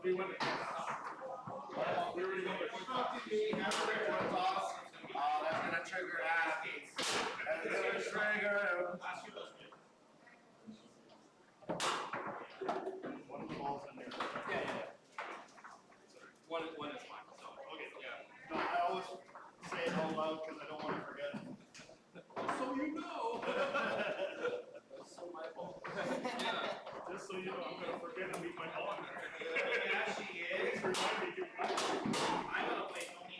We went. We were instructing me how to make one toss. That's gonna trigger athletes. That's gonna trigger. One of the balls in there. Yeah. One is fine. So. Okay. Yeah. No, I always say it out loud because I don't want to forget. So you know. That's so my fault. Yeah. Just so you know, I'm gonna forget to leave my ball in there. Yeah, she is. Remind me. I'm gonna play Tony.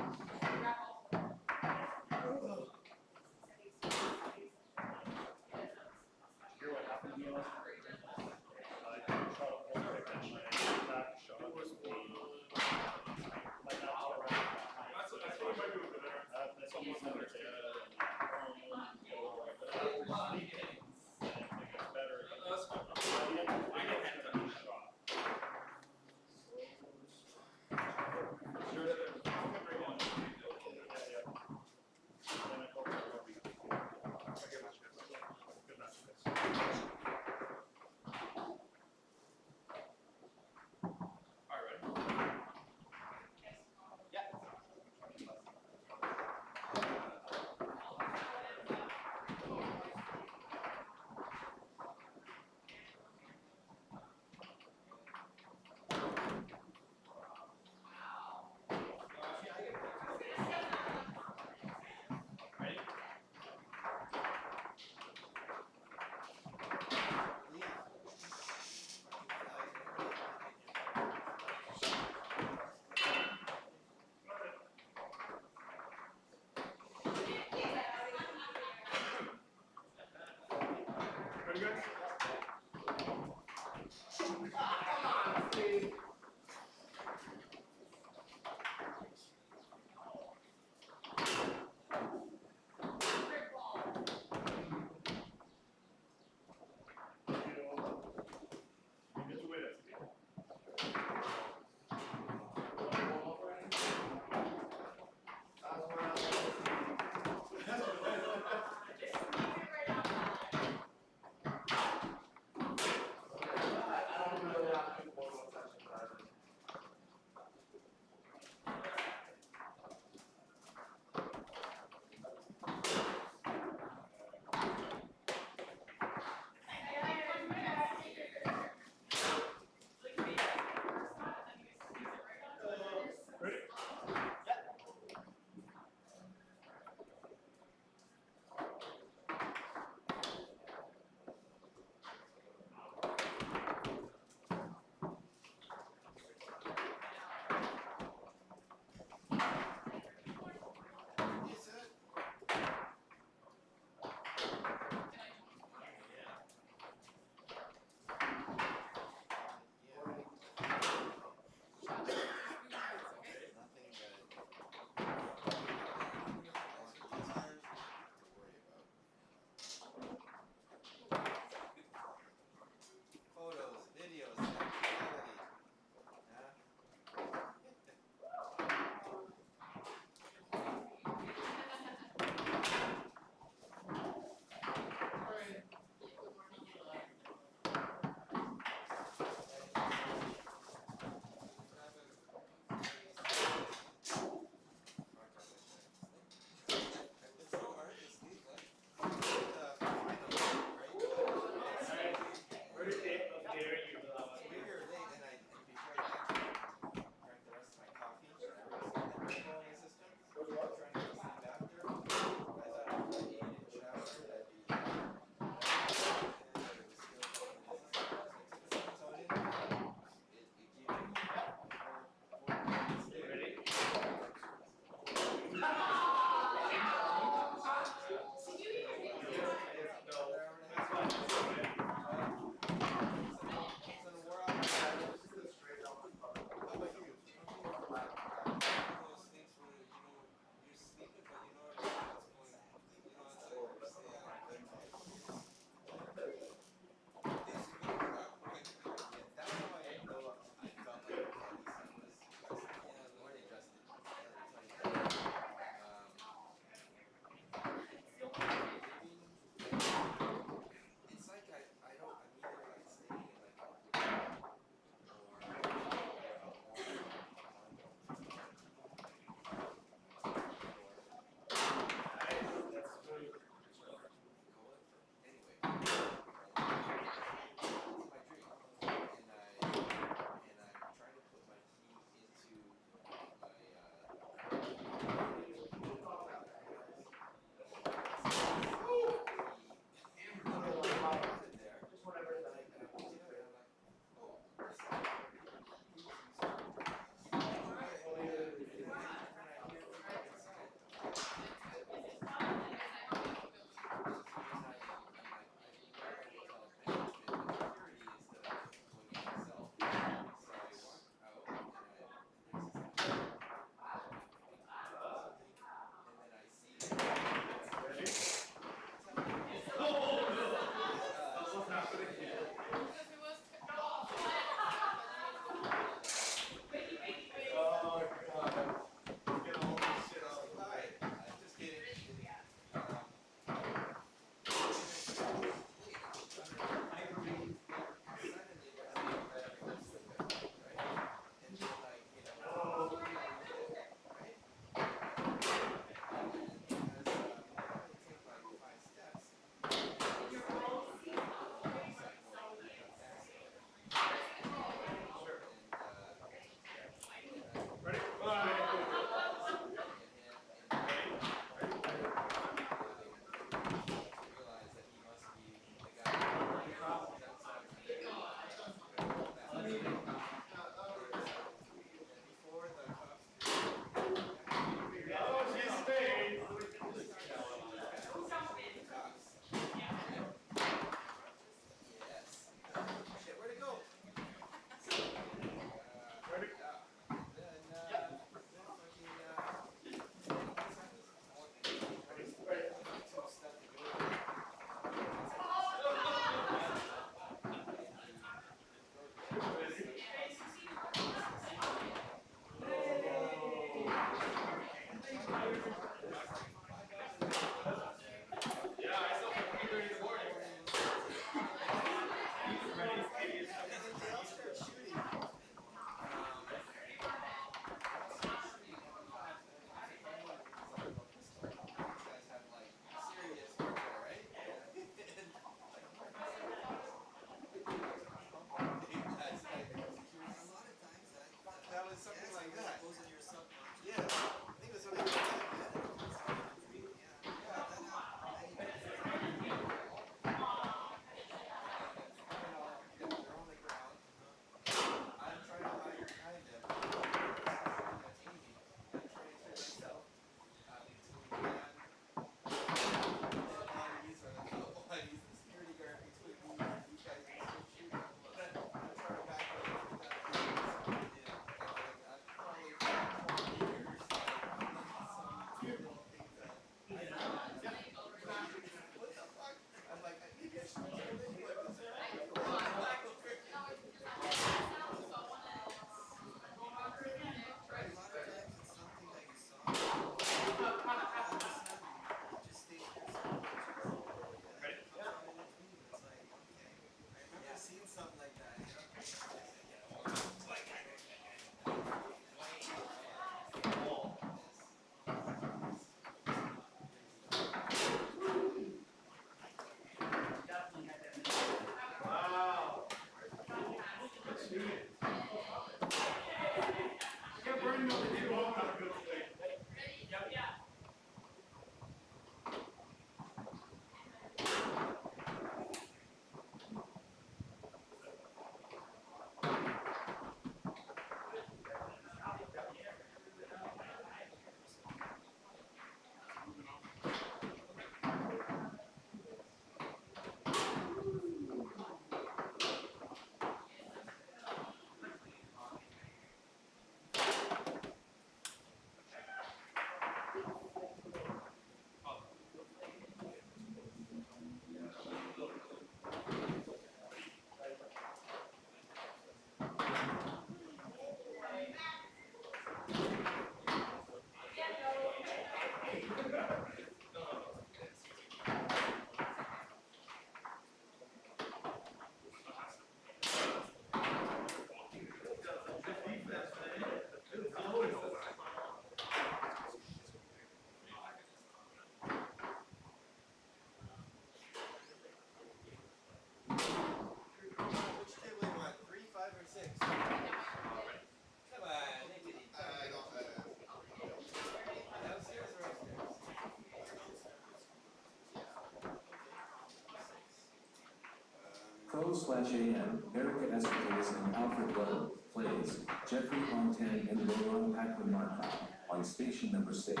Pro/AM, Erica Estes and Alfred Lowe, plays Jeffrey Montaigne and Laurent Paquin-Marcotte on station number 6.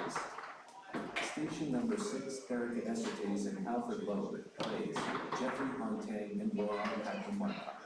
Station number 6, Erica Estes and Alfred Lowe, plays Jeffrey Montaigne and Laurent Paquin-Marcotte.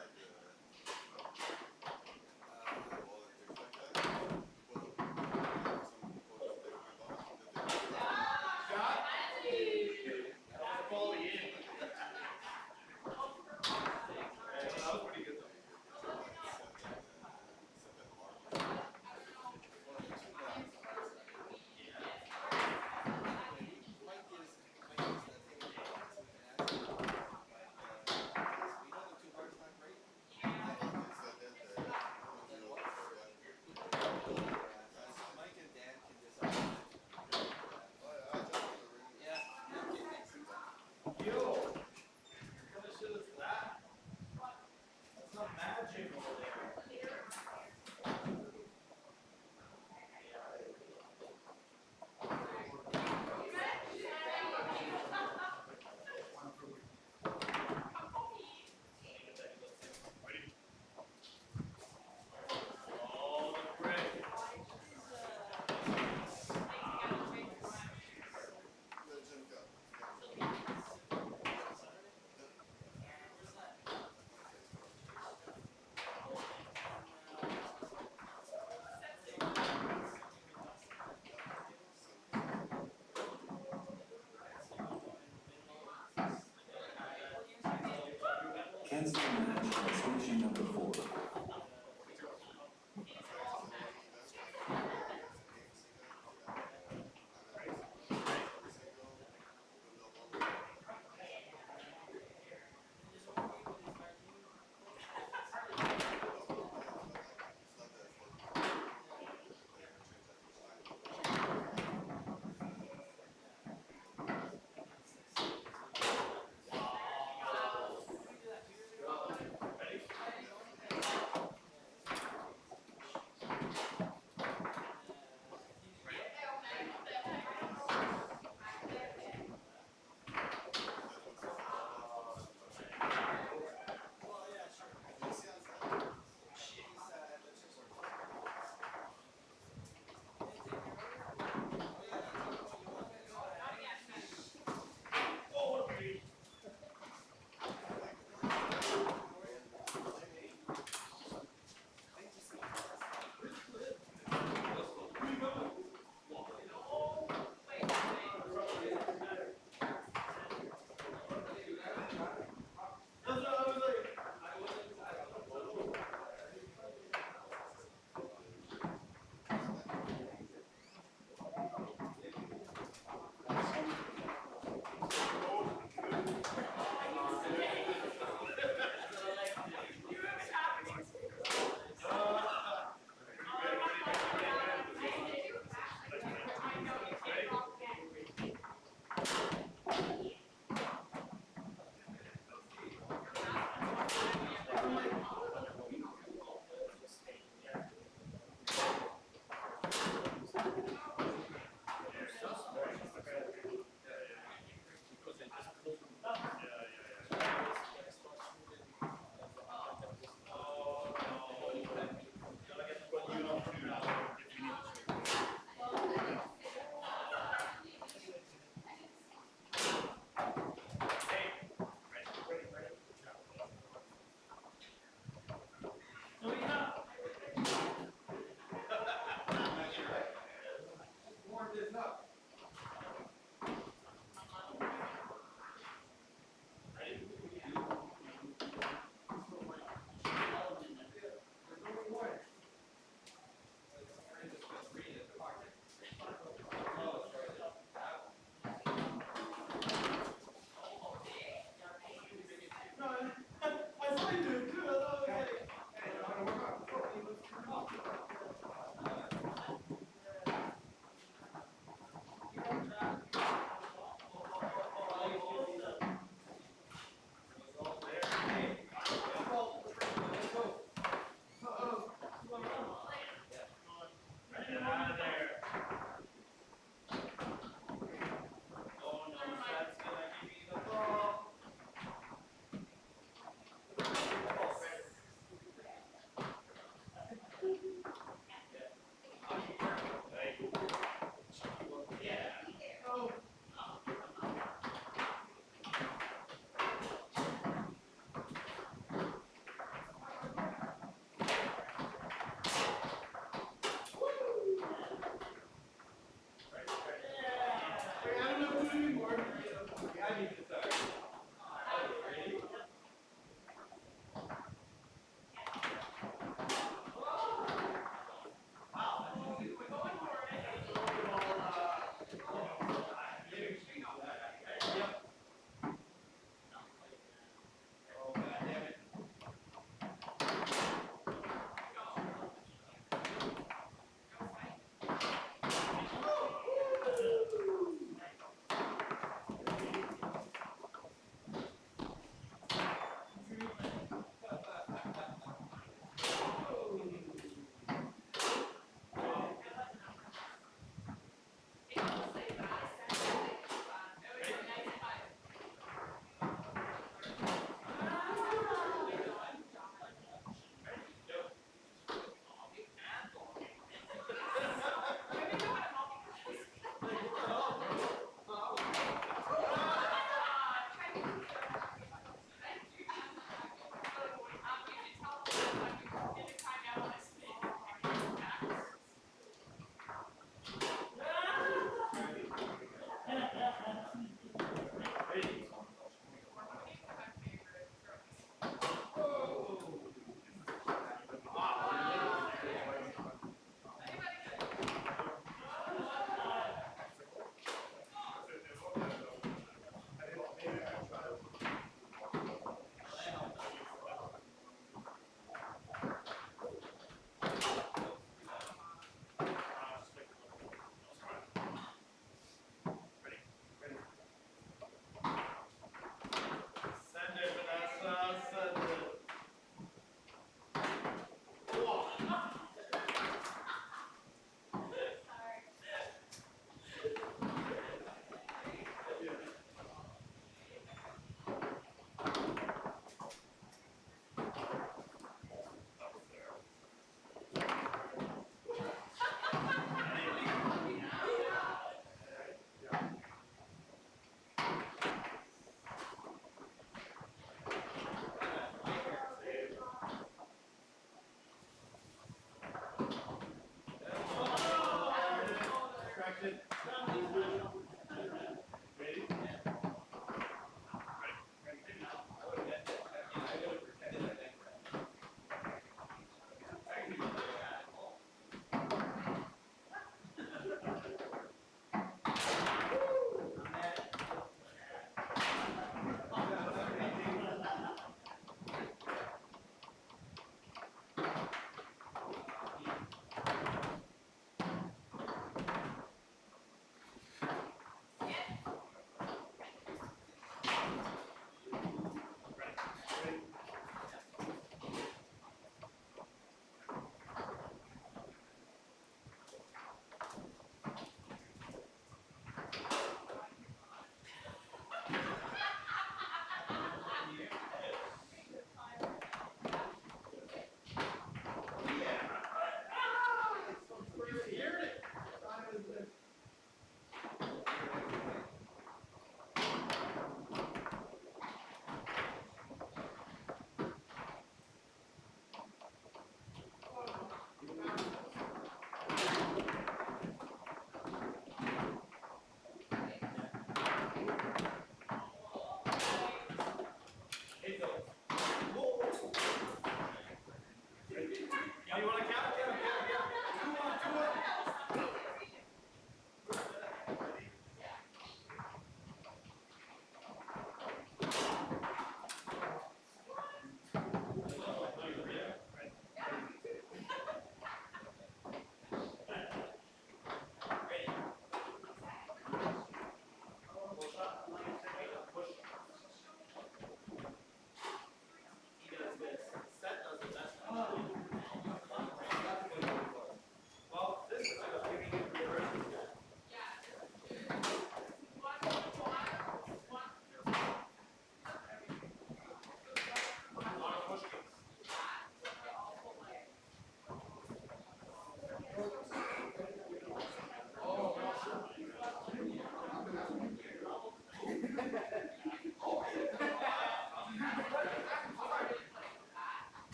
Cancel match at station number 4.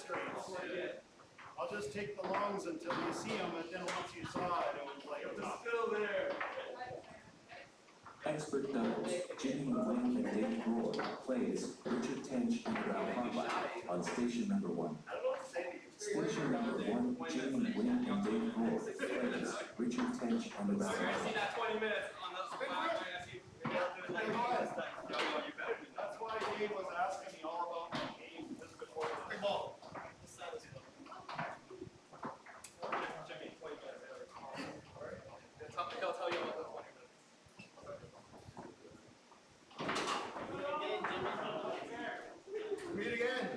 straights. I'll just take the longs until you see them, and then once you saw it, it was like, it's still there. Expert doubles, Jimmy Wayne and Dave Rohr plays Richard Tench and Ralph Harbaugh on station number 1. Station number 1, Jimmy Wayne and Dave Rohr plays Richard Tench and Ralph I see Harbaugh. that 20 minutes on those five. I see. That's why Dave was asking me all about my game just before. Big ball. Jimmy, 20 minutes. He'll tell you about the 20 minutes. Meet again.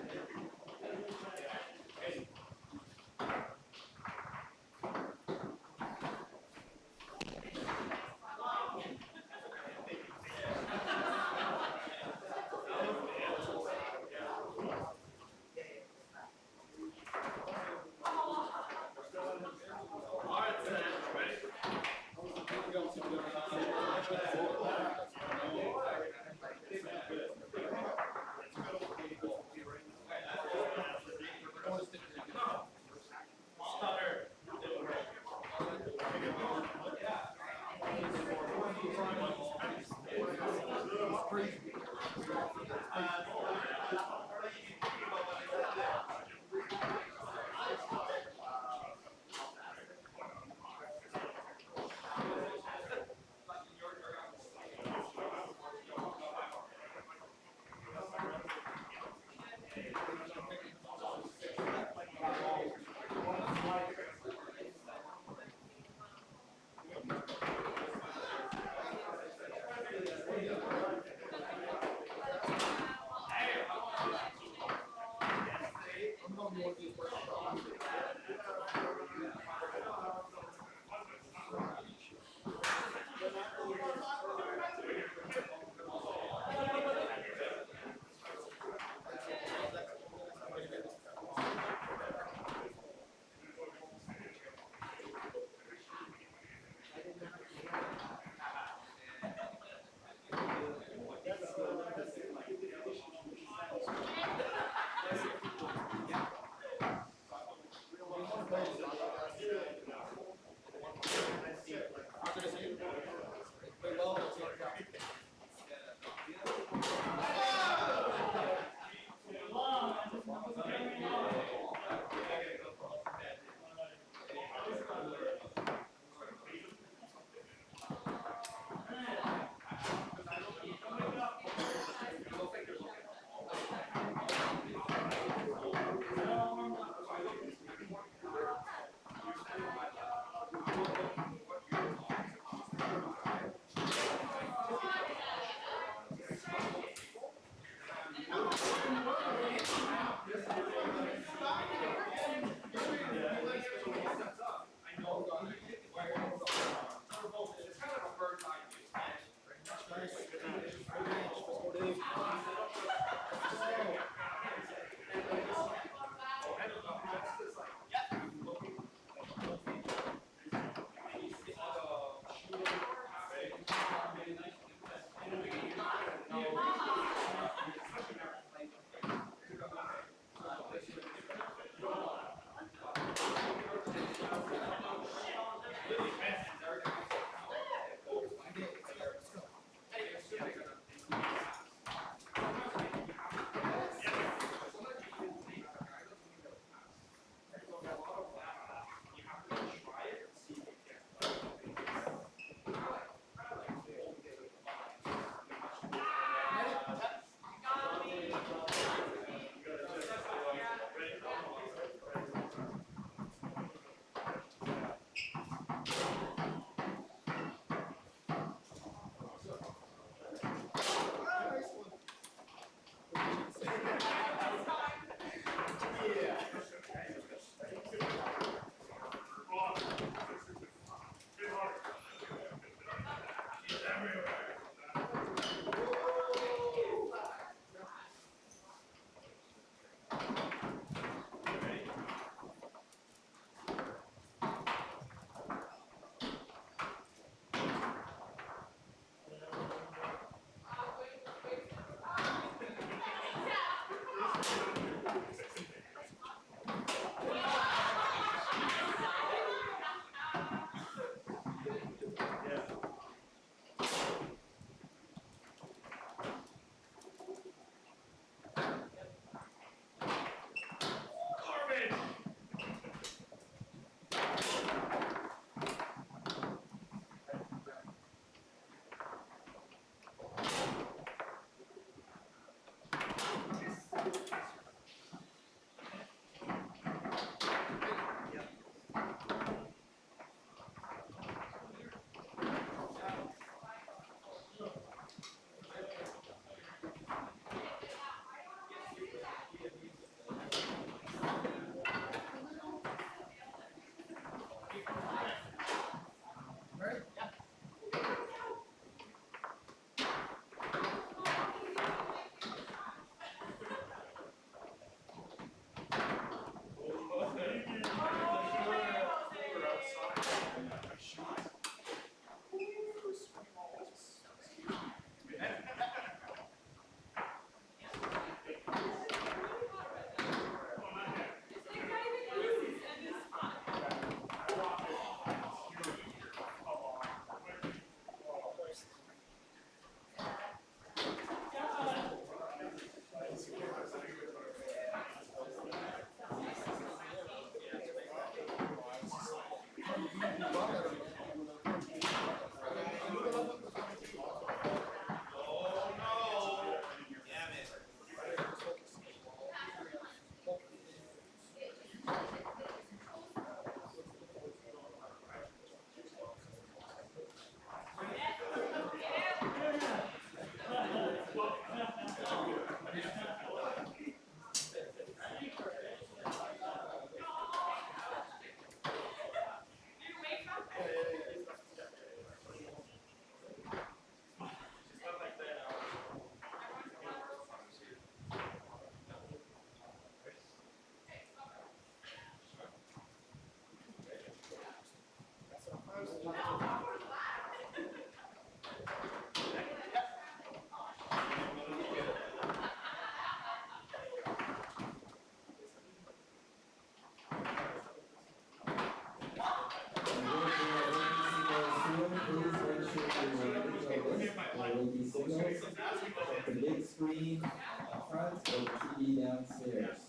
The big screen up front or the TV downstairs?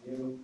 You.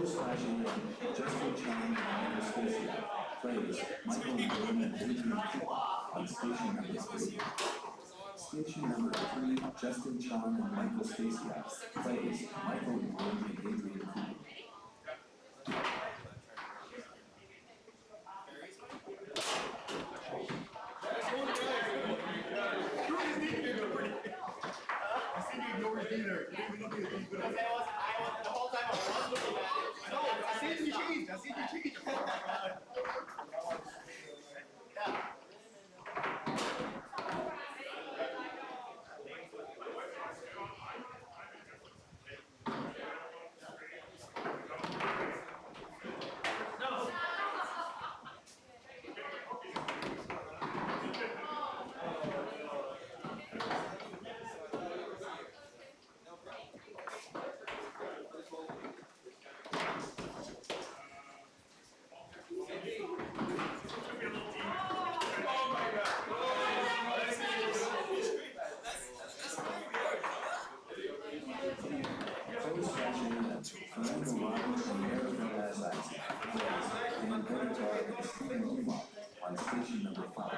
First flashing in, Justin Chan and Michael Stasiak plays Michael William and Adrian Cooper on station number 3. Station number 3, Justin Chan and Michael Stasiak plays Michael William and Adrian Cooper. The whole time I was looking at it. No, I see you change. I see you change. Yeah. First flashing in, Fernando Robbins and Erica Lazak plays Dan Benatar and Stephen Dumont on station number 5.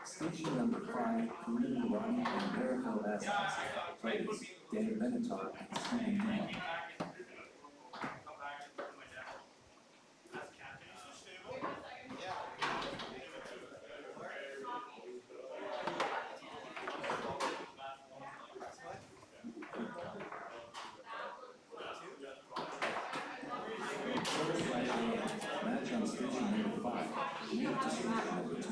Station number 5, Fernando Robbins and Erica Lazak plays Dan Benatar and Stephen Dumont. First flashing in, match on station number 5, move to station number 2.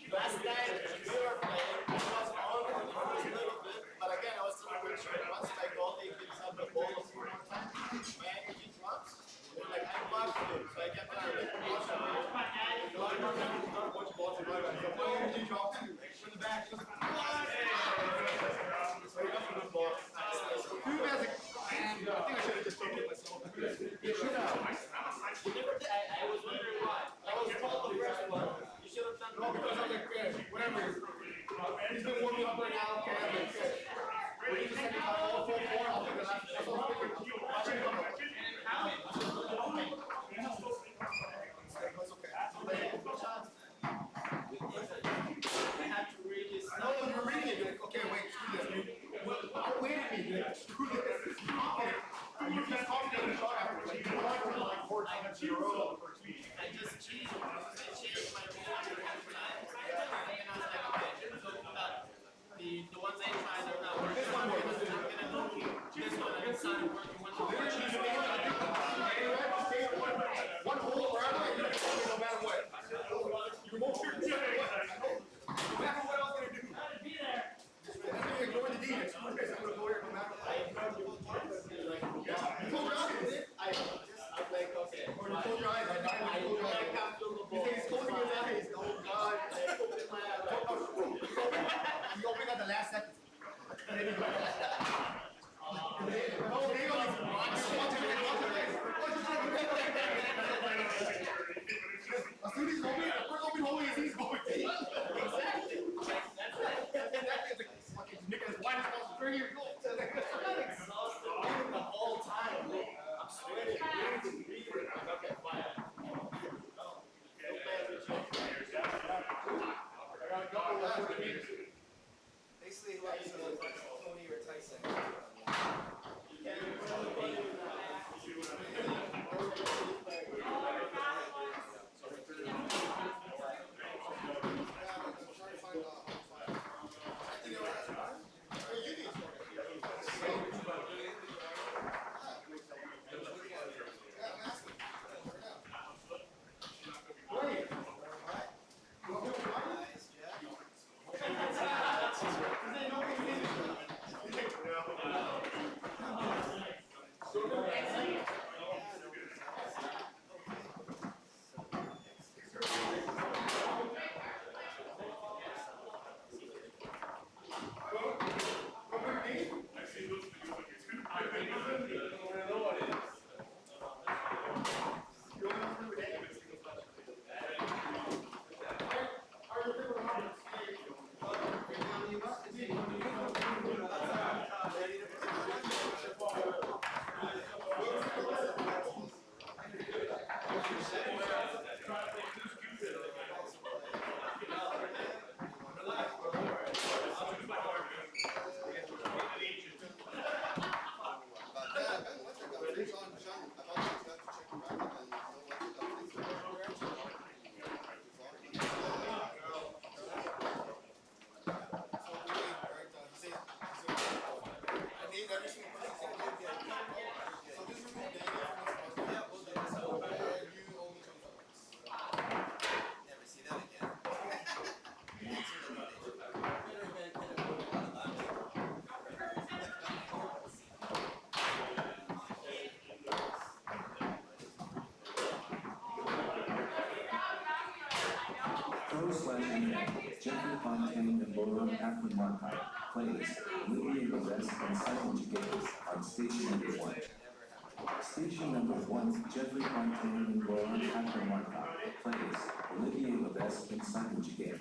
Last night, we were playing, I was on for the first little bit, but again, I was still pretty sure once my goalie gives up the ball a few more times, and he drops, we're like, I blocked him, so I kept trying to make him watch him. From the back, just, what? So he got the ball. Who has a, I think I should have just taken it myself. You should have. You never did, I was wondering why. I was told the first one. You should have done it. No, because I'm like, whatever. He's been warming up right now, okay, I'm like, good. When you just second time, all full four, I'll take the last. That's all I'm thinking. Watch it come up. That's okay. I have to read this. No, you're reading it. You're like, okay, wait, screw this, dude. Wait a minute, you're like, screw this. Okay. You just called me on the shot after, like, you want to like 4 times in a row. I just cheesed my rule every time. And I was like, okay, so the ones I tried, they're not working. This one works. I'm gonna look this one and it's not working. One hole forever, and you're going no matter what. You're more sure no matter what else I'm gonna do. I'm gonna ignore the D. Jeffrey Fontaine and Laurent Akron-Marcotte plays Olivier Levesque and Simon Jiguet on station number 1. Station number 1, Jeffrey Fontaine and Laurent Akron-Marcotte plays Olivier Levesque and Simon Jiguet.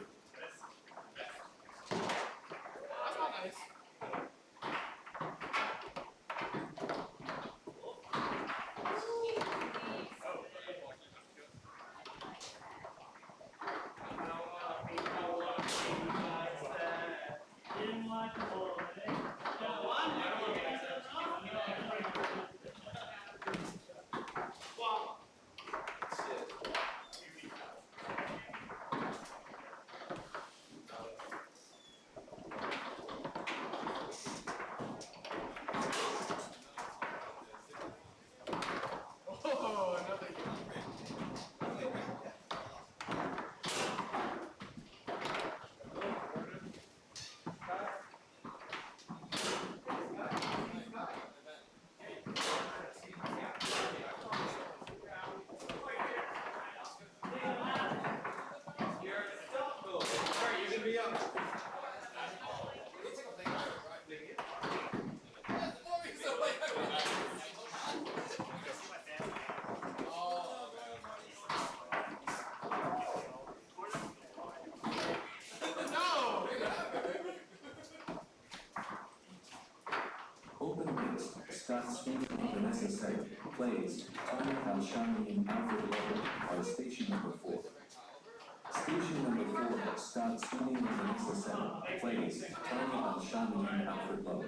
Scott Sweeney and Vanessa Site plays Tony Halshani and Alfred on station number 4. Station number 4, Scott Sweeney and Vanessa Site plays Tony Halshani and Alfred Lowe.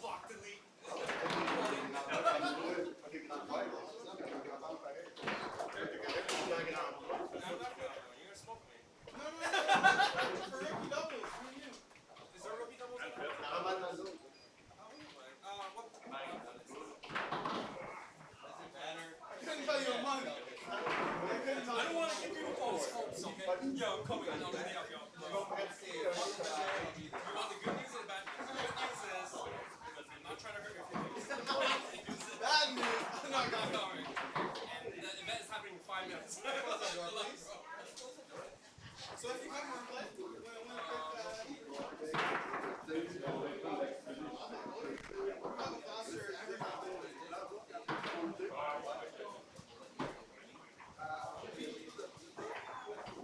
Block delete. Is there rookie doubles? I couldn't tell you a month. I don't want to give you false hopes, okay? Yo, I'm coming. I'm gonna help you out. You want the good news or the bad news? The good news is I'm not trying to hurt your feelings. Bad news. No, I got it. And the event is happening in 5 minutes. So if you come and play,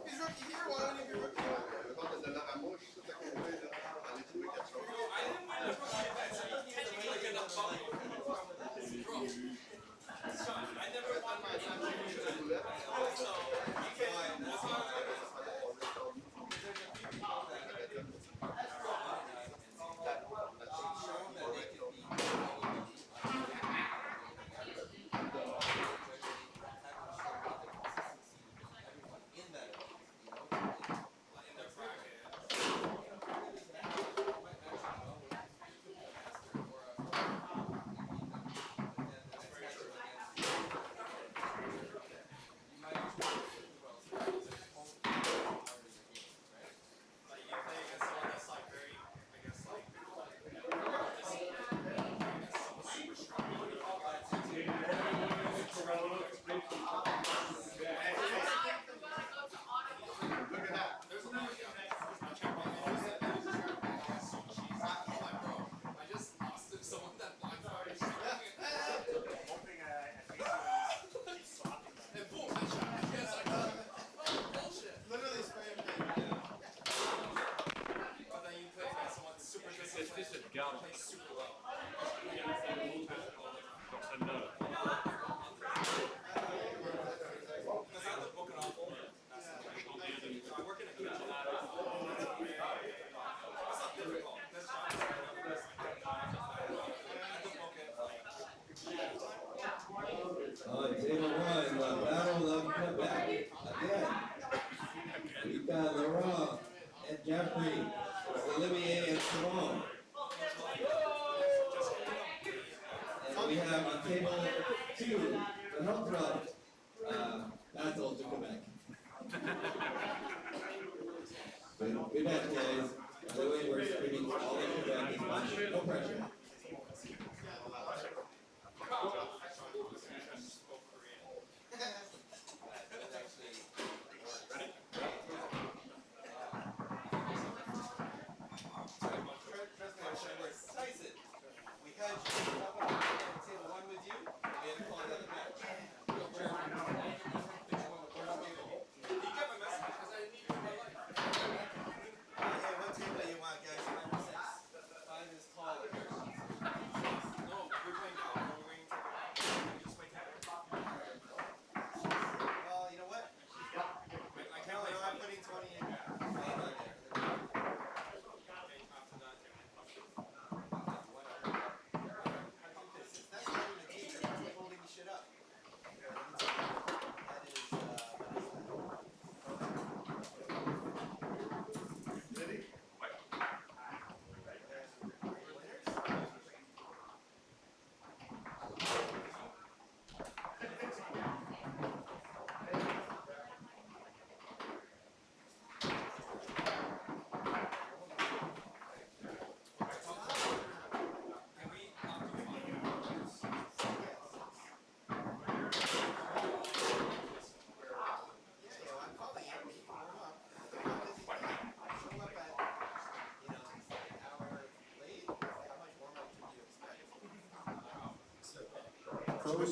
he's rookie here, why don't you be rookie? I didn't win the rookie event, so you can't even get enough bump. Bro, Sean, I never won my championship. So, you can't, that's why On table one, the battle of Quebec. Again, we've got Laurent and Jeffrey, Olivier and Simone. And we have on table two, the home club, battle to Quebec. Good match, guys. By the way, we're screening all of Quebec is watching. No pressure.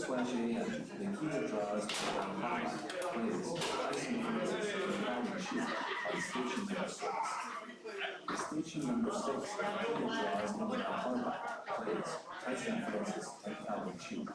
Pro/AM, Nikita draws plays Tyson Francis and Alfred shoot on station number 6. Station number 6, Nikita draws Alfred plays Tyson Francis and Alfred shoot.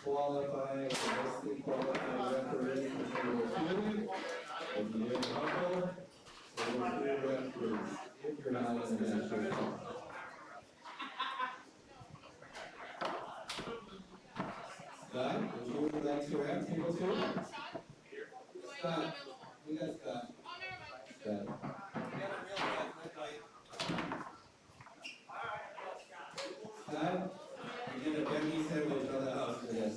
qualifying, mostly qualifying referee for table 2. And you didn't humble, table 2 referees, if you're not in the national team. Scott, would you like to ref table 2? Scott, we got Scott. Scott. Scott, you get a Becky sandwich on the house for this.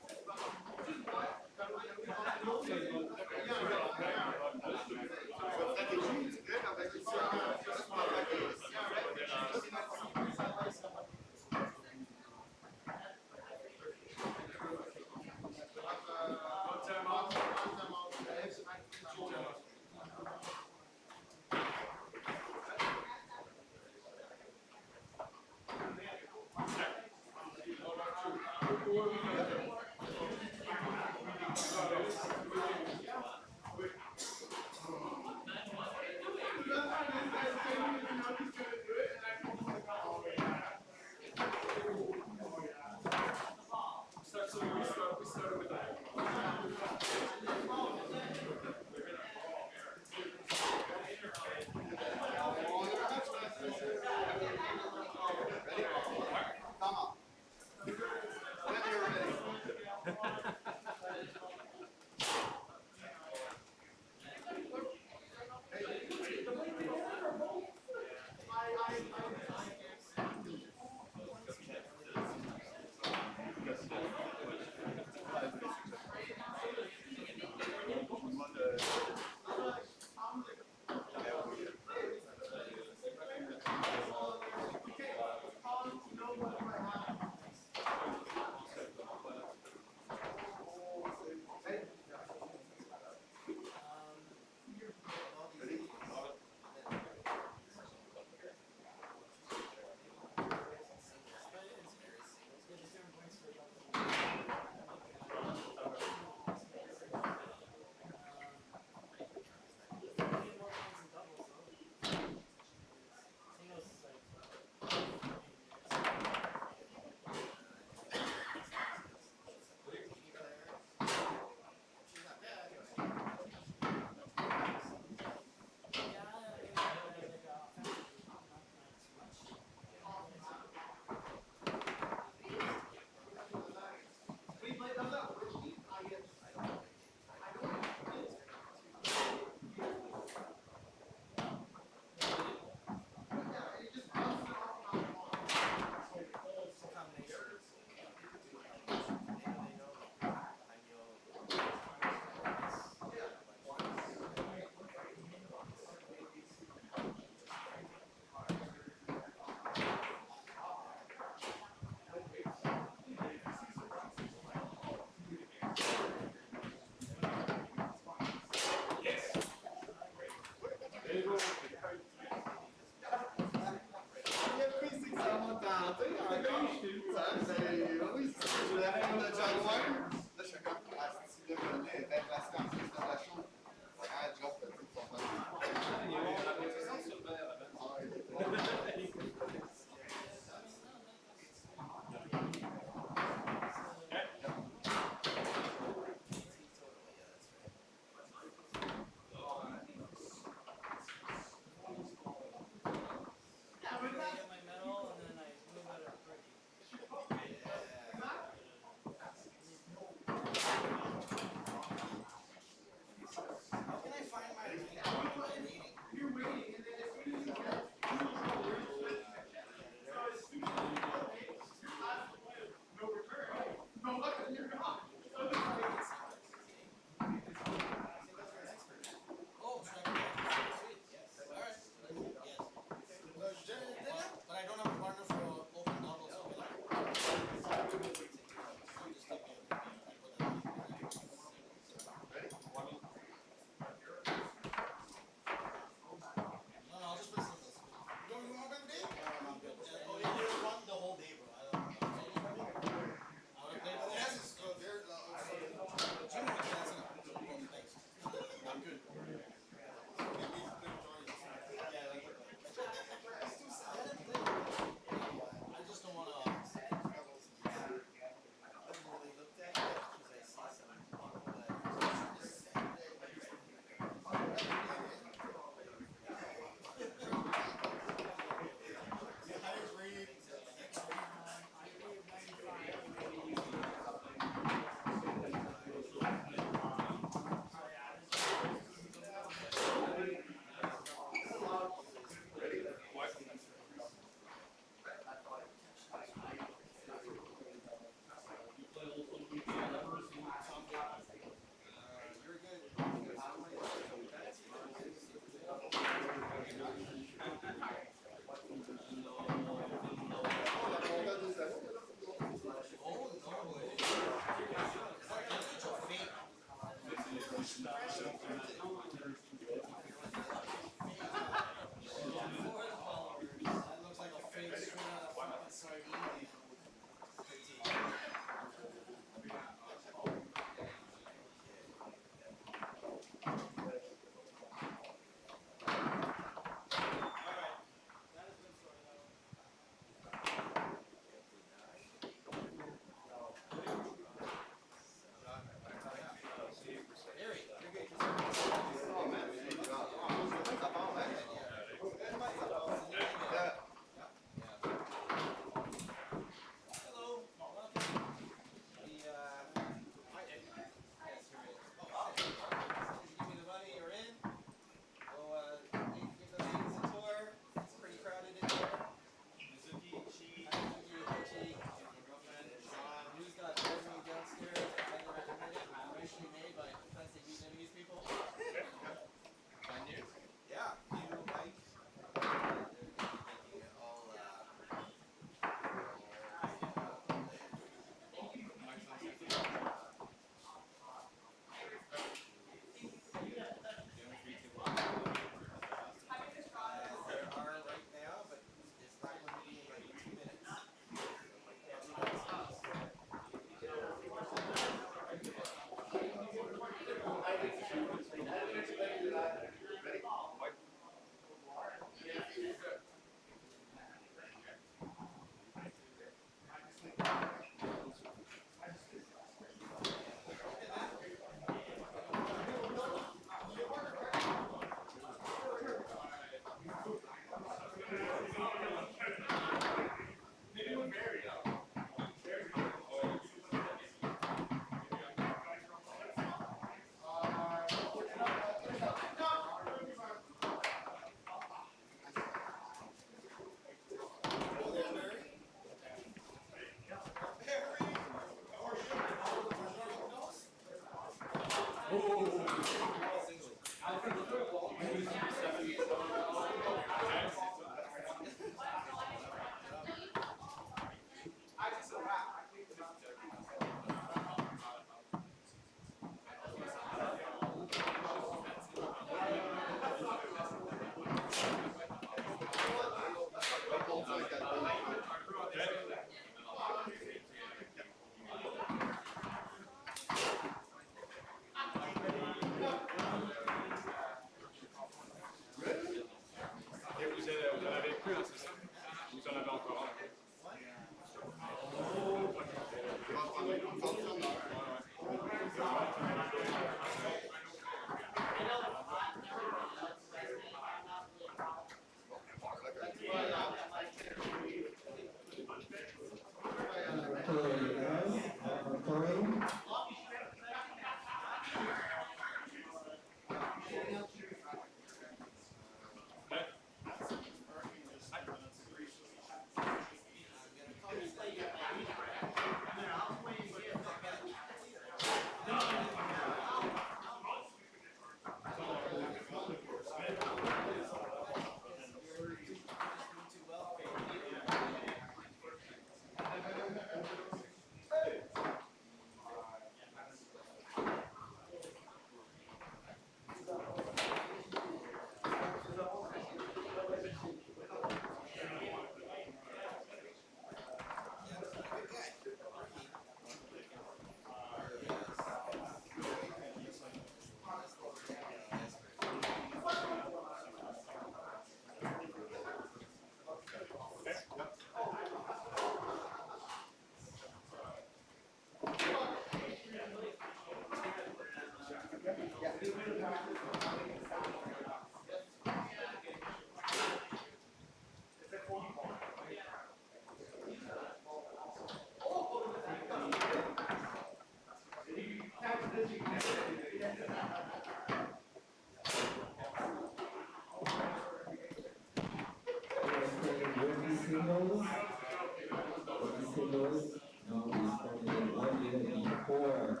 Rookie singles, no, we started it 1 minute before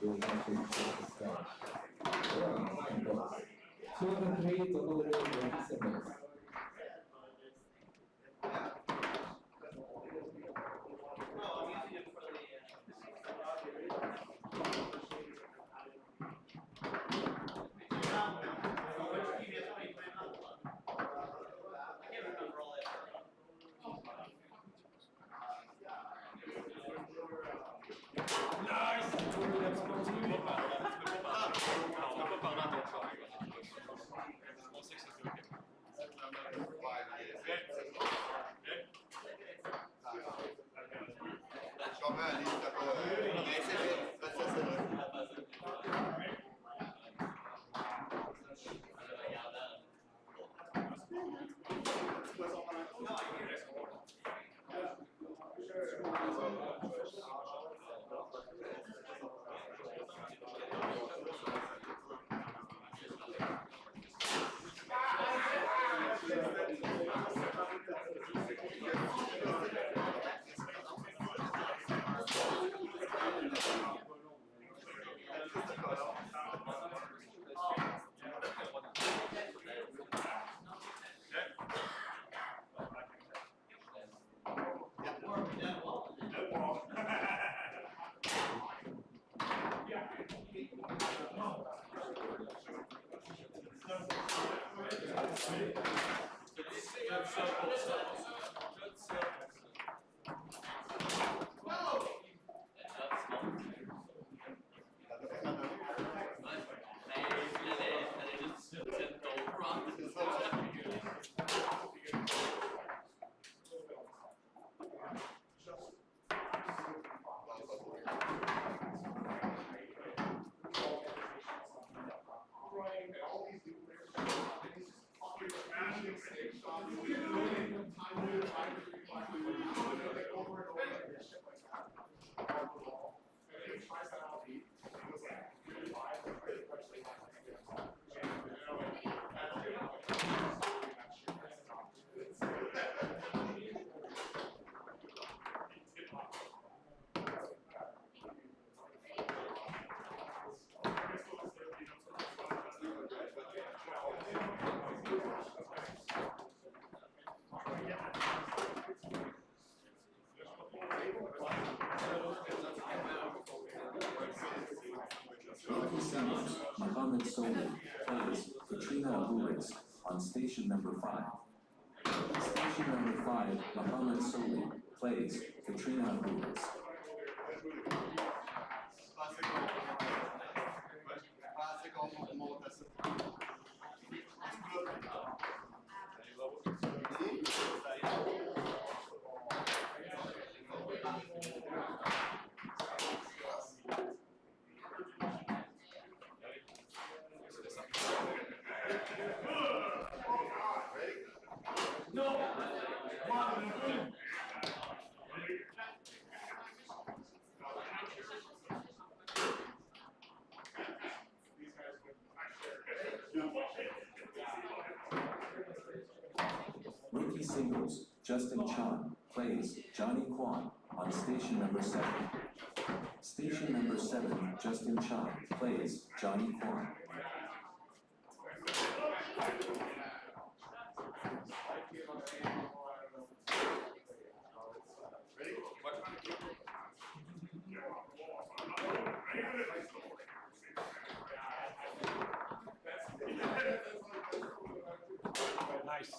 we were actually supposed to start. We're on time, folks. 2 of the 3 total rookie singles. Rookie singles, Muhammad Soli plays Katrina Lewis on station number 5. Station number 5, Muhammad Soli plays Katrina Lewis. Rookie singles, Justin Chan plays Johnny Kwan on station number 7. Station number 7, Justin Chan plays Johnny Kwan. Nice.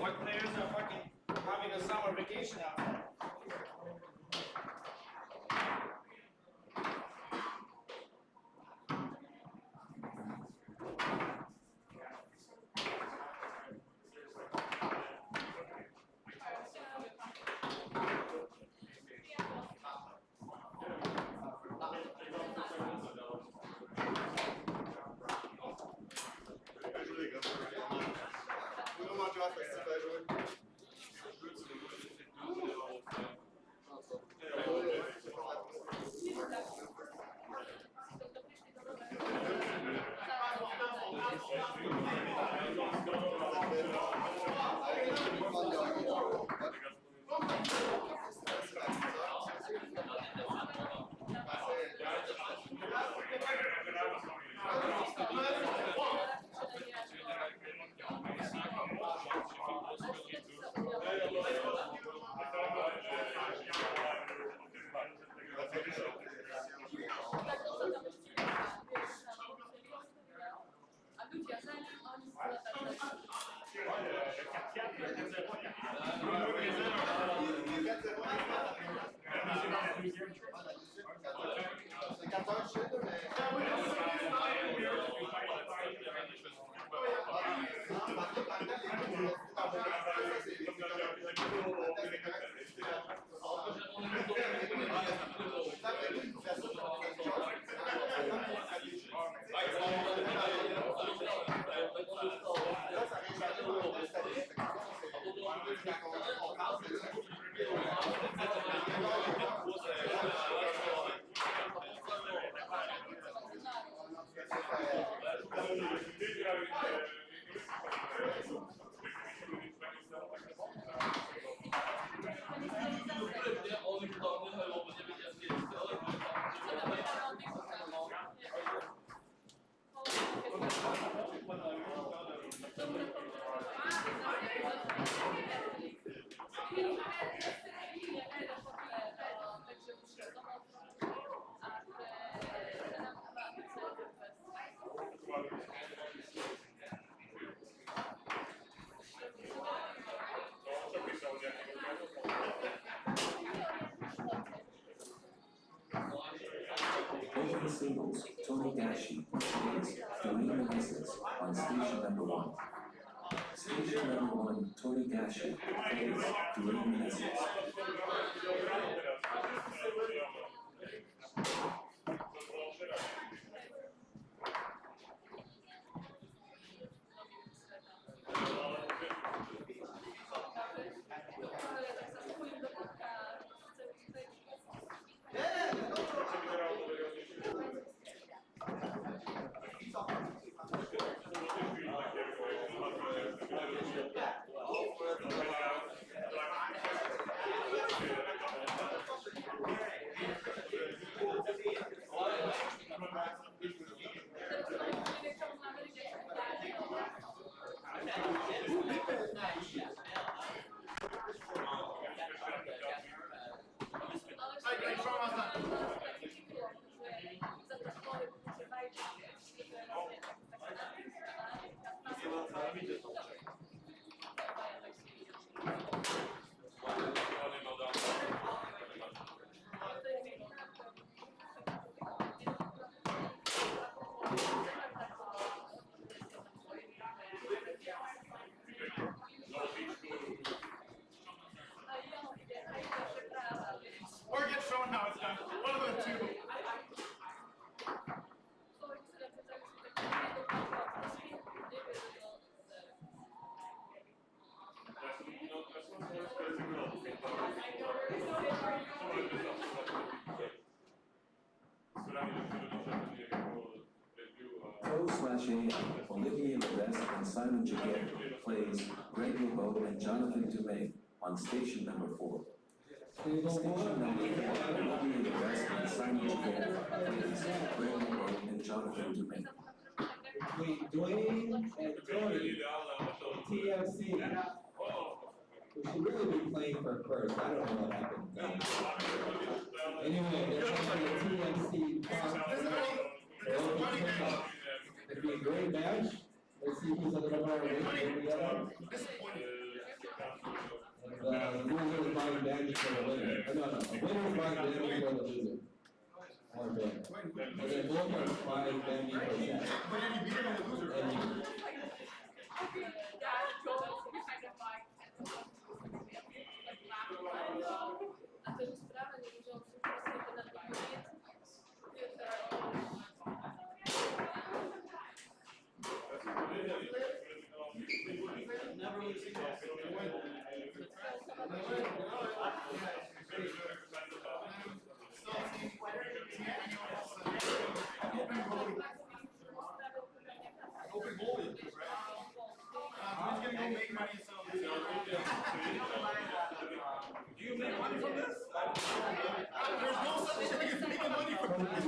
What players are fucking having a summer vacation out there? Open singles, Tony Gashi plays Doreen Misses on station number 1. Station number 1, Tony Gashi plays Doreen Misses. Pro/AM, Olivia Levesque and Simon Jiguet plays Greg LeBeau and Jonathan Dumais on station number 4. Table Station one. number 4, Olivia Levesque and Simon Jiguet plays Greg LeBeau and Jonathan Dumais. Between Dwayne and Tony, TFC. We should really be playing for first. I don't know what happened. Anyway, they're playing the TFC It'd be a great match. Let's see who's a little more awake than the other. And the loser is buying damage for the winner. No, the winner is buying damage for the loser. Or better. And then both are buying damage for that. And you. Never losing. Open goalie, right? Who's gonna go make money selling? Do you make money from this? There's no such thing as making money from this.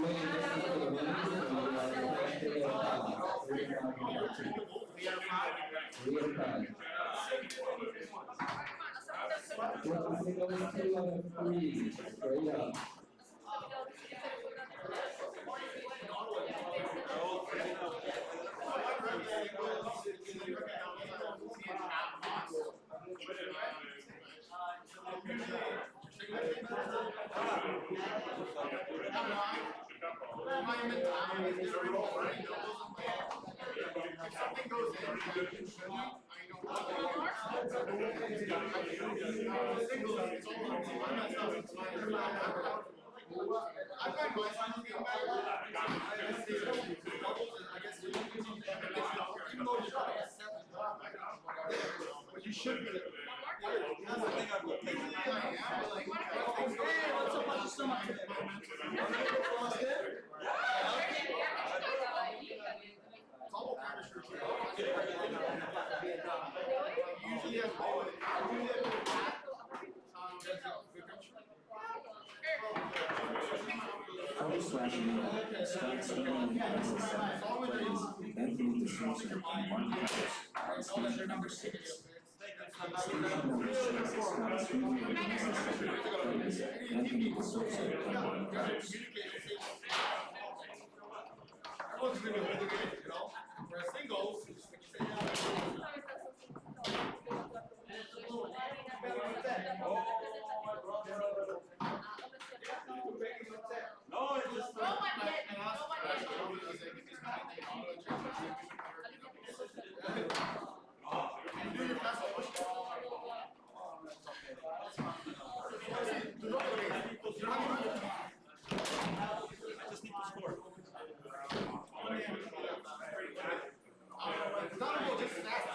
We are five. Singles 2 out of 3. Straight up. Something goes in, I find my son's getting better. Even though you're at 7, but you should be. That's the thing I'm looking Hey, what's up, Bucky? So much. Usually have Pro/AM, Scott Sterling and Seven plays Anthony DeSouza and Mark Harris on station number 6. Station number 6, Scott Sterling and Seven plays Anthony DeSouza and Mark Harris. everyone's gonna be really good, you know? For a singles, No, it's just. I just need to score. not just fast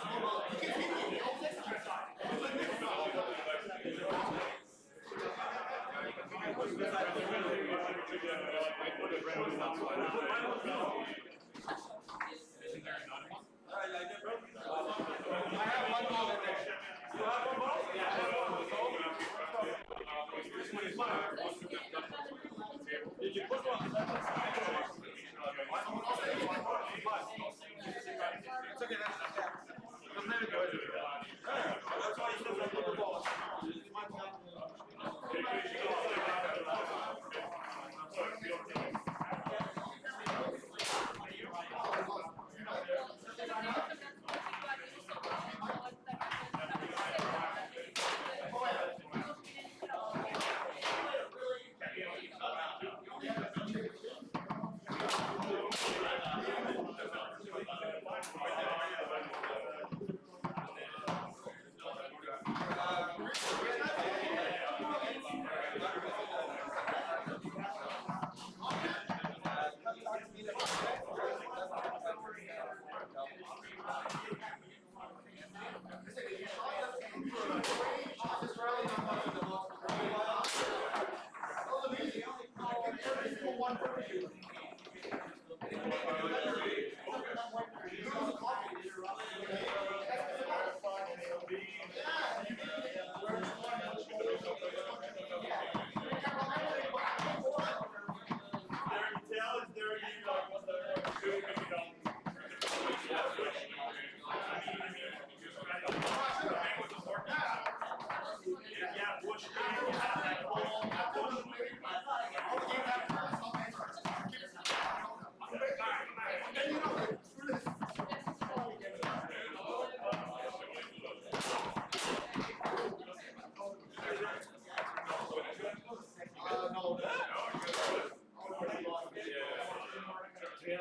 It's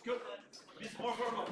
good. It's more formal.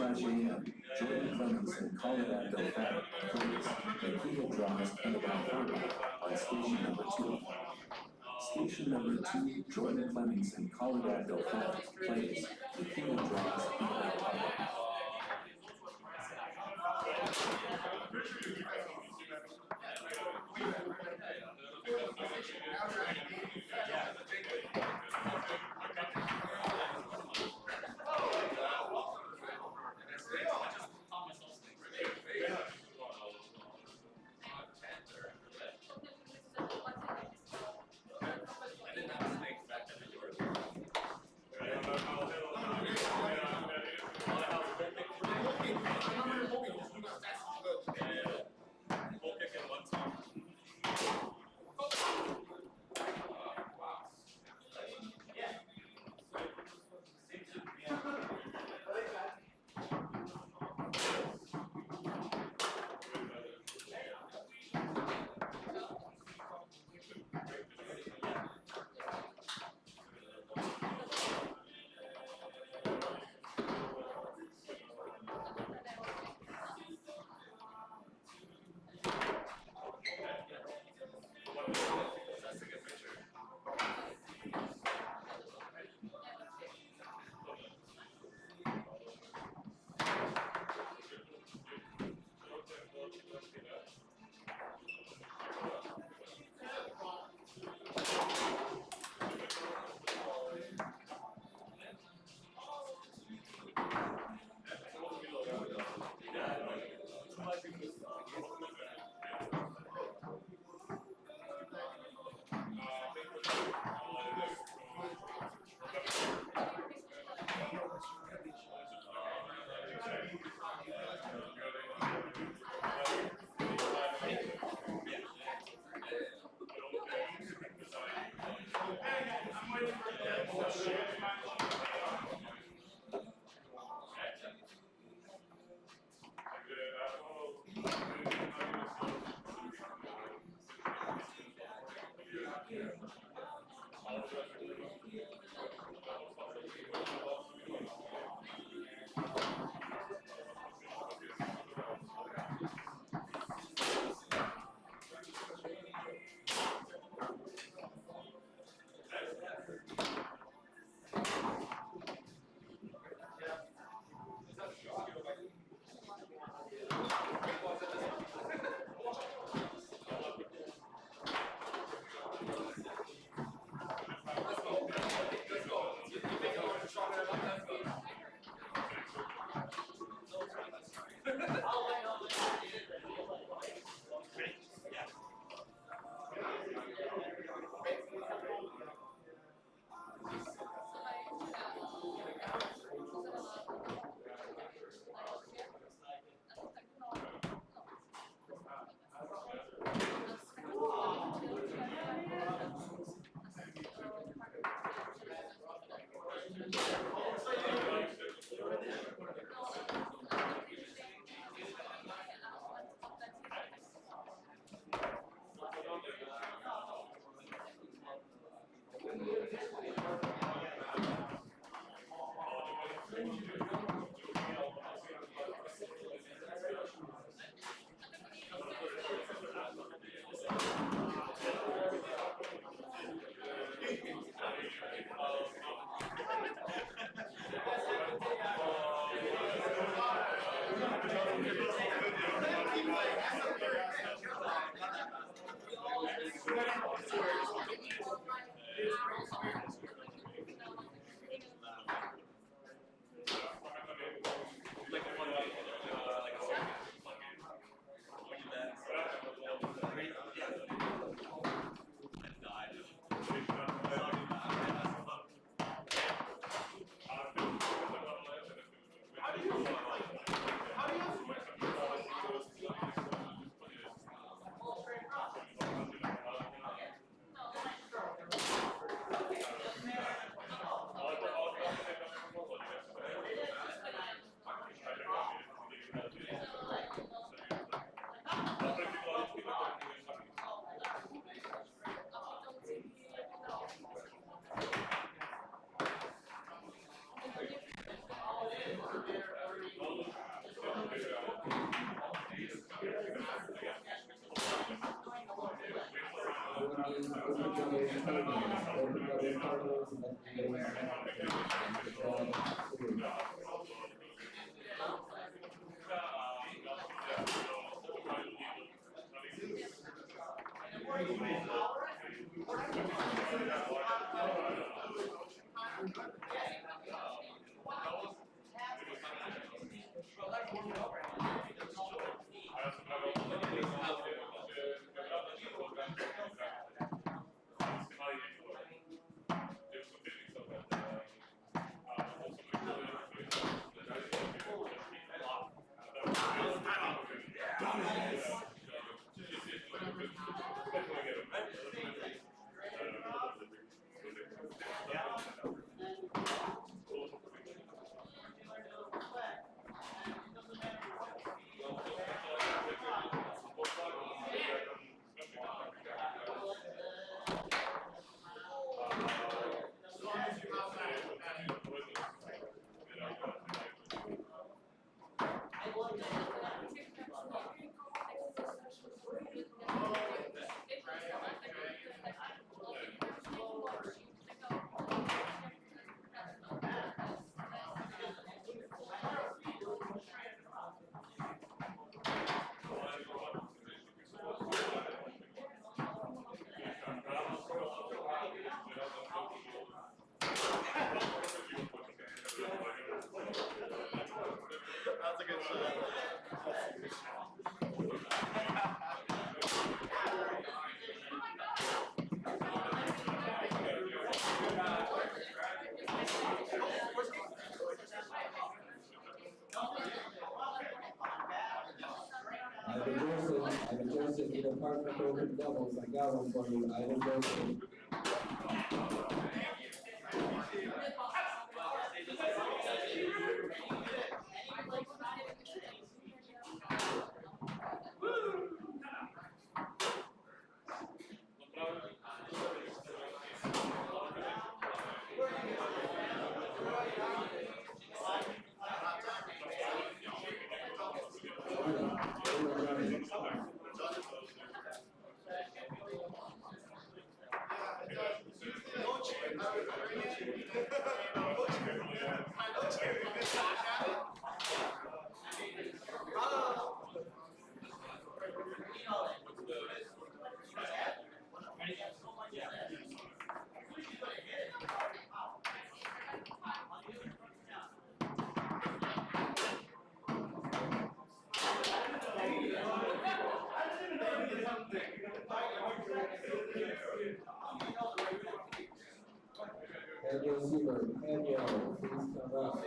Pro/AM, Jordan Clemens and Colorado Fat plays Nikita draws Annabelle Horvath on station number 2. Station number 2, Jordan Clemens and Colorado Fat plays Nikita draws Annabelle Horvath. That's a good shot. Ivan Joseph, in apartment open doubles. I got one for you, Ivan Joseph. Daniel Seaver, Daniel, please come up.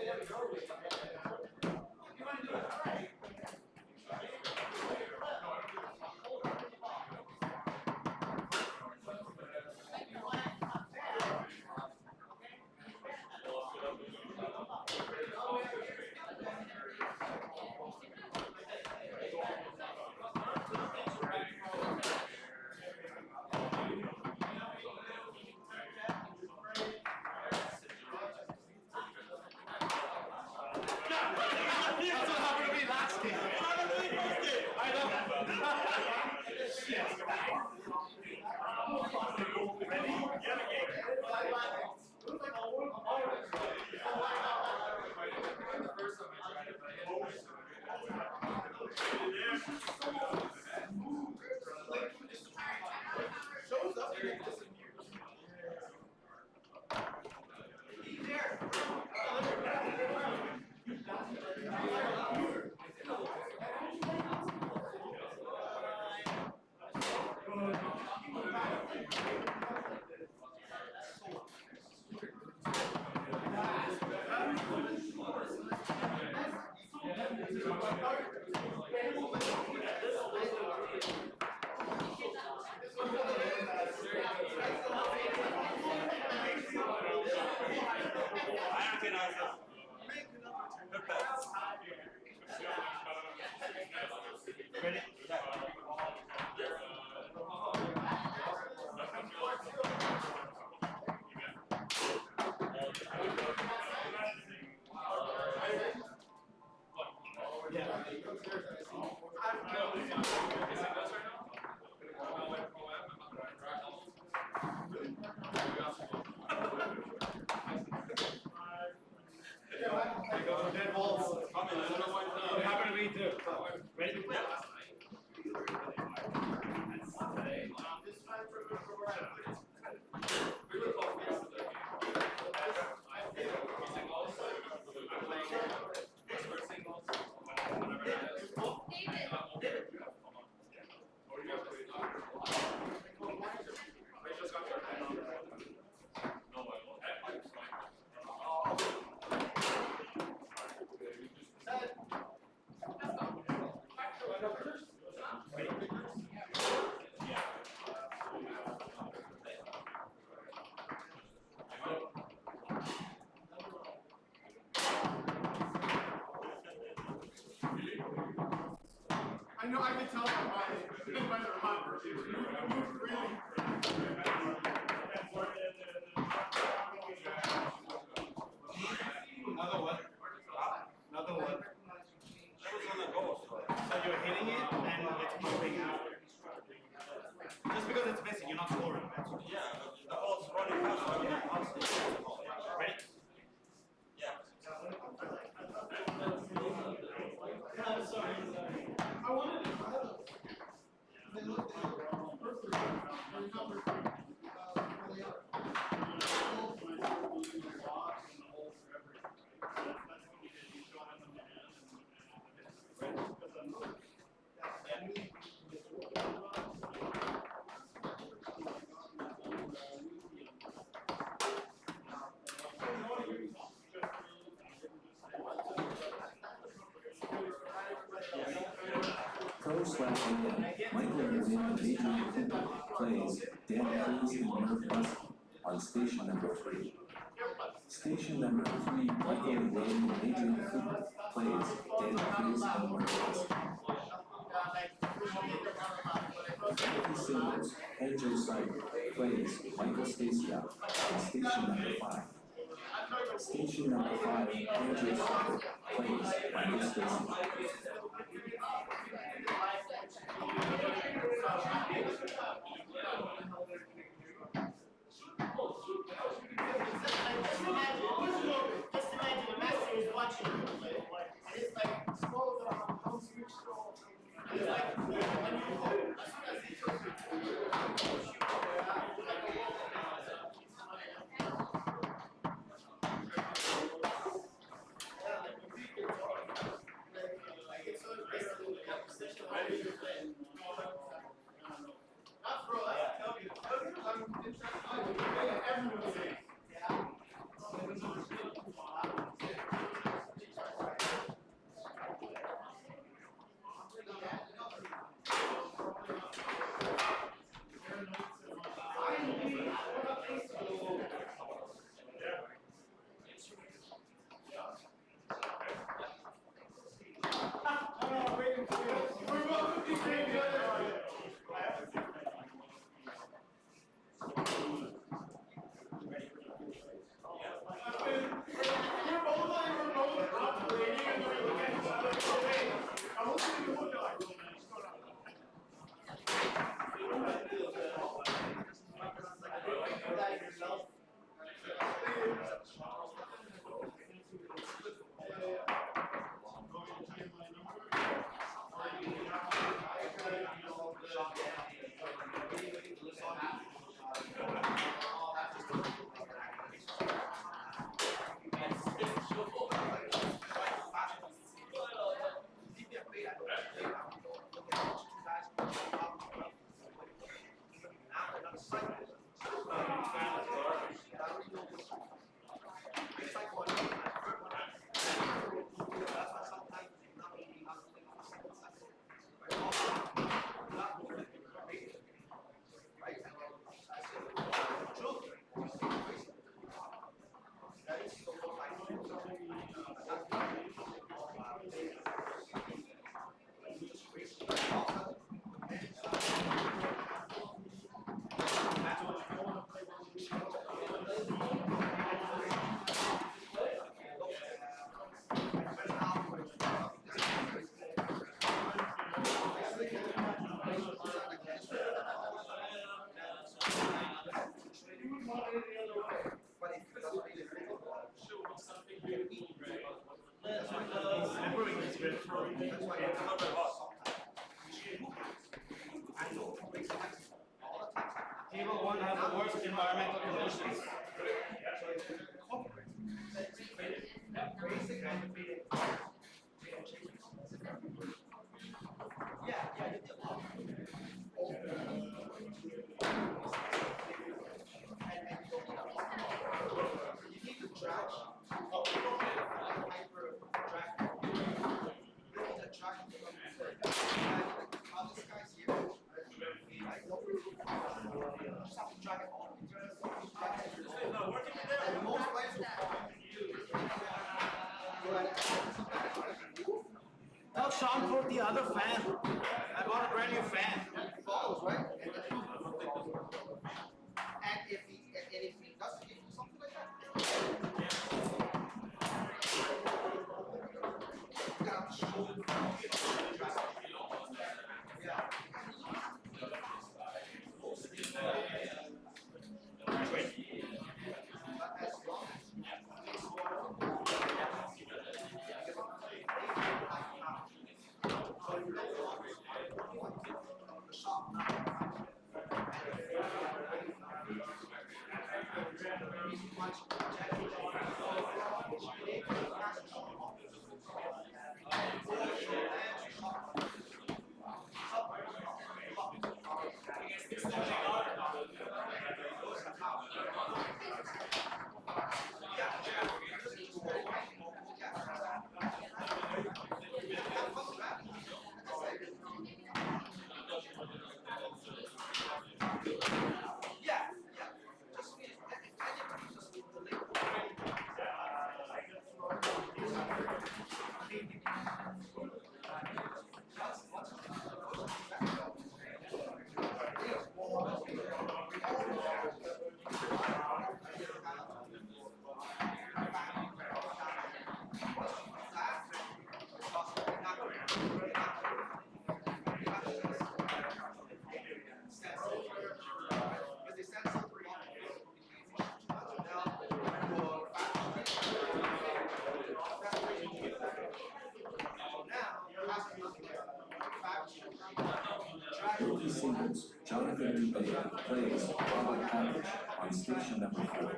Shows up and then disappears. I know, I can tell by the reminder. It moved really. Another one. Another one. That was on the goal. So you're hitting it and it's moving out. Just because it's missing, you're not scoring. Yeah, the ball's running fast. So I'm passing. Ready? Yeah. I wanted to try those. Pro slash AM, Michael Wynn and Adrian Cooper plays Dan Cruz and Nerf Bucky on station number 3. Station number 3, Michael Wynn and Adrian Cooper plays Dan Cruz and Nerf Bucky. Bucky Singles, Pedro Cyber plays Michael Stacia on station number 5. Station number 5, Pedro Cyber plays Michael Stacia. Table 1 has the worst environmental conditions. Tell Sean for the other fan. I bought a brand new fan. Follows, right? And if he doesn't give you something like that, you gotta show him. Rookie singles, Jonathan Dubé plays Robert Patrick on station number 4.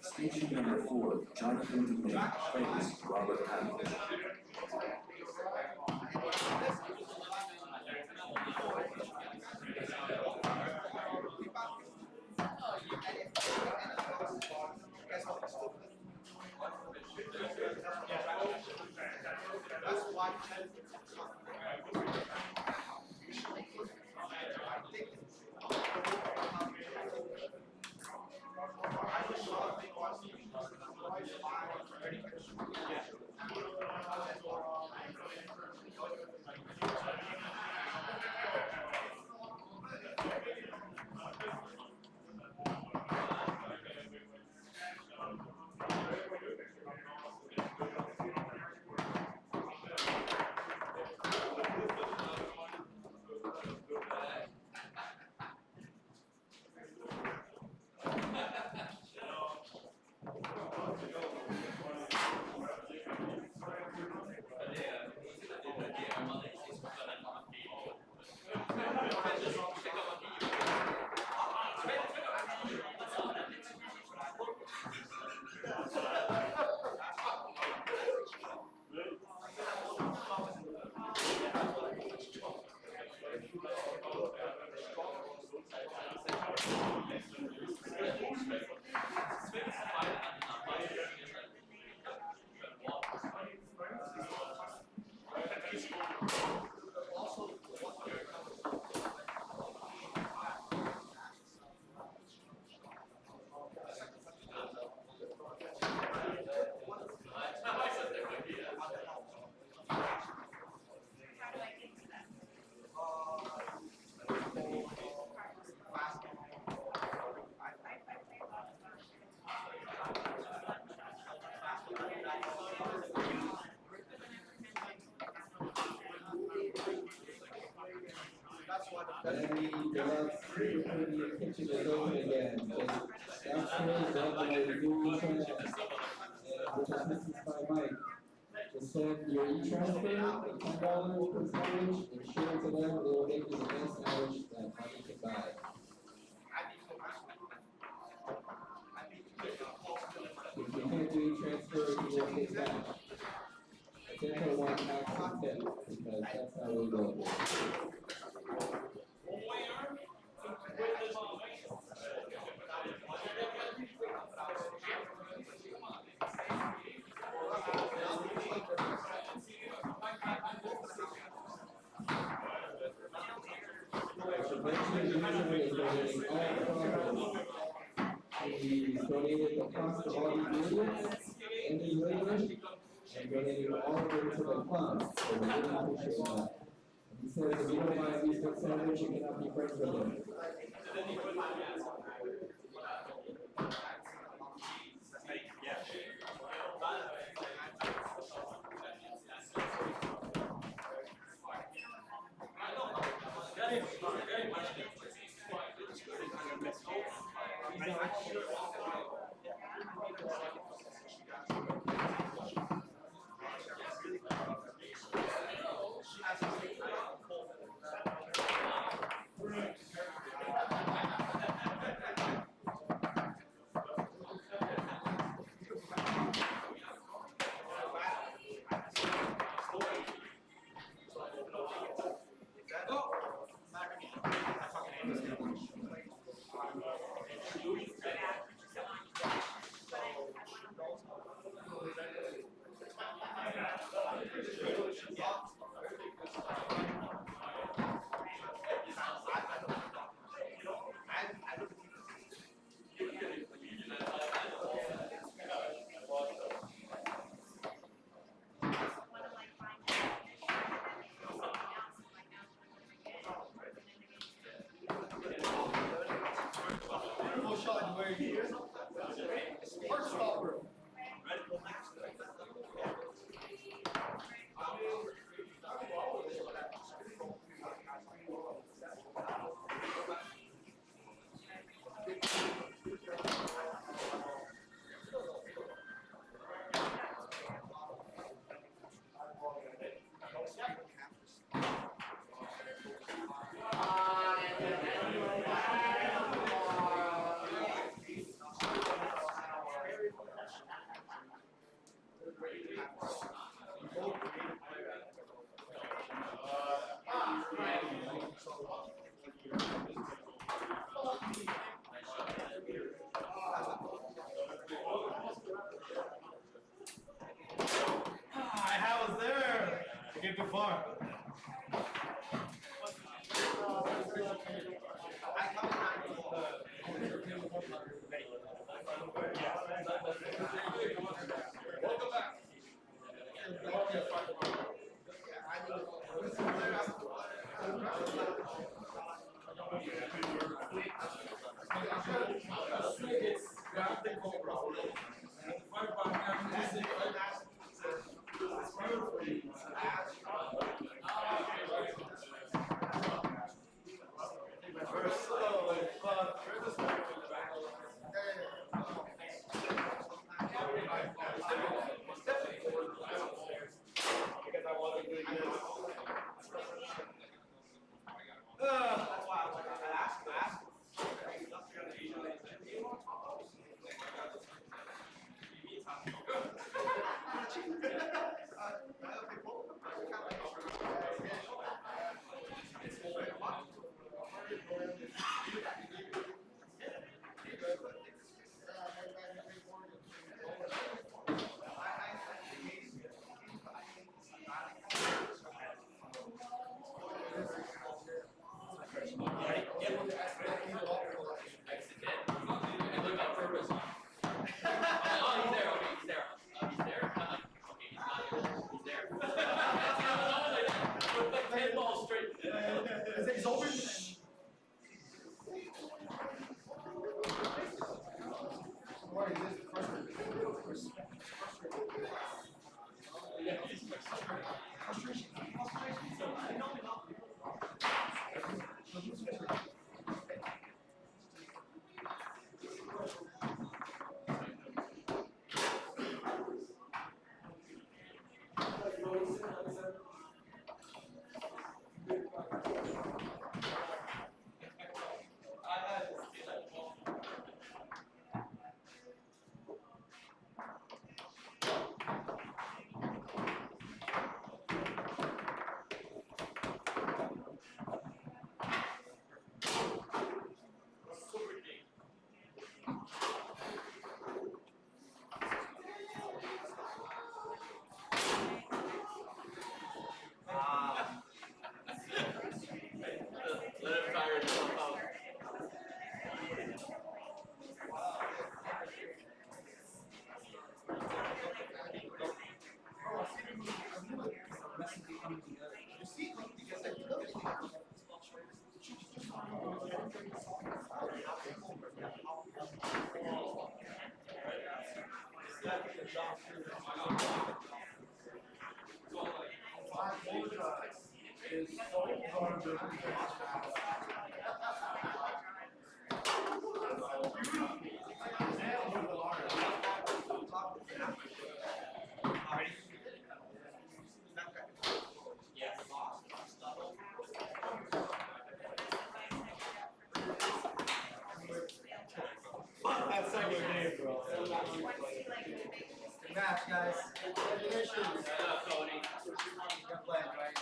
Station number 4, Jonathan Dubé plays Robert Patrick. And the last three pitches is open again. Just after the rules and which is missing by Mike. Just send your e-transfer, $10 per sandwich, and share it to them. They will make you the best sandwich that money can buy. If you can't do e-transfer, you will pay cash. 10-1 tax and tip, because that's how we roll here. He's donated the cost of all the ingredients and his labor, and donating all of it to the fund. So we really appreciate that. And he says if you don't buy a beef sandwich, you cannot be friends with him. I was there. I came too far. Welcome back. Let him tire himself out. That second game, bro. Match, guys. Congratulations. Cody. Good play, right?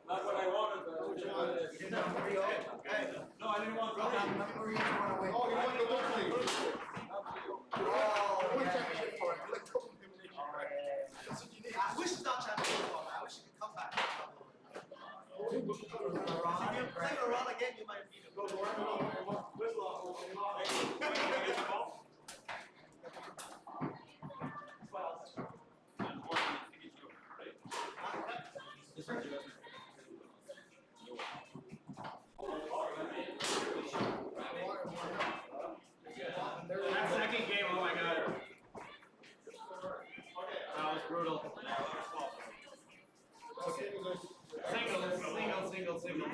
Not what I wanted, but Which one? You did number 3-0? Hey. no, I didn't want Number 3, you want to win. Oh, you won the World League. Oh, win championship for it. You like double elimination. That's what you need. I wish it's not championship for me. I wish you could come back. If you play around again, you might beat him. Go to That second game, oh my god. That was brutal. Single.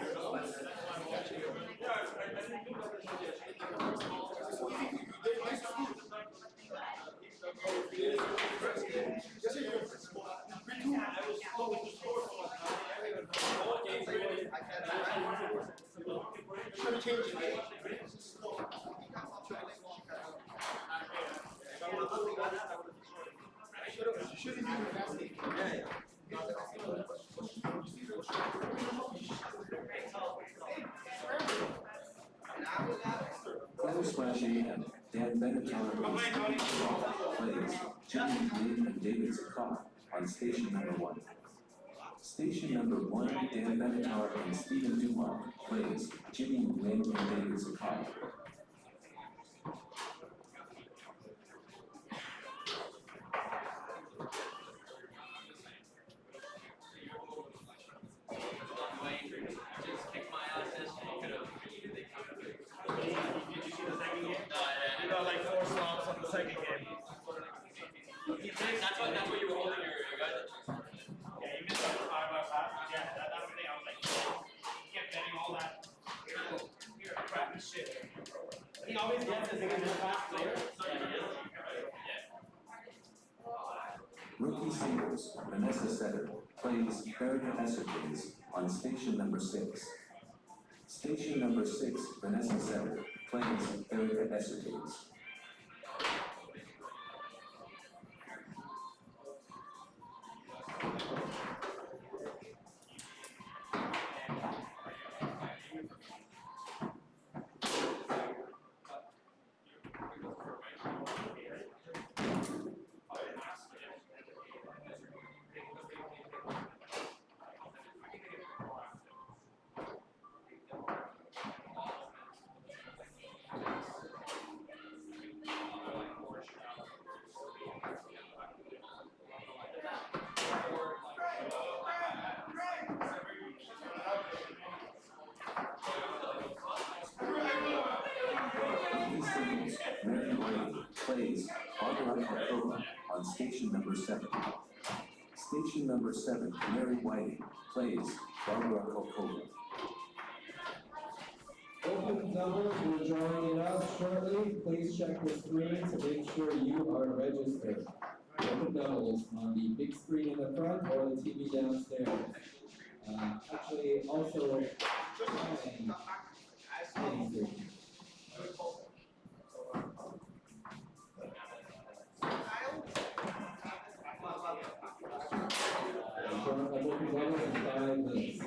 Close flashing and Dan Benatar plays Jimmy Lynn and David Zakar on station number 1. Station number 1, Dan Benatar and Stephen Dumont plays Jimmy Lynn and David Zakar. That's what you were holding your guys at. Yeah, you missed like 5 bucks half. Yeah, that was the thing. I was like, you kept betting all that. You're a crappy shit. He always gets this against the fast player. Rookie singles, Vanessa Setter plays Erica Esserkins on station number 6. Station number 6, Vanessa Setter plays Erica Esserkins. Plays Barbara Kakova on station number 7. Station number 7, Mary Whiting plays Barbara Kakova. Open doubles, we're drawing it out shortly. Please check the screen to make sure you are registered. open doubles on the big screen in the front or the TV downstairs. Actually, also playing station. Tournament of open doubles in 5 minutes.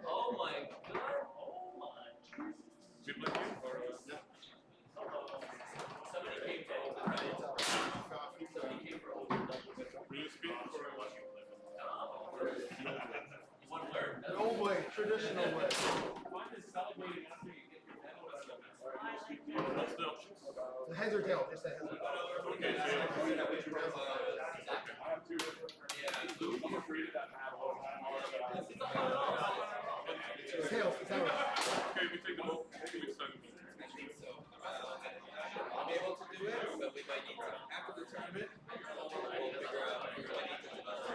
Oh my god. Oh my. Somebody came for open, right? Somebody came for open. You want to learn? The old way, traditional way. Mine is celebrating after you get your medal or something. The heads or tails, just the heads or tails. Tails, tails. I'll be able to do it, but we might need to, after the tournament, we'll figure out if we need to develop.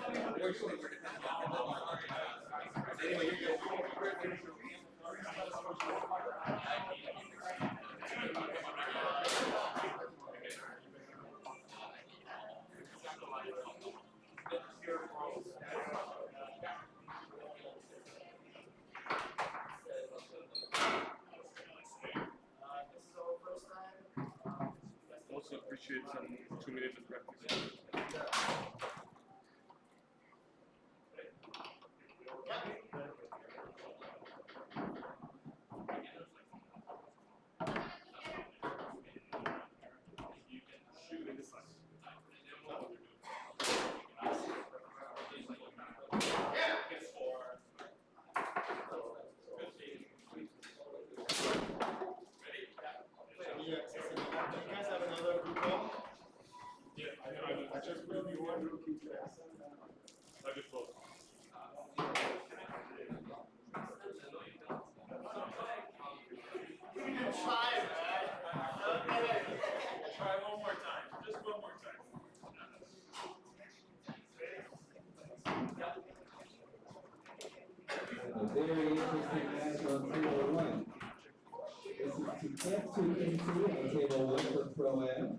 Unfortunately, we're dependent on him. Anyway, you're good. Also appreciate some 2 minutes of practice. Do you guys have another group call? Yeah, I very interesting match on table one. This is TFC Summer on table one for Pro-Am.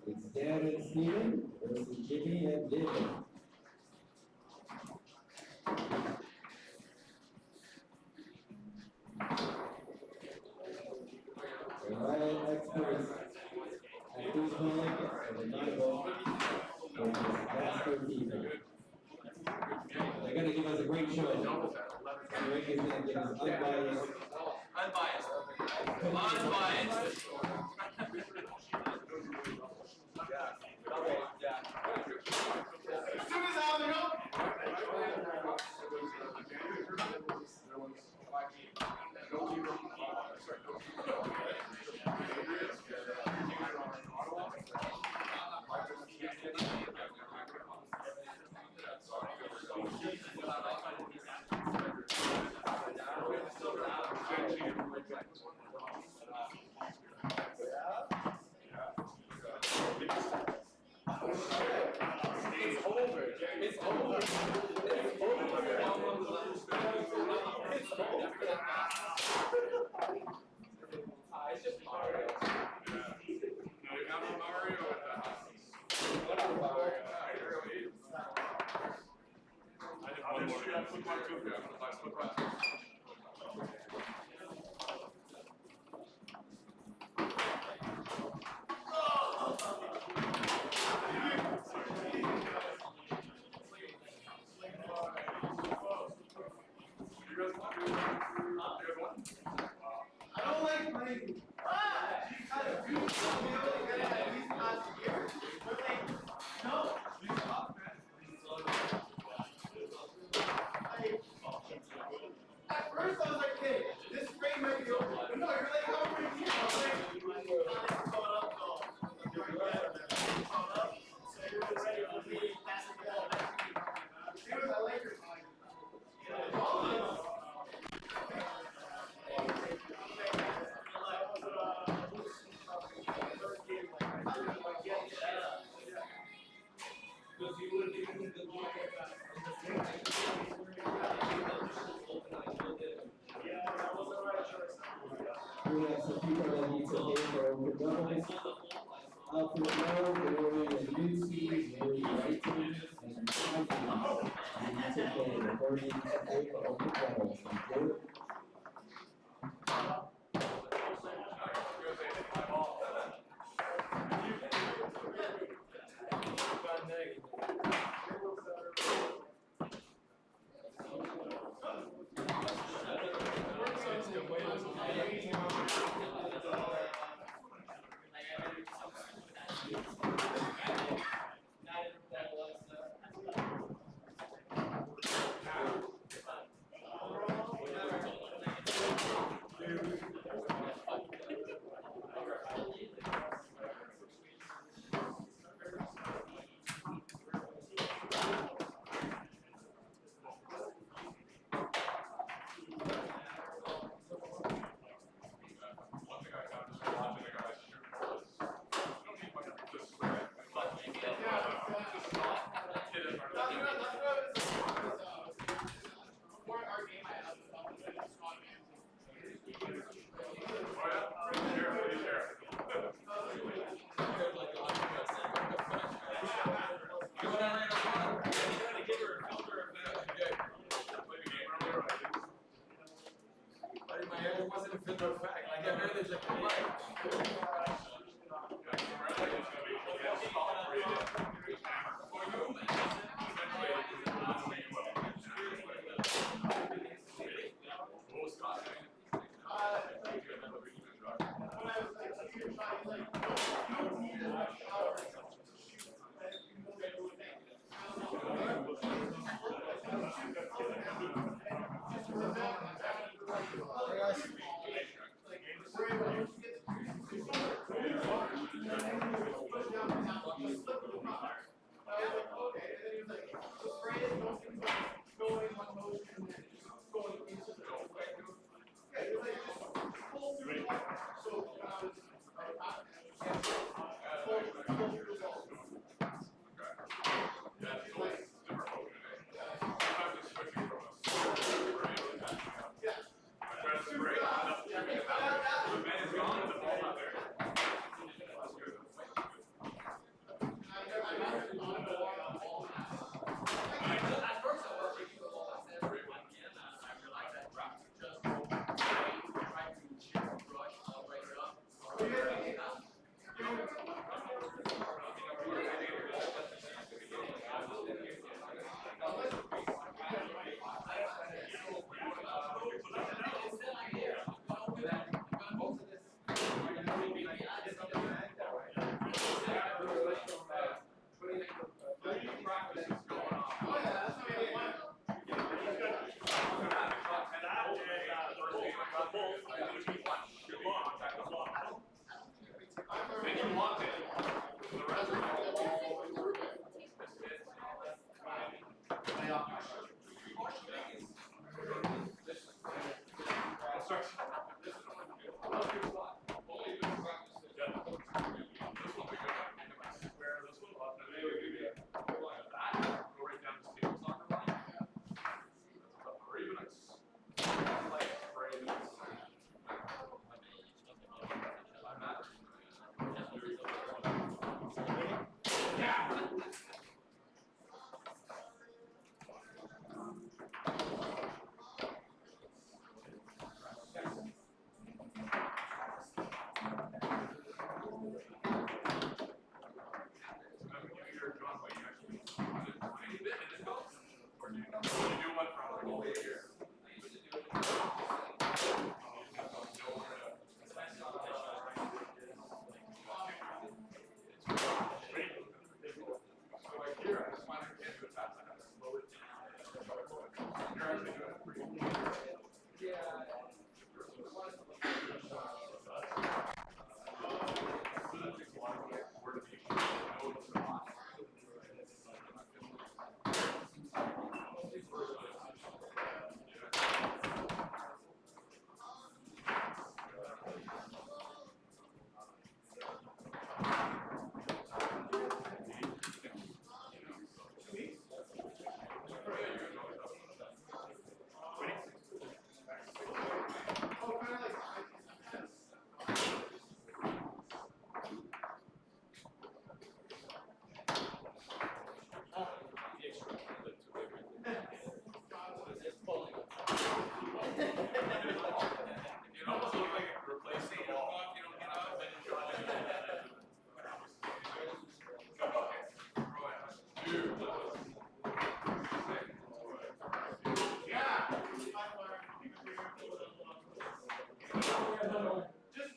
It's Dan and Steven versus Jimmy and David. The Ryan experts at this point are the Bible versus Master Keeper. They're going to give us a great show. The ring is going to give us unbiased. Unbiased. Unbiased. As soon as I'm in, It's over. It's over. It's just Mario. I don't like playing. You really good at least last year. But like, no. At first I was like, hey, this frame might be over. But no, you're like, how many years? I was like, it's caught up, so you're right. It's caught up. So you're ready for me. That's the ball. It was a Lakers line. All of them. We have some people that need to pay for open doors. Alfred, Rory, and Lucy, Mary Wrighton, and Bucky. We need to pay the 40 to pay for open doors. Thank you.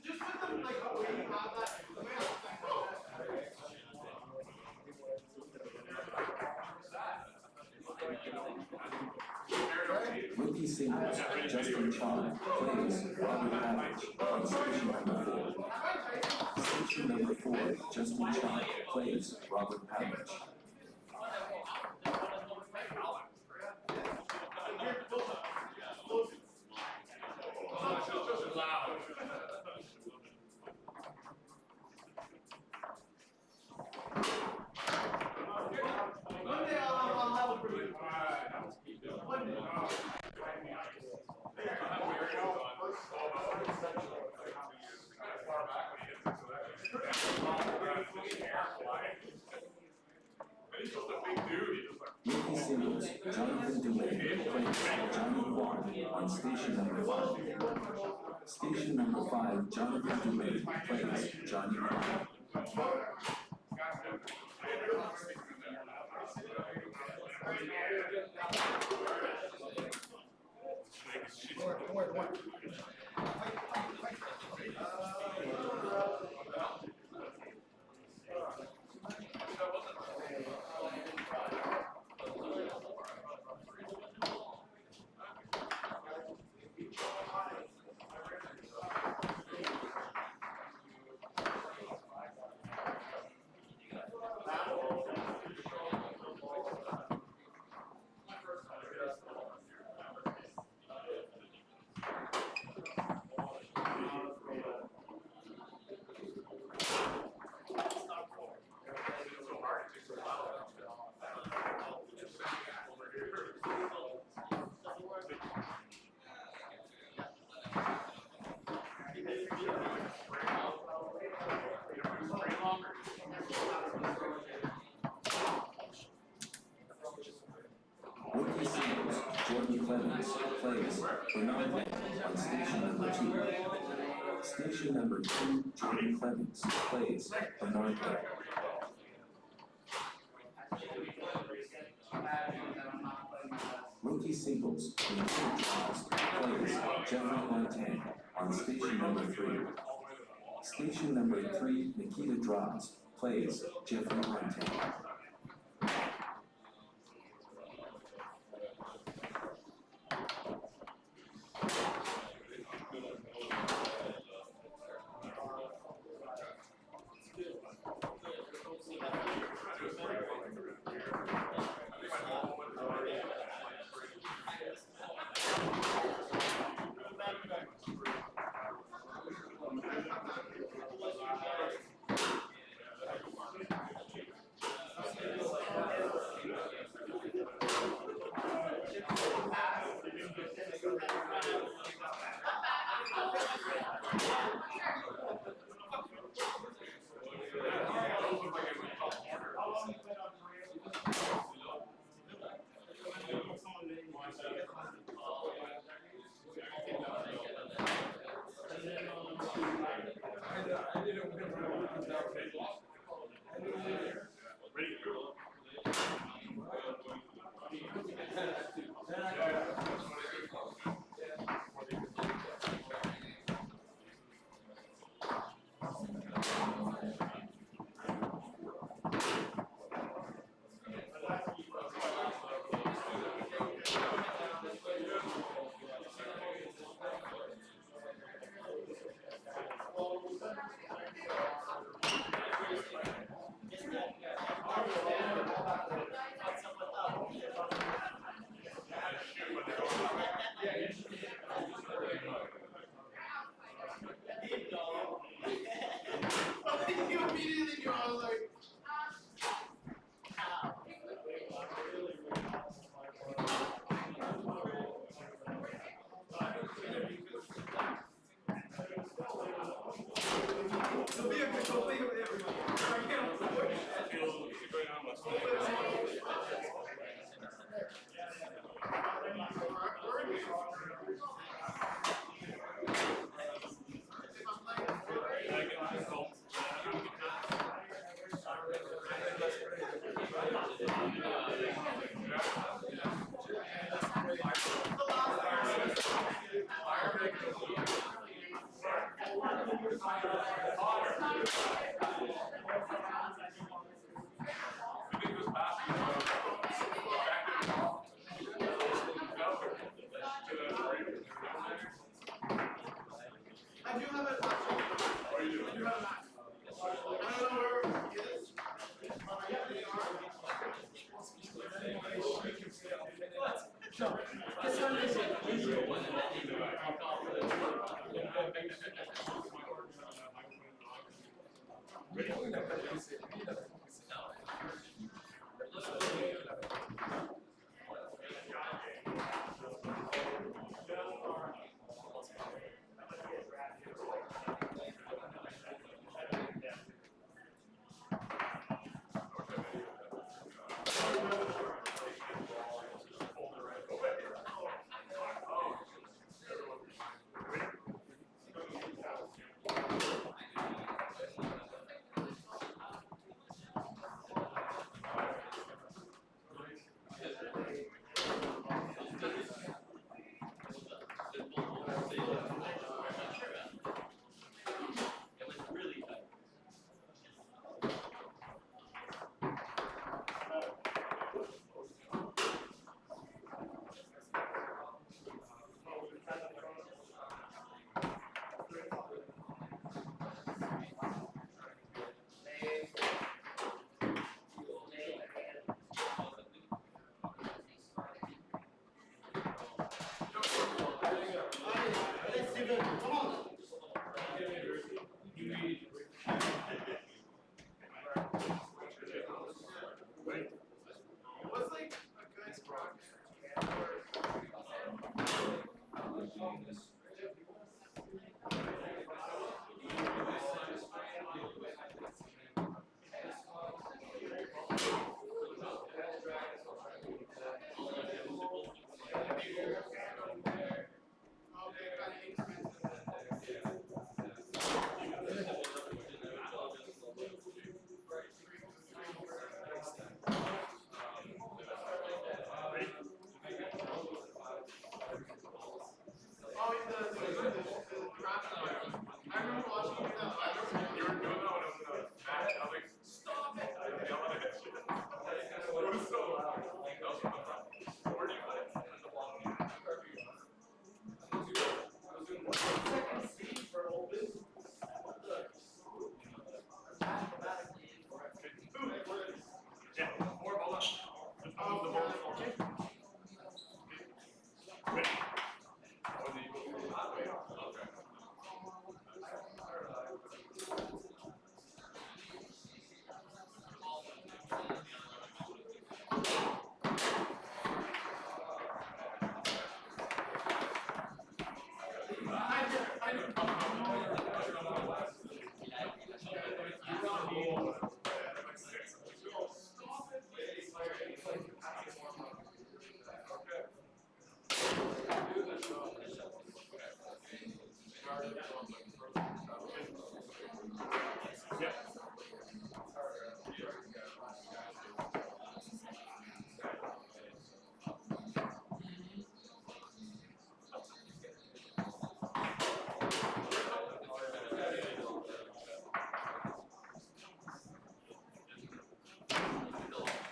Just put them like the way you have that. The way Rookie singles, Justin Chong plays Robert Pavage on station number 4. Station number 4, Justin Chong plays Robert Pavage. one day I'll have a pretty. One day. Rookie singles, Jonathan DeWayne plays Johnny Kwan on station number 5. Station number 5, Jonathan DeWayne plays Johnny Kwan. Rookie singles, Jordan Clemens plays Bernard Lang on station number 2. Station number 2, Jordan Clemens plays Bernard Lang. Rookie singles, Nikita plays Jeffrey Montaigne on station number 3. Station number 3, Nikita Draws plays Jeffrey Montaigne. Ready? I do have a question. I do have a match. I don't know where it is. I have the arm. So, this one is easy. What's like a good I remember watching you that live. You were doing that when I was in a match. I was like, stop it! I was yelling at you. It was so loud. That was fun. Where do you play? Second seed for old business. Yeah, more ball up. Just move the ball. Okay. Ready?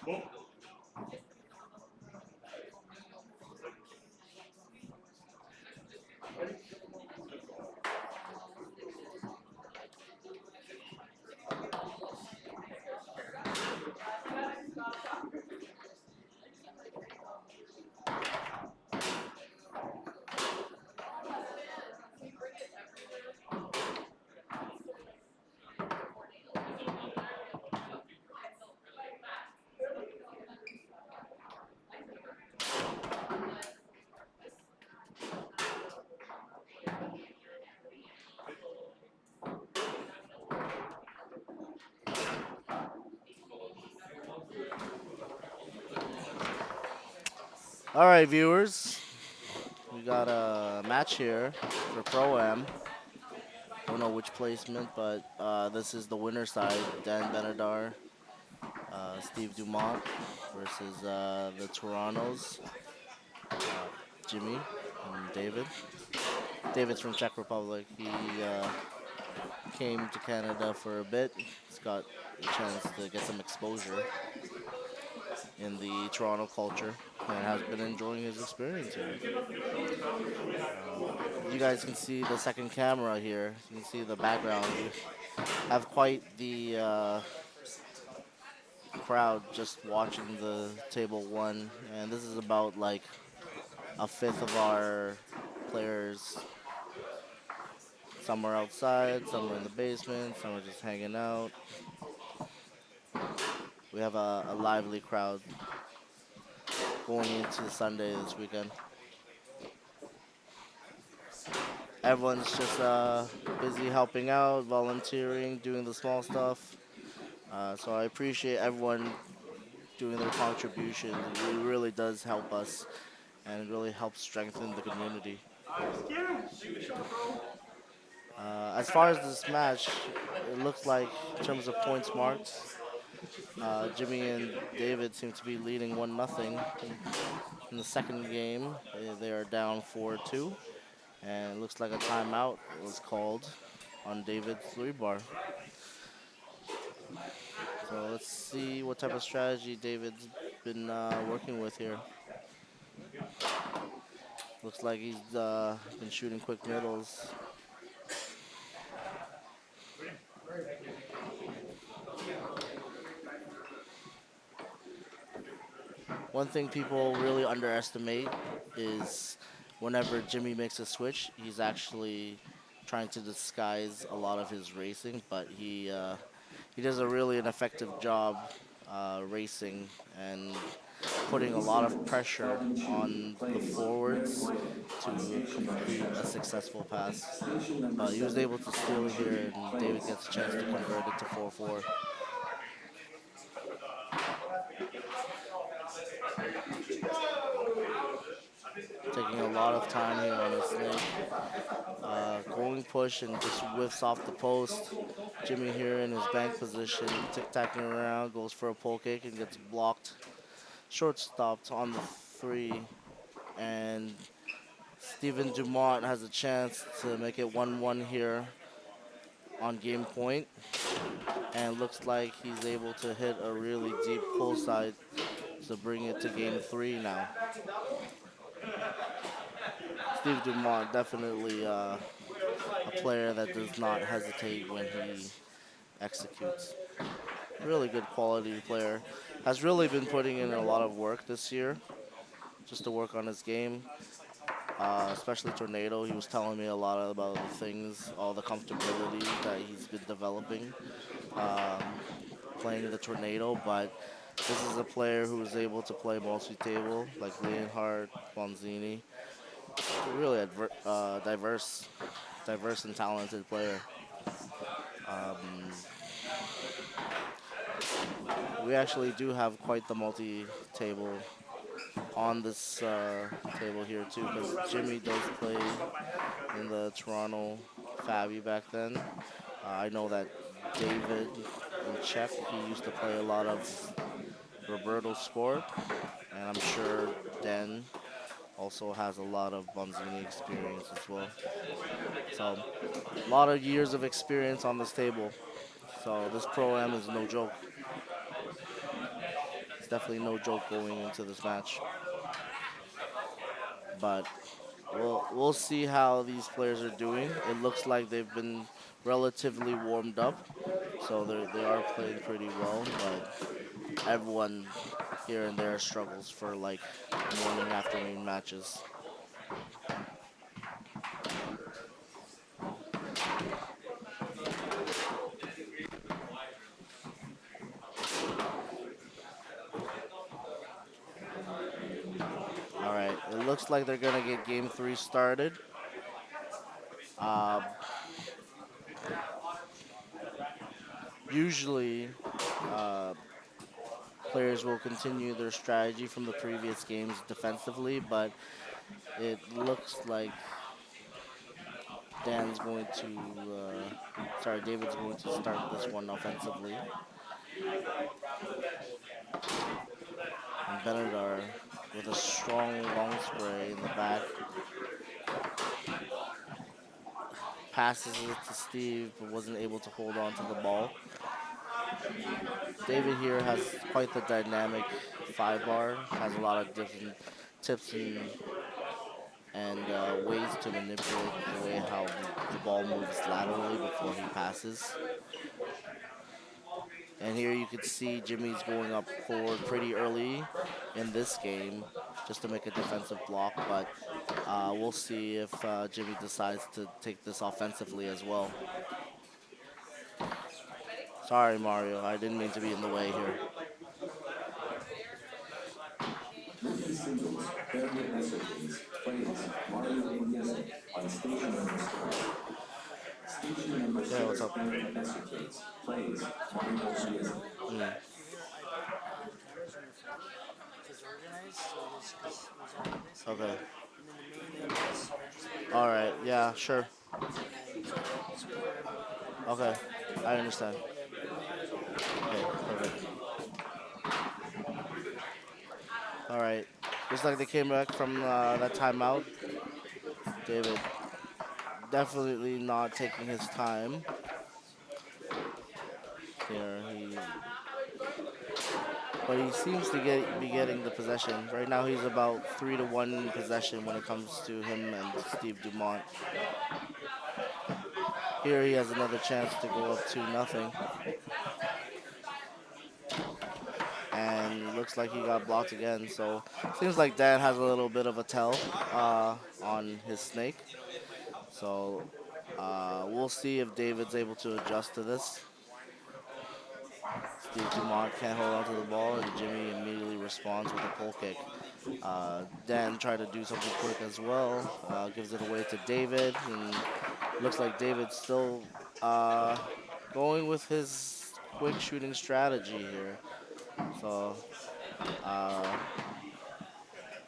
Boom. All right, viewers. we got a match here for Pro-Am. Don't know which placement, but this is the winner side. Dan Benedar, Steve Dumont versus the Torontos, Jimmy and David. David's from Czech Republic. He came to Canada for a bit. He's got a chance to get some exposure in the Toronto culture and has been enjoying his experience here. You guys can see the second camera here. You can see the background. We have quite the crowd just watching the table one, and this is about like a fifth of our players. Some are outside, some are in the basement, some are just hanging out. We have a lively crowd going into Sunday this weekend. Everyone's just busy helping out, volunteering, doing the small stuff. So I appreciate everyone doing their contributions. It really does help us and it really helps strengthen the community. As far as this match, it looks like in terms of points marked, Jimmy and David seem to be leading 1-0 in the second game. They are down 4-2, and it looks like a timeout was called on David's 3-bar. So let's see what type of strategy David's been working with here. Looks like he's been shooting quick middles. One thing people really underestimate is whenever Jimmy makes a switch, he's actually trying to disguise a lot of his racing, but he does a really an effective job racing and putting a lot of pressure on the forwards to complete a successful pass. Station number But he was 7, able to steal Alfred here, and David plays gets a chance to Jeffrey convert it to Montano. 4-4. Taking a lot of time here on the snake. Going push and just whiffs off the post. Jimmy here in his bank position, tic-tacking around, goes for a pole kick and gets blocked. Short stopped on the 3, and Steven Dumont has a chance to make it 1-1 here on game point. And looks like he's able to hit a really deep pull side to bring it to game 3 now. Steve Dumont definitely a player that does not hesitate when he executes. Really good quality player. Has really been putting in a lot of work this year just to work on his game. Especially Tornado. He was telling me a lot about the things, all the comfortability that he's been developing playing the Tornado. But this is a player who is able to play multi-table like Leonhardt, Bonzini. Really diverse and talented player. We actually do have quite the multi-table on this table here too, because Jimmy does play in the Toronto Fabby back then. I know that David in Czech, he used to play a lot of Roberto Sport, and I'm sure Dan also has a lot of Bonzini experience as well. So a lot of years of experience on this table. So this Pro-Am is no joke. It's definitely no joke going into this match. But we'll see how these players are doing. It looks like they've been relatively warmed up, so they are playing pretty well. But everyone here and there struggles for like morning, afternoon matches. All right, it looks like they're gonna get game 3 started. Um, Usually, uh, players will continue their strategy from the previous games defensively, but It looks like Dan's going to, sorry, David's going to start this one offensively. And Benedar with a strong long spray in the back. Passes it to Steve, but wasn't able to hold on to the ball. David here has quite the dynamic five bar, has a lot of different tips and ways to manipulate the way how the ball moves laterally before he passes. And here you could see Jimmy's going up forward pretty early in this game just to make a defensive block, but we'll see if Jimmy decides to take this offensively as well. Sorry, Mario, I didn't mean to be in the way here. Women's singles, Harriet Esserkins plays Mario Pugliese on station number 6. Station number Yeah, what's 6, up? Harriet Esserkins plays Mario Pugliese. Mm. Okay. All right. Yeah, sure. Okay. I understand. Okay, perfect. All right. Looks like they came back from that timeout. David definitely not taking his time here. But he seems to be getting the possession. Right now he's about 3-1 in possession when it comes to him and Steve Dumont. Here he has another chance to go up 2-0. And looks like he got blocked again. So seems like Dan has a little bit of a tell on his snake. So we'll see if David's able to adjust to this. Steve Dumont can't hold on to the ball, and Jimmy immediately responds with a pull kick. Dan tried to do something quick as well, gives it away to David, and looks like David's still going with his quick shooting strategy here. So uh,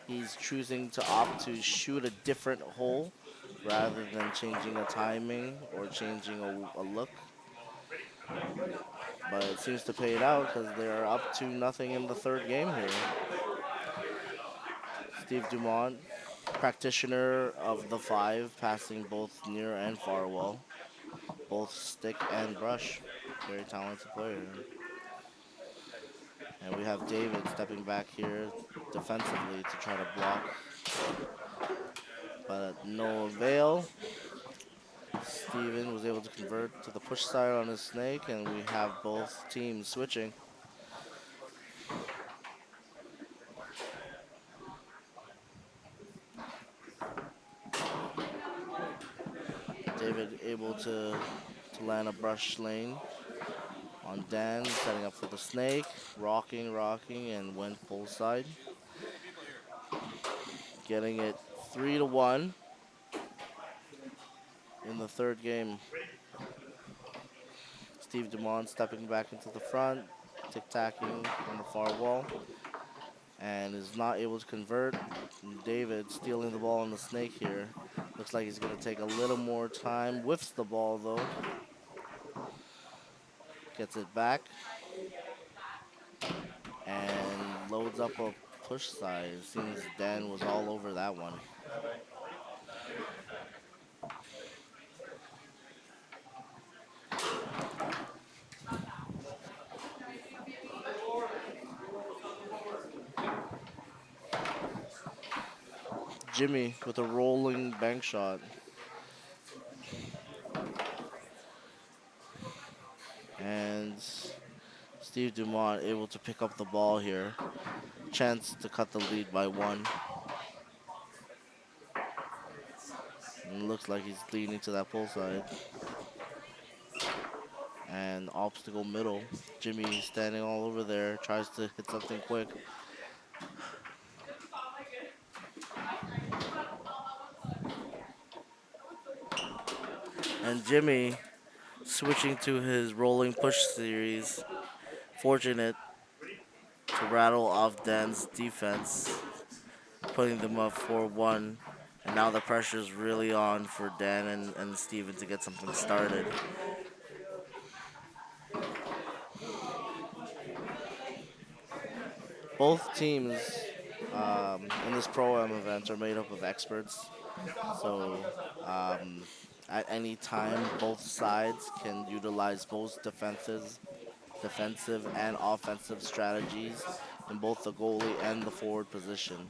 he's choosing to opt to shoot a different hole rather than changing a timing or changing a look. But it seems to pay it out because they're up to nothing in the third game here. Steve Dumont, practitioner of the five, passing both near and far well, both stick and brush. Very talented player. And we have David stepping back here defensively to try to block, but no avail. Steven was able to convert to the push side on his snake, and we have both teams switching. David able to land a brush lane on Dan, setting up for the snake, rocking, and went full side. Getting it 3-1 in the third game. Steve Dumont stepping back into the front, tic-tacking on the far wall, and is not able to convert. And David stealing the ball on the snake here. Looks like he's going to take a little more time. Whiffs the ball though. Gets it back and loads up a push side. It seems Dan was all over that one. Jimmy with a rolling bank shot. And Steve Dumont able to pick up the ball here. Chance to cut the lead by one. And looks like he's leaning to that pull side. And obstacle middle. Jimmy standing all over there, tries to hit something quick. And Jimmy switching to his rolling push series. Fortunate to rattle off Dan's defense. putting them up 4-1. And now the pressure's really on for Dan and Steven to get something started. Both teams in this Pro-Am event are made up of experts. So at any time, both sides can utilize both defensive and offensive strategies in both the goalie and the forward position.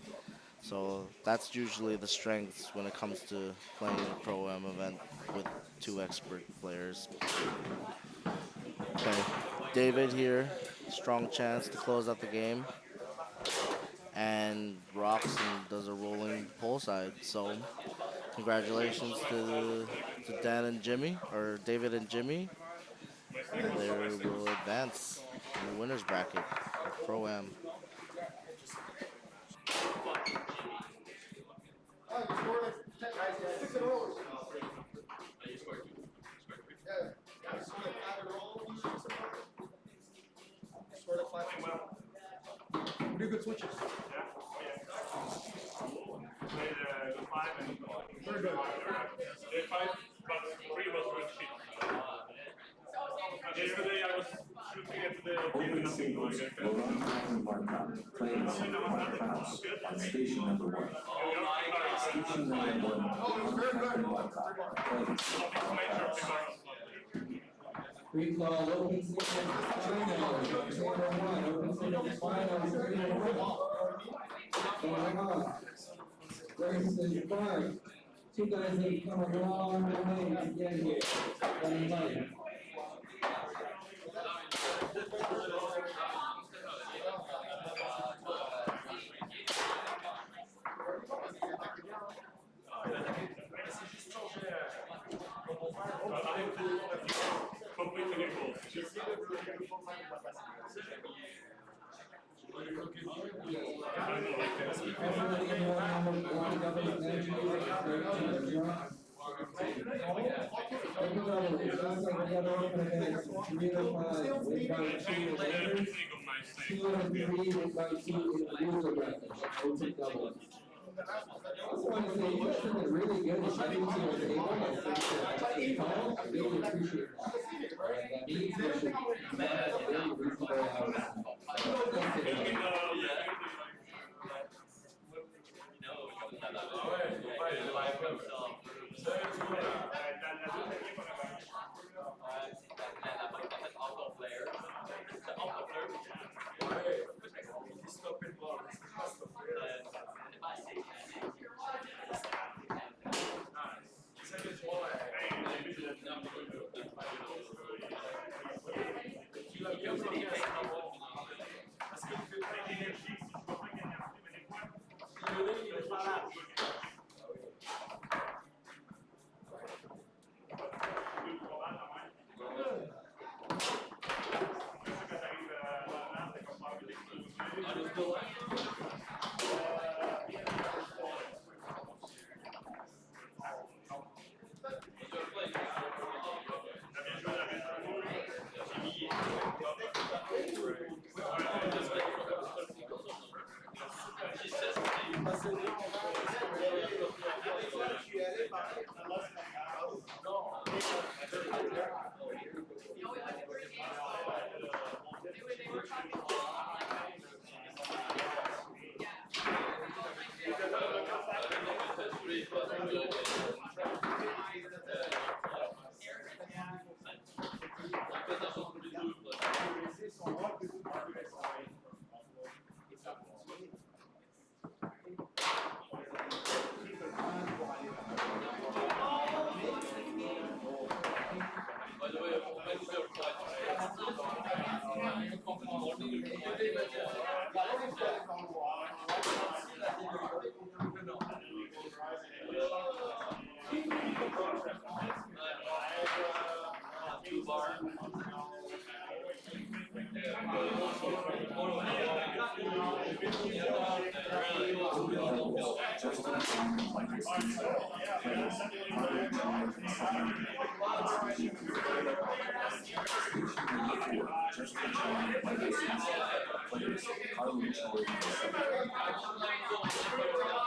So that's usually the strengths when it comes to playing a Pro-Am event with two expert players. Okay, David here, strong chance to close out the game, and rocks and does a rolling pole side. So congratulations to Dan and Jimmy, or David and Jimmy. They will advance in the winners bracket of Pro-Am. Oh, you scored like 6 in a row. Yeah, you scored like 5 in a row. Scored like 5 in a row. Pretty good switches. Played the 5 and Very good. the 5, but 3 was real shit. Yesterday I was shooting at the Open singles, Laurent Martin plays Mark Kraus on station number 1. Station number 1, Laurent Martin plays Mark Kraus. We call open singles finals, chamber 1, open singles finals, versus Clark. Two guys that have come a long way to get here. Everybody. Completely new goal. Everybody in one government engineering it sounds like the other open events, 3 of 5, win by 2 in winners, 2 of 3 win by 2 in the loser bracket, open doubles. I also want to say you guys have been really good at getting to your table at 6 times. I really appreciate that. That means you should have very reasonable hours. Thank you.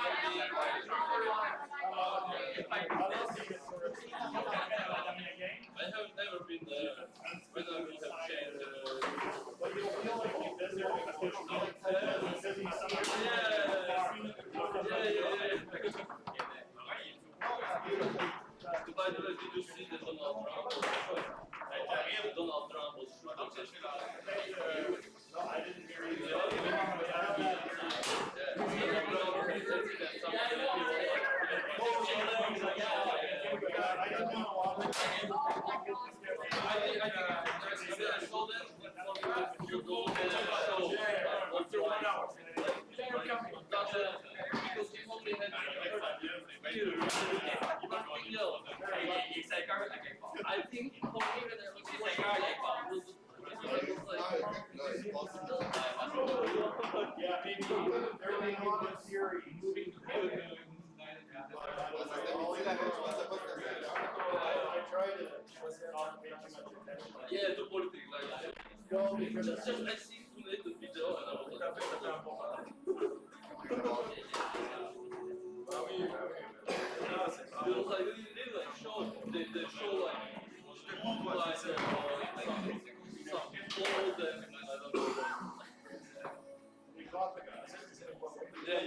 I think for me, Yeah, maybe everything in theory moving to I try to not pay too much attention. yeah, to politics, like, No, because just I see too late the video and I was like, it was like they like show they show like some old and I don't know. we got the guys. Yeah.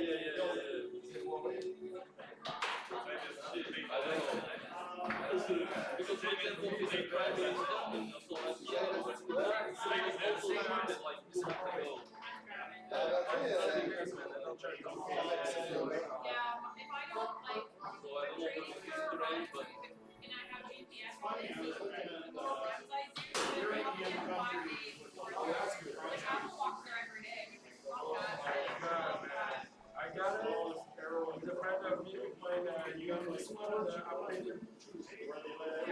I don't know. Because for example, this is primary stuff and so also that like 2 months ago. So I don't know what is strange, but I got it. He's a friend of me when you got this one, the updated where they live.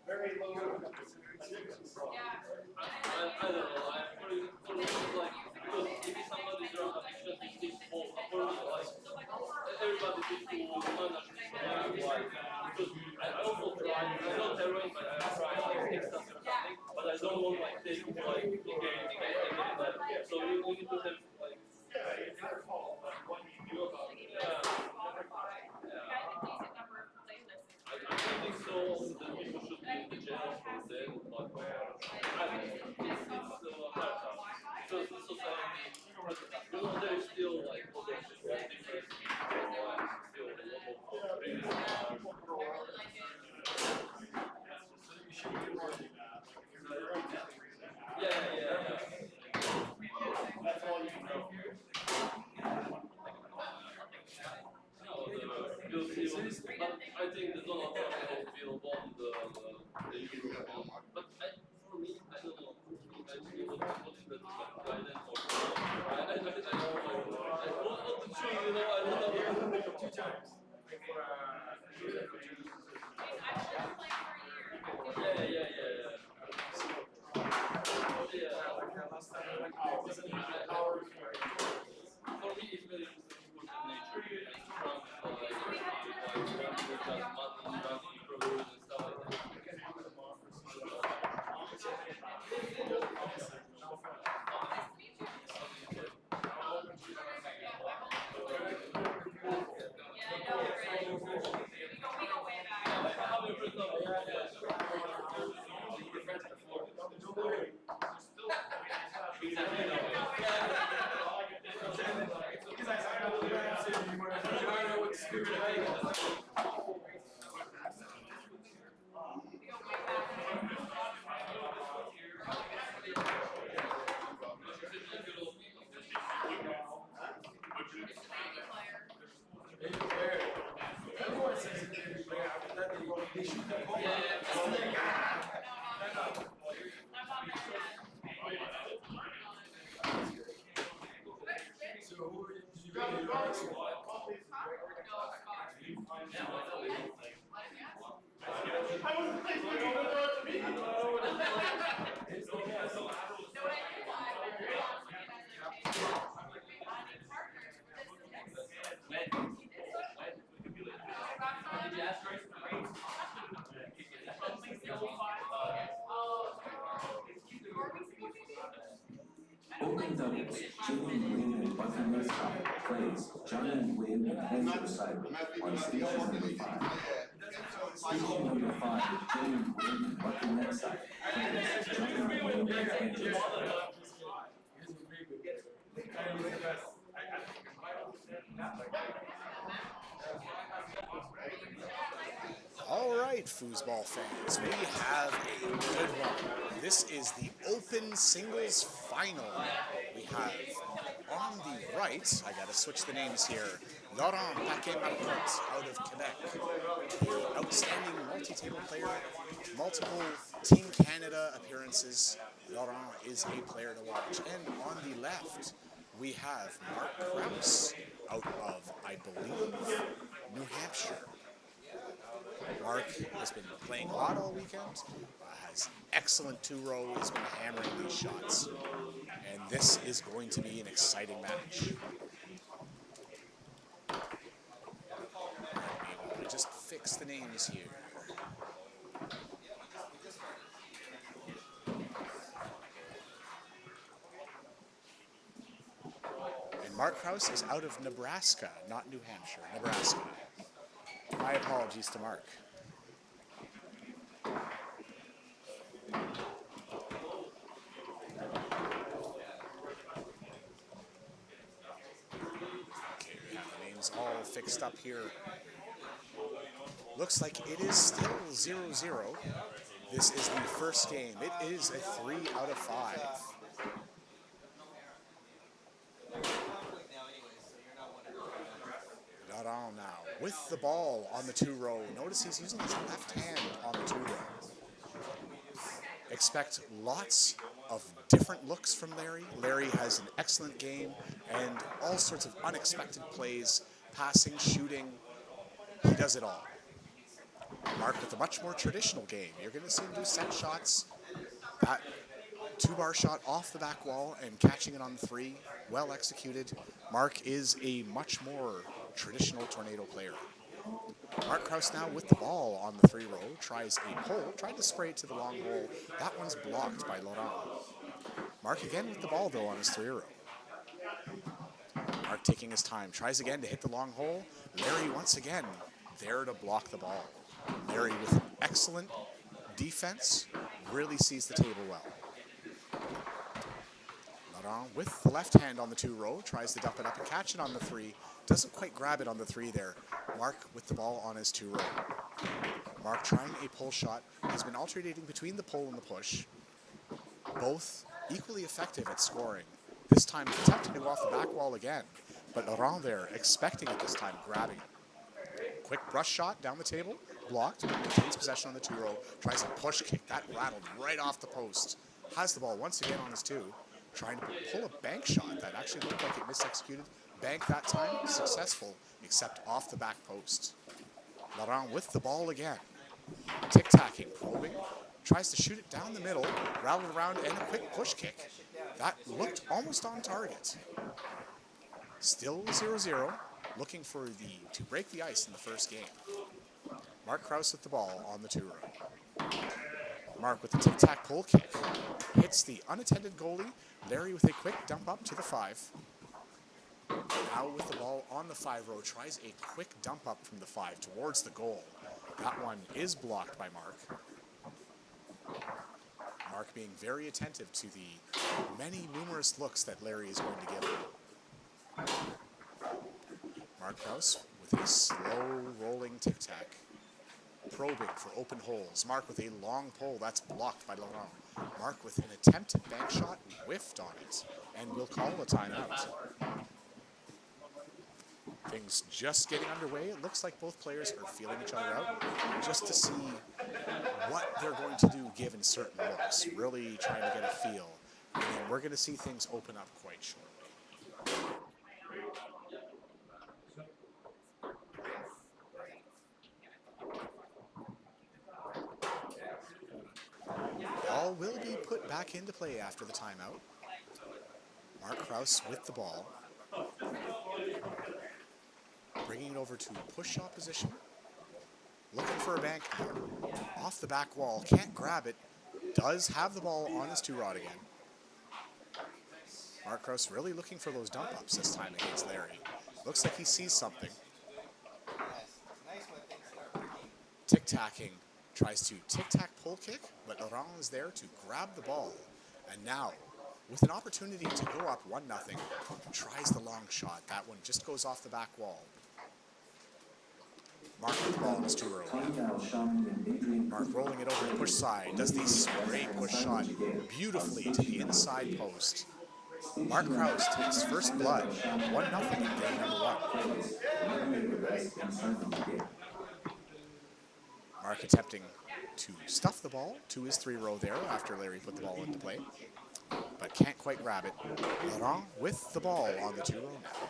Very low. I don't know. For me, like, because if somebody's around, it's just these things for me, like, everybody needs to manage this life. Because I also try, I'm not heroin, but I try like ecstasy or something, but I don't want like take like cocaine, that. So you need to have like. I think so that people should be in the jail for that, but I think it's hard task. Because the society, you know, there is still like progressive difference in lives, still a lot of really Yeah. That's all you know. You'll see but I think the Donald Trump will won the European. But for me, I don't know. What is that guidance or I don't know. What to choose, you know, I don't know. 2 times. For me, it's very important nature. Trump, just money, progress and stuff like that. Open doubles, Jimmy Wynn and Bucky plays Johnny Wynn and Andrew Cyber on station number 5. Station number 5, Jimmy Wynn and Bucky plays Johnny Wynn and Andrew Cyber. All right, foosball fans, we have a good one. This is the open singles final. We have on the right, I gotta switch the names here, Laurent Paquet-Marcotte out of Quebec, an outstanding multi-table player, multiple Team Canada appearances. Laurent is a player to watch. And on the left, we have Mark Krause out of, I believe, New Hampshire. Mark has been playing a lot all weekend, has excellent two-row, has been hammering these shots. And this is going to be an exciting match. Let me just fix the names here. And Mark Krause is out of Nebraska, not New Hampshire, Nebraska. My apologies to Mark. Okay, we have the names all fixed up here. Looks like it is still 0-0. This is the first game. It is a 3 out of 5. Laurent now with the ball on the two-row. Notice he's using his left hand on the two-row. Expect lots of different looks from Larry. Larry has an excellent game and all sorts of unexpected plays, passing, shooting. He does it all. Mark with a much more traditional game. You're going to see him do set shots. That two-bar shot off the back wall and catching it on the three. Well executed. Mark is a much more traditional tornado player. Mark Krause now with the ball on the three-row. Tries a pull. Tried to spray it to the long hole. That one's blocked by Laurent. Mark again with the ball, though, on his three-row. Mark taking his time. Tries again to hit the long hole. Larry once again there to block the ball. Larry with excellent defense, really sees the table well. Laurent with the left hand on the two-row, tries to dump it up and catch it on the three. Doesn't quite grab it on the three there. Mark with the ball on his two-row. Mark trying a pull shot. He's been alternating between the pull and the push. Both equally effective at scoring. This time attempting to go off the back wall again. But Laurent there, expecting it this time, grabbing it. Quick brush shot down the table, blocked, retains possession on the two-row, tries a push kick, that rattled right off the post. Has the ball once again on his two, trying to pull a bank shot that actually looked like it misexecuted. Bank that time, successful, except off the back post. Laurent with the ball again. Tic-tacking, probing, tries to shoot it down the middle, rattled around, and a quick push kick. That looked almost on target. Still 0-0. Looking for to break the ice in the first game. Mark Krause with the ball on the two-row. Mark with the tic-tac pull kick. Hits the unattended goalie. Larry with a quick dump up to the 5. Now with the ball on the 5-row, tries a quick dump up from the 5 towards the goal. That one is blocked by Mark. Mark being very attentive to the many numerous looks that Larry is going to give him. Mark Krause with a slow rolling tic-tac. Probing for open holes. Mark with a long pull. That's blocked by Laurent. Mark with an attempted bank shot, whiffed on it, and will call a timeout. Things just getting underway. It looks like both players are feeling each other out just to see what they're going to do given certain looks. Really trying to get a feel. And we're going to see things open up quite shortly. Ball will be put back into play after the timeout. Mark Krause with the ball. Bringing it over to push-shot position. Looking for a bank there. Off the back wall, can't grab it. Does have the ball on his two-rod again. Mark Krause really looking for those dump-ups this time against Larry. Looks like he sees something. Tic-tacking. Tries to tic-tac pull kick, but Laurent is there to grab the ball. And now, with an opportunity to go up 1-0, tries the long shot. That one just goes off the back wall. Mark with the ball on his two-row. Mark rolling it over the push side. Does the spray push shot beautifully to the inside post. Mark Krause takes first blood, 1-0 in game number 1. Mark attempting to stuff the ball to his three-row there after Larry put the ball into play, but can't quite grab it. Laurent with the ball on the two-row now.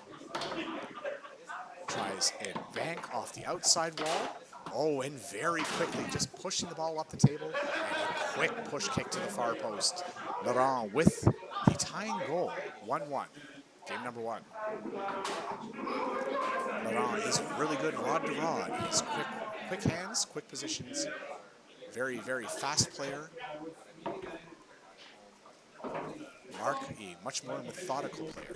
Tries a bank off the outside wall. Oh, and very quickly just pushing the ball up the table and a quick push kick to the far post. Laurent with the tying goal, 1-1, game number 1. Laurent is really good rod to rod. He's quick hands, quick positions. Very, very fast player. Mark, a much more methodical player.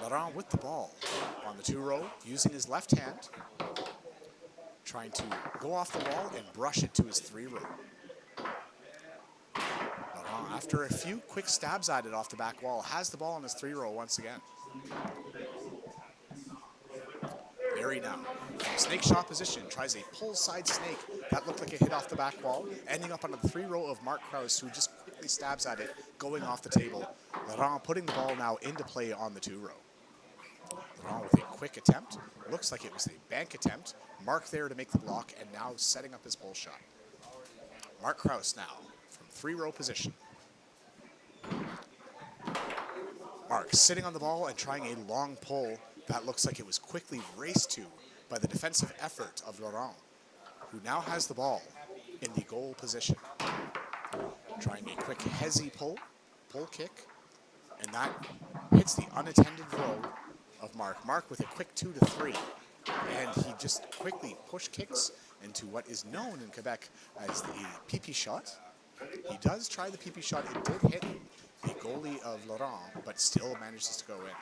Laurent with the ball on the two-row, using his left hand, trying to go off the wall and brush it to his three-row. Laurent, after a few quick stabs at it off the back wall, has the ball on his three-row once again. Larry now, from snake shot position, tries a pull side snake. That looked like a hit off the back wall, ending up on the three-row of Mark Krause, who just quickly stabs at it, going off the table. Laurent putting the ball now into play on the two-row. Laurent with a quick attempt. Looks like it was a bank attempt. Mark there to make the block, and now setting up his pull shot. Mark Krause now from three-row position. Mark sitting on the ball and trying a long pull. That looks like it was quickly raced to by the defensive effort of Laurent, who now has the ball in the goal position. Trying a quick hezzy pull kick, and that hits the unattended row of Mark. Mark with a quick 2-3, and he just quickly push kicks into what is known in Quebec as the PP shot. He does try the PP shot. It did hit the goalie of Laurent, but still manages to go in.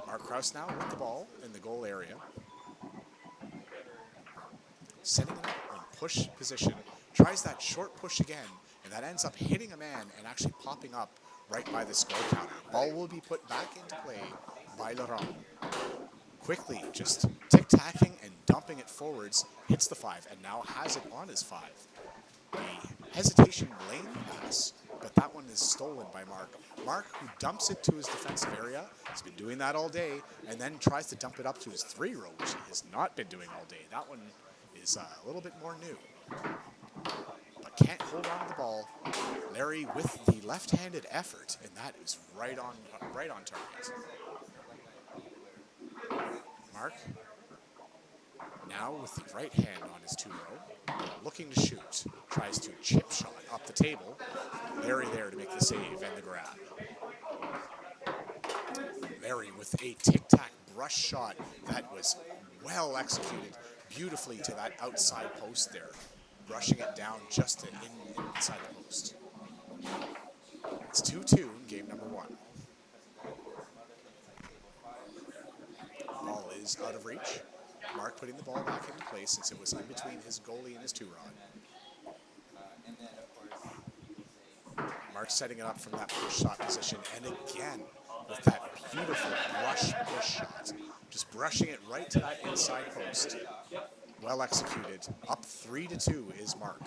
Mark Krause now with the ball in the goal area. Setting it up on push position. Tries that short push again, and that ends up hitting a man and actually popping up right by the score counter. Ball will be put back into play by Laurent. Quickly just tic-tacking and dumping it forwards, hits the 5, and now has it on his 5. A hesitation lane pass, but that one is stolen by Mark. Mark, who dumps it to his defensive area, has been doing that all day, and then tries to dump it up to his three-row, which he has not been doing all day. That one is a little bit more new, but can't hold on to the ball. Larry with the left-handed effort, and that is right on target. Mark now with the right hand on his two-row, looking to shoot, tries to chip shot up the table. Larry there to make the save and the grab. Larry with a tic-tac brush shot that was well executed beautifully to that outside post there, brushing it down just inside the post. It's 2-2 in game number 1. Ball is out of reach. Mark putting the ball back into play since it was in between his goalie and his two-rod. Mark setting it up from that push shot position, and again with that beautiful brush push shot. Just brushing it right to that inside post. Well executed. Up 3-2 is Mark.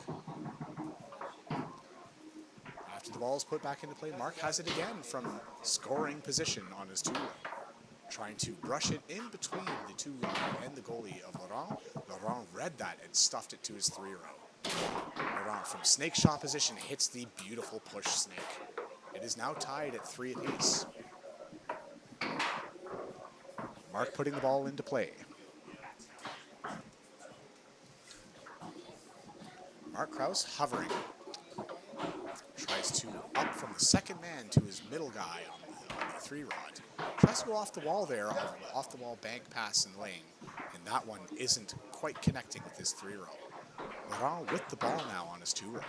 After the ball is put back into play, Mark has it again from scoring position on his two-rod. Trying to brush it in between the two-rod and the goalie of Laurent. Laurent read that and stuffed it to his three-row. Laurent from snake shot position hits the beautiful push snake. It is now tied at 3 apiece. Mark putting the ball into play. Mark Krause hovering. Tries to up from the second man to his middle guy on the three-rod. Tries to go off the wall there, off the wall bank pass in lane, and that one isn't quite connecting with his three-row. Laurent with the ball now on his two-row.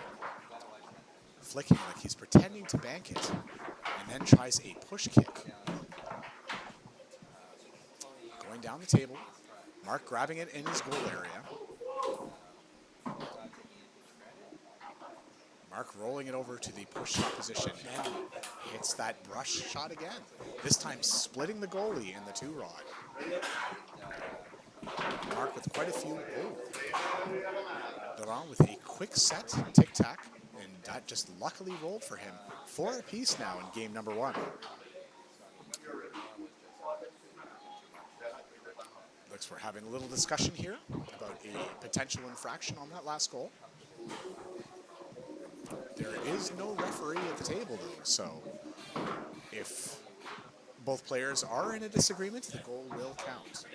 Flicking like he's pretending to bank it, and then tries a push kick. Going down the table, Mark grabbing it in his goal area. Mark rolling it over to the push shot position and hits that brush shot again. This time splitting the goalie in the 2-rod. Mark with quite a few. Laurent with a quick set tic-tac, and that just luckily rolled for him. 4 apiece now in game number 1. Looks we're having a little discussion here about a potential infraction on that last goal. There is no referee at the table though, so if both players are in a disagreement, the goal will count.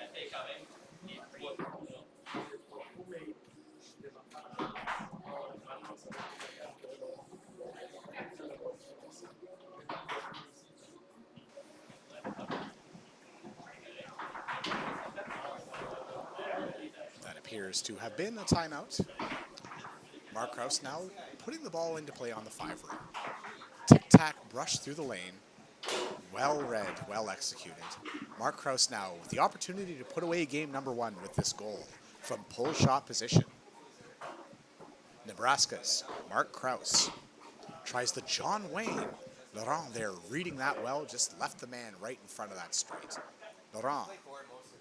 That appears to have been a timeout. Mark Krause now putting the ball into play on the 5-row. Tic-tac brush through the lane. Well read, well executed. Mark Krause now with the opportunity to put away game number 1 with this goal from pull shot position. Nebraska's Mark Krause tries the John Wayne. Laurent there reading that well, just left the man right in front of that straight. Laurent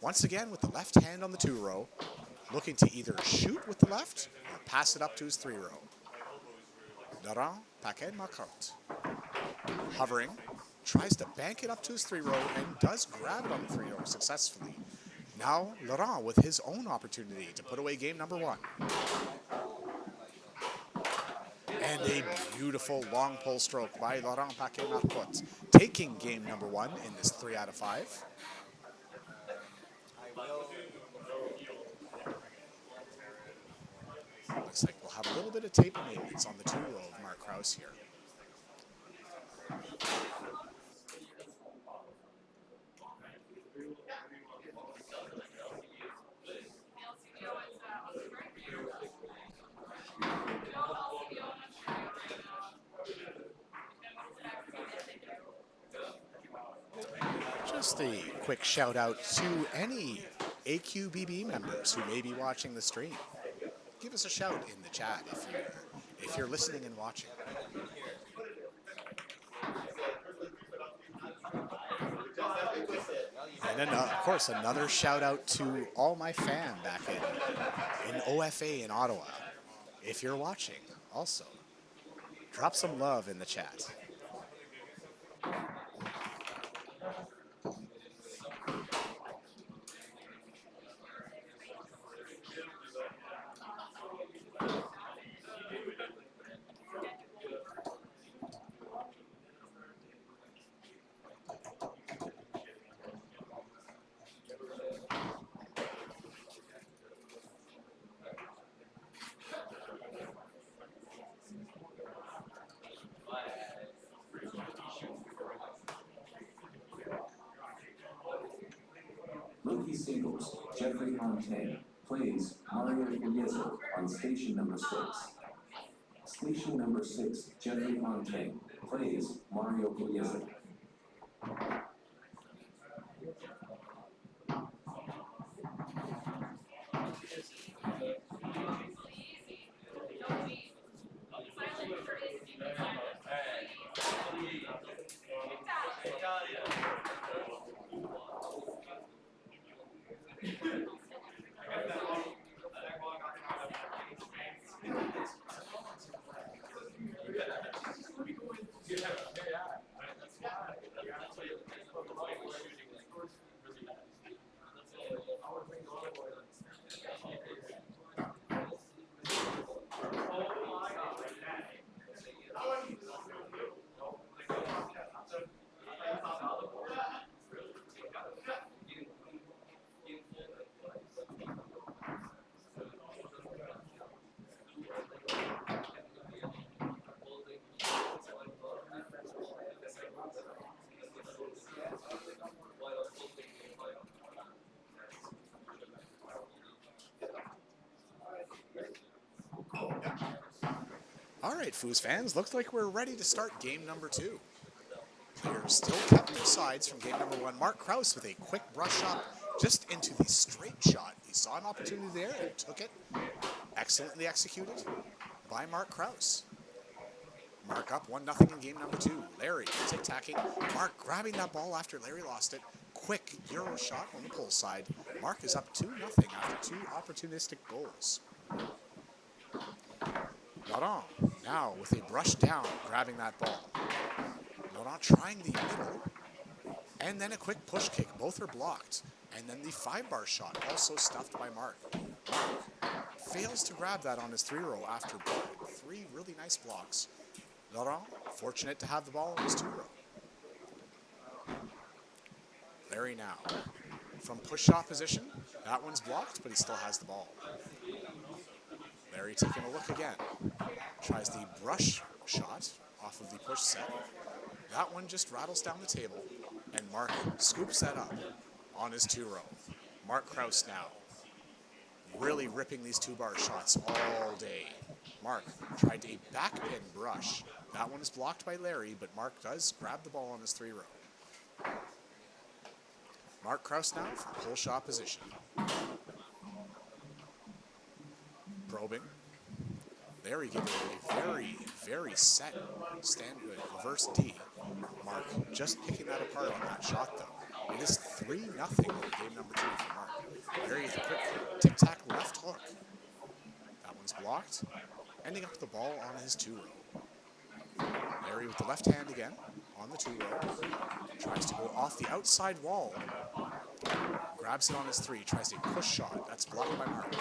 once again with the left hand on the 2-row, looking to either shoot with the left or pass it up to his 3-row. Laurent Paquet Marcotte hovering, tries to bank it up to his 3-row and does grab it on the 3-row successfully. Now Laurent with his own opportunity to put away game number 1. And a beautiful long pull stroke by Laurent Paquet Marcotte, taking game number 1 in this 3 out of 5. Looks like we'll have a little bit of tape maintenance on the 2-row of Mark Krause here. Just a quick shout out to any AQBB members who may be watching the stream. Give us a shout in the chat if you're listening and watching. And then, of course, another shout out to all my fam back in OFA in Ottawa. If you're watching, also, drop some love in the chat. Rookie singles, Jeffrey Fontaine plays Mario Pugliese on station number 6. Station number 6, Jeffrey Fontaine plays Mario Pugliese. All right, Foos fans, looks like we're ready to start game number 2. Players still kept their sides from game number 1. Mark Krause with a quick brush shot just into the straight shot. He saw an opportunity there and took it. Excellently executed by Mark Krause. Mark up 1-0 in game number 2. Larry tic-tacking. Mark grabbing that ball after Larry lost it. Quick Euro shot on the pull side. Mark is up 2-0 after 2 opportunistic goals. Laurent now with a brush down, grabbing that ball. Laurent trying the middle. And then a quick push kick. Both are blocked. And then the 5-bar shot, also stuffed by Mark. Mark fails to grab that on his 3-row after 3 really nice blocks. Laurent, fortunate to have the ball on his 2-row. Larry now. From push shot position, that one's blocked, but he still has the ball. Larry taking a look again. Tries the brush shot off of the push set. That one just rattles down the table, and Mark scoops that up on his 2-row. Mark Krause now. Really ripping these 2-bar shots all day. Mark tried a backpin brush. That one is blocked by Larry, but Mark does grab the ball on his 3-row. Mark Krause now from pull shot position. Probing. Larry giving a very, very set reverse D. Mark just picking that apart on that shot though. It is 3-0 in game number 2 for Mark. Larry with a quick tic-tac left hook. That one's blocked. Ending up with the ball on his 2-row. Larry with the left hand again on the 2-row. Tries to go off the outside wall. Grabs it on his 3. Tries a push shot. That's blocked by Mark.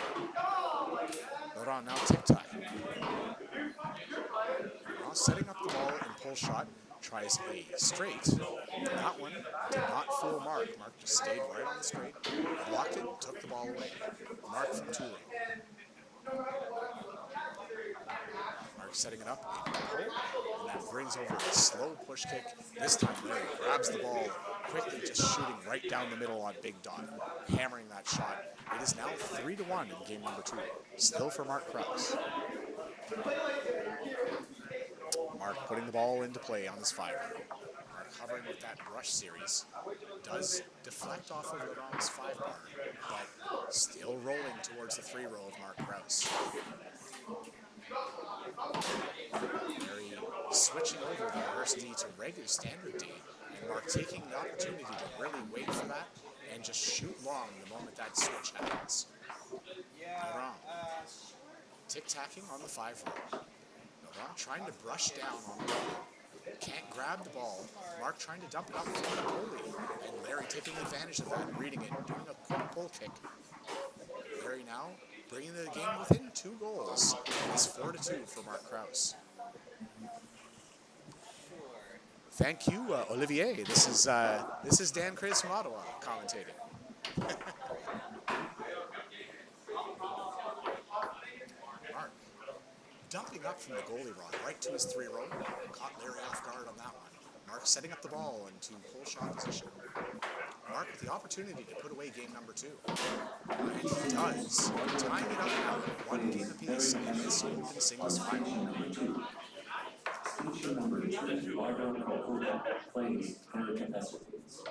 Laurent now tic-tac. Laurent setting up the ball in pull shot. Tries a straight. That one did not fool Mark. Mark just stayed right on the straight. Blocked it, took the ball away. Mark from 2-row. Mark setting it up in pull, and then brings over a slow push kick. This time Larry grabs the ball, quickly just shooting right down the middle on Big Dot, hammering that shot. It is now 3-1 in game number 2, still for Mark Krause. Mark putting the ball into play on his 5-row. Mark hovering with that brush series. Does deflect off of Laurent's 5-bar, but still rolling towards the 3-row of Mark Krause. Larry switching over the reverse D to regular standard D, and Mark taking the opportunity to really wait for that and just shoot long the moment that switch happens. Laurent tic-tacking on the 5-row. Laurent trying to brush down on the ball. Can't grab the ball. Mark trying to dump it up for the goalie, and Larry taking advantage of that, reading it, doing a quick pull kick. Larry now bringing the game within 2 goals. It's 4-2 for Mark Krause. Thank you, Olivier. This is Dan Craze from Ottawa commentating. Mark dumping up from the goalie rod right to his 3-row. Caught Larry off guard on that one. Mark setting up the ball into pull shot position. Mark with the opportunity to put away game number 2. And he does. Tying it up now, 1 game apiece in this open singles final. Station number 2, Barbara Kokoda, plays Erica Essertins.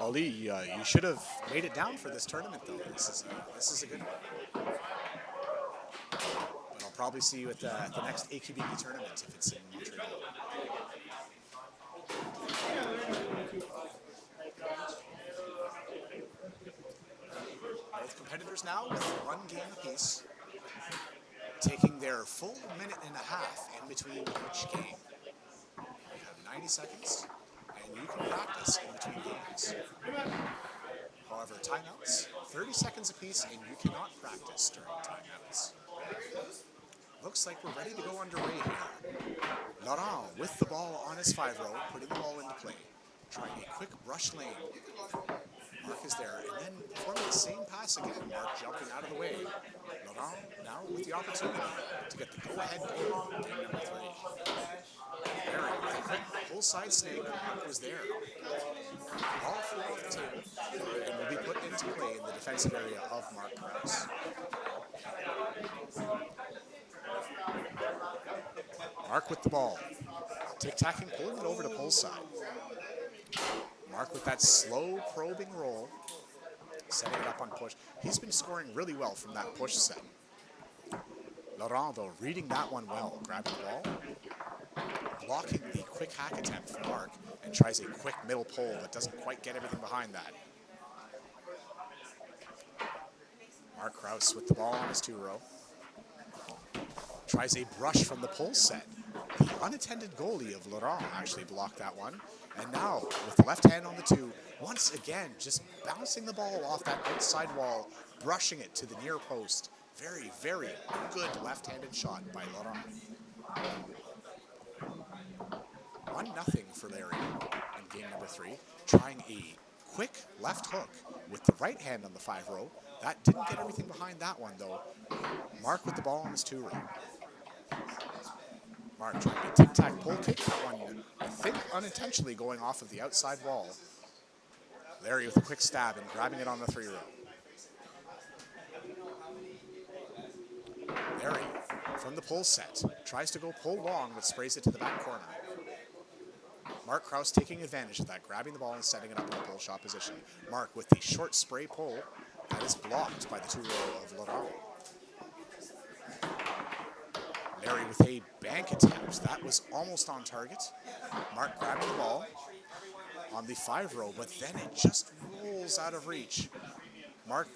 Oli, you should have made it down for this tournament, though. This is a good one. But I'll probably see you at the next AQBB tournament if it's in Montreal. Both competitors now with 1 game apiece, taking their full minute and a half in between each game. You have 90 seconds. And you can practice in between games. However, timeouts, 30 seconds apiece, and you cannot practice during timeouts. Looks like we're ready to go underway here. Laurent with the ball on his 5-row, putting the ball into play. Trying a quick brush lane. Mark is there, and then performing the same pass again. Mark jumping out of the way. Laurent now with the opportunity to get the go-ahead goal in game number 3. Larry with a quick pull side snake. Mark was there. Ball flew off the table and will be put into play in the defensive area of Mark Krause. Mark with the ball. Tic-tacking, pulling it over to pull side. Mark with that slow probing roll, setting it up on push. He's been scoring really well from that push set. Laurent, though, reading that one well, grabbing the ball, blocking the quick hack attempt from Mark, and tries a quick middle pull, but doesn't quite get everything behind that. Mark Krause with the ball on his 2-row. Tries a brush from the pull set. The unattended goalie of Laurent actually blocked that one. And now, with the left hand on the 2, once again, just bouncing the ball off that outside wall, brushing it to the near post. Very, very good left-handed shot by Laurent. 1-0 for Larry in game number 3. Trying a quick left hook with the right hand on the 5-row. That didn't get everything behind that one, though. Mark with the ball on his 2-row. Mark trying a tic-tac pull kick. That one, I think, unintentionally going off of the outside wall. Larry with a quick stab and grabbing it on the 3-row. Larry from the pull set. Tries to go pull long, but sprays it to the back corner. Mark Krause taking advantage of that, grabbing the ball and setting it up in a pull shot position. Mark with the short spray pull. That is blocked by the 2-row of Laurent. Larry with a bank attempt. That was almost on target. Mark grabbing the ball on the 5-row, but then it just rolls out of reach. Mark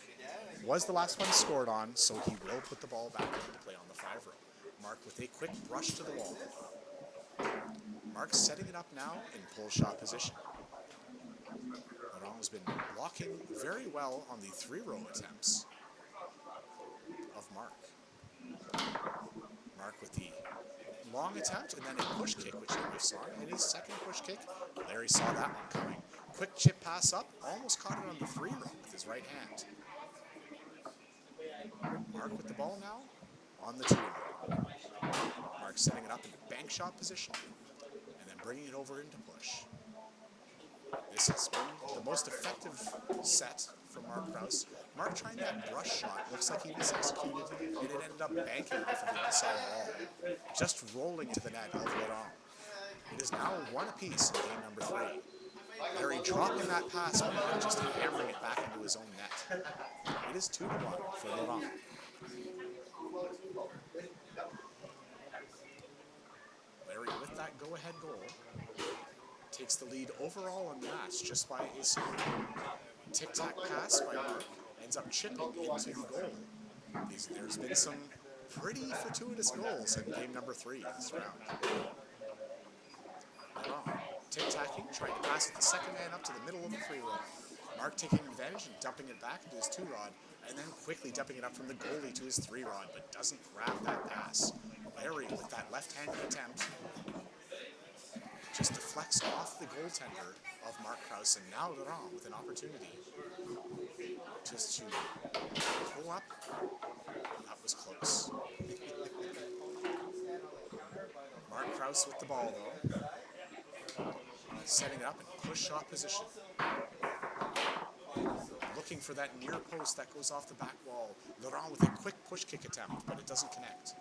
was the last one scored on, so he will put the ball back into play on the 5-row. Mark with a quick brush to the wall. Mark setting it up now in pull shot position. Laurent has been blocking very well on the 3-row attempts of Mark. Mark with the long attempt and then a push kick, which Larry saw. And his second push kick, Larry saw that one coming. Quick chip pass up, almost caught it on the 3-row with his right hand. Mark with the ball now on the 2-row. Mark setting it up in bank shot position and then bringing it over into push. This has been the most effective set from Mark Krause. Mark trying that brush shot. Looks like he misexecuted, and it ended up banking off of the inside wall. Just rolling to the net of Laurent. It is now 1 apiece in game number 3. Larry dropping that pass, but Mark just hammering it back into his own net. It is 2-1 for Laurent. Larry with that go-ahead goal takes the lead overall on the match just by a single tic-tac pass by Mark. Ends up chipping into the goal. There's been some pretty fortuitous goals in game number 3 this round. Laurent tic-tacking, trying to pass it the second man up to the middle of the 3-row. Mark taking advantage and dumping it back into his 2-rod, and then quickly dumping it up from the goalie to his 3-rod, but doesn't grab that pass. Larry with that left-handed attempt just deflects off the goaltender of Mark Krause, and now Laurent with an opportunity just to pull up. That was close. Mark Krause with the ball, though. Setting it up in push shot position. Looking for that near post that goes off the back wall. Laurent with a quick push kick attempt, but it doesn't connect.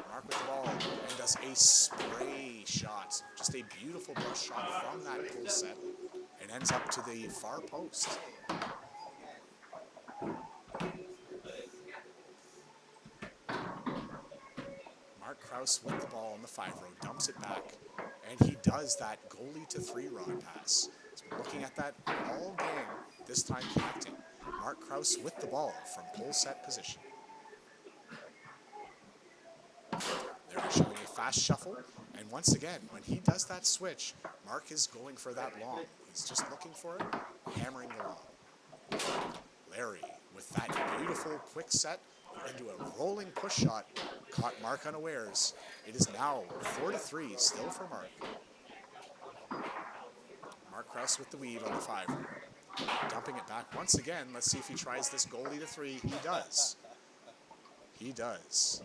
Mark with the ball and does a spray shot. Just a beautiful brush shot from that pull set. And ends up to the far post. Mark Krause with the ball on the 5-row, dumps it back, and he does that goalie to 3-rod pass. He's been looking at that all game, this time connecting. Mark Krause with the ball from pull set position. They're showing a fast shuffle, and once again, when he does that switch, Mark is going for that long. He's just looking for it, hammering the long. Larry with that beautiful quick set into a rolling push shot, caught Mark unawares. It is now 4-3, still for Mark. Mark Krause with the weave on the 5. Dumping it back once again. Let's see if he tries this goalie to three. He does. He does.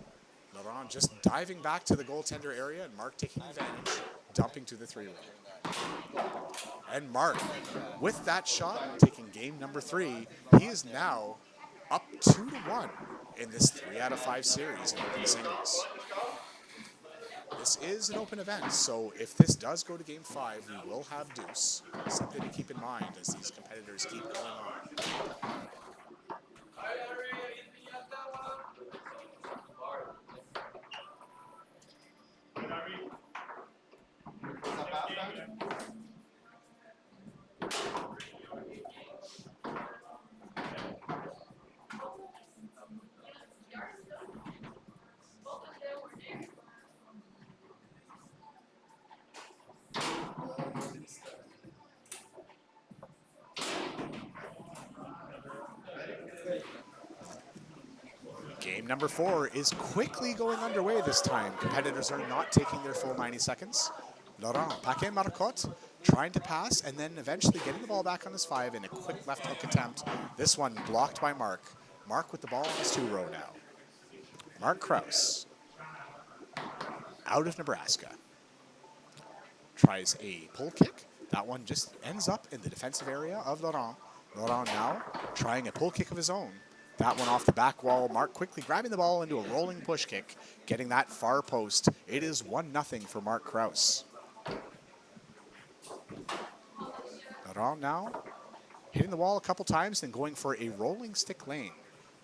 Laurent just diving back to the goaltender area and Mark taking advantage, dumping to the three-way. And Mark, with that shot, taking game number 3, he is now up 2-1 in this 3 out of 5 series in open singles. This is an open event, so if this does go to game 5, we will have deuce. Something to keep in mind as these competitors keep going on. Game number 4 is quickly going underway this time. Competitors are not taking their full 90 seconds. Laurent Paquet-Marcotte trying to pass and then eventually getting the ball back on his 5 in a quick left hook attempt. This one blocked by Mark. Mark with the ball on his 2-row now. Mark Krause, out of Nebraska, tries a pull kick. That one just ends up in the defensive area of Laurent. Laurent now trying a pull kick of his own. That one off the back wall. Mark quickly grabbing the ball into a rolling push kick, getting that far post. It is 1-0 for Mark Krause. Laurent now hitting the wall a couple times, then going for a rolling stick lane.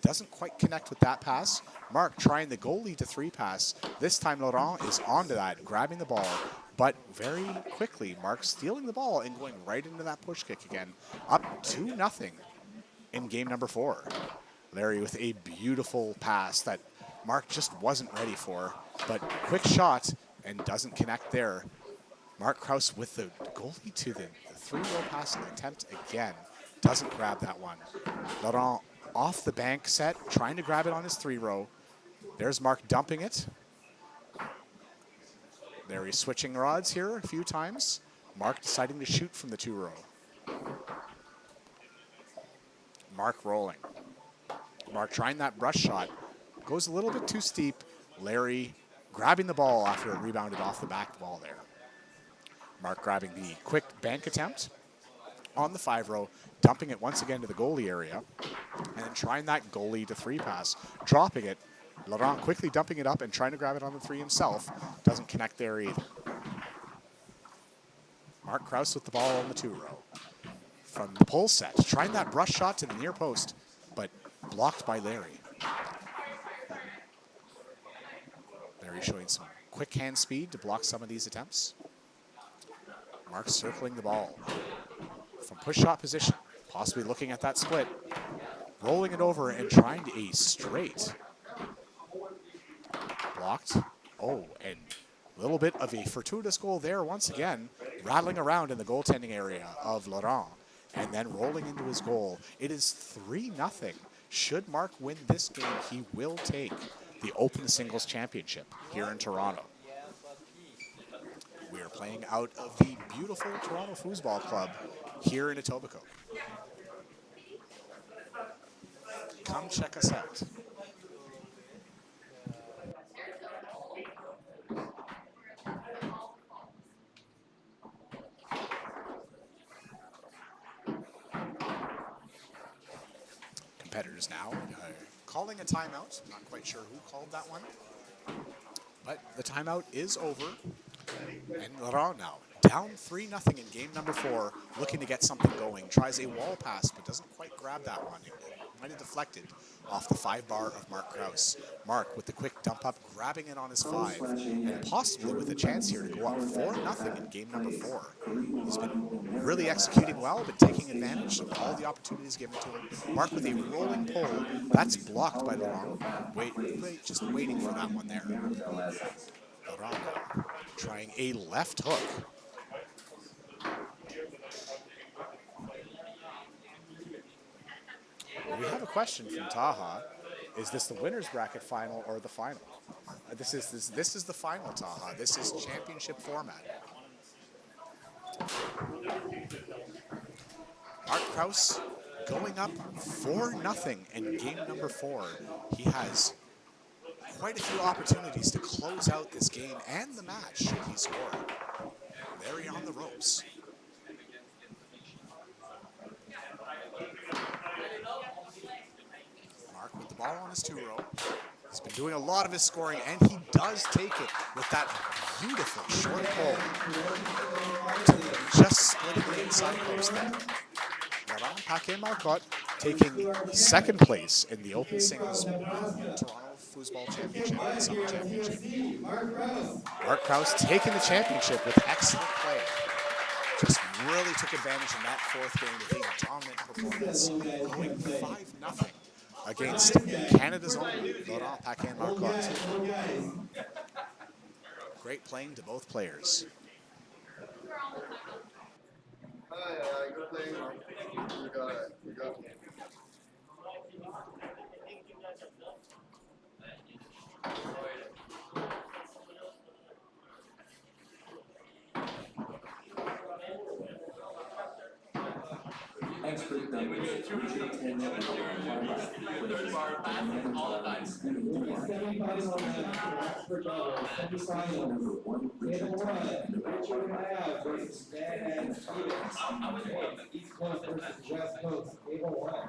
Doesn't quite connect with that pass. Mark trying the goalie to 3 pass. This time Laurent is onto that, grabbing the ball, but very quickly Mark stealing the ball and going right into that push kick again. Up 2-0 in game number 4. Larry with a beautiful pass that Mark just wasn't ready for, but quick shot and doesn't connect there. Mark Krause with the goalie to the 3-row passing attempt again. Doesn't grab that one. Laurent off the bank set, trying to grab it on his 3-row. There's Mark dumping it. Larry switching rods here a few times. Mark deciding to shoot from the 2-row. Mark rolling. Mark trying that brush shot. Goes a little bit too steep. Larry grabbing the ball after it rebounded off the back wall there. Mark grabbing the quick bank attempt on the 5-row, dumping it once again to the goalie area, and then trying that goalie to 3 pass, dropping it. Laurent quickly dumping it up and trying to grab it on the 3 himself. Doesn't connect there either. Mark Krause with the ball on the 2-row. From the pull set, trying that brush shot to the near post, but blocked by Larry. Larry showing some quick hand speed to block some of these attempts. Mark circling the ball from push shot position, possibly looking at that split, rolling it over and trying to a straight. Blocked. Oh, and a little bit of a fortuitous goal there once again, rattling around in the goaltending area of Laurent and then rolling into his goal. It is 3-0. Should Mark win this game, he will take the Open Singles Championship here in Toronto. We are playing out of the beautiful Toronto Foosball Club here in Etobicoke. Come check us out. Competitors now calling a timeout. Not quite sure who called that one, but the timeout is over. And Laurent now down 3-0 in game number 4, looking to get something going. Tries a wall pass, but doesn't quite grab that one. It might have deflected off the 5-bar of Mark Krause. Mark with the quick dump up, grabbing it on his 5, and possibly with a chance here to go up 4-0 in game number 4. He's been really executing well, but taking advantage of all the opportunities given to him. Mark with a rolling pull. That's blocked by Laurent. Just waiting for that one there. Laurent trying a left hook. We have a question from Taha. Is this the winner's bracket final or the final? This is the final, Taha. This is championship format. Mark Krause going up 4-0 in game number 4. He has quite a few opportunities to close out this game and the match should he score. Very on the ropes. Mark with the ball on his 2-row. He's been doing a lot of his scoring, and he does take it with that beautiful short pull. Just splitting the inside post there. Laurent Paquet-Marcotte taking second place in the open singles Toronto Foosball Championship and Summer Championship. Mark Krause taking the championship with excellent play. Just really took advantage in that fourth game with a dominant performance, going 5-0 against Canada's own Laurent Paquet-Marcotte. Great playing to both players. Good playing. You got it. You got it. Expert numbers, Richard 10 plays, Station number 1, Richard 10 versus Stan and East Coast versus West Coast. Table 1.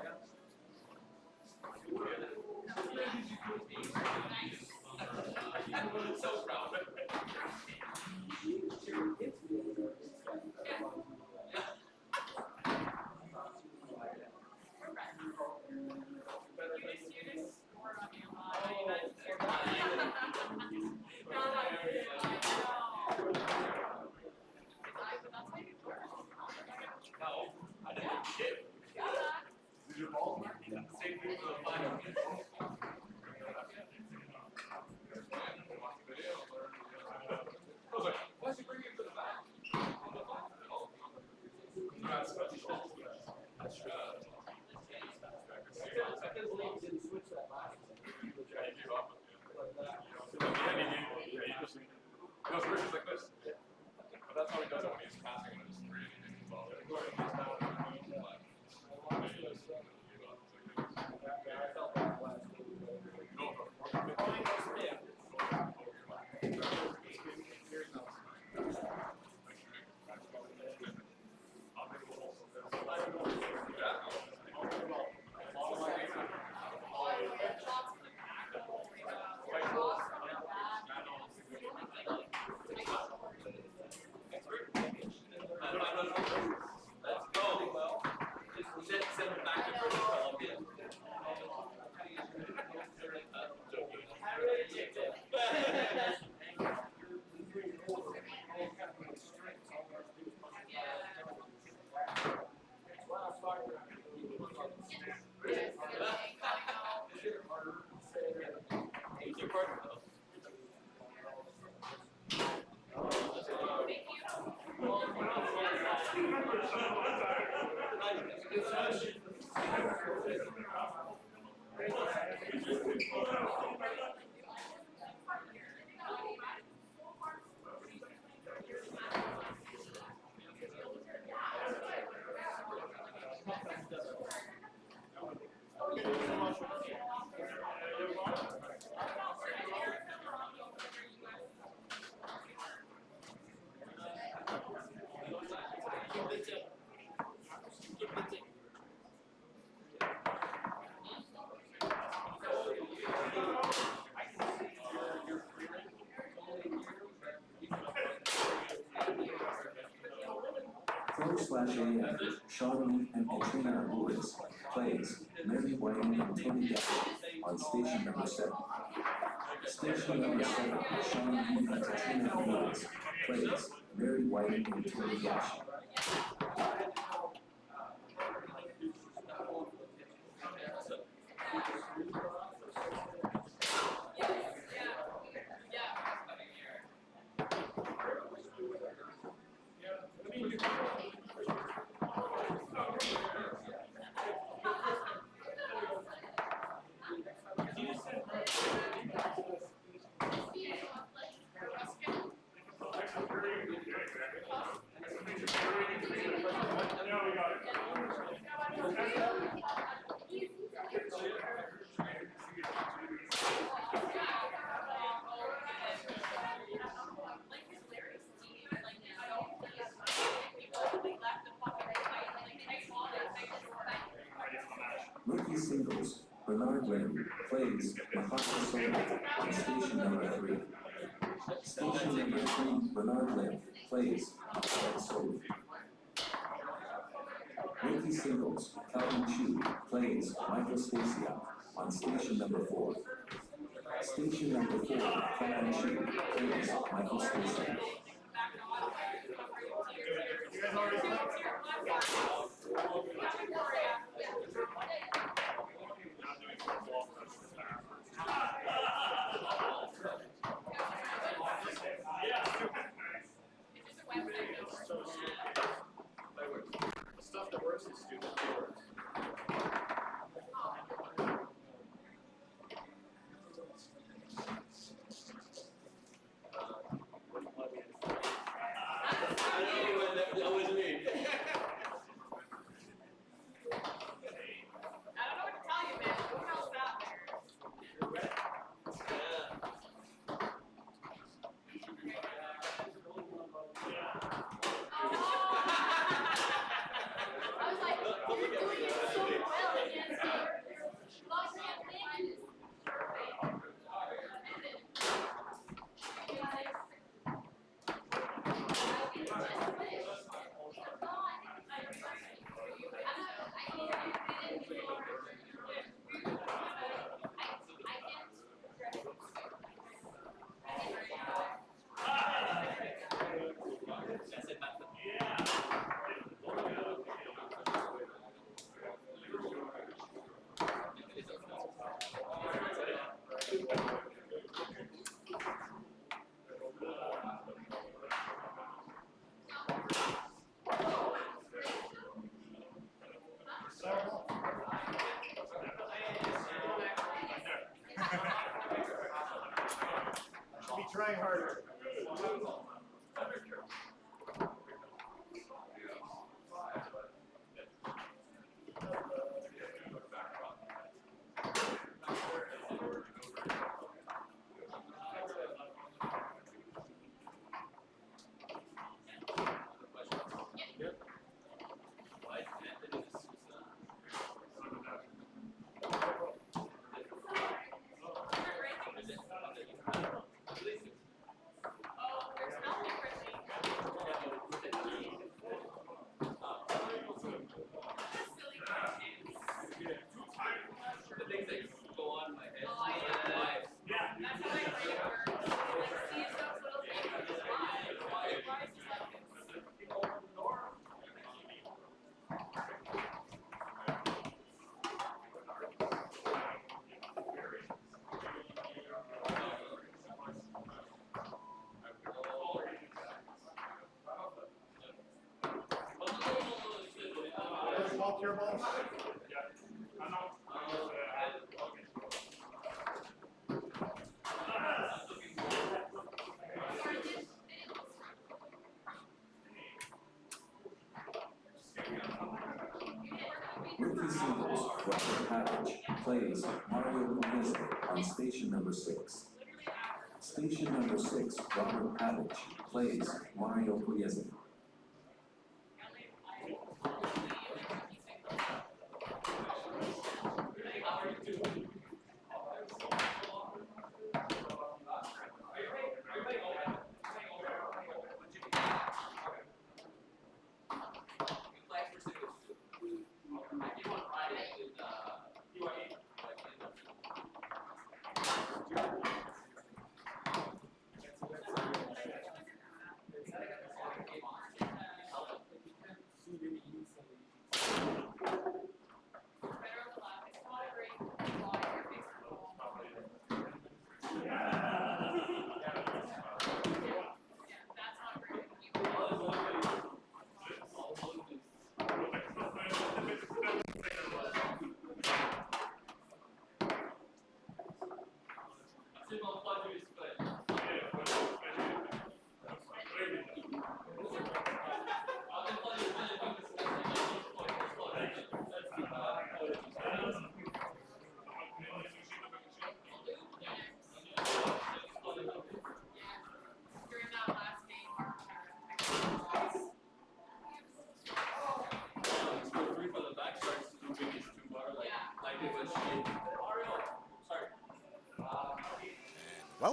Pro/AM, Shawnee and Katrina Lewis plays Mary Whiting and Tony Gash on station number 7. Station number 7, Shawnee and Katrina Lewis plays Mary Whiting and Tony Gash. Bernard Lynn plays Mahatma Sola on station number 3. Station number 3, Bernard Lynn plays Alfred Sola. Rookie singles, Calvin Chu plays Michael Stasia on station number 4. Station number 4, Calvin Chu plays Michael Stasia. You guys already played? Stuff that works is stupid. That was me. I don't know what to tell you, man. Who else out there? I was like, you're doing it so well against Los Angeles. Be trying harder. Ball, pure balls. Rookie singles, Robert Pavich plays Mario Pugliese on station number 6. Station number 6, Robert Pavich plays Mario Pugliese.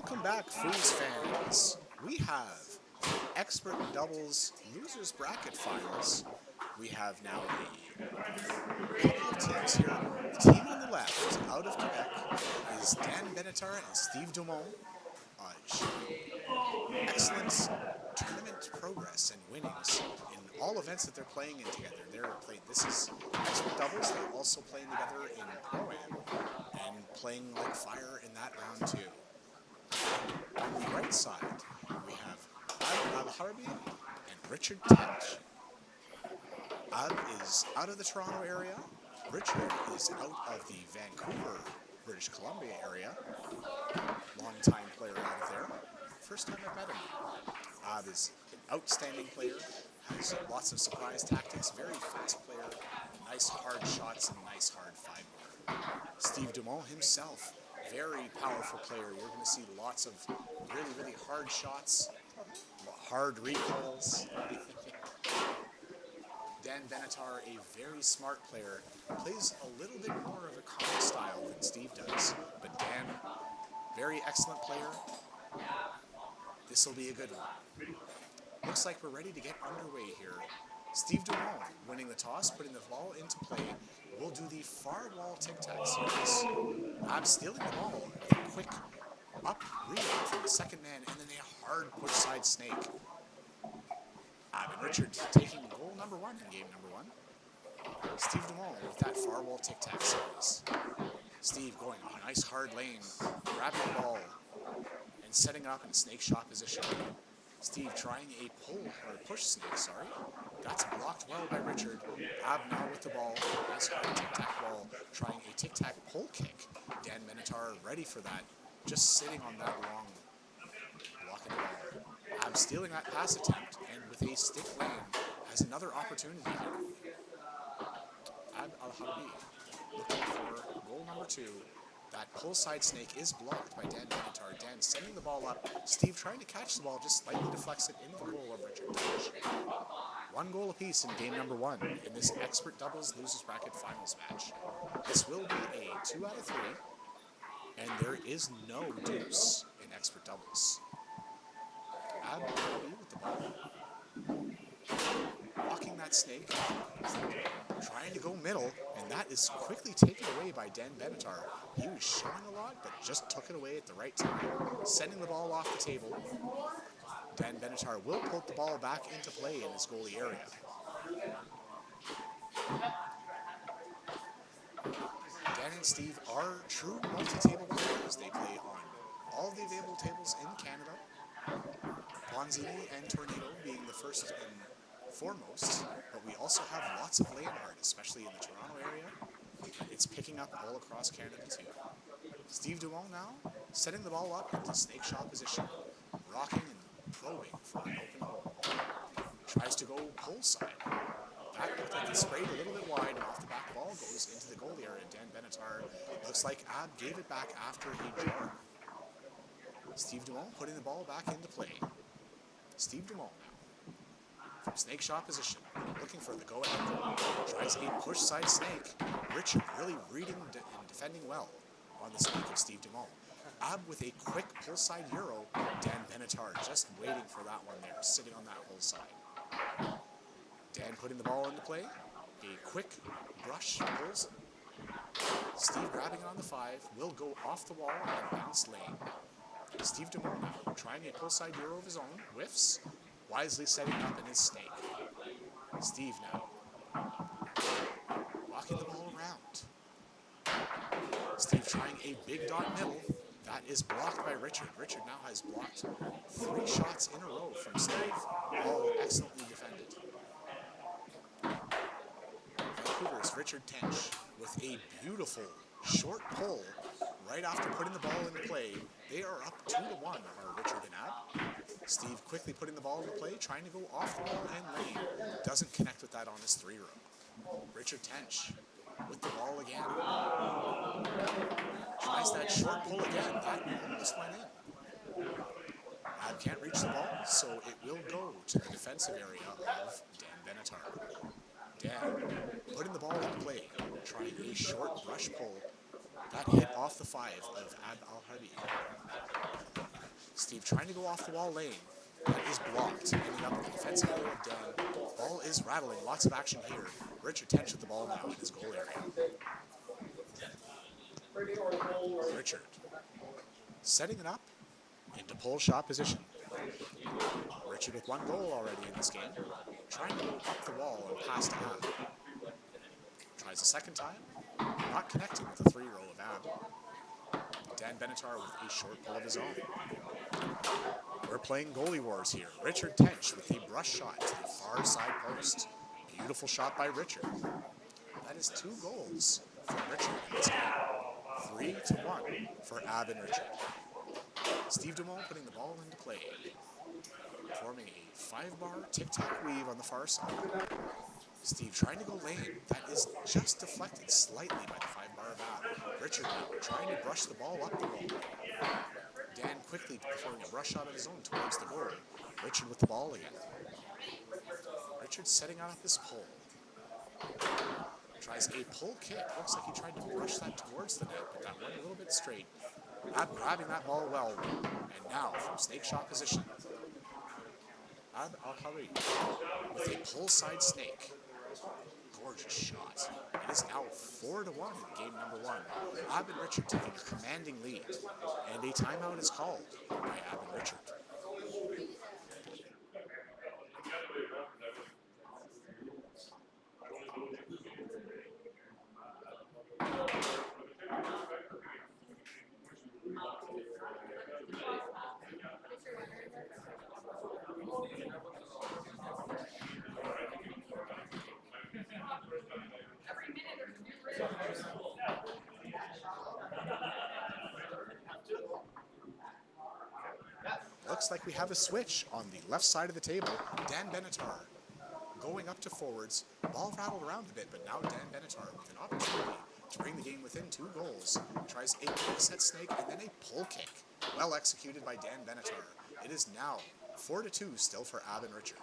Welcome back, Foos fans. We have the Expert Doubles Losers Bracket Finals. We have now a couple of teams here. The team on the left, out of Quebec, is Dan Benatar and Steve Dumont. Showing excellent tournament progress and winnings in all events that they're playing in together. This is Expert Doubles. They're also playing together in Pro-Am and playing like fire in that round too. On the right side, we have Ab Al-Harbi and Richard Tench. Ab is out of the Toronto area. Richard is out of the Vancouver, British Columbia area. Long-time player out of there. First time I've met him. Ab is an outstanding player, has lots of surprise tactics, very fast player, nice hard shots and nice hard 5-board. Steve Dumont himself, very powerful player. You're going to see lots of really, really hard shots, hard recalls. Dan Benatar, a very smart player, plays a little bit more of a calm style than Steve does. But Dan, very excellent player. This will be a good one. Looks like we're ready to get underway here. Steve Dumont winning the toss, putting the ball into play. We'll do the far wall tic-tac series. I'm stealing the ball with a quick up rebound from the second man, and then a hard push side snake. And Richard taking goal number 1 in game number 1. Steve Dumont with that far wall tic-tac series. Steve going on a nice hard lane, grabbing the ball, and setting it up in a snake shot position. Steve trying a pull, or push snake, sorry. That's blocked well by Richard. Ab now with the ball. Nice hard tic-tac ball. Trying a tic-tac pull kick. Dan Benatar ready for that. Just sitting on that long blocking the ball. Ab stealing that pass attempt, and with a stick lane, has another opportunity here. Ab Al-Harbi looking for goal number 2. That pull side snake is blocked by Dan Benatar. Dan sending the ball up. Steve trying to catch the ball, just slightly deflects it into the goal of Richard Tench. 1 goal apiece in game number 1 in this Expert Doubles Losers Bracket Finals match. This will be a 2 out of 3, and there is no deuce in Expert Doubles. Ab Al-Harbi with the ball. Blocking that snake. Trying to go middle, and that is quickly taken away by Dan Benatar. He was showing a lot, but just took it away at the right time. Sending the ball off the table. Dan Benatar will put the ball back into play in his goalie area. Dan and Steve are true multi-table players. They play on all the available tables in Canada. Bonzini and Tornado being the first and foremost, but we also have lots of land art, especially in the Toronto area. It's picking up all across Canada too. Steve Dumont now setting the ball up into snake shot position, rocking and probing for an open hole. Tries to go pull side. That looked like it sprayed a little bit wide, and off the back ball goes into the goalie area. Dan Benatar looks like Ab gave it back after a jar. Steve Dumont putting the ball back into play. Steve Dumont now. From snake shot position, looking for the go-ahead goal. Tries a push side snake. Richard really reading and defending well on the snake of Steve Dumont. Ab with a quick pull side euro. Dan Benatar just waiting for that one there, sitting on that pull side. Dan putting the ball into play. A quick brush pulls. Steve grabbing it on the 5. Will go off the wall and bounce lane. Steve Dumont now trying a pull side euro of his own. Whiffs. Wisely setting up in his snake. Steve now walking the ball around. Steve trying a big dot middle. That is blocked by Richard. Richard now has blocked 3 shots in a row from Steve. All excellently defended. Vancouver's Richard Tench with a beautiful short pull right after putting the ball into play. They are up 2-1, are Richard and Ab. Steve quickly putting the ball into play, trying to go off the wall and lane. Doesn't connect with that on his 3-row. Richard Tench with the ball again. Tries that short pull again. That almost went in. Ab can't reach the ball, so it will go to the defensive area of Dan Benatar. Dan putting the ball into play, trying a short brush pull. That hit off the 5 of Ab Al-Harbi. Steve trying to go off the wall lane. That is blocked, ending up in the defensive area of Dan. Ball is rattling, lots of action here. Richard Tench with the ball now in his goal area. Richard setting it up into pull shot position. Richard with 1 goal already in this game. Trying to go up the wall and pass to Ab. Tries a second time, not connecting with the 3-row of Ab. Dan Benatar with a short pull of his own. We're playing goalie wars here. Richard Tench with the brush shot to the far side post. Beautiful shot by Richard. That is 2 goals for Richard in this game. 3-1 for Ab and Richard. Steve Dumont putting the ball into play. Forming a 5-bar tic-tac weave on the far side. Steve trying to go lane. That is just deflected slightly by the 5-bar of Ab. Richard now trying to brush the ball up the wall. Dan quickly performing a brush shot of his own towards the goal. Richard with the ball again. Richard setting out his pull. Tries a pull kick. Looks like he tried to brush that towards the net, but that went a little bit straight. Ab grabbing that ball well. And now from snake shot position. Ab Al-Hari with a pull side snake. Gorgeous shot. It is now 4-1 in game number 1. Ab and Richard taking a commanding lead. And a timeout is called by Ab and Richard. Looks like we have a switch on the left side of the table. Dan Benatar going up to forwards. Ball rattled around a bit, but now Dan Benatar with an opportunity to bring the game within 2 goals. Tries a quick set snake and then a pull kick. Well executed by Dan Benatar. It is now 4-2 still for Ab and Richard.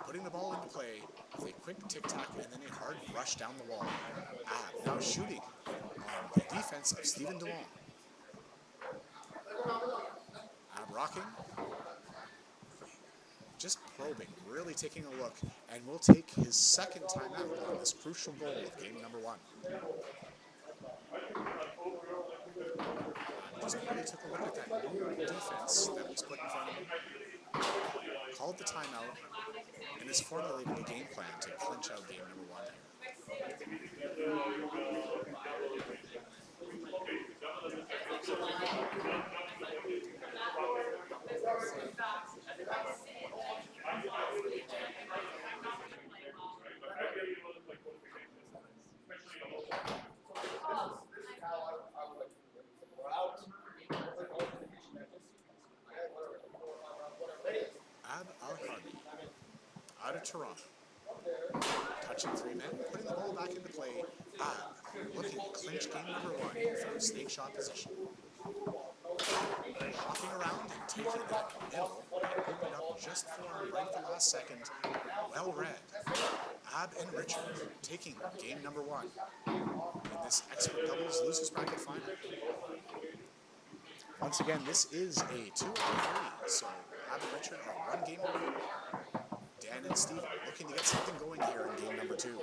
Putting the ball into play with a quick tic-tac and then a hard rush down the wall. Ab now shooting on the defense of Stephen DeLong. Ab rocking, just probing, really taking a look, and will take his second timeout on this crucial goal of game number 1. Just really took a look at that new defense that was put in front of him, called the timeout, and is formulating a game plan to clinch out game number 1 Ab Al-Harbi out of Toronto. Touching 3 men, putting the ball back into play. Ab looking to clinch game number 1 from snake shot position. Hopping around and taking that middle and opened up just for him right at the last second. Well read. Ab and Richard taking game number 1 in this expert doubles losers bracket final. Once again, this is a 2-3, so Ab and Richard are 1 game away. Dan and Steve are looking to get something going here in game number 2.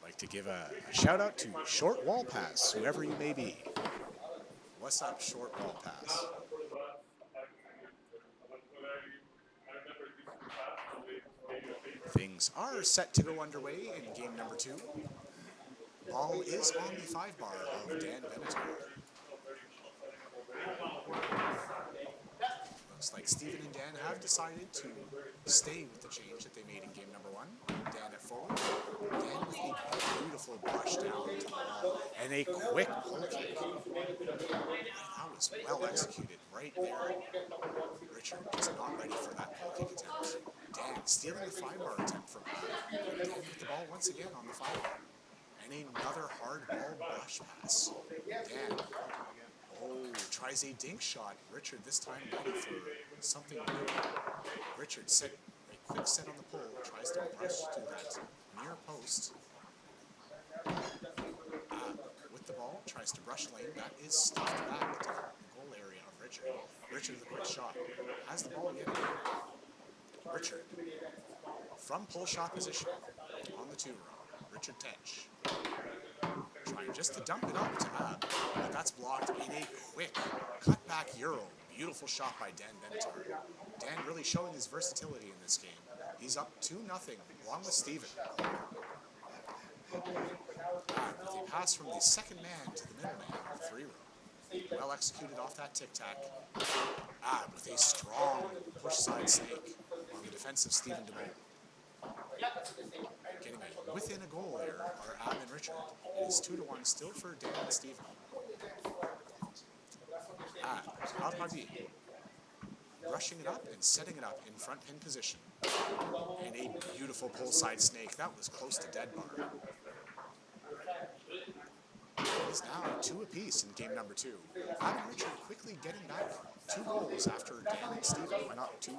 Like to give a shout out to Short Wall Pass, whoever you may be. What's up, Short Wall Pass? Things are set to go underway in game number 2. Ball is on the 5-bar of Dan Benatar. looks like Steven and Dan have decided to stay with the change that they made in game number 1. Dan at forward. Dan with a beautiful brush down to the ball and a quick pull kick. That was well executed right there. Richard just not ready for that pull kick attempt. Dan stealing the 5-bar attempt from Dan with the ball once again on the 5-bar. And another hard ball brush pass. Dan, tries a dink shot. Richard this time ready for something new. Richard set a quick set on the pull, tries to brush to that near post. With the ball, tries to brush lane. That is stuffed back to the goal area of Richard. Richard with a quick shot. Has the ball again. Richard from pull shot position on the 2-row. Richard Tench. Trying just to dump it up to Ab, but that's blocked in a quick cutback Euro. Beautiful shot by Dan Benatar. Dan really showing his versatility in this game. He's up 2-0 along with Steven. With a pass from the second man to the middle man of the 3-row. Well executed off that tic-tac. With a strong push side snake on the defensive Steven DeMont. Getting within a goal there are Ab and Richard. It is 2-1 still for Dan and Steven. Al-Hadi rushing it up and setting it up in front pin position. And a beautiful pull side snake. That was close to dead bar. It's now 2 apiece in game number 2. Ab and Richard quickly getting back 2 goals after Dan and Steven went up 2-0.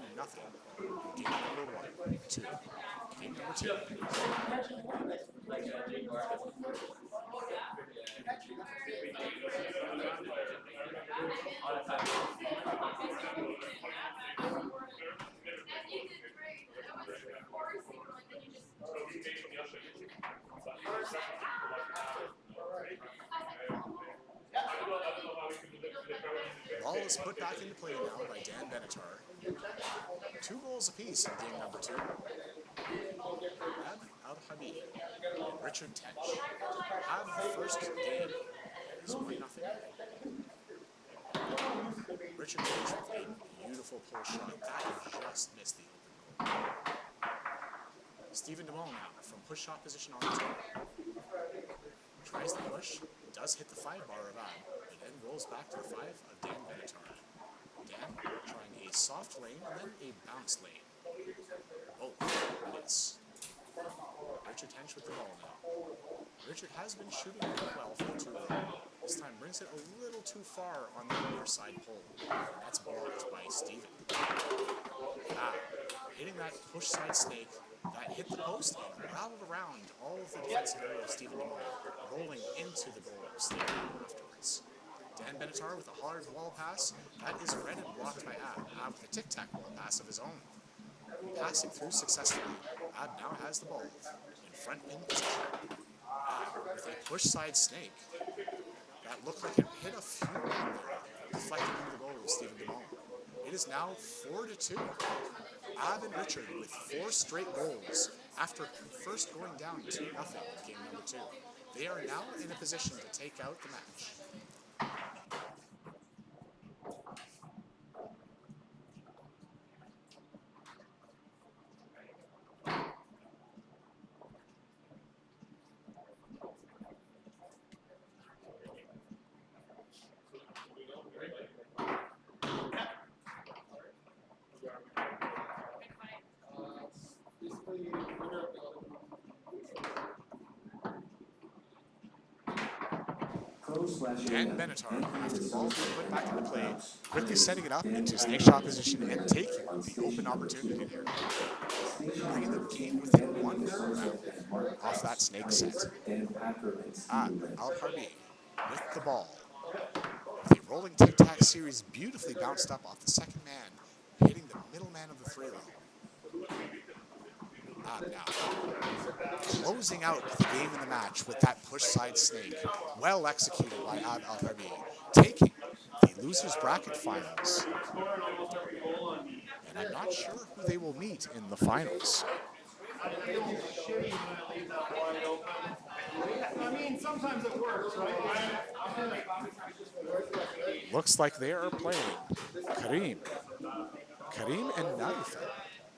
Game number 1, 2. Game number 2. Ball is put back into play now by Dan Benatar. 2 goals apiece in game number 2. Ab Al-Habib and Richard Tench have the first game. It's 1-0. Richard Tench with a beautiful pull shot. That just missed the open goal. Steven DeMont now from push shot position on the 2. Tries the push, does hit the 5-bar of Ab, but then rolls back to the 5 of Dan Benatar. Dan trying a soft lane and then a bounce lane. Miss. Richard Tench with the ball now. Richard has been shooting really well for the 2-row. This time brings it a little too far on the near side pole. And that's blocked by Steven. Hitting that push side snake that hit the post and rattled around all of the defensive area of Steven DeMont, rolling into the goal of Steven afterwards. Dan Benatar with a hard wall pass. That is read and blocked by Ab. Ab with a tic-tac wall pass of his own. Passing through successfully. Ab now has the ball in front pin position. With a push side snake. That looked like it hit a few men there, deflecting into the goal of Steven DeMont. It is now 4-2. Ab and Richard with 4 straight goals after first going down 2-0 in game number 2. They are now in a position to take out the match. Dan Benatar, after the ball being put back into play, quickly setting it up into snake shot position and taking the open opportunity here. Bringing the game within 1 round off that snake set. Al-Harbi with the ball. The rolling tic-tac series beautifully bounced up off the second man, hitting the middle man of the 3-row. Now, closing out the game in the match with that push side snake, well executed by Ab Al-Harbi, taking the losers bracket finals. And I'm not sure who they will meet in the finals. I mean, sometimes it works, right? Looks like they are playing Kareem Karim and Naif.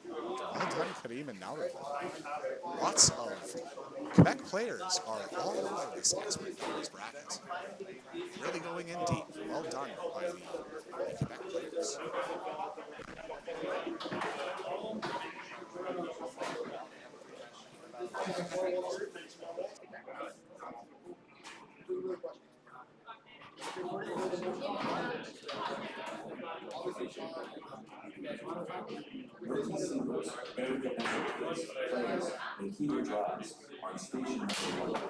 Well done, Karim and Naif. Lots of Quebec players are all over this expert numbers bracket. Really going in deep. Well done by the Quebec players. Rookie singles, Erica Esser's plays Nikita drives on station number 1.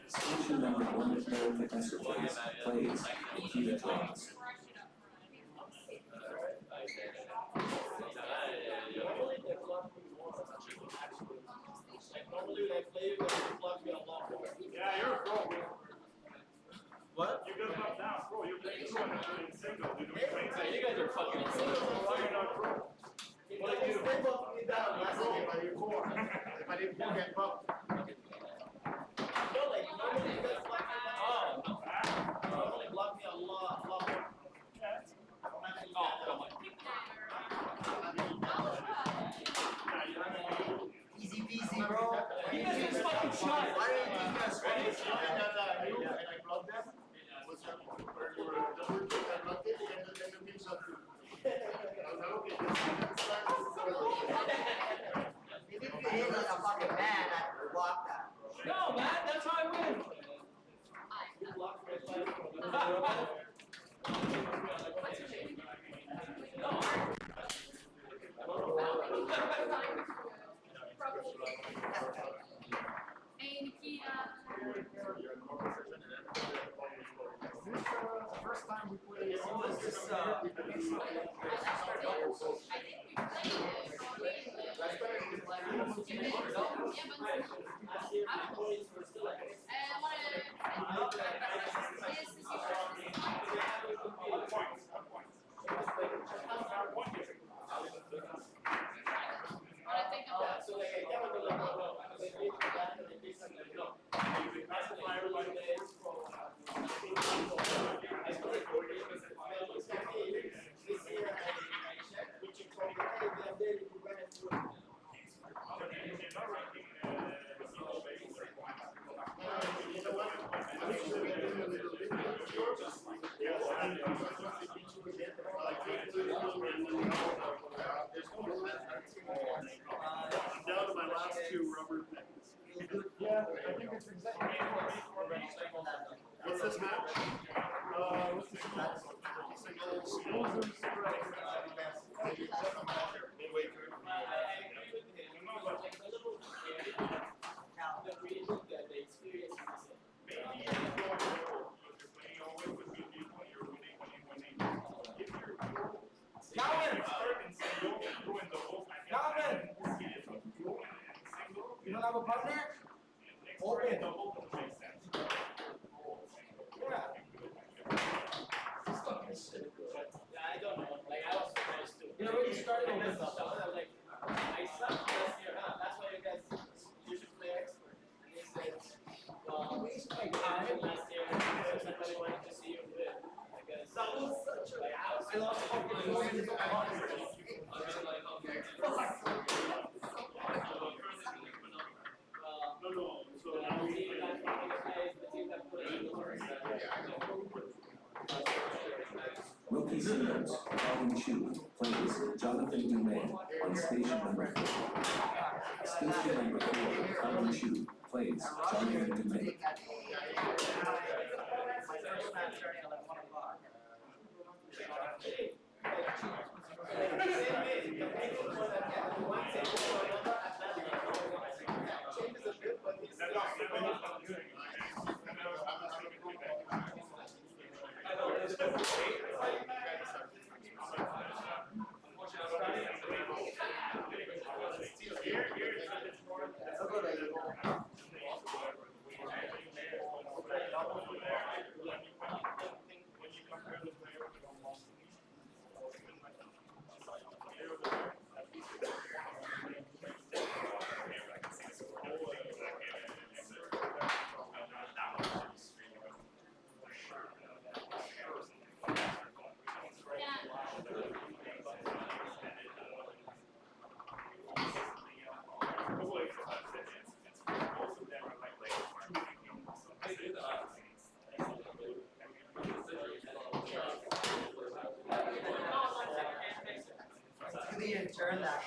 Station number 1, Erica Esser's plays Nikita drives. Yeah, you're a pro. What? You got up now, bro. You're playing single. You guys are fucking insane. You're not pro. What do you do? If I didn't get bumped. Easy peasy, bro. He missed his fucking shot. Why didn't you guys ready? And I blocked them. Was that where you were double kick? I blocked it and then the big shot through. I was like, okay, this is if you hit like a fucking man, I block that. No, man, that's how I win. Hey, Nikita. First time we played. Down to my last two rubber things. Yeah, I think it's exactly. What's this match? What's this match? Losers. You don't have a partner? Open. Yeah. I don't know. Like, I was supposed to. You already started on this stuff. I was like, I sucked last year, huh? That's why you guys, you should play expert. And they said, well, like, I did last year, so somebody wanted to see you win. I guess. That was such a, like, I lost fucking points. Rookie singles, Calvin Chu plays Jonathan Dumais on station number 4. Station number 4, Calvin Chu plays Jonathan Dumais. Here return that.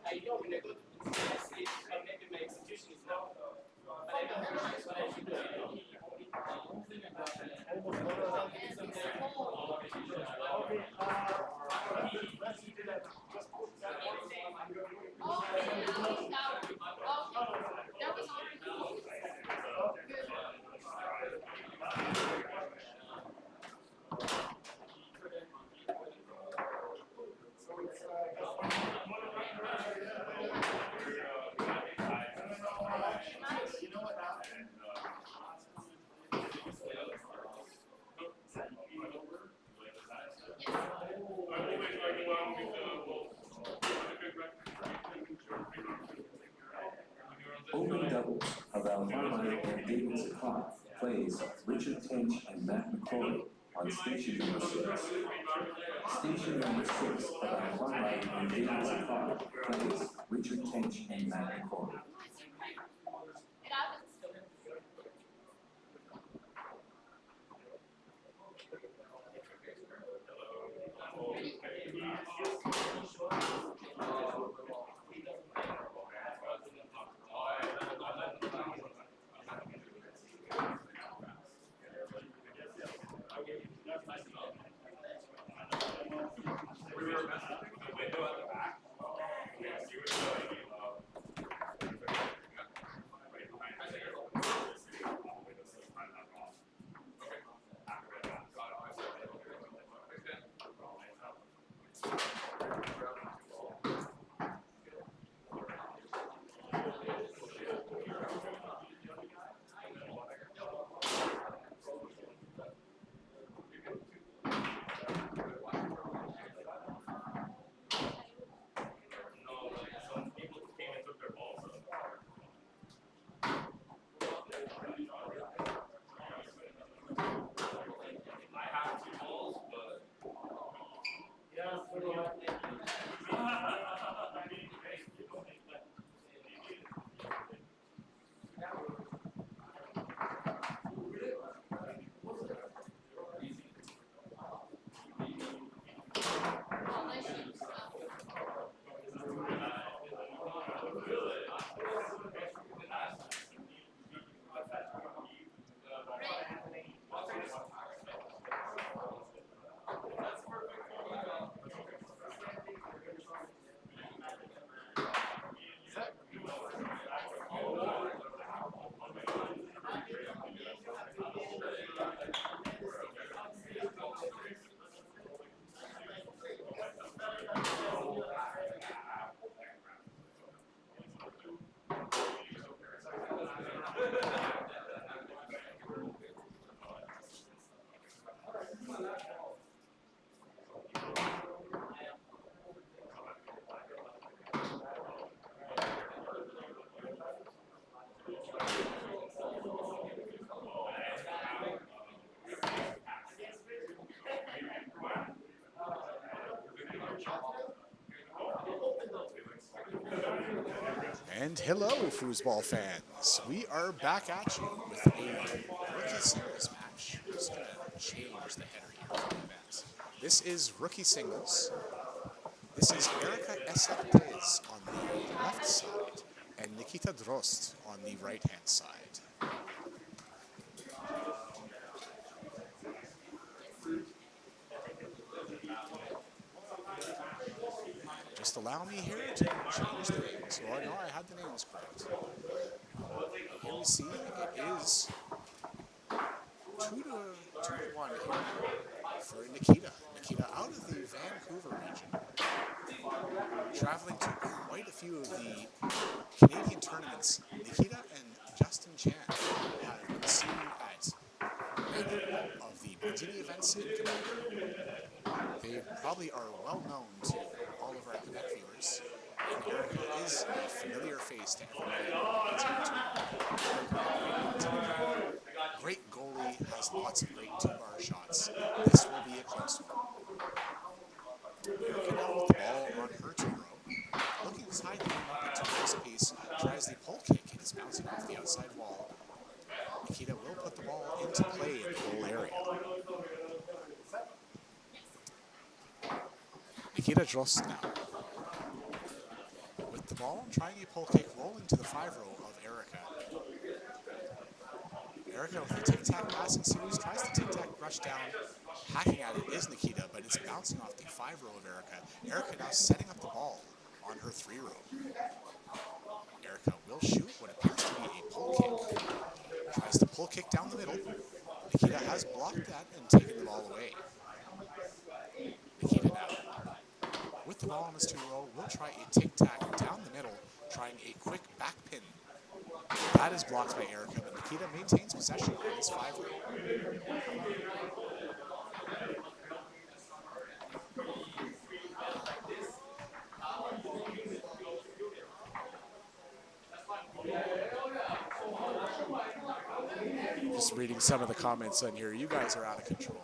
I know when I go to the next stage, maybe my execution is low. But I know what I should do. Open doubles of Alfred and David Zakot plays Richard Tench and Matt McCrory on station number 6. Station number 6 of Alfred and David Zakot plays Richard Tench and Matt McCrory. And hello, foosball fans. We are back at you with a rookie singles match. I'm just going to change the header here for the event. This is rookie singles. This is Erica Estes on the left side and Nikita Drost on the right-hand side. Just allow me here to change the names. Well, no, I had the names correct. Here we see it is 2-1 here for Nikita. Nikita out of the Vancouver region, traveling to quite a few of the Canadian tournaments. Nikita and Justin Chan have been seen at many of the Bondini events in Quebec. They probably are well known to all of our Quebec viewers, and Erica is a familiar face to everybody. Great goalie, has lots of great two-bar shots. This will be a close one. Erica now with the ball on her two-row. Looking inside the up into the piece, tries the pull kick. It is bouncing off the outside wall. Nikita will put the ball into play in the goal area. Nikita Drost now. With the ball, trying a pull kick, rolling to the 5-row of Erica. Erica with the tic-tac passing series, tries to tic-tac brush down. Hacking at it is Nikita, but it's bouncing off the 5-row of Erica. Erica now setting up the ball on her 3-row. Erica will shoot what appears to be a pull kick. Tries to pull kick down the middle. Nikita has blocked that and taken the ball away. Nikita now, with the ball on his 2-row, will try a tic-tac down the middle, trying a quick back pin. That is blocked by Erica, but Nikita maintains possession on his 5-row. Just reading some of the comments on here. You guys are out of control.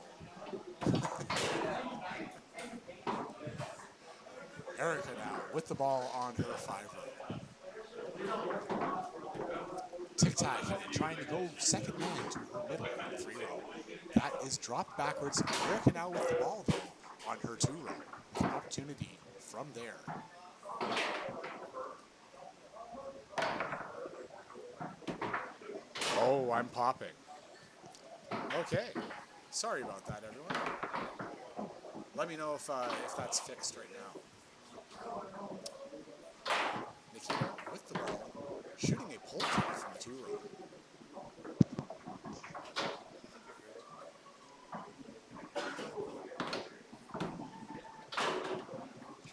Erica now with the ball on her 5-row. Tic-tac, trying to go second man to her middle 3-row. That is dropped backwards. Erica now with the ball, though, on her 2-row. With an opportunity from there. Oh, I'm popping. Okay. Sorry about that, everyone. Let me know if that's fixed right now. Nikita with the ball, shooting a pull kick from the 2-row.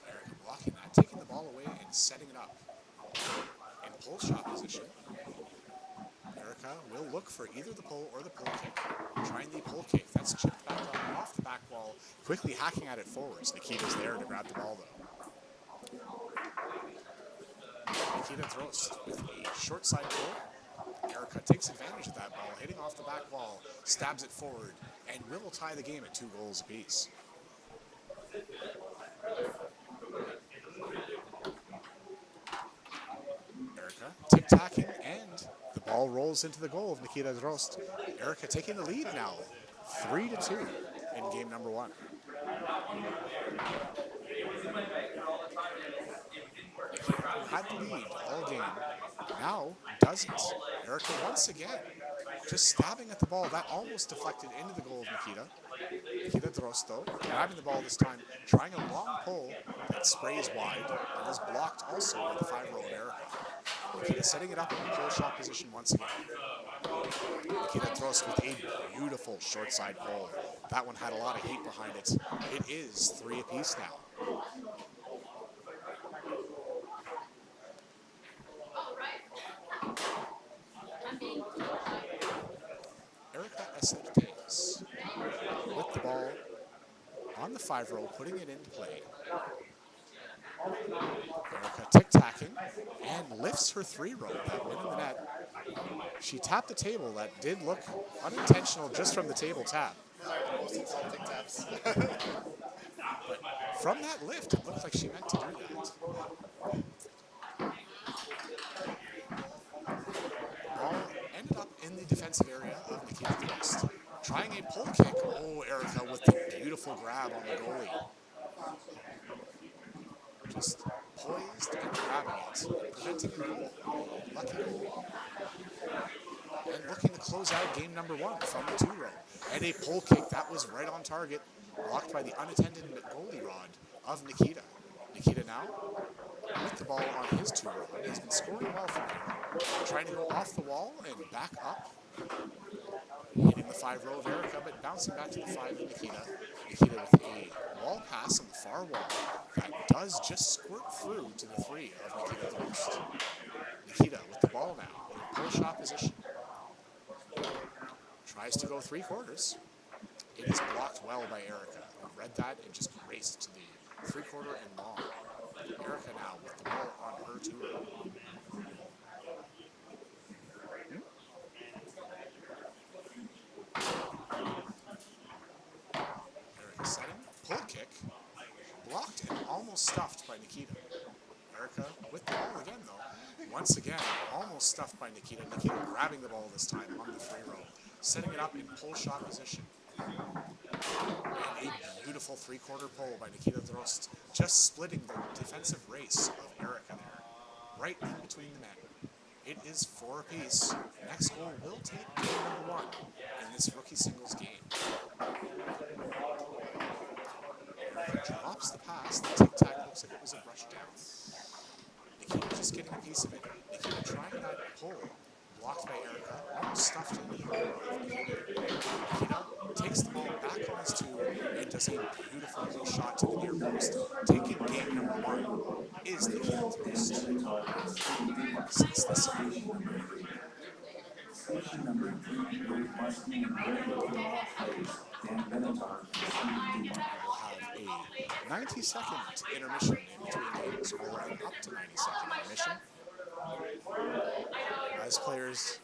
Erica blocking that, taking the ball away and setting it up. In pull shot position. Erica will look for either the pull or the pull kick. Trying the pull kick. That's chipped back on off the back wall. Quickly hacking at it forwards. Nikita's there to grab the ball, though. Nikita throws with a short side pull. Erica takes advantage of that ball, hitting off the back wall, stabs it forward, and will tie the game at 2 goals apiece. Erica tic-tacking, and the ball rolls into the goal of Nikita Drost. Erica taking the lead now, 3-2 in game number 1. Who had the lead all game, now doesn't. Erica once again just stabbing at the ball. That almost deflected into the goal of Nikita. Nikita Drost, though, grabbing the ball this time, trying a long pull that sprays wide, and is blocked also by the 5-row of Erica. Nikita setting it up in a pull shot position once again. Nikita Drost with a beautiful short side pull. That one had a lot of heat behind it. It is 3 apiece now. Erica Aceves with the ball on the 5-row, putting it into play. Erica tic-tacking and lifts her 3-row. That went in the net. She tapped the table. That did look unintentional just from the table tap. But from that lift, it looked like she meant to do that. Ball ended up in the defensive area of Nikita Drost. Trying a pull kick. Oh, Erica with the beautiful grab on the goalie. Just poised and grabbing it, preventing a goal. Lucky goal. And looking to close out game number 1 from the 2-row. And a pull kick that was right on target, blocked by the unattended goalie rod of Nikita. Nikita now with the ball on his 2-row. And he's been scoring well from here. Trying to go off the wall and back up. Hitting the 5-row of Erica, but bouncing back to the 5 of Nikita. Nikita with a wall pass on the far wall that does just squirt through to the 3 of Nikita Drost. Nikita with the ball now in pull shot position. Tries to go 3/4. It is blocked well by Erica, who read that and just raced to the 3/4 and long. Erica now with the ball on her 2-row. Erica setting, pull kick, blocked and almost stuffed by Nikita. Erica with the ball again, though. Once again, almost stuffed by Nikita. Nikita grabbing the ball this time on the 3-row, setting it up in pull shot position. And a beautiful Beautiful three-quarter pull by Nikita Drost, just splitting the defensive race of Erica there, right in between the men. It is 4 apiece. Next goal will take game number 1 in this rookie singles game. Erica drops the pass. The tic-tac looks like it was a brush down. Nikita just getting a piece of it. Nikita trying that pull. Blocked by Erica. Almost stuffed into the goal of Nikita. Nikita takes the ball back on his two and does a beautiful little shot to the near post. Taking game number 1 is Nikita Drost. Since the side. Station number 3, with Marcin Guerrero plays Dan Benatar from Sweden. We'll have a 90-second intermission in between games, or an up to 90-second intermission, as players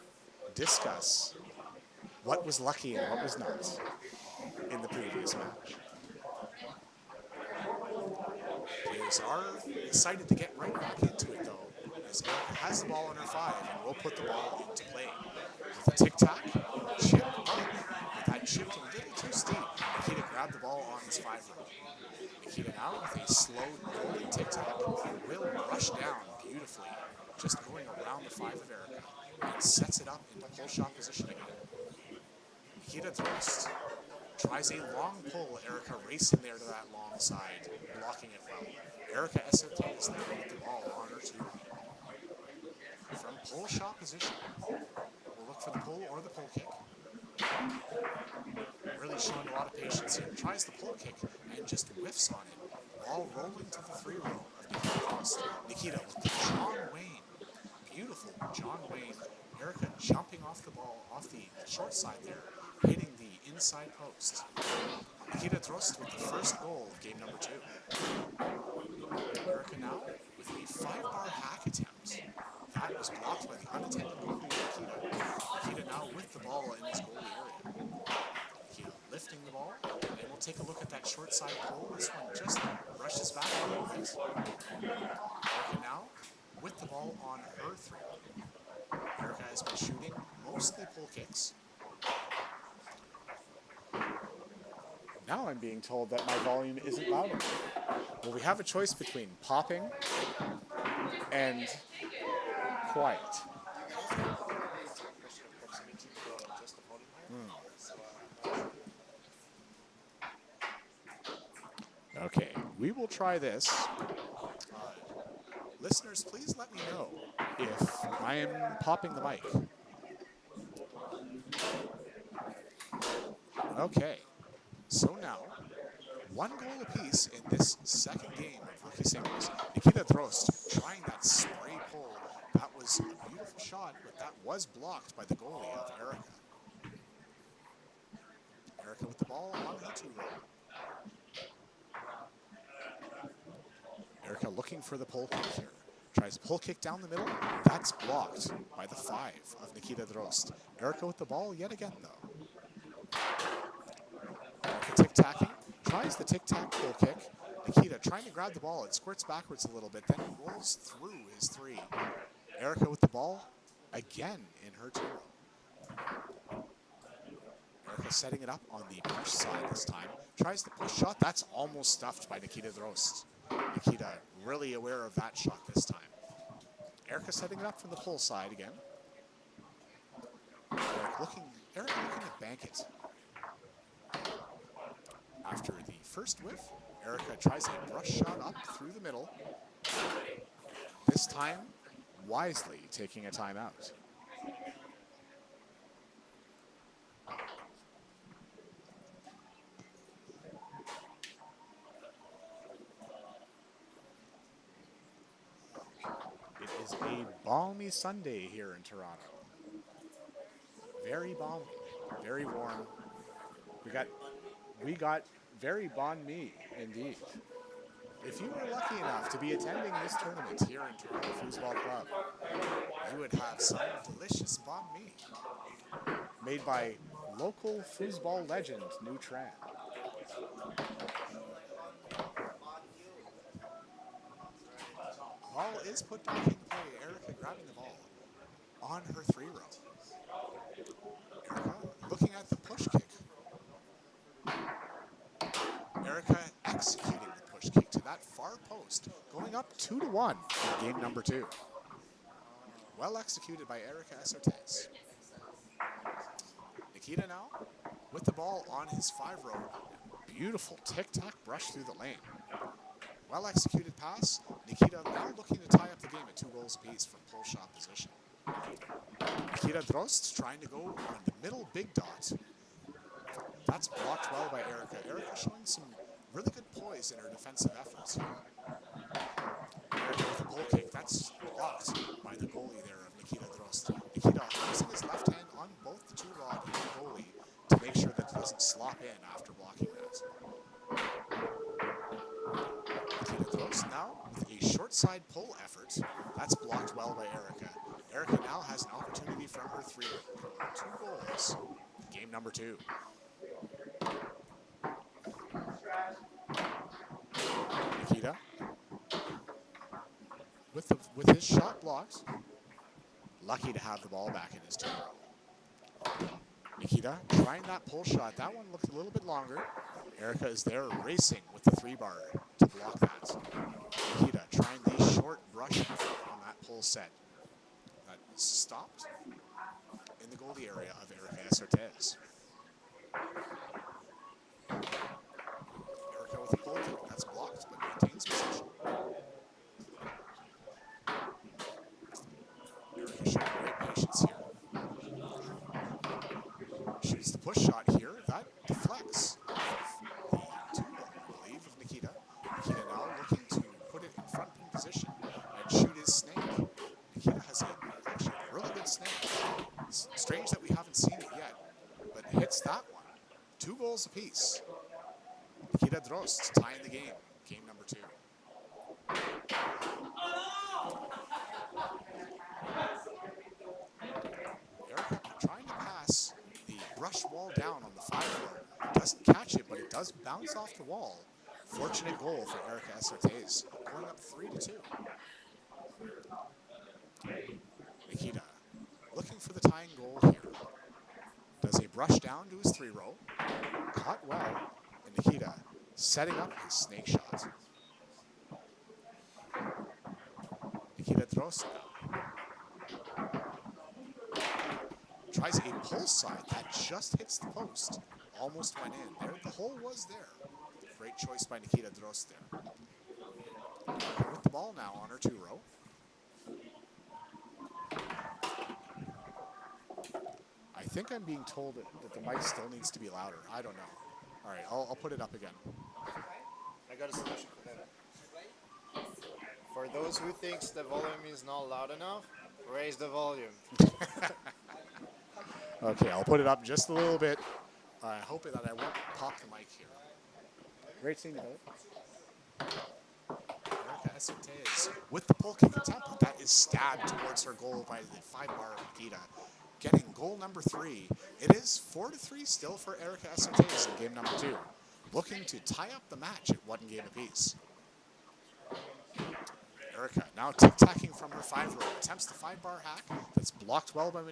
discuss what was lucky and what was not in the previous match. Players are excited to get right back into it, though, as Erica has the ball on her 5 and will put the ball into play. With a tic-tac, chip up. With that chip a little too steep, Nikita grabbed the ball on his 5 row. Nikita now with a slow rolling tic-tac will rush down beautifully, just going around the 5 of Erica, and sets it up into pull shot position again. Nikita Drost tries a long pull. Erica racing there to that long side, blocking it well. Erica SOT is there with the ball on her 2. From pull shot position, we'll look for the pull or the pull kick. Really showing a lot of patience here. Tries the pull kick and just whiffs on it. Ball rolling to the 3 row of Nikita Drost. Nikita with the John Wayne. Beautiful John Wayne. Erica jumping off the ball, off the short side there, hitting the inside post. Nikita Drost with the first goal of game number 2. Erica now with a 5-bar hack attempt. That was blocked by the unattended goalie Nikita. Nikita now with the ball in his goalie area. Nikita lifting the ball, and we'll take a look at that short side pull. This one just brushes back a little bit. Erica now with the ball on her 3. Erica has been shooting mostly pull kicks. Now I'm being told that my volume isn't loud enough. Well, we have a choice between popping and quiet. Okay, we will try this. Listeners, please let me know if I am popping the mic. Okay, so now, 1 goal apiece in this second game of rookie singles. Nikita Drost trying that spray pull. That was a beautiful shot, but that was blocked by the goalie of Erica. Erica with the ball on her 2 row. Erica looking for the pull kick here. Tries pull kick down the middle. That's blocked by the 5 of Nikita Drost. Erica with the ball yet again, though. Erica tic-tacking. Tries the tic-tac pull kick. Nikita trying to grab the ball. It squirts backwards a little bit, then rolls through his 3. Erica with the ball again in her 2 row. Erica setting it up on the push side this time. Tries the push shot. That's almost stuffed by Nikita Drost. Nikita really aware of that shot this time. Erica setting it up from the pull side again. Erica looking to bank it. After the first whiff, Erica tries a brush shot up through the middle. This time, wisely taking a timeout. It is a balmy Sunday here in Toronto. Very balmy, very warm. We got very bon me indeed. If you were lucky enough to be attending this tournament here in Toronto Foosball Club, you would have some delicious bon mi made by local foosball legend New Tran. Ball is put back into play. Erica grabbing the ball on her 3 row. Erica looking at the push kick. Erica executing the push kick to that far post, going up 2-1 in game number 2. Well executed by Erica Essertes. Nikita now with the ball on his 5-row. Beautiful tic-tac brush through the lane. Well executed pass. Nikita now looking to tie up the game at 2 goals apiece from pull shot position. Nikita Drost trying to go on the middle big dot. That's blocked well by Erica. Erica showing some really good poise in her defensive efforts here. Erica with a pull kick. That's blocked by the goalie there of Nikita Drost. Nikita using his left hand on both the 2-rod and the goalie to make sure that it doesn't slop in after blocking that. Nikita Drost now with a short side pull effort. That's blocked well by Erica. Erica now has an opportunity from her 3 goals. Game number 2. Nikita with his shot blocked. Lucky to have the ball back in his 2-row. Nikita trying that pull shot. That one looked a little bit longer. Erica is there racing with the 3-bar to block that. Nikita trying the short brush effort on that pull set. That stopped in the goalie area of Erica Essertes. Erica with a pull kick. That's blocked, but maintains possession. Erica showing great patience here. Shoots the push shot here. That deflects the 2-ball, I believe, of Nikita. Nikita now looking to put it in front pin position and shoot his snake. Nikita has actually a really good snake. It's strange that we haven't seen it yet, but hits that one. 2 goals apiece. Nikita Drost tying the game. Game number 2. Erica trying to pass the brush wall down on the 5-row. Doesn't catch it, but it does bounce off the wall. Fortunate goal for Erica Essertes, going up 3-2. Nikita looking for the tying goal here. Does a brush down to his 3-row. Caught well, and Nikita setting up his snake shot. Nikita Drost tries a pull side that just hits the post. Almost went in. There, the hole was there. Great choice by Nikita Drost there. With the ball now on her 2-row. I think I'm being told that the mic still needs to be louder. I don't know. All right, I'll put it up again. I got a solution for that. For those who thinks the volume is not loud enough, raise the volume. Okay, I'll put it up just a little bit. I hope that I won't pop the mic here. Great seeing you, brother. Erica Essertes with the pull kick attempt that is stabbed towards her goal by the 5-bar of Nikita. Getting goal number 3. It is 4-3 still for Erica Essertes in game number 2. Looking to tie up the match at 1 game apiece. Erica now tic-tacking from her 5-row. Attempts the 5-bar hack. That's blocked well by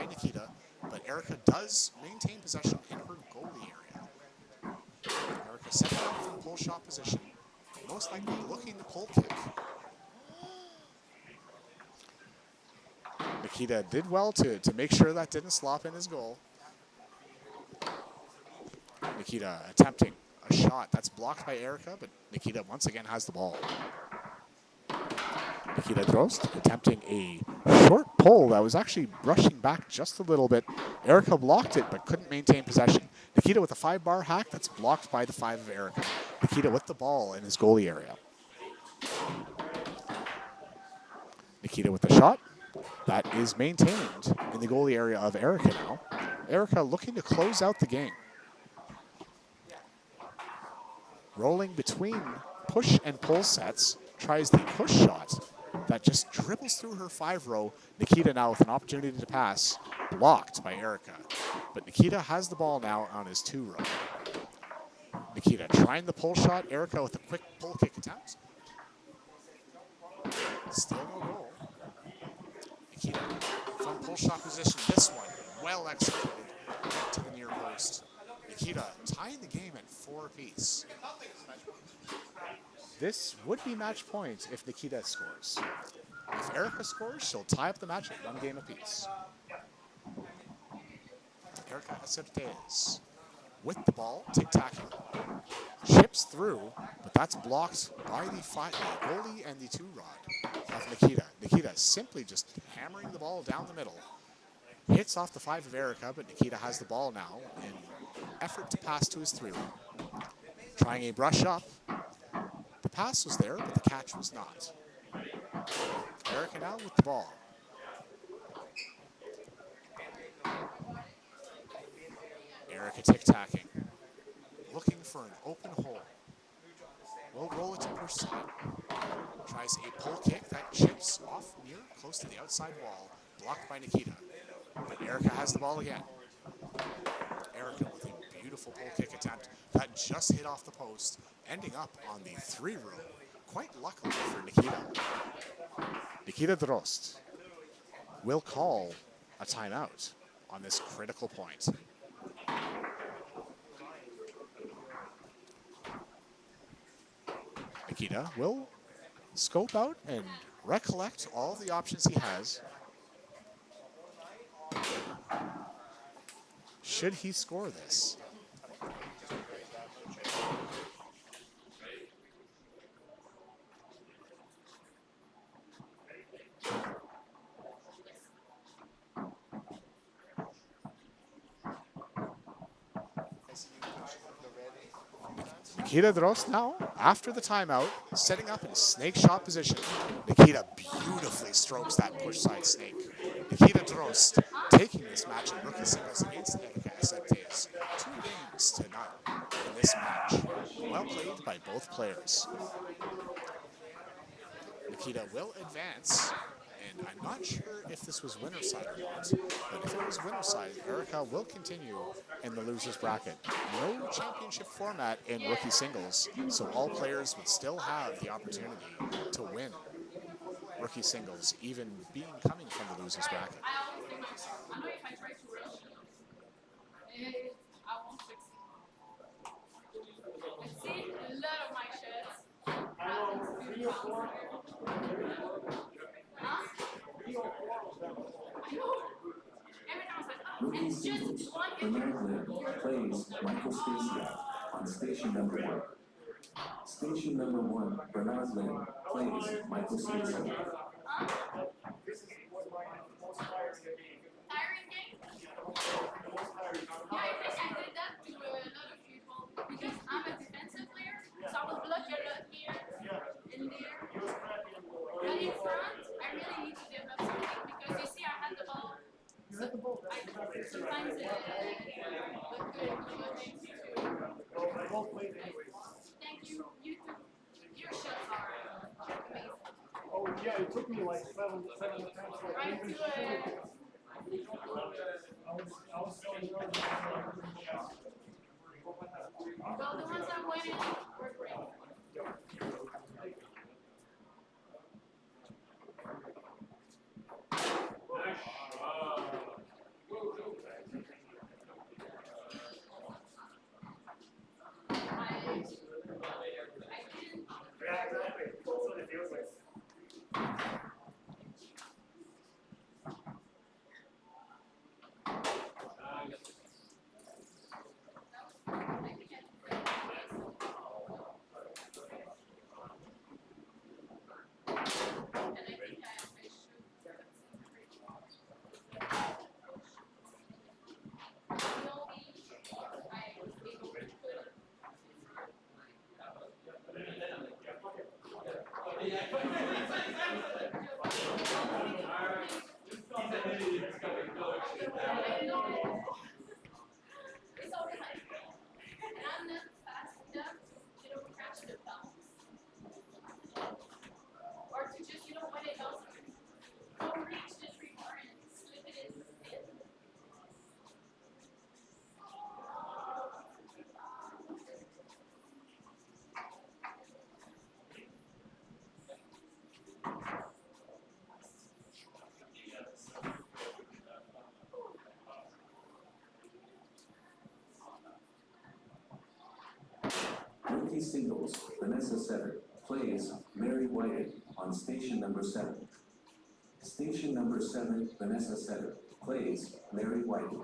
Nikita. But Erica does maintain possession in her goalie area. Erica setting up from pull shot position. Most likely looking to pull kick. Nikita did well to make sure that didn't slop in his goal. Nikita attempting a shot. That's blocked by Erica, but Nikita once again has the ball. Nikita Drost attempting a short pull that was actually brushing back just a little bit. Erica blocked it, but couldn't maintain possession. Nikita with a 5-bar hack. That's blocked by the 5 of Erica. Nikita with the ball in his goalie area. Nikita with the shot. That is maintained in the goalie area of Erica now. Erica looking to close out the game. Rolling between push and pull sets. Tries the push shot that just dribbles through her 5-row. Nikita now with an opportunity to pass. Blocked by Erica. But Nikita has the ball now on his 2-row. Nikita trying the pull shot. Erica with a quick pull kick attempt. Still no goal. Nikita from pull shot position. This one well executed. Right to the near post. Nikita tying the game at 4 apiece. This would be match point if Nikita scores. If Erica scores, she'll tie up the match at 1 game apiece. Erica Acertez with the ball, tic-tacking. Chips through, but that's blocked by the goalie and the 2-rod of Nikita. Nikita simply just hammering the ball down the middle. Hits off the 5 of Erica, but Nikita has the ball now in effort to pass to his 3-rod. Trying a brush up. The pass was there, but the catch was not. Erica now with the ball. Erica tic-tacking. Looking for an open hole. Will roll it to push side. Tries a pull kick that chips off near, close to the outside wall. Blocked by Nikita. But Erica has the ball again. Erica with a beautiful pull kick attempt that just hit off the post, ending up on the 3 row. Quite luckily for Nikita. Nikita Drost will call a timeout on this critical point. Nikita will scope out and recollect all the options he has. Should he score this? Nikita Drost now, after the timeout, setting up in snake shot position. Nikita beautifully strokes that push side snake. Nikita Drost taking this match in rookie singles against Erica Acertez. 2 games to none in this match. Well played by both players. Nikita will advance, and I'm not sure if this was winner side or not, but if it was winner side, Erica will continue in the loser's bracket. No championship format in rookie singles, so all players would still have the opportunity to win rookie singles, even coming from the loser's bracket. I always think myself, I know if I try to rush, I won't succeed. I see a lot of my shots. Huh? I know. Every time I was like, oh, Rookie and singles, just one hit. Bernard Lynn plays Michael Stacia on station number 1. Station number 1, Bernard Lynn plays Michael Stacia. Huh? Tiring game? Yeah, I think I did that to a lot of people because I'm a defensive player, so I will block a lot here and there. But in front, I really need to develop something because you see, I had the ball. So I sometimes look good in the things too. Thank you. You too. Your shots are amazing. Oh yeah, it took me like seven attempts. Right to it. Well, the ones I'm winning were great. Rookie singles, Vanessa Setter plays Mary Whiting on station number 7. Station number 7, Vanessa Setter plays Mary Whiting.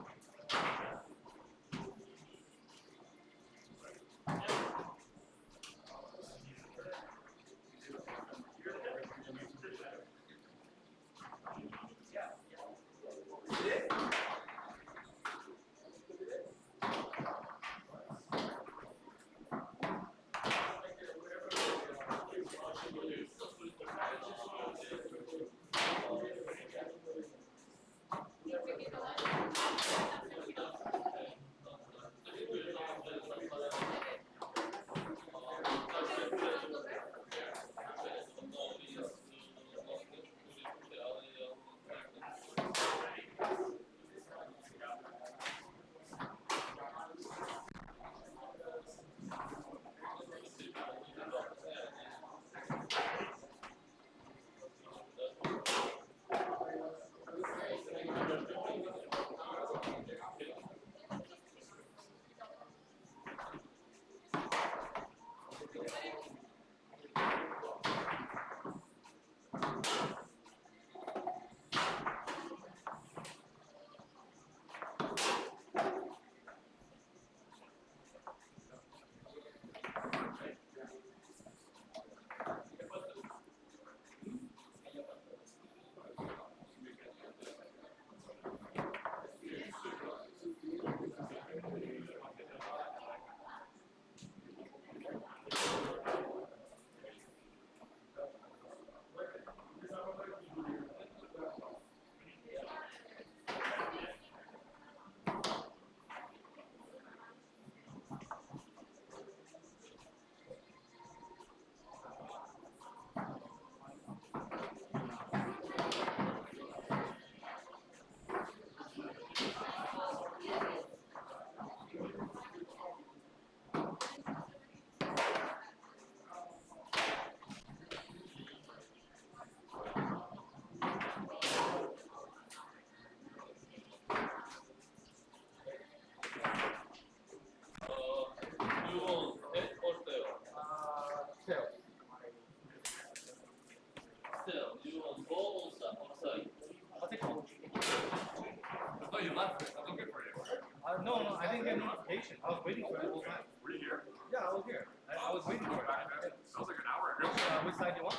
No, no, I didn't get a notification. I was waiting for it the whole time. Were you here? Yeah, I was here. I was waiting for it. That was like an hour ago. Which side do you want?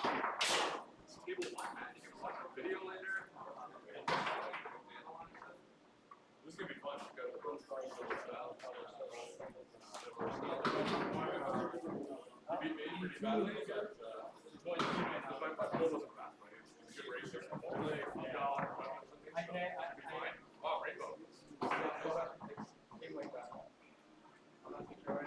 It's table 1, man. You can watch a video later. This is gonna be fun. We've got the both stars of the style. You beat me pretty badly, but my goal wasn't fast, but it's a good race. Hopefully, you got all your weapons and things. Wow, rainbow. I'm not too sure.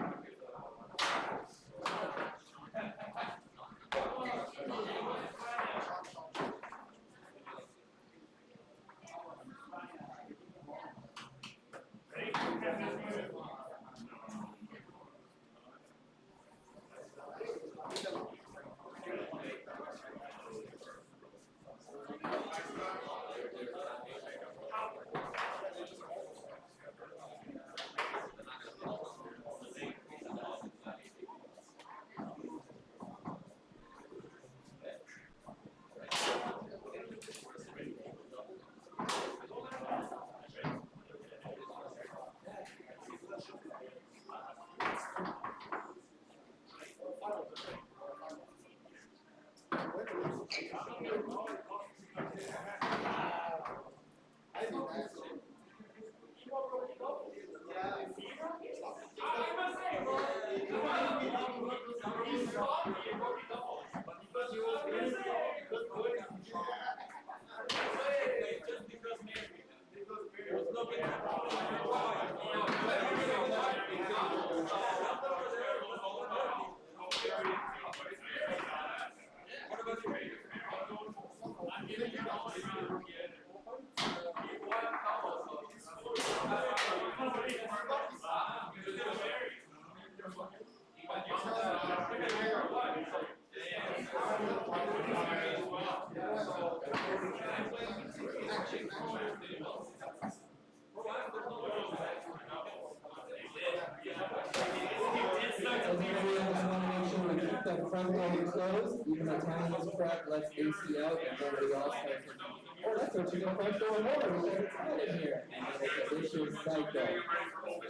everybody else want to make sure we keep the front door closed, even the tiniest crack lets AC out, and nobody else starts thinking, oh, that's our chicken front door motor, we got it in here. And then it's a vicious cycle.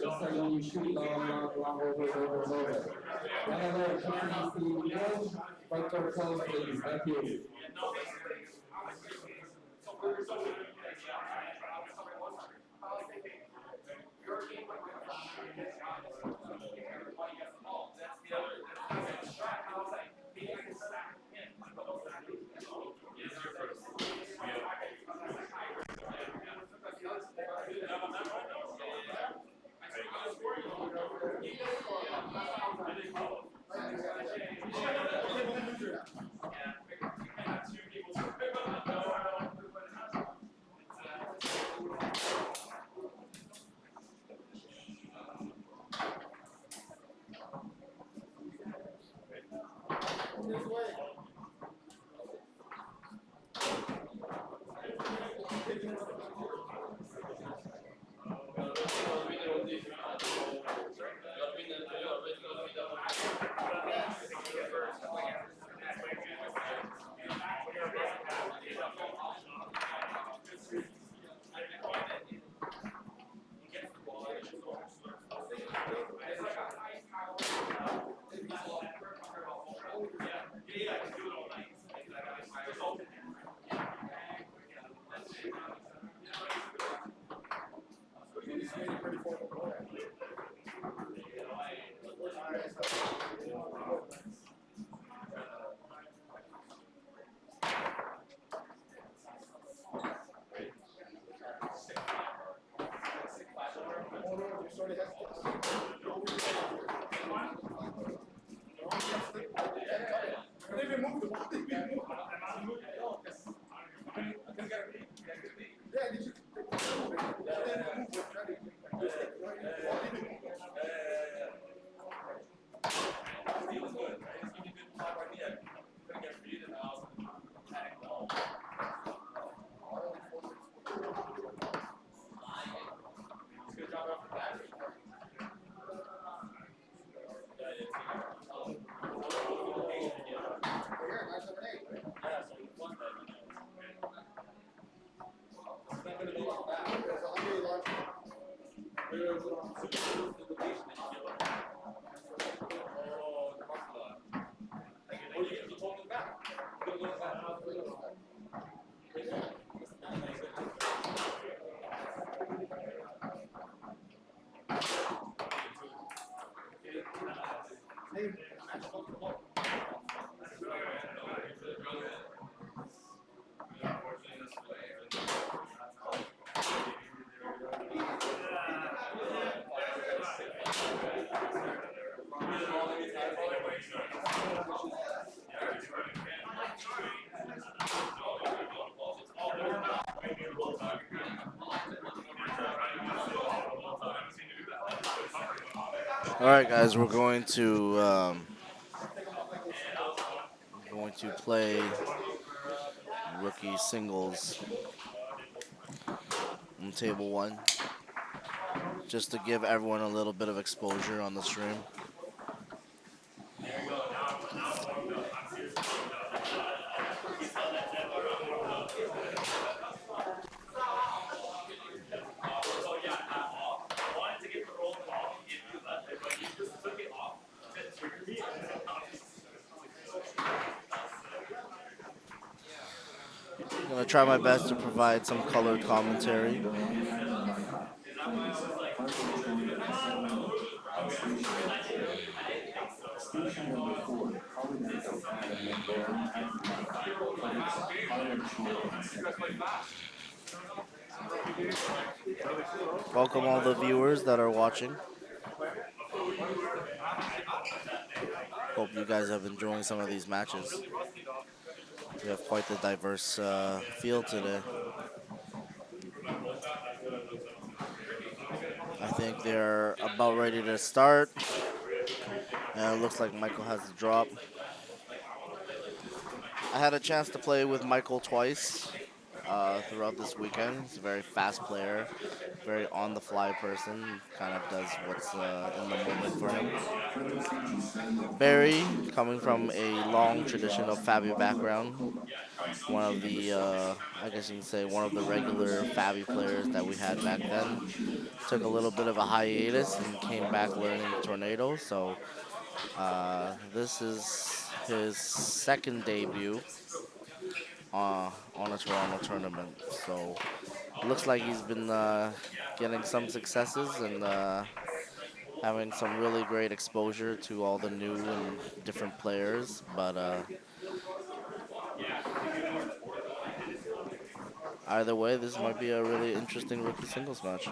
Just like when you shoot long over and over and over. One other PCC again, front door closed, please. Thank you. All right, guys, we're going to play rookie singles on table one, just to give everyone a little bit of exposure on the stream. I'm gonna try my best to provide some colored commentary. Station number 4, Continental Adam and Lauren Pilot Shore and Second. Welcome all the viewers that are watching. Hope you guys have enjoying some of these matches. We have quite the diverse field today. I think they're about ready to start. And it looks like Michael has the drop. I had a chance to play with Michael twice throughout this weekend. He's a very fast player, very on-the-fly person. Kind of does what's in the moment for him. Barry, coming from a long tradition of Fabi background, one of the, I guess you can say, one of the regular Fabi players that we had back then, took a little bit of a hiatus and came back learning Tornado. So this is his second debut on a Toronto tournament. So looks like he's been getting some successes and having some really great exposure to all the new and different players. But either way, this might be a really interesting rookie singles match.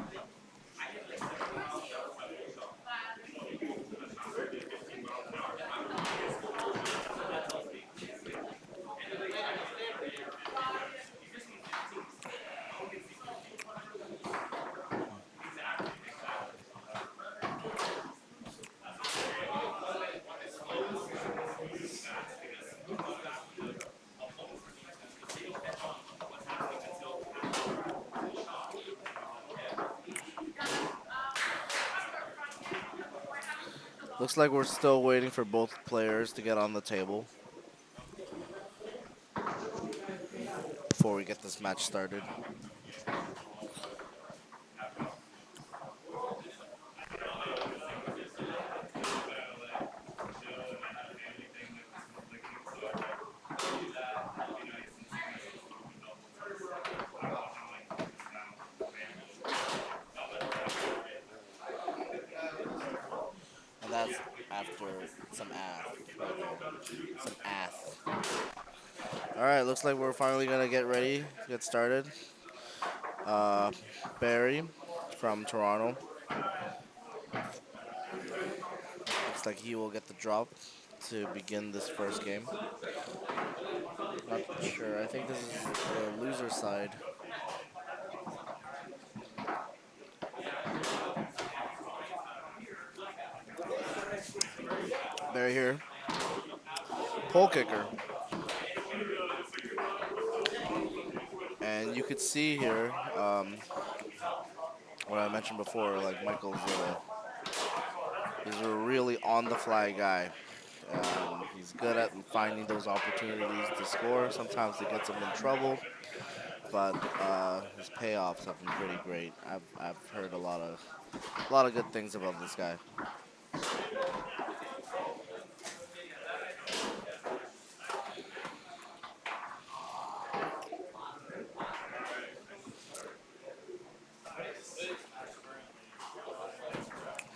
Looks like we're still waiting for both players to get on the table before we get this match started. And that's after some ath right there. Some ath. All right, looks like we're finally gonna get ready to get started. Uh, Barry from Toronto. Looks like he will get the drop to begin this first game. Not sure. I think this is the loser side. Barry here. Pole kicker. And you could see here what I mentioned before, like he's a really on-the-fly guy. He's good at finding those opportunities to score. Sometimes it gets him in trouble, but his payoffs have been pretty great. I've heard a lot of good things about this guy.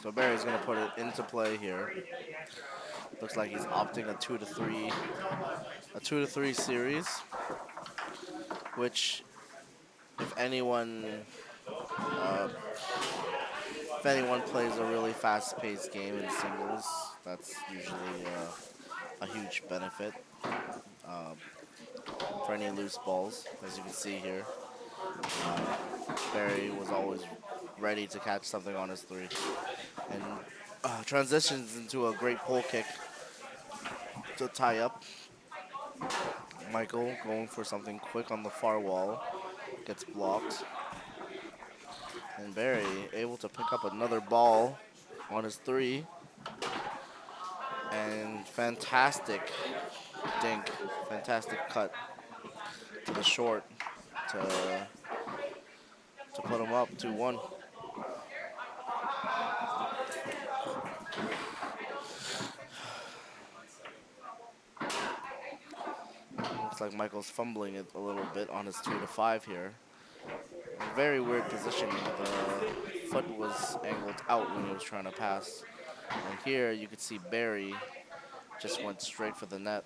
So Barry's gonna put it into play here. Looks like he's opting a 2-to-3 series, which if anyone uh, if anyone plays a really fast-paced game in singles, that's usually a huge benefit um, for any loose balls. As you can see here, Barry was always ready to catch something on his three, and transitions into a great pull kick to tie up. Michael going for something quick on the far wall, gets blocked, and Barry able to pick up another ball on his three, and fantastic cut to the short to put him up 2-1. Looks like Michael's fumbling it a little bit on his 2-to-5 here. A very weird positioning. The foot was angled out when he was trying to pass. And here you could see Barry just went straight for the net.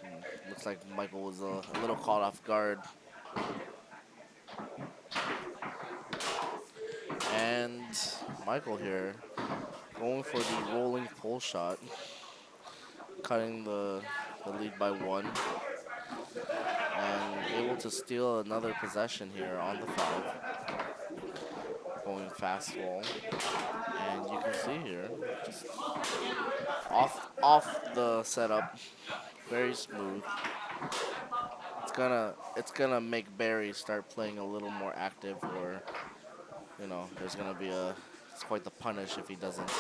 And looks like Michael was a little caught off guard. And Michael here going for the rolling pull shot, cutting the lead by 1. And able to steal another possession here on the 5. Going fastball. And you can see here, just off the setup, very smooth. It's gonna make Barry start playing a little more active, or there's gonna be it's quite the punish if he doesn't.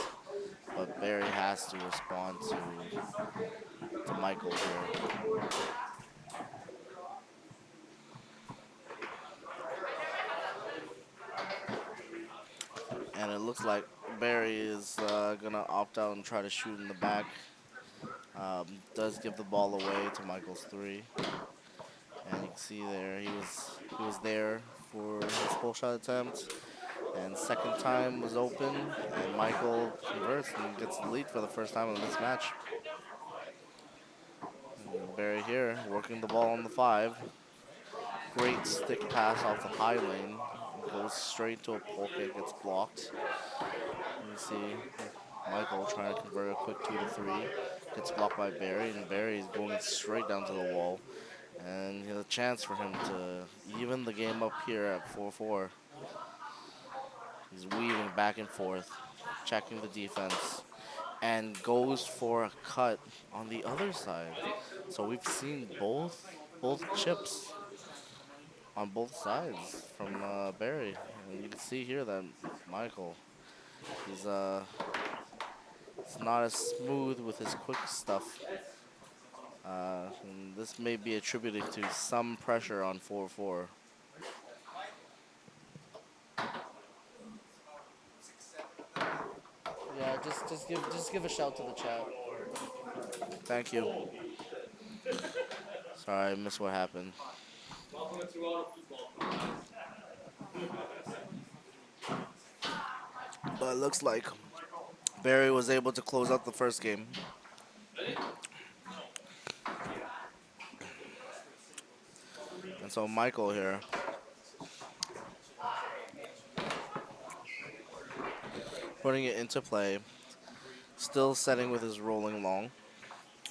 but Barry has to respond to Michael here. And it looks like Barry is gonna opt out and try to shoot in the back. Does give the ball away to Michael's three, and you can see there he was there for his pull shot attempt, and second time was open, and Michael converts and gets the lead for the first time in this match. And Barry here working the ball on the five. Great stick pass off the high lane. Goes straight to a pull kick, gets blocked. You see Michael trying to convert a quick 2 to 3. Gets blocked by Barry, and Barry is going straight down to the wall. And he has a chance for him to even the game up here at 4-4. He's weaving back and forth, checking the defense, and goes for a cut on the other side. So we've seen both chips on both sides from Barry. And you can see here that Michael, he's it's not as smooth with his quick stuff. And this may be attributed to some pressure on 4-4. Yeah, just give a shout to the chat. Thank you. Sorry, I missed what happened. Welcome to Toronto football. But it looks like Barry was able to close out the first game. And so Michael here putting it into play, still setting with his rolling long.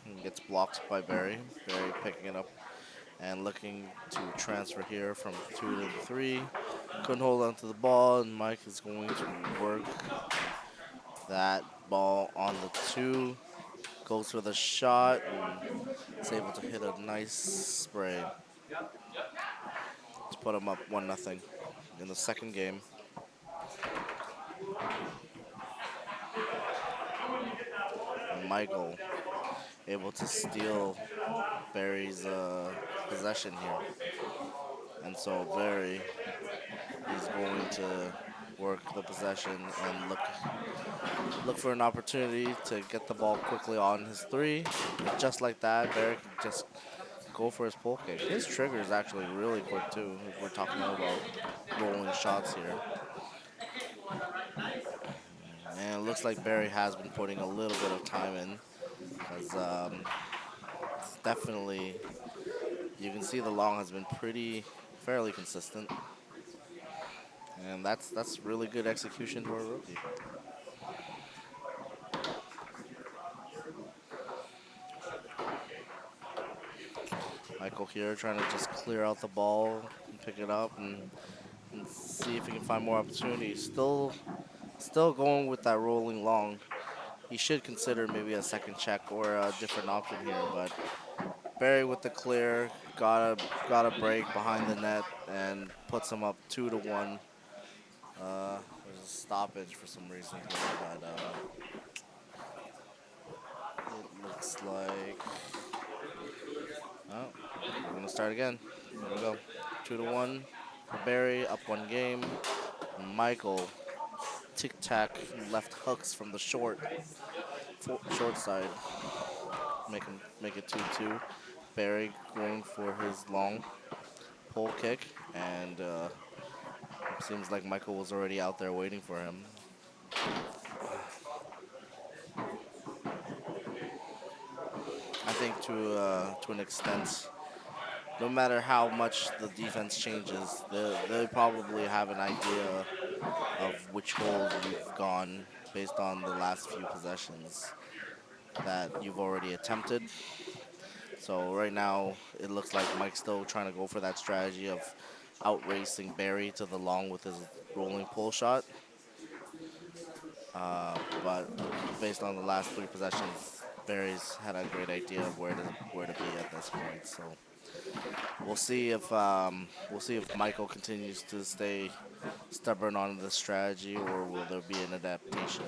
And gets blocked by Barry. Barry picking it up and looking to transfer here from 2 to 3. Couldn't hold on to the ball, and Mike is going to work that ball on the 2. Goes for the shot and is able to hit a nice spray to put him up 1-0 in the second game. And Michael able to steal Barry's possession here. And so Barry is going to work the possession and look for an opportunity to get the ball quickly on his 3. And just like that, Barry can just go for his pull kick. His trigger is actually really quick too, if we're talking about rolling shots here. And it looks like Barry has been putting a little bit of time in, because it's definitely, you can see the long has been fairly consistent. And that's really good execution for a rookie. Michael here trying to just clear out the ball and pick it up and see if he can find more opportunities. Still going with that rolling long. He should consider maybe a second check or a different option here, but Barry with the clear, got a break behind the net and puts him up 2-1. There's a stoppage for some reason here, but it looks like, oh, we're gonna start again. Here we go, 2-1 for Barry, up 1 game. Michael, tic-tac left hooks from the short side, make it 2-2. Barry going for his long pull kick, and it seems like Michael was already out there waiting for him. I think to an extent, no matter how much the defense changes, they probably have an idea of which hole you've gone based on the last few possessions that you've already attempted. So right now, it looks like Mike's still trying to go for that strategy of outracing Barry to the long with his rolling pull shot. But based on the last 3 possessions, Barry's had a great idea of where to be at this point. So we'll see if Michael continues to stay stubborn on the strategy, or will there be an adaptation.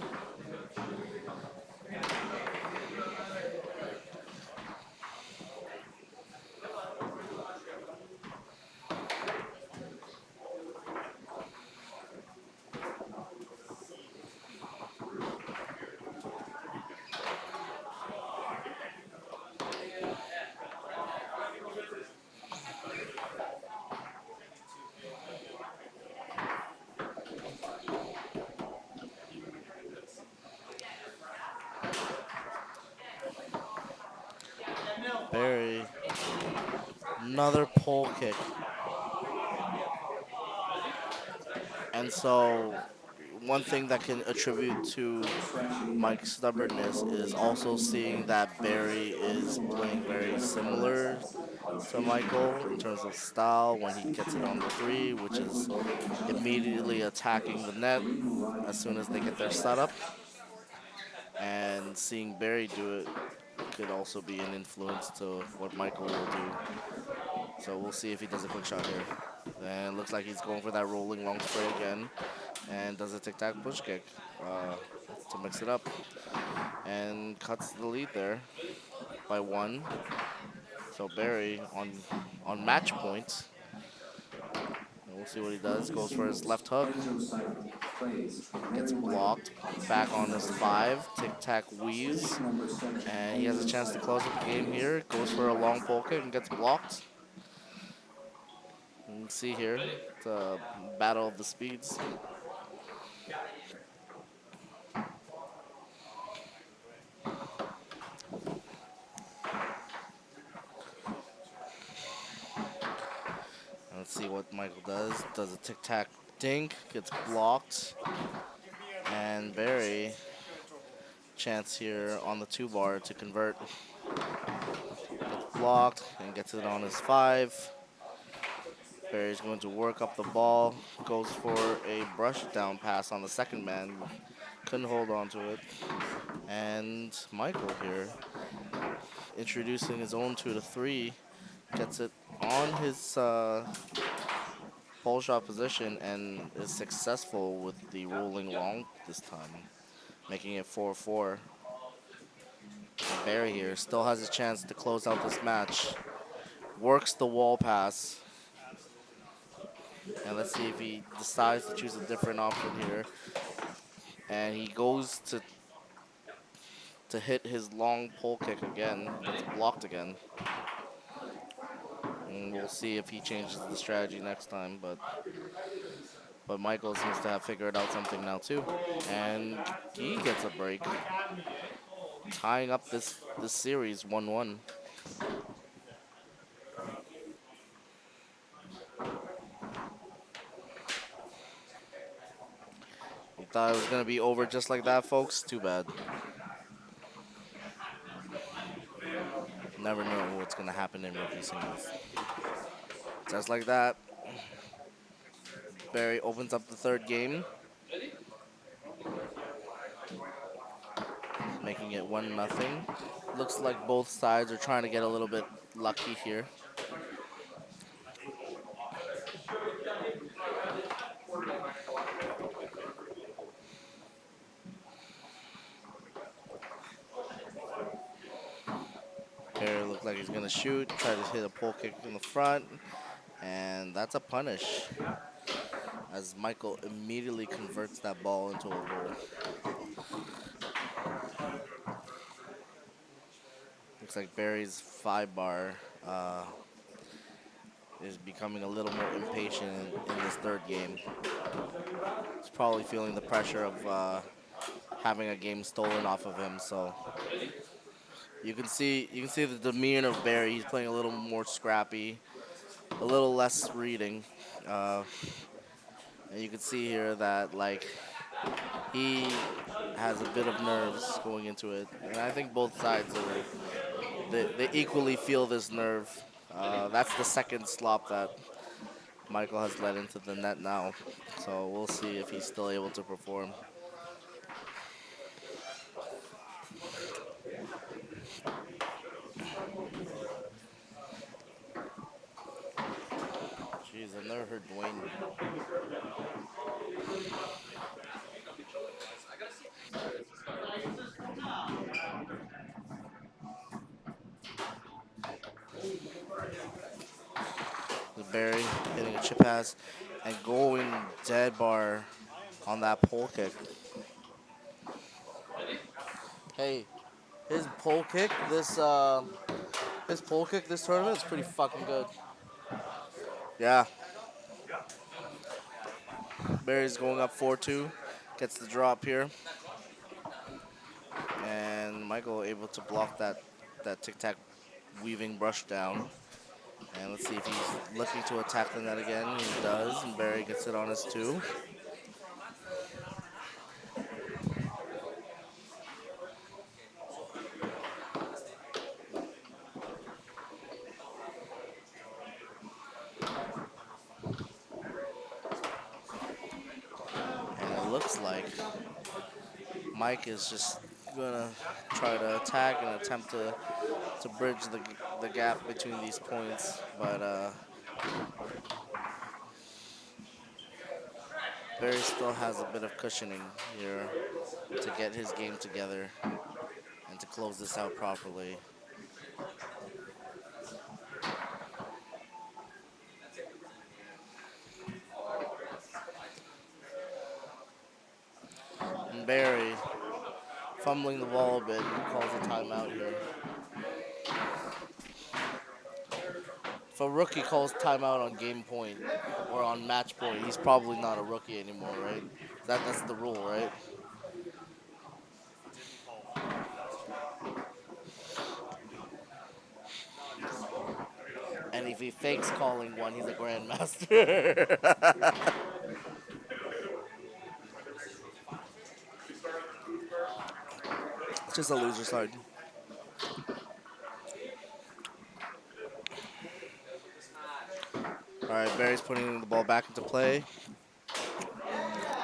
Barry, another pole kick. And so, one thing that can attribute to Mike's stubbornness is also seeing that Barry is playing very similar to Michael in terms of style when he gets it on the three, which is immediately attacking the net as soon as they get their setup. And seeing Barry do it could also be an influence to what Michael will do. So we'll see if he does a quick shot here. And looks like he's going for that rolling long spray again. And does a tic-tac push kick to mix it up. And cuts the lead there by one. So Barry on match point. And we'll see what he does. Goes for his left hook. Gets blocked. Back on his five. Tic-tac wheeze. And he has a chance to close up the game here. Goes for a long pole kick and gets blocked. You can see here the battle of the speeds. Let's see what Michael does. Does a tic-tac dink, gets blocked. And Barry, chance here on the two bar to convert. Gets blocked and gets it on his five. Barry's going to work up the ball. Goes for a brush down pass on the second man. Couldn't hold on to it. And Michael here, introducing his own 2-3, gets it on his pole shot position and is successful with the rolling long this time, making it 4-4. Barry here still has a chance to close out this match. Works the wall pass. And let's see if he decides to choose a different option here. And he goes to hit his long pole kick again. Gets blocked again. And we'll see if he changes the strategy next time, but Michael seems to have figured out something now too. And he gets a break, tying up this series 1-1. You thought it was gonna be over just like that, folks? Too bad. Never know what's gonna happen in rookie singles. Just like that, Barry opens up the third game, making it 1-0. Looks like both sides are trying to get a little bit lucky here. Barry looked like he's gonna shoot, try to hit a pole kick in the front, and that's a punish. As Michael immediately converts that ball into a roll. Looks like Barry's 5 bar is becoming a little more impatient in this third game. He's probably feeling the pressure of having a game stolen off of him. So you can see the demeanor of Barry. He's playing a little more scrappy, a little less reading, and you can see here that like he has a bit of nerves going into it, and I think both sides they equally feel this nerve. That's the second slop that Michael has led into the net now, so we'll see if he's still able to perform. Jeez, I've never heard Dwayne. Barry hitting a chip pass and going dead bar on that pole kick. Hey, his pole kick this tournament is pretty fucking good. Yeah. Barry's going up 4-2, gets the drop here, and Michael able to block that tic tac weaving brush down. And let's see if he's looking to attack the net again. He does, and Barry gets it on his two. And it looks like Mike is just gonna try to attack and attempt to bridge the gap between these points, but Barry still has a bit of cushioning here to get his game together and to close this out properly. And Barry, fumbling the ball a bit, calls a timeout here. If a rookie calls timeout on game point or on match point, he's probably not a rookie anymore, right? That's the rule, right? And if he fakes calling one, he's a grandmaster. It's just a loser side. All right, Barry's putting the ball back into play.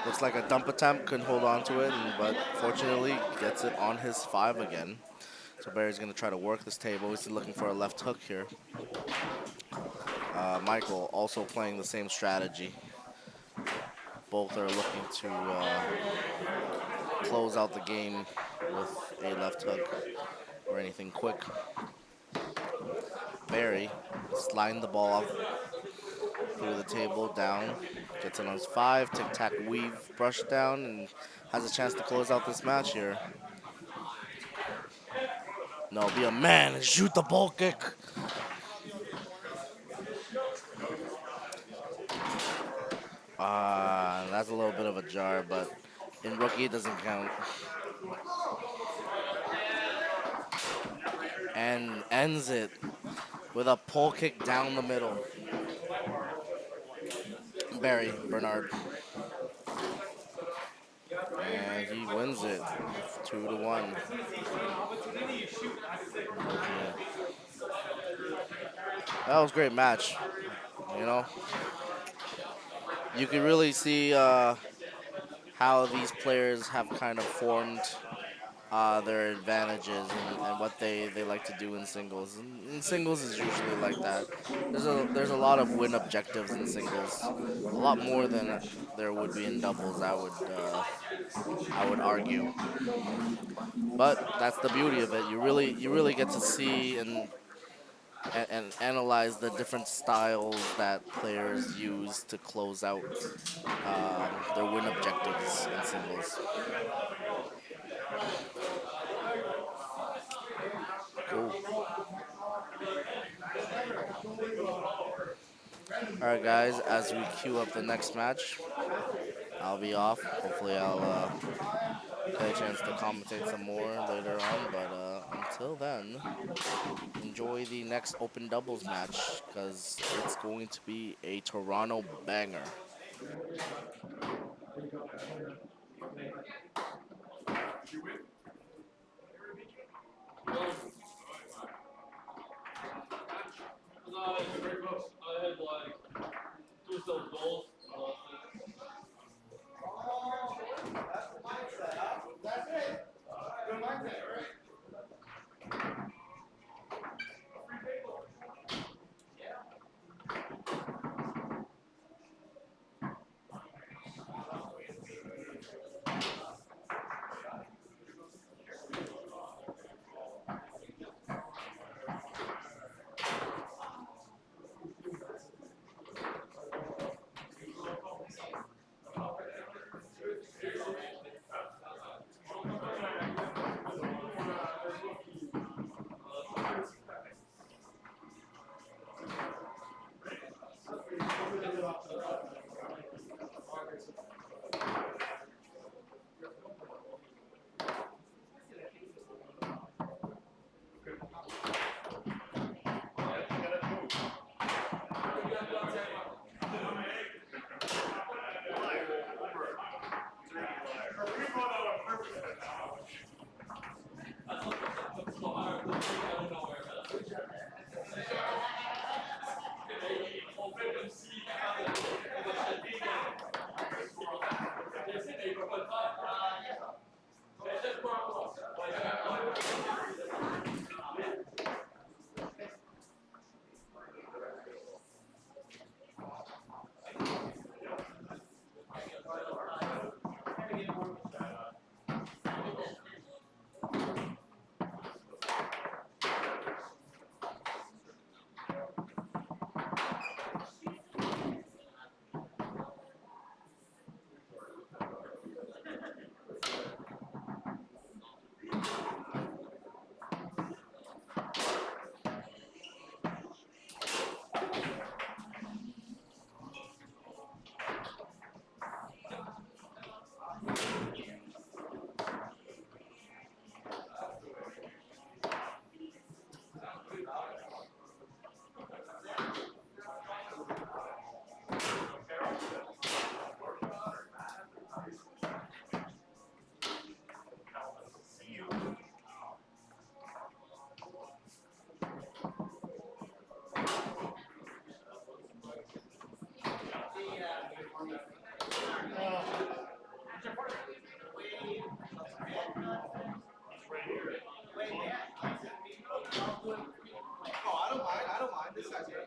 Looks like a dump attempt, couldn't hold on to it, but fortunately gets it on his 5 again. So Barry's gonna try to work this table. He's looking for a left hook here. Michael also playing the same strategy. Both are looking to close out the game with a left hook or anything quick. Barry sliding the ball off through the table down, gets it on his 5, tic-tac weave, brush down, and has a chance to close out this match here. No, be a man and shoot the ball kick. That's a little bit of a jar, but in rookie it doesn't count. And ends it with a pull kick down the middle. Barry Bernard. And he wins it 2-1. Yeah. That was a great match. You know, you can really see how these players have kind of formed their advantages and what they like to do in singles. And singles is usually like that. There's a lot of win objectives in singles, a lot more than there would be in doubles. I would argue, but that's the beauty of it. You really get to see and analyze the different styles that players use to close out their win objectives in singles. Cool. All right, guys. As we queue up the next match, I'll be off. Hopefully, I'll get a chance to commentate some more later on. But until then, enjoy the next open doubles match because it's going to be a Toronto banger. No, it's very close. I had like two of those goals.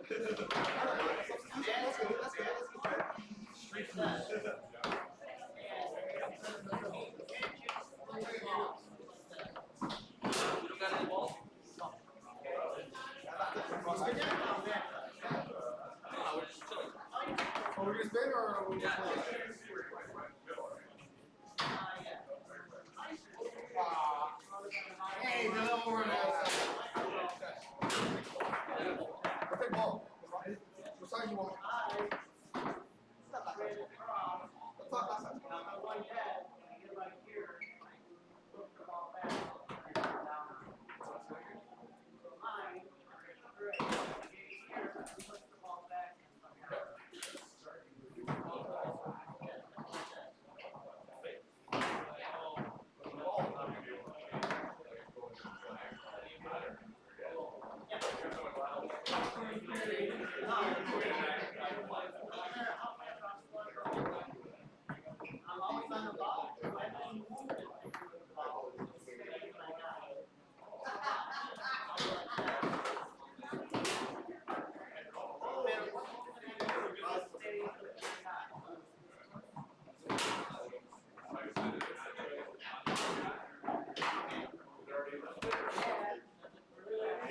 Are we gonna spin or are we just playing? Hey, the little more we'll take ball. What size you want? Let's talk last time.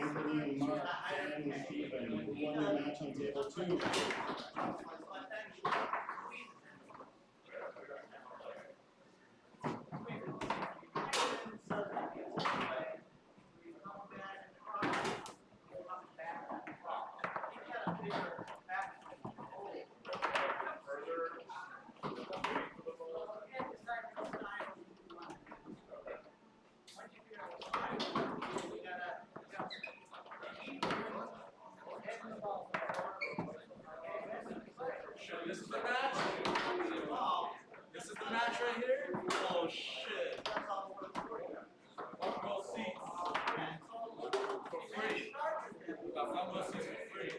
Anthony, Mark, and Stephen, who won their match on table 2. This is the match. This is the match right here. Oh shit. Front row seats for free. Got front row seats for free.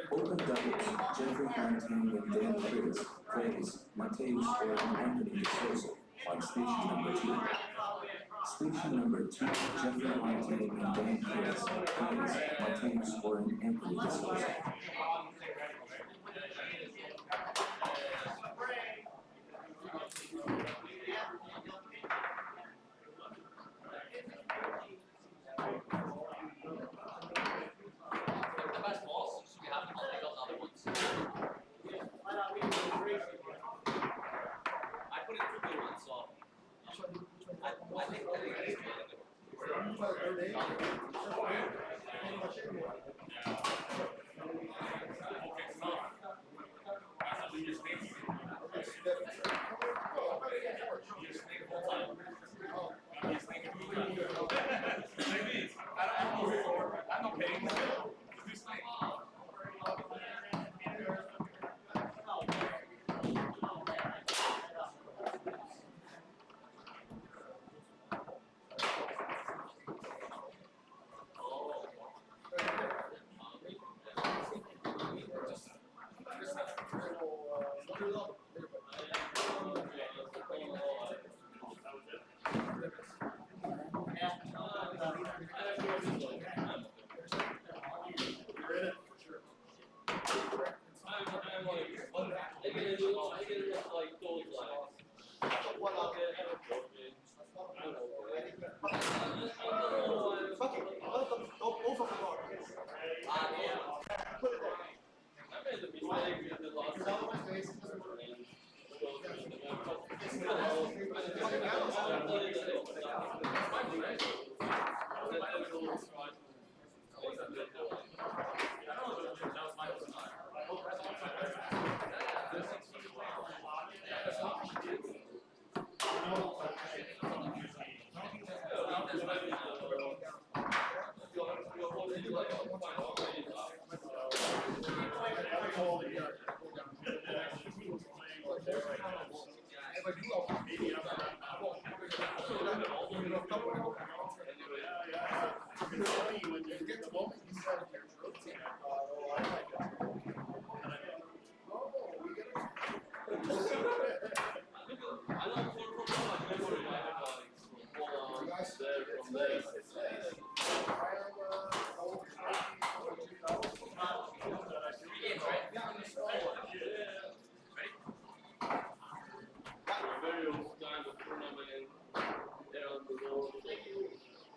Open doubles, Jeffrey Fontaine and Dan Curtis plays Mateus or Anthony D'Souza on station number 2. Station number 2, Jeffrey Fontaine and Dan Curtis plays Mateus or Anthony D'Souza.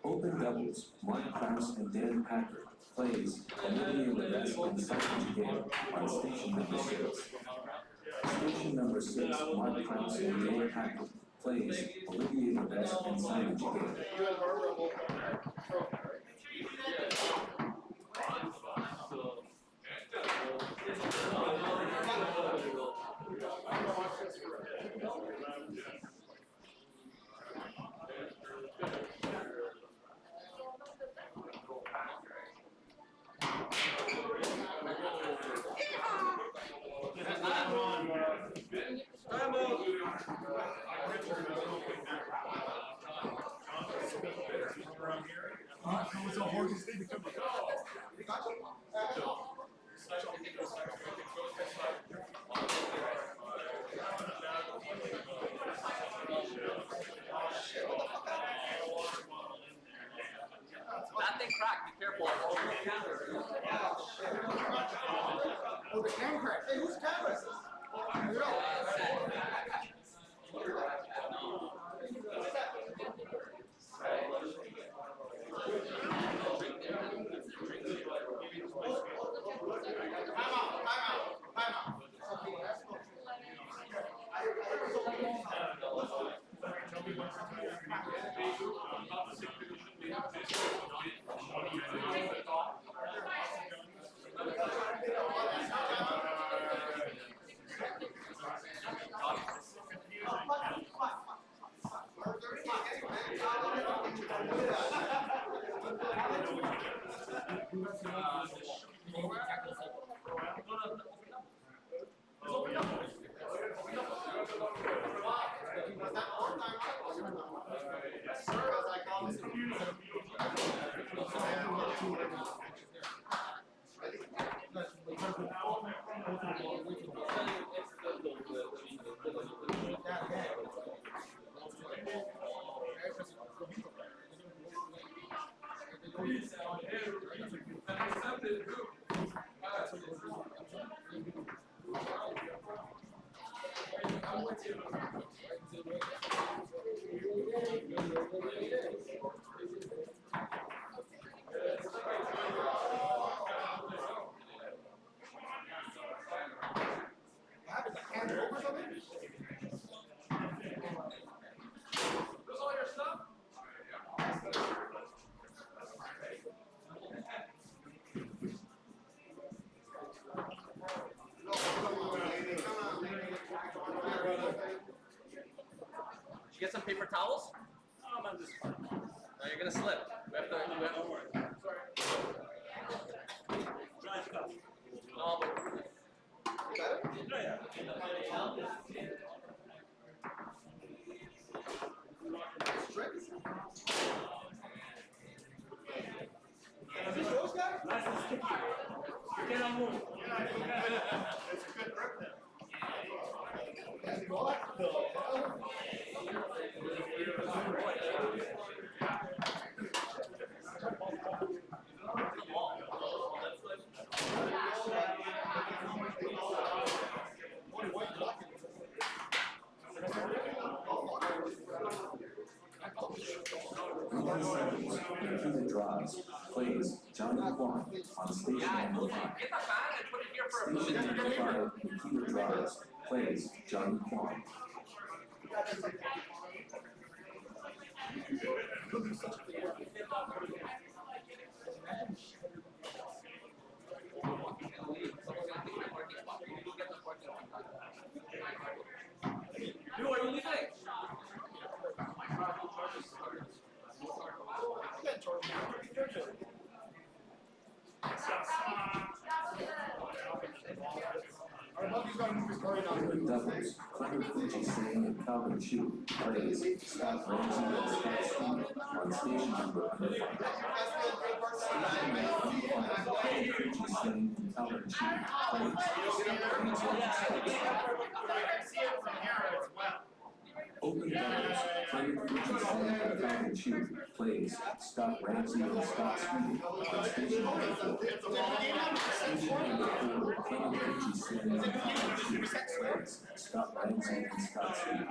Open doubles, Mark Krause and Dan Patrick plays Olivia Levesque and Simon Jagay on station number 6. Station number 6, Mark Krause and Dan Patrick plays Olivia Levesque and Simon Jagay. That thing cracked, be careful. Oh, the cam crack. Hey, whose camera is this? Get some paper towels? No, you're gonna slip. We have to. No, but Nikita draws, plays Johnny Kwan on station number 5. get the fan and put it here for a Station minute. number 5, Nikita draws, plays Johnny Kwan. Dude, are you leaving? Open doubles, Connor Fuji Singh and Calvin Chu plays Scott Ramsey and Scott Stevens on station number 5. Station number 5, Connor Fuji Singh and Calvin Chu plays Scott Ramsey and Scott Stevens. Alfred Chu plays Scott Ramsey and Scott Sweeting on station number 4. Station number 4, Kenny plays Scott Ramsey and Scott Sweeting.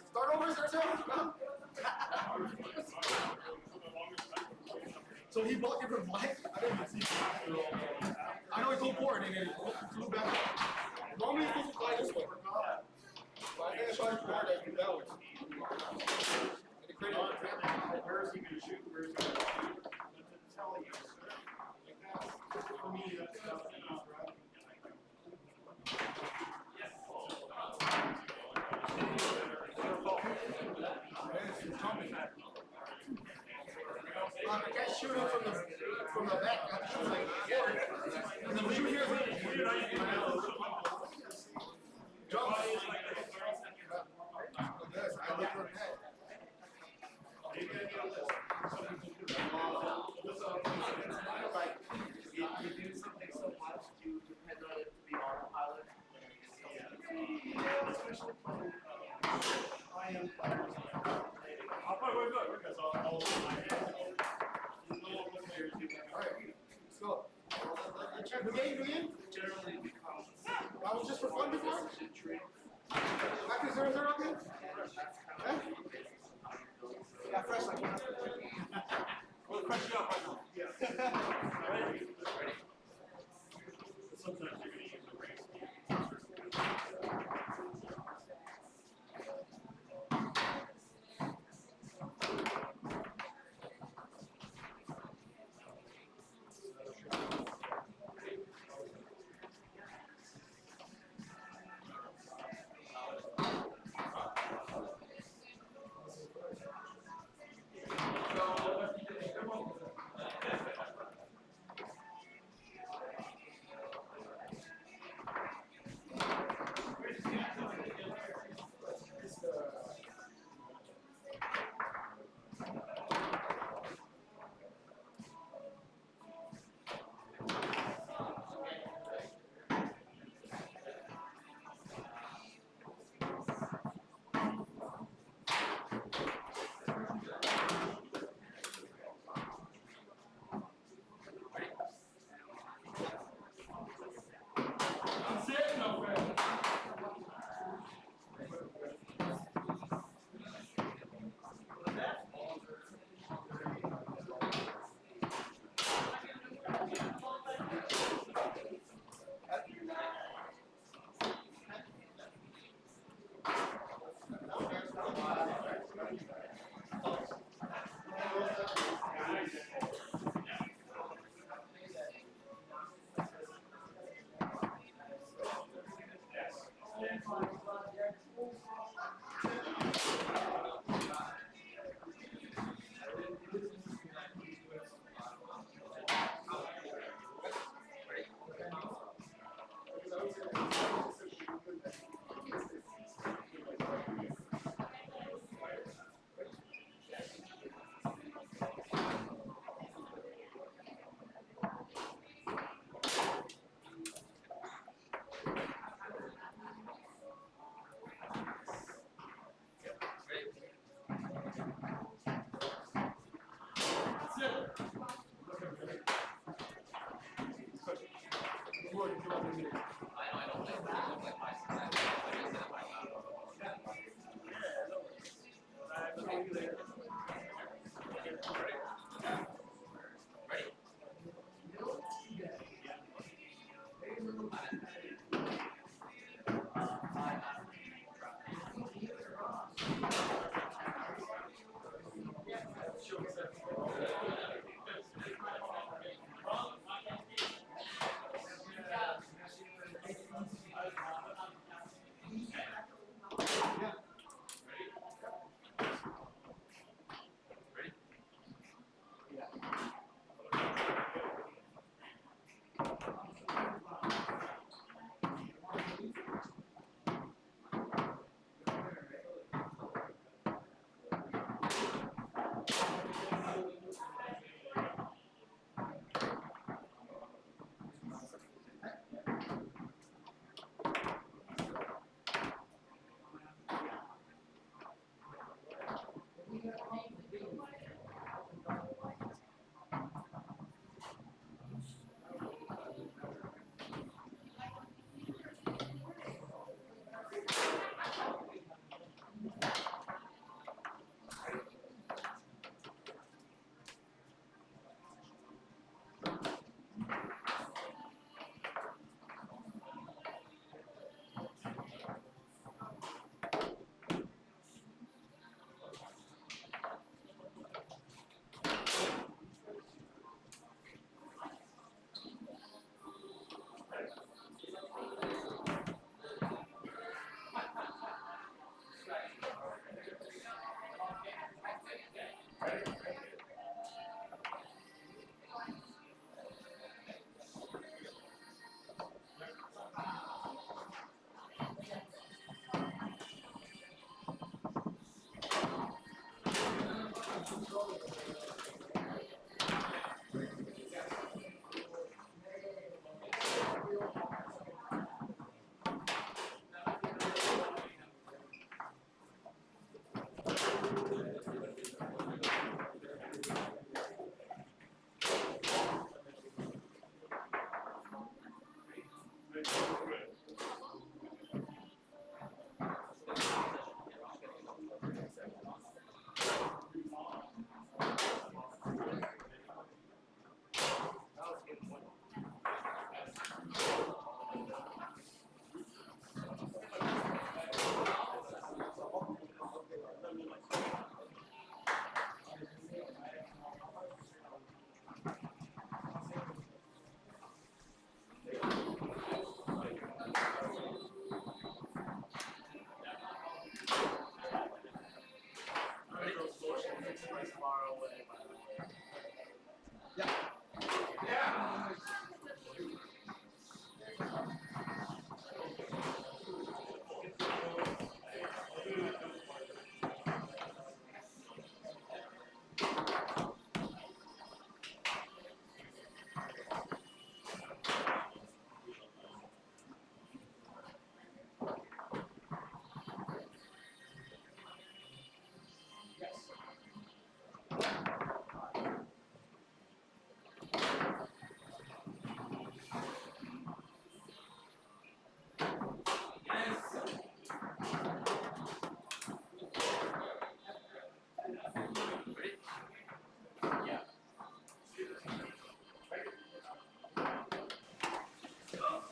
Start over, So he bought different flags? I didn't even see that. I know he's on board and then he flew back. Normally he's supposed to fly this way. But I think I saw his board that he that way. And it created a trap. Where is he going to shoot? Where is he going to shoot? That's tell you. Like that. For me, that's right. I can't shoot him from the back. I have to shoot like forward. And then shoot here. Jump. Yes, I look for that. Like, you do something so much, you depend on it to be autopilot. I'll play good because I'll Let's go. New game? Generally becomes That was just for fun before? Back to 0-0 again? Yeah? Yeah, fresh like that. we'll crush you up right now. Yeah. Ready? Sometimes you're going to use the race.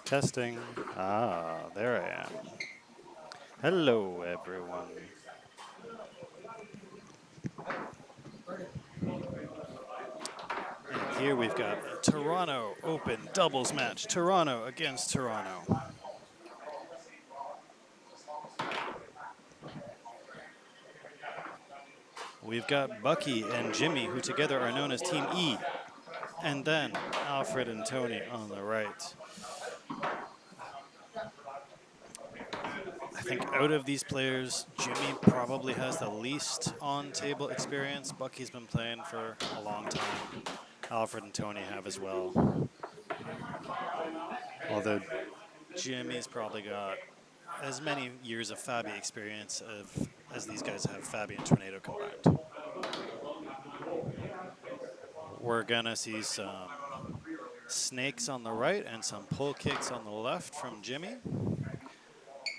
Testing. Ah, there I am. Hello, everyone. And here we've got a Toronto Open doubles match. Toronto against Toronto. We've got Bucky and Jimmy, who together are known as Team E. And then Alfred and Tony on the right. I think out of these players, Jimmy probably has the least on-table experience. Bucky's been playing for a long time. Alfred and Tony have as well. Although Jimmy's probably got as many years of Fabi experience as these guys have Fabi and Tornado combined. We're gonna see some snakes on the right and some pull kicks on the left from Jimmy.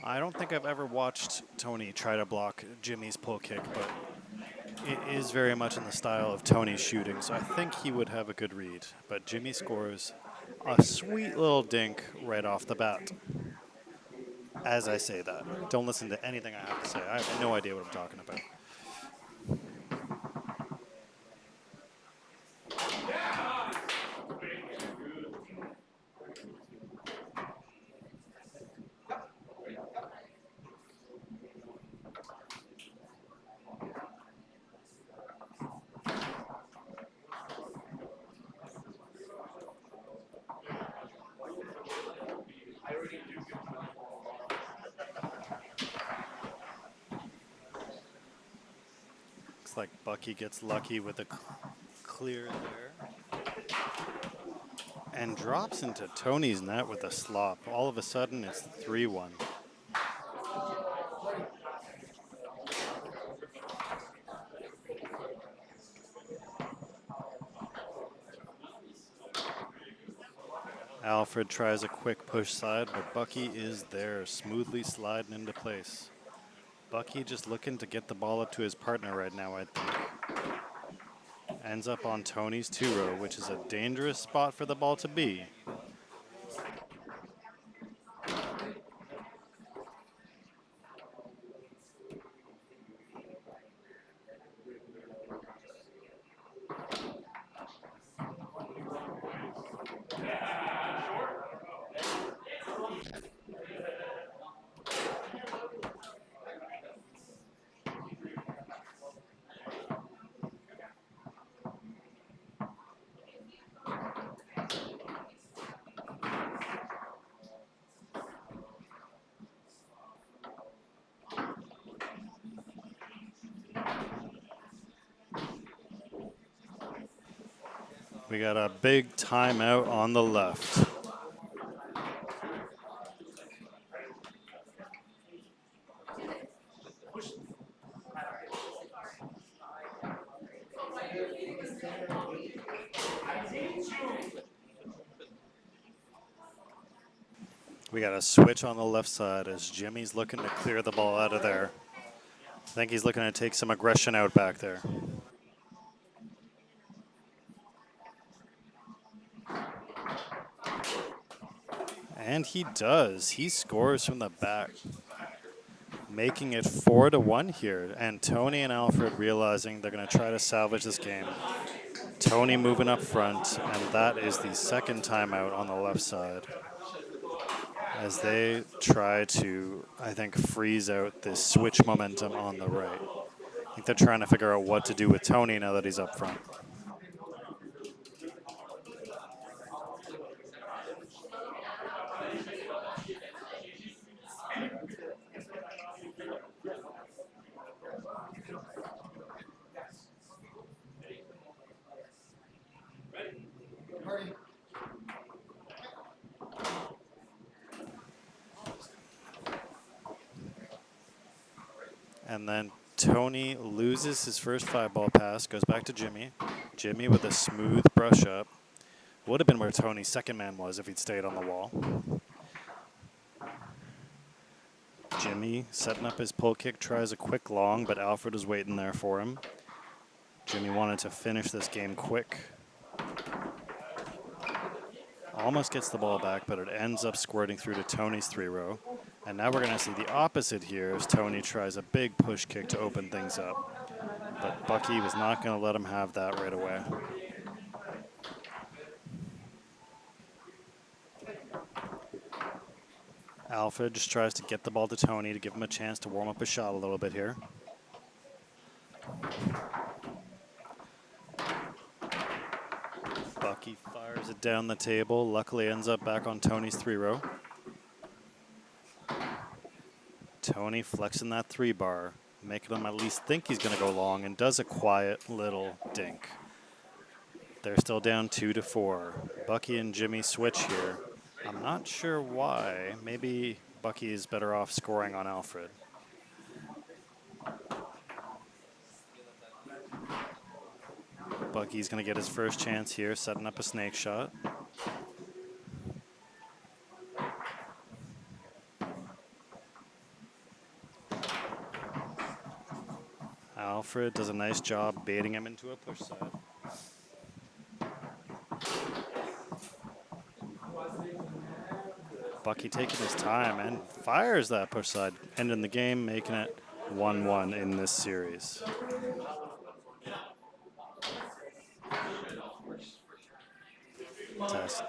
I don't think I've ever watched Tony try to block Jimmy's pull kick, but it is very much in the style of Tony's shooting, so I think he would have a good read. But Jimmy scores a sweet little dink right off the bat. As I say that, don't listen to anything I have to say. I have no idea what I'm talking about. Looks like Bucky gets lucky with a clear there. And drops into Tony's net with a slop. All of a sudden, it's 3-1. Alfred tries a quick push side, but Bucky is there, smoothly sliding into place. Bucky just looking to get the ball up to his partner right now, I think. Ends up on Tony's 2-row, which is a dangerous spot for the ball to be. We got a big timeout on the left. We got a switch on the left side as Jimmy's looking to clear the ball out of there. I think he's looking to take some aggression out back there. And he does. He scores from the back, making it 4-1 here. And Tony and Alfred realizing they're going to try to salvage this game. Tony moving up front, and that is the second timeout on the left side as they try to, I think, freeze out this switch momentum on the right. I think they're trying to figure out what to do with Tony now that he's up front. And then Tony loses his first 5-ball pass, goes back to Jimmy. Jimmy with a smooth brush up. Would have been where Tony's second man was if he'd stayed on the wall. Jimmy setting up his pull kick, tries a quick long, but Alfred was waiting there for him. Jimmy wanted to finish this game quick. Almost gets the ball back, but it ends up squirting through to Tony's 3-row. And now we're going to see the opposite here as Tony tries a big push kick to open things up. But Bucky was not going to let him have that right away. Alfred just tries to get the ball to Tony to give him a chance to warm up his shot a little bit here. Bucky fires it down the table. Luckily ends up back on Tony's 3-row. Tony flexing that 3-bar, making him at least think he's going to go long, and does a quiet little dink. They're still down 2-4. Bucky and Jimmy switch here. I'm not sure why. Maybe Bucky is better off scoring on Alfred. Bucky's going to get his first chance here, setting up a snake shot. Alfred does a nice job baiting him into a push side. Bucky taking his time and fires that push side, ending the game, making it 1-1 in this series. Test.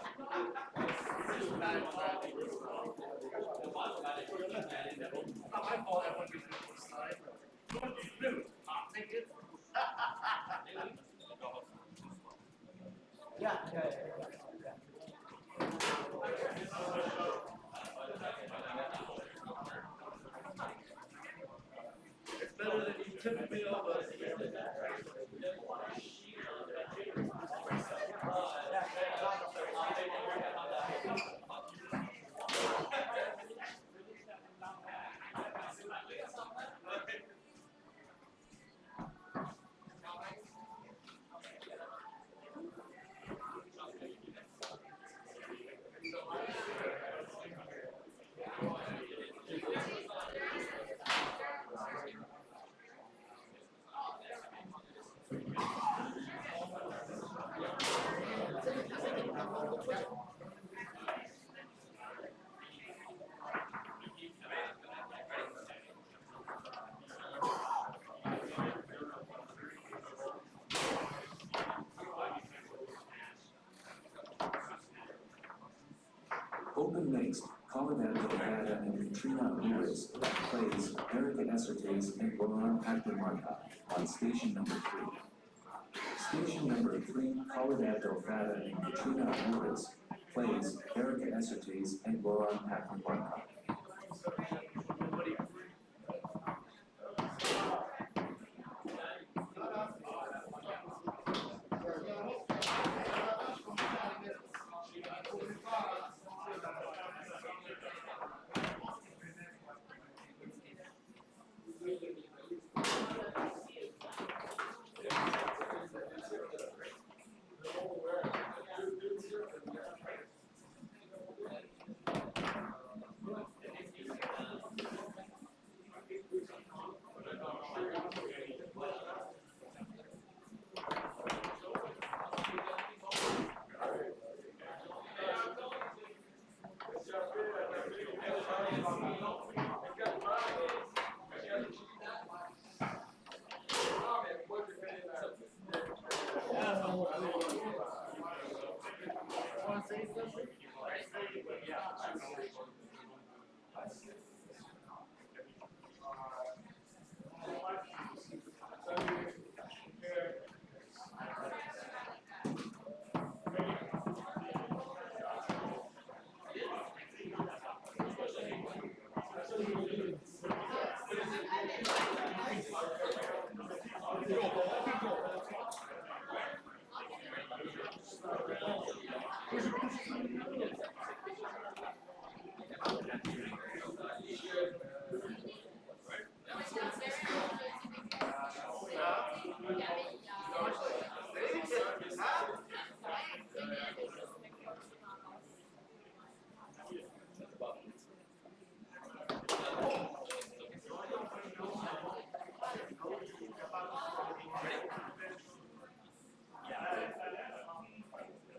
Open next, Colorado Nevada and Katrina Lewis plays Erica Essertes and Laurent Aklimarka on station number 3. Station number 3, Colorado Nevada and Katrina Lewis plays Erica Essertes and Laurent Aklimarka.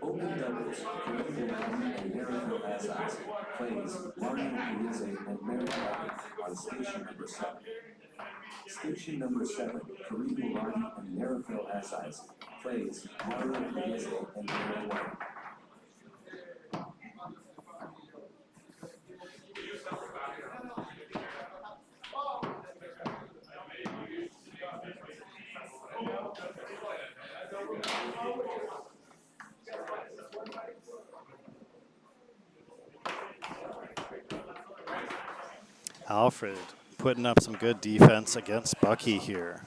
Open doubles, Caribbean and Maryville Azaz plays Mario Louise and Mary Bucky on station number 7. Station number 7, Caribbean and Maryville Azaz plays Mario Louise and Mary Bucky. Alfred putting up some good defense against Bucky here.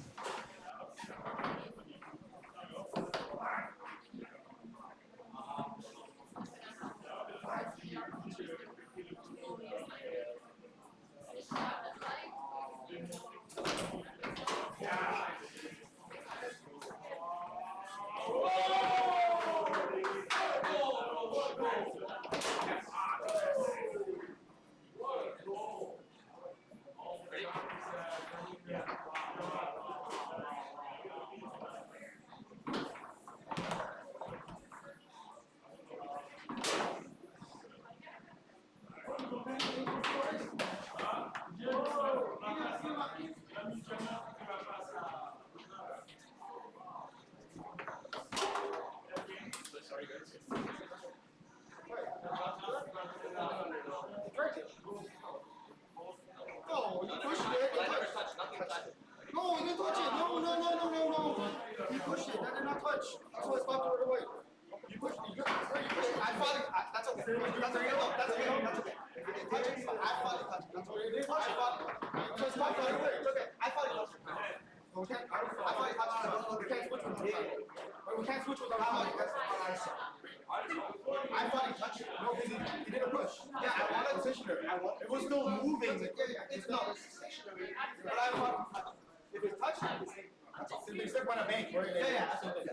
It was still moving. It's not stationary. But I thought if it's touching, they still want to bank, right? Yeah, that's what it is.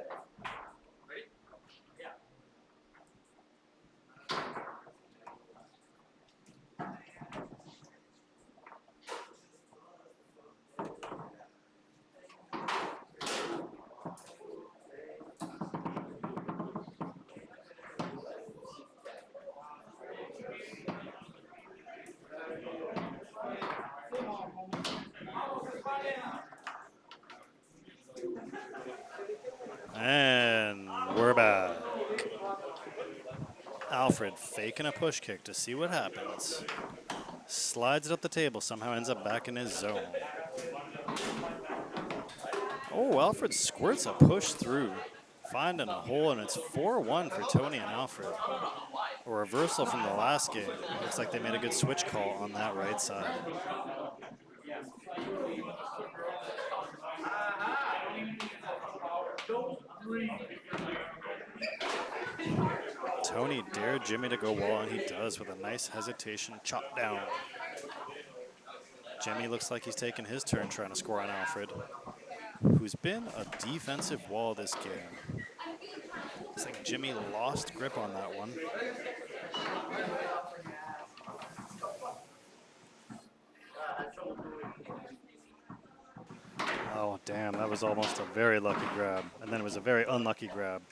Ready? Yeah. And we're back. Alfred faking a push kick to see what happens. Slides it up the table, somehow ends up back in his zone. Oh, Alfred squirts a push through, finding a hole, and it's 4-1 for Tony and Alfred. A reversal from the last game. Looks like they made a good switch call on that right side. Tony dared Jimmy to go wall, and he does with a nice hesitation chop down. Jimmy looks like he's taking his turn trying to score on Alfred, who's been a defensive wall this game. Looks like Jimmy lost grip on that one. Oh, damn, that was almost a very lucky grab. And then it was a very unlucky grab.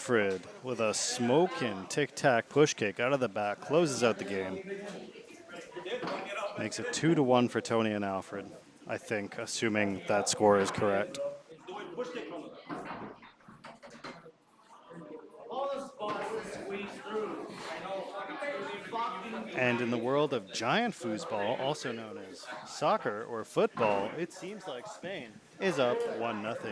Alfred with a smoking tic-tac push kick out of the back, closes out the game. Makes it 2-1 for Tony and Alfred, I think, assuming that score is correct. And in the world of giant foosball, also known as soccer or football, it seems like Spain is up 1-0.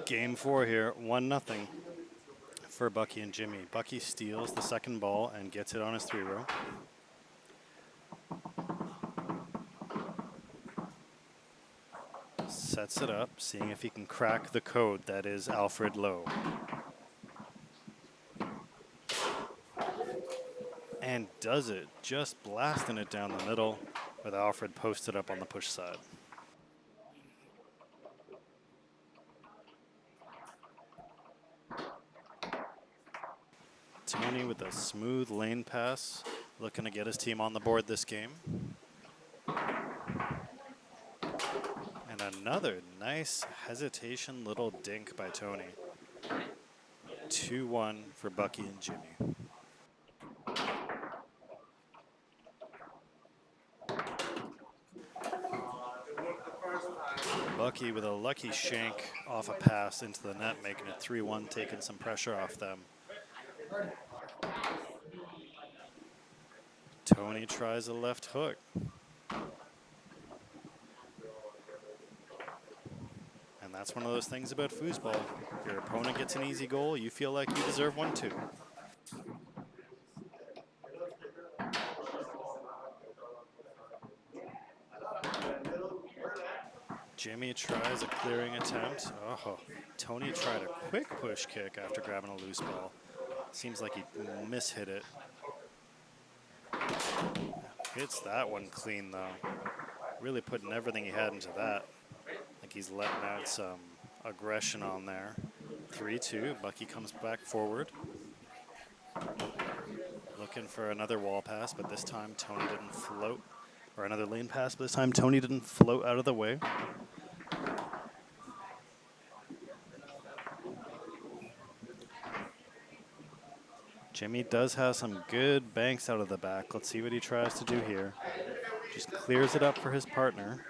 Game 4 here, 1-0 for Bucky and Jimmy. Bucky steals the second ball and gets it on his 3-row. Sets it up, seeing if he can crack the code that is Alfred low. And does it, just blasting it down the middle with Alfred posted up on the push side. Tony with a smooth lane pass, looking to get his team on the board this game. And another nice hesitation little dink by Tony. 2-1 for Bucky and Jimmy. Bucky with a lucky shank off a pass into the net, making it 3-1, taking some pressure off them. Tony tries a left hook. And that's one of those things about foosball. If your opponent gets an easy goal, you feel like you deserve one too. Jimmy tries a clearing attempt. Oh, Tony tried a quick push kick after grabbing a loose ball. Seems like he mishit it. Hits that one clean though. Really putting everything he had into that. I think he's letting out some aggression on there. 3-2, Bucky comes back forward. Looking for another wall pass, but this time Tony didn't float. Or another lane pass, but this time Tony didn't float out of the way. Jimmy does have some good banks out of the back. Let's see what he tries to do here. Just clears it up for his partner,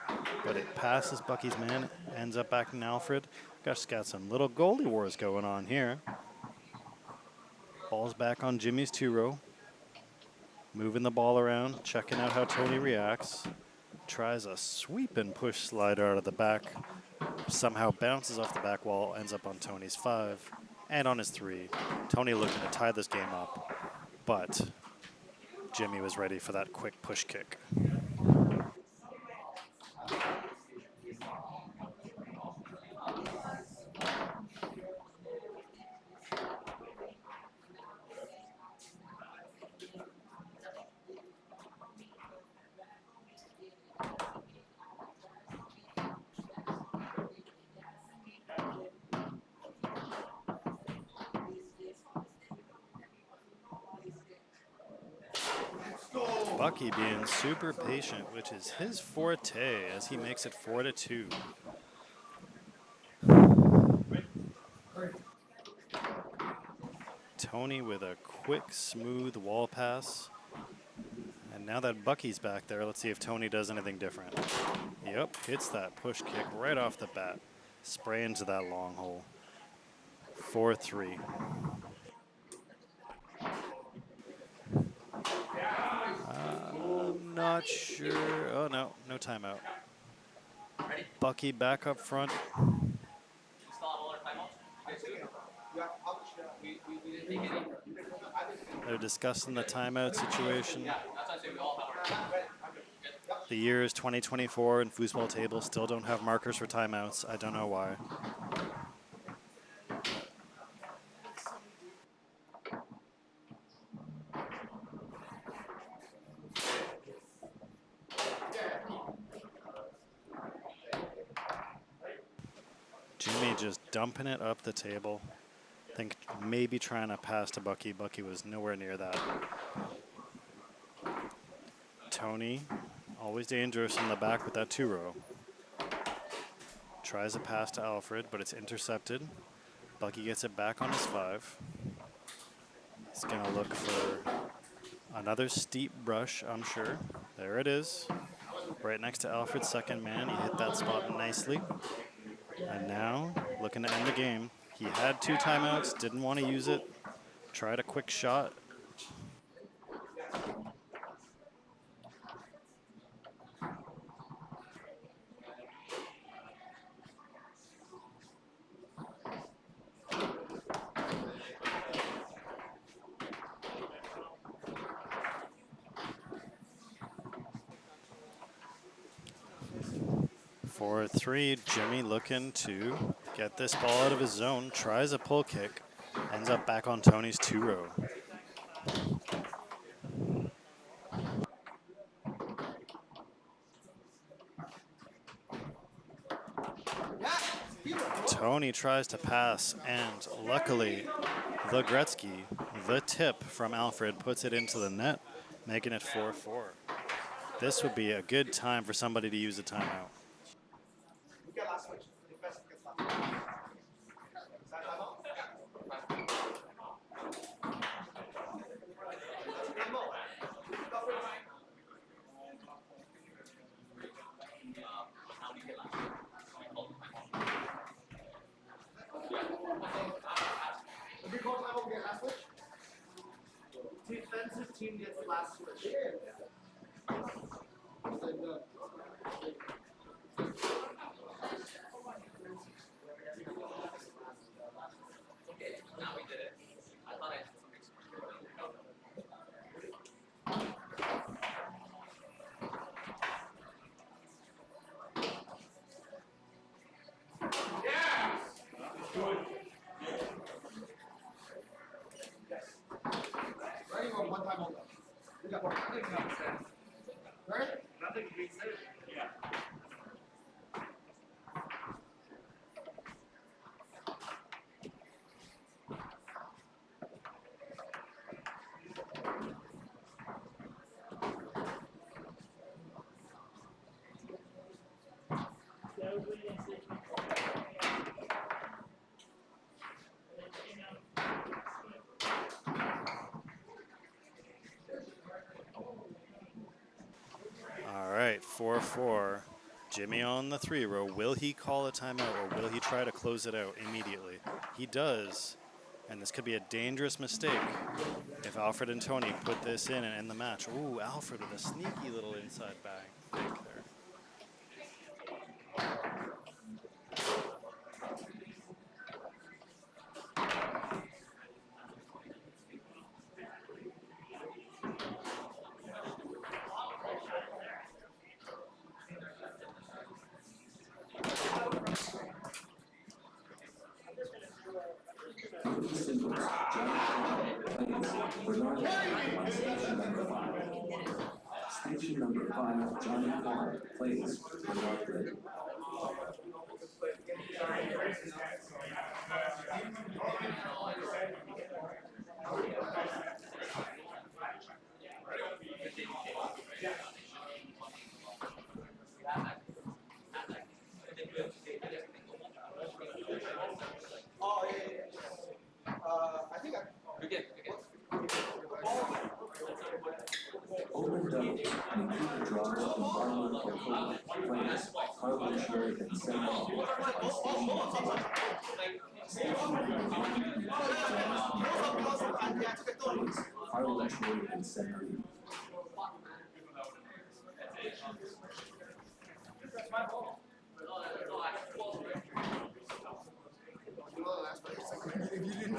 but it passes Bucky's man, ends up back in Alfred. Just got some little goalie wars going on here. Ball's back on Jimmy's 2-row. Moving the ball around, checking out how Tony reacts. Tries a sweep and push slide out of the back. Somehow bounces off the back wall, ends up on Tony's 5 and on his 3. Tony looking to tie this game up, but Jimmy was ready for that quick push kick. Bucky being super patient, which is his forte, as he makes it 4-2. Tony with a quick, smooth wall pass. And now that Bucky's back there, let's see if Tony does anything different. Yep, hits that push kick right off the bat. Spray into that long hole. 4-3. I'm not sure. Oh, no. No timeout. Bucky back up front. They're discussing the timeout situation. The year is 2024 and foosball tables still don't have markers for timeouts. I don't know why. Jimmy just dumping it up the table. I think maybe trying to pass to Bucky. Bucky was nowhere near that. Tony, always dangerous in the back with that 2-row. Tries a pass to Alfred, but it's intercepted. Bucky gets it back on his 5. He's going to look for another steep brush, I'm sure. There it is. Right next to Alfred's second man. He hit that spot nicely. And now, looking to end the game. He had 2 timeouts, didn't want to use it. Tried a quick shot. For 3, Jimmy looking to get this ball out of his zone, tries a pull kick, ends up back on Tony's 2-row. Tony tries to pass, and luckily, the Gretzky, the tip from Alfred, puts it into the net, making it 4-4. This would be a good time for somebody to use a timeout. Defensive team gets last switch. One time only. We got nothing makes sense. Right? Nothing makes sense. Yeah. All right, 4-4. Jimmy on the 3-row. Will he call a timeout or will he try to close it out immediately? He does, and this could be a dangerous mistake if Alfred and Tony put this in and end the match. Ooh, Alfred with a sneaky little inside bag fake there. Station number 5, Johnny Clark plays for Alfred. Open doubles, Nikita draws and Barlow Kokola plays Harlan Sherry and Sam on station number 5. Station number 1, Nikita draws and Barlow Kokola plays Harlan Sherry and Sam. If you didn't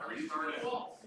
I restarted.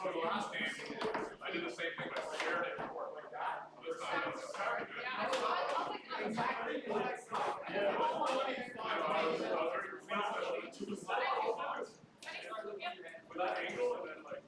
So the last game, I did the same thing, but I shared it before. This time, I was very good. I was already pleased that I was already pleased with that angle, and then like,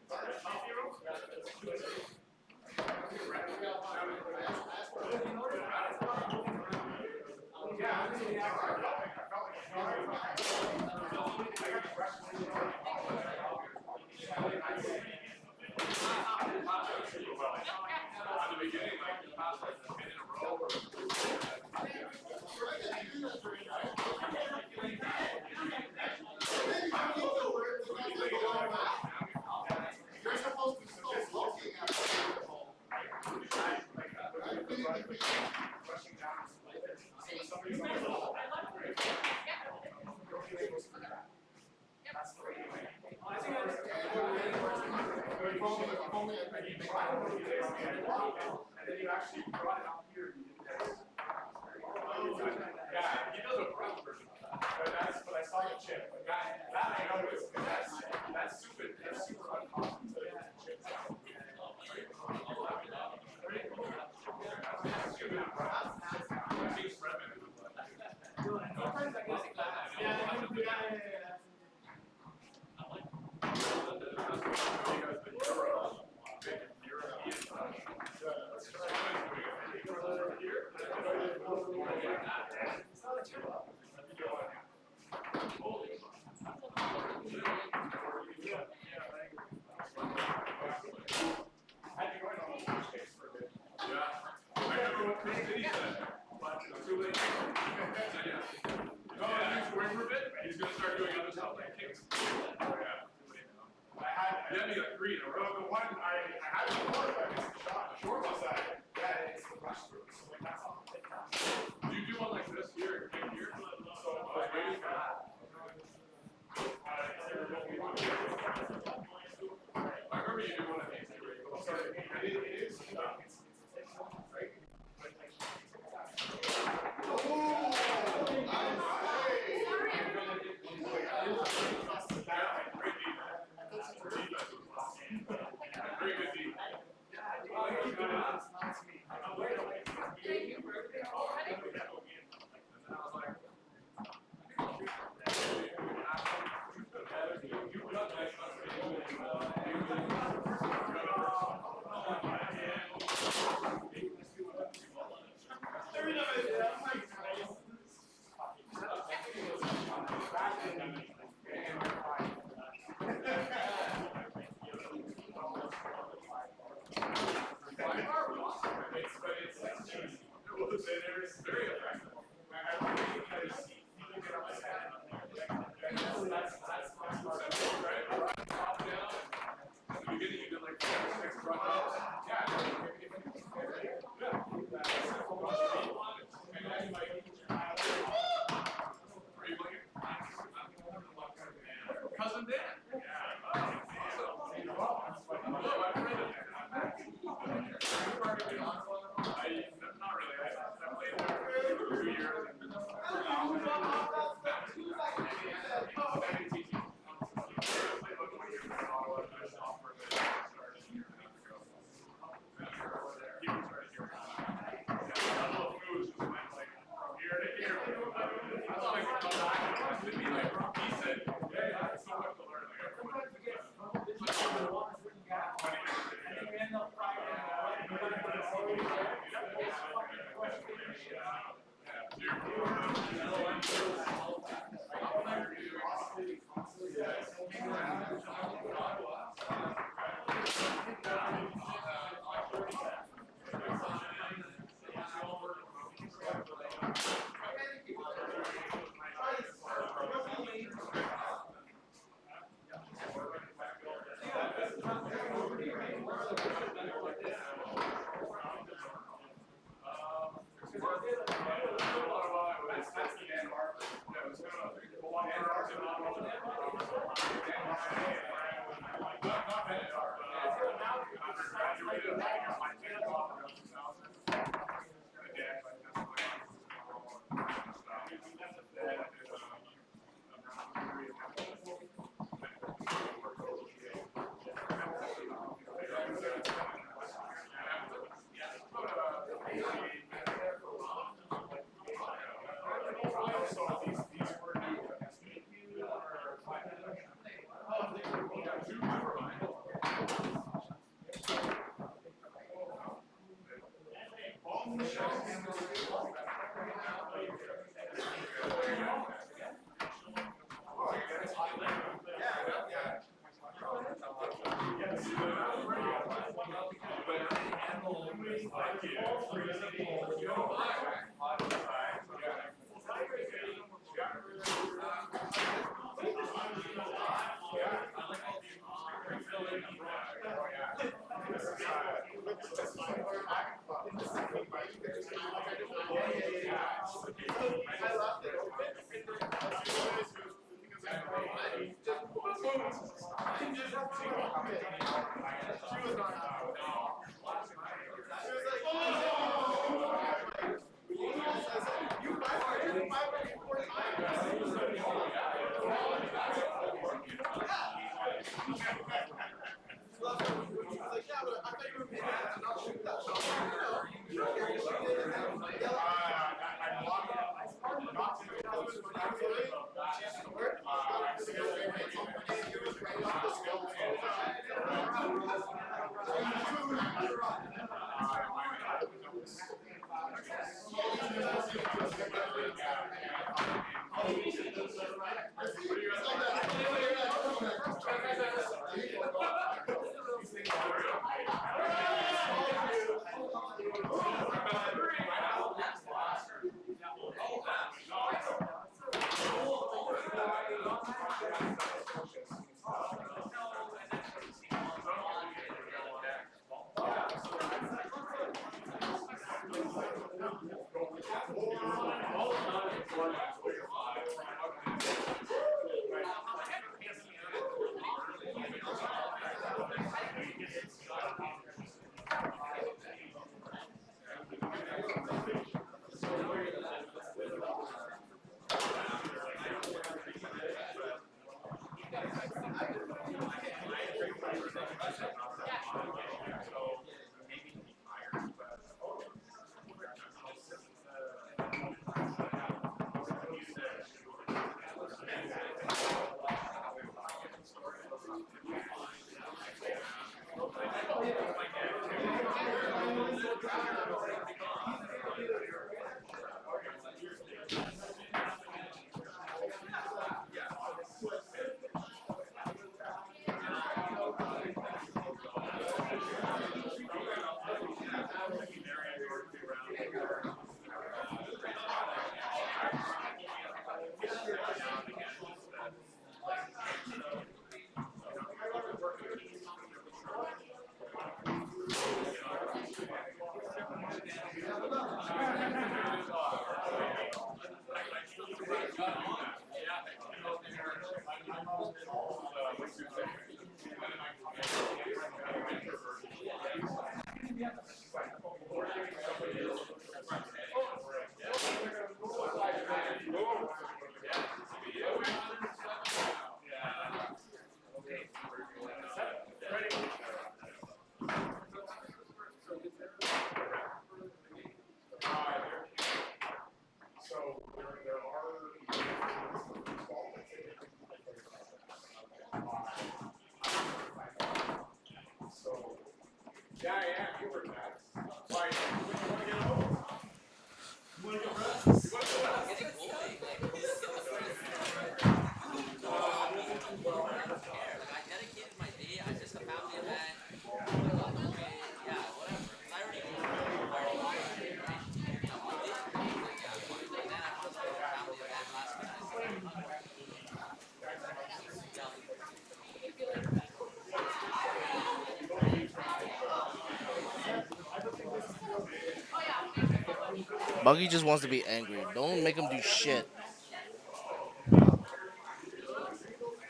Bucky just wants to be angry. Don't make him do shit.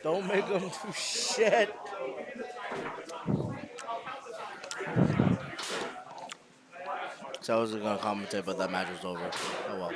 Don't make him do shit. So I wasn't gonna commentate, but that match was over. Oh well.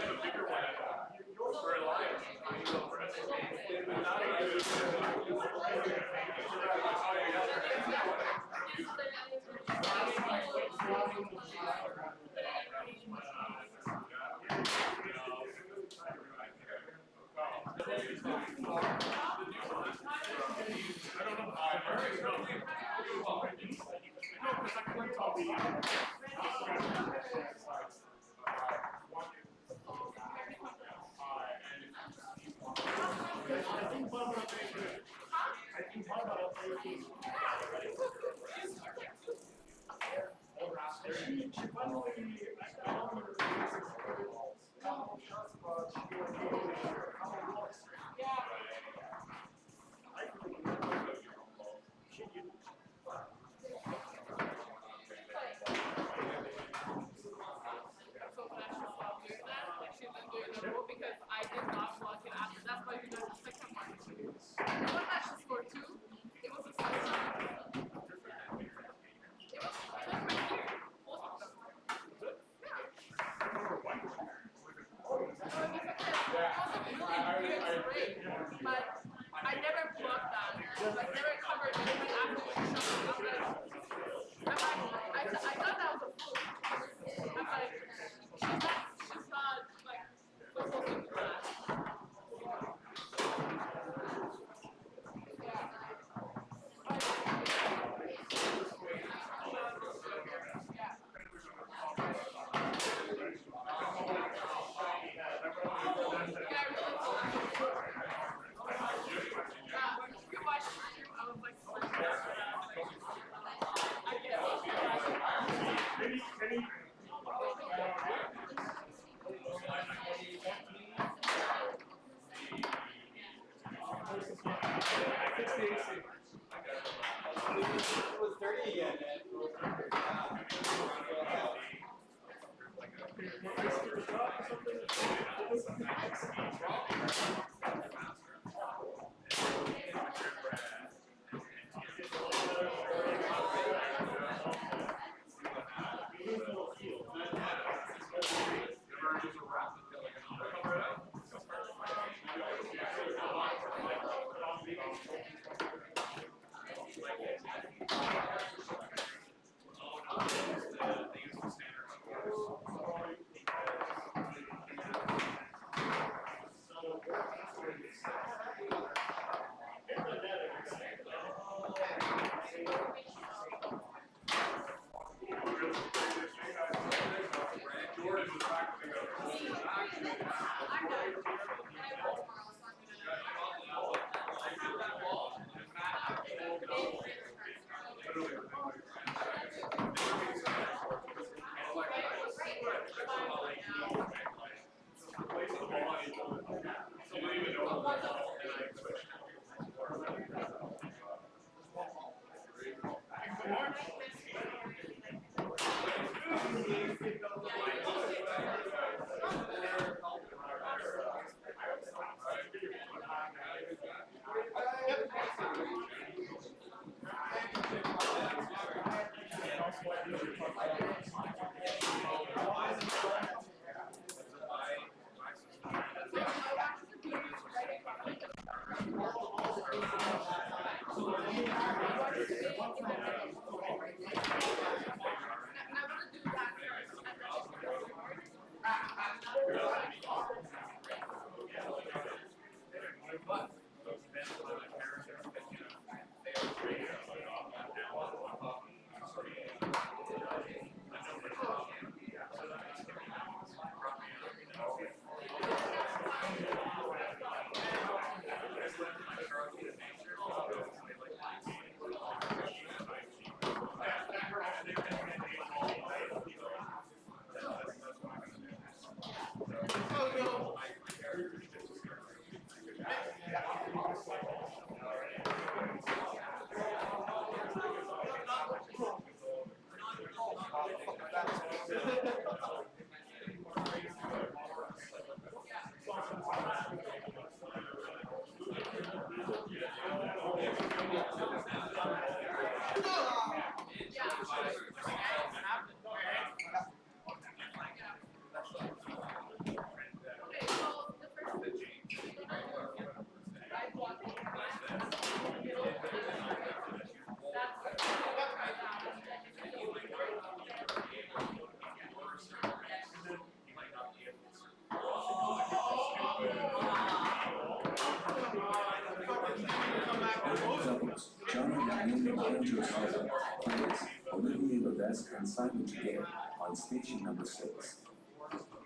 Doubles. Johnny Ryan and Andrew Silva plays Olivier Levesque and Simon Jiguet on station number 6.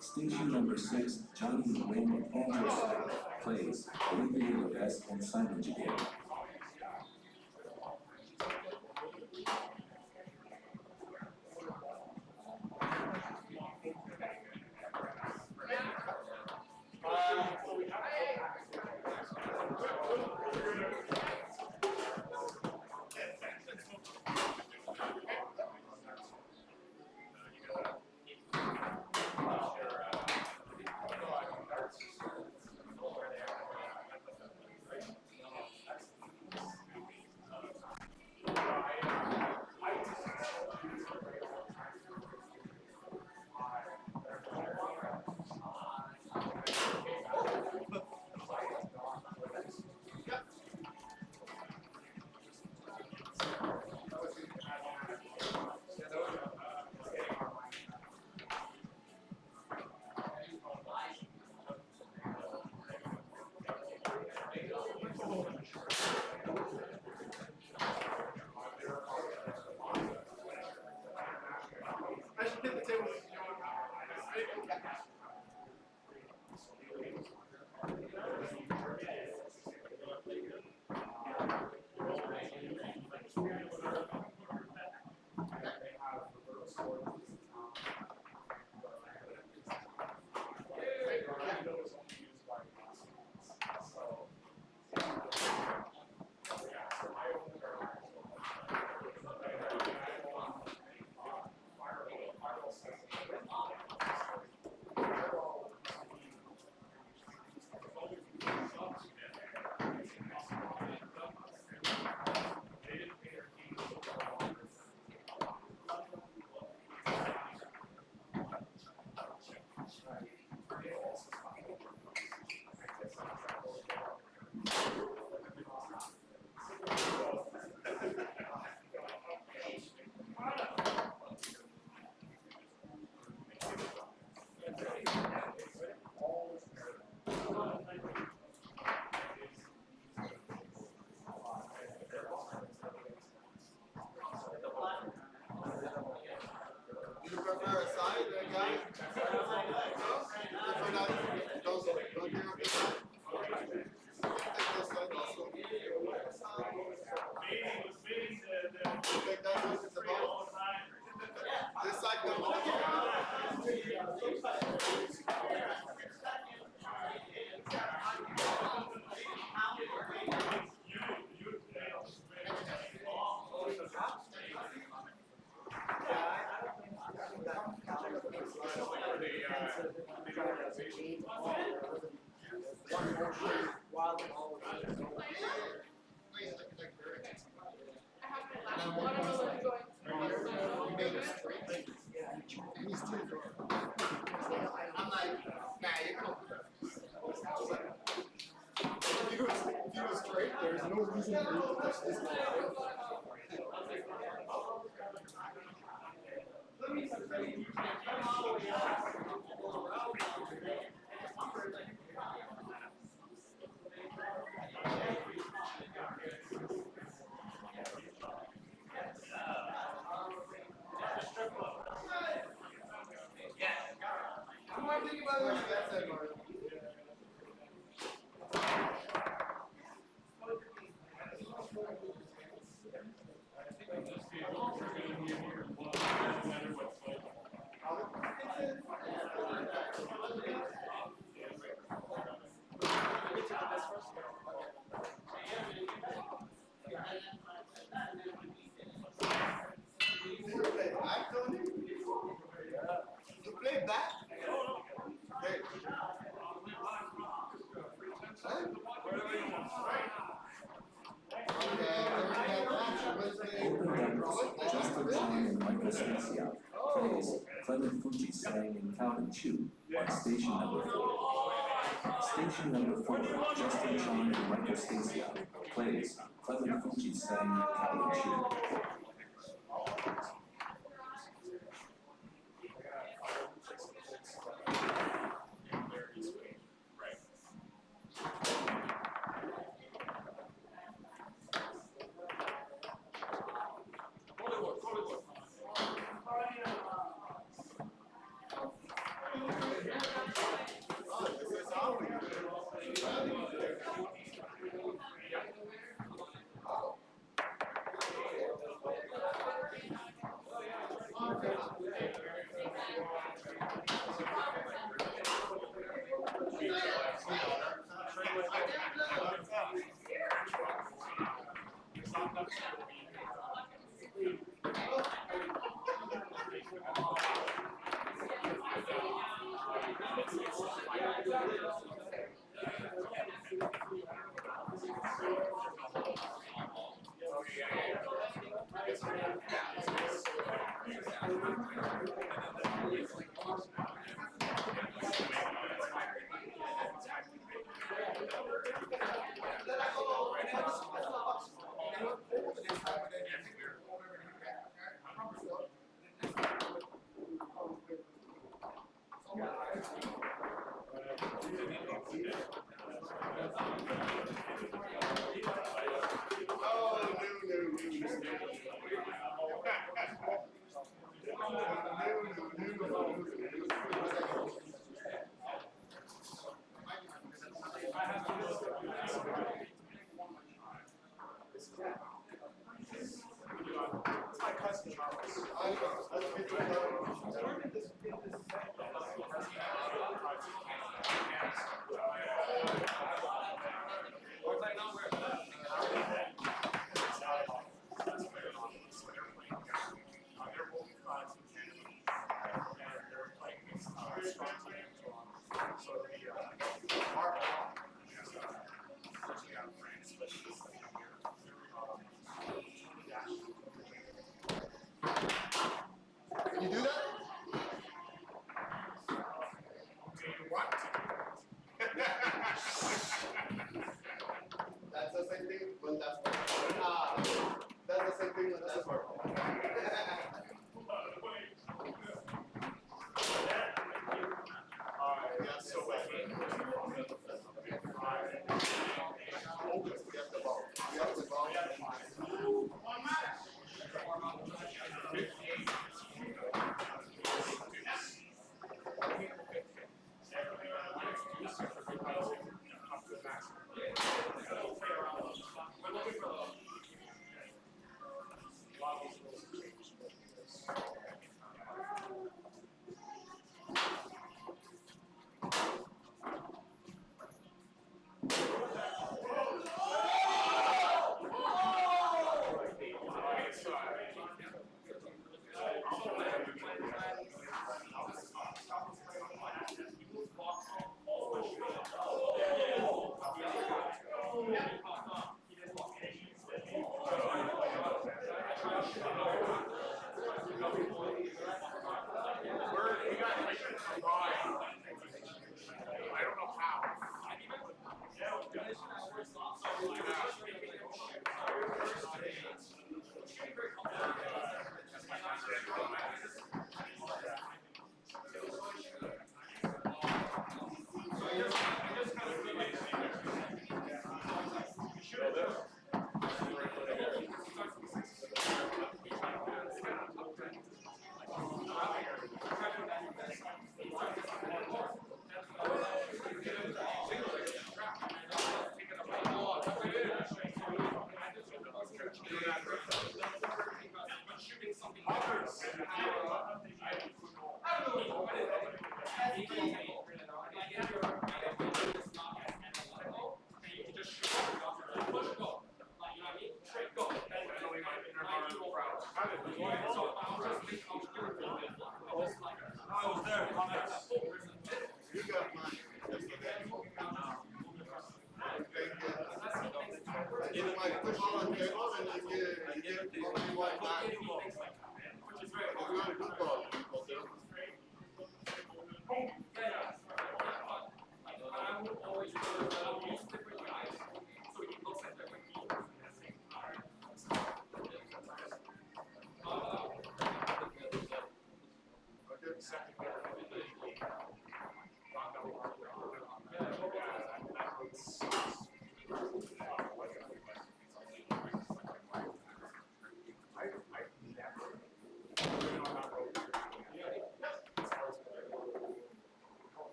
Station number 6, Johnny Wayne and Andrew Silva plays Olivier Levesque and Simon Jiguet. One motion while the ball was in the zone. And then one person, he made a straight. And he's still throwing. I'm like, nah, you can't. If he was straight, there's no reason for you to touch this ball. You played back? Hey. Open depths, Justin Chong and Michael Stasia plays Clement Fuji Sang and Calvin Chu on station number 4. Station number 4, Justin Chong and Michael Stasia plays Clement Fuji Sang and Calvin Chu. Can you do that? That's the same thing, but that's that's the same thing, but that's purple. That's so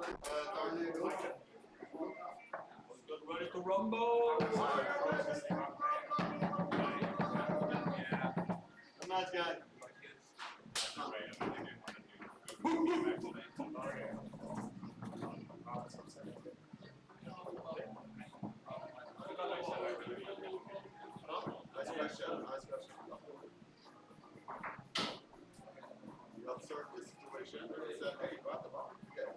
Ready to rumble. Nice guy. Nice question. Nice question. You observed the situation and said, hey, grab the ball. Okay.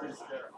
Yes, sir.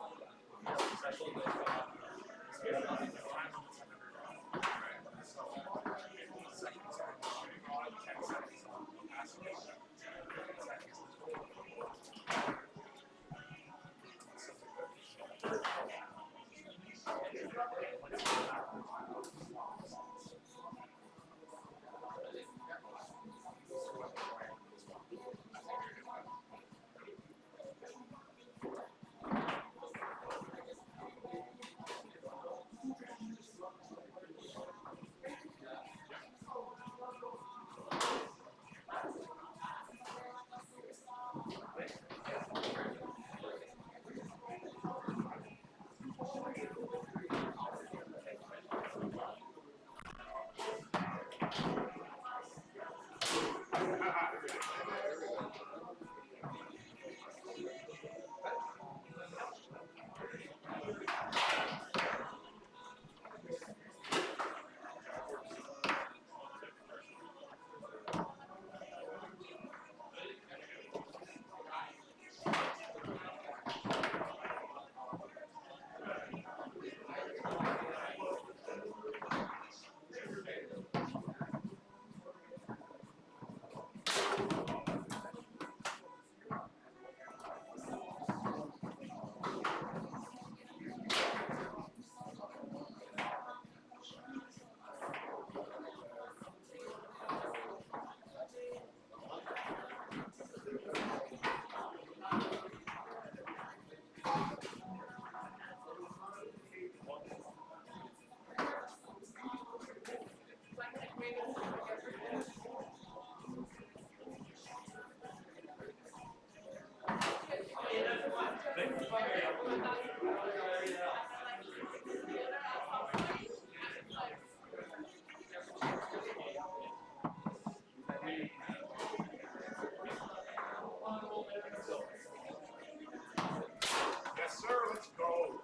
Let's go.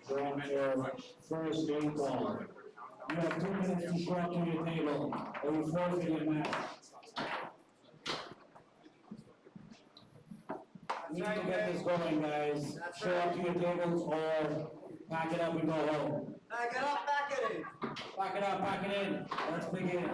Going for first game ball. You have 2 minutes to show up to your table, or you forfeit your match. We need to get this going, guys. Show up to your tables or pack it up and go home. Pack it up, pack it in. Pack it up, pack it in. Let's begin.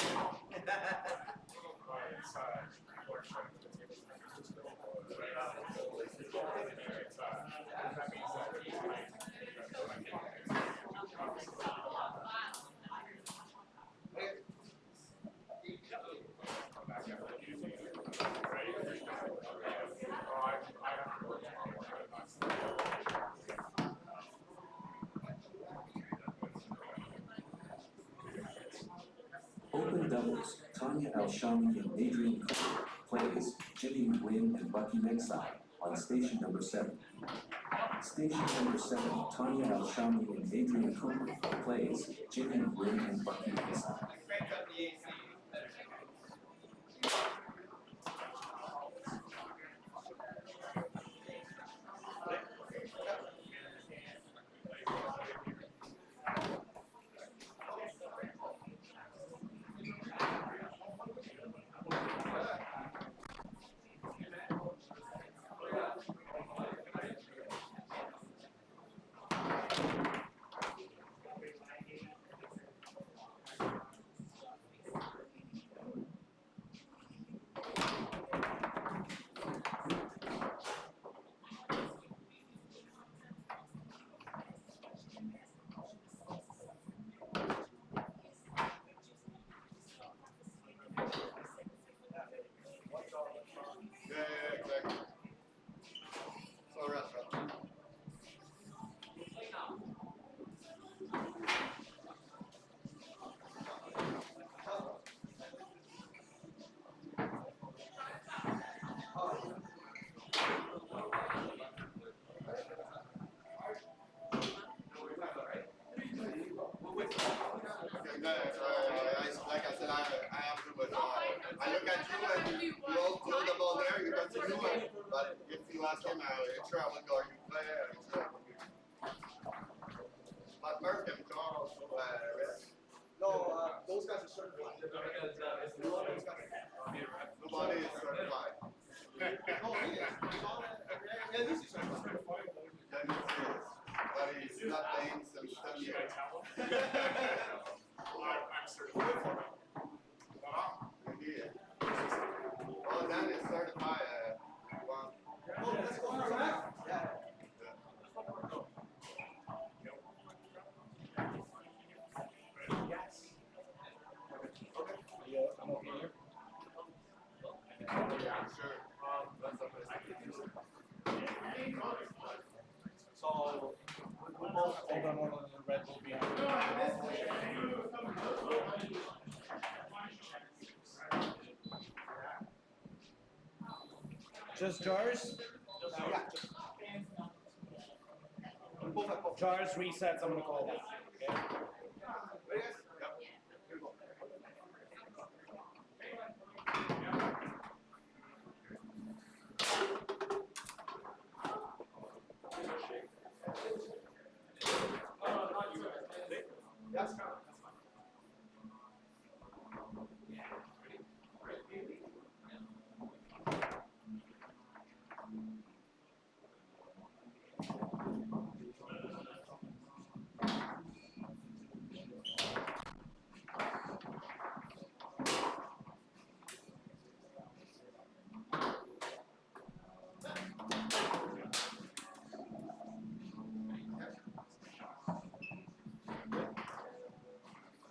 Open doubles, Tanya Alshami and Adrian Cooper plays Jimmy Wynn and Bucky Nexai on station number 7. Station number 7, Tanya Alshami and Adrian Cooper plays Jimmy Wynn and Bucky Nexai. like I said, I have to, but I look at you and you all throw the ball there, you got to do it. But if you ask him, I'm sure I would go, you play, I'm sure. But Murphy and Carl, No, those guys are certified. nobody is certified. No, he is. Yeah, this is certified. But he's not playing some stuff yet. I'm certified for it. Well, Dan is certified. Well, Oh, let's go for that. Yeah. So we both hold on one of the Red Bull behind. Just jars? Yeah. Jars, resets, I'm gonna call that. Okay? ready guys? Yep. Here we go. Yes.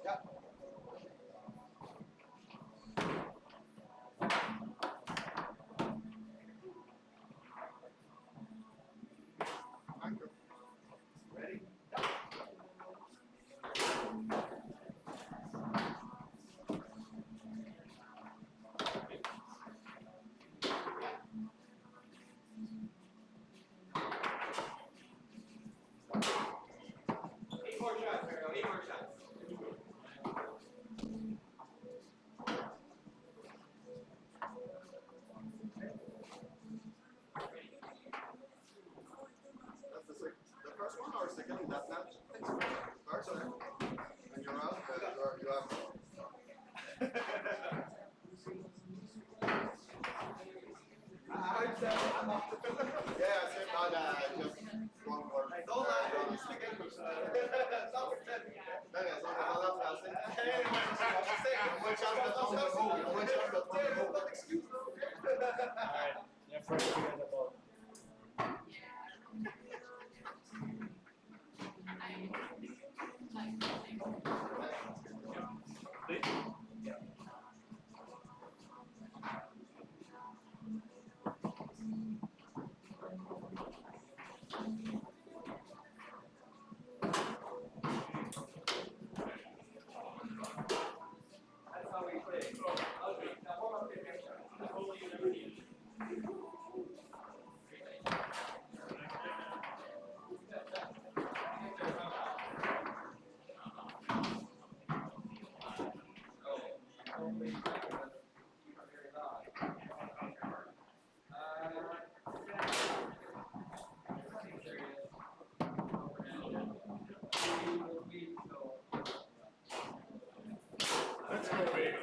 Yep. 8 more shots, Mario. 8 more shots. That's the first one or second in that match? First, and you're out. You're out. I'm up. Yeah, same not just one more. Don't lie, you speak English. Stop pretending. No, yeah, so the last last thing. One shot, don't excuse me. Alright, yeah, first we got the ball. That's how we play. Okay, now warm up the next shot. Let's go, baby.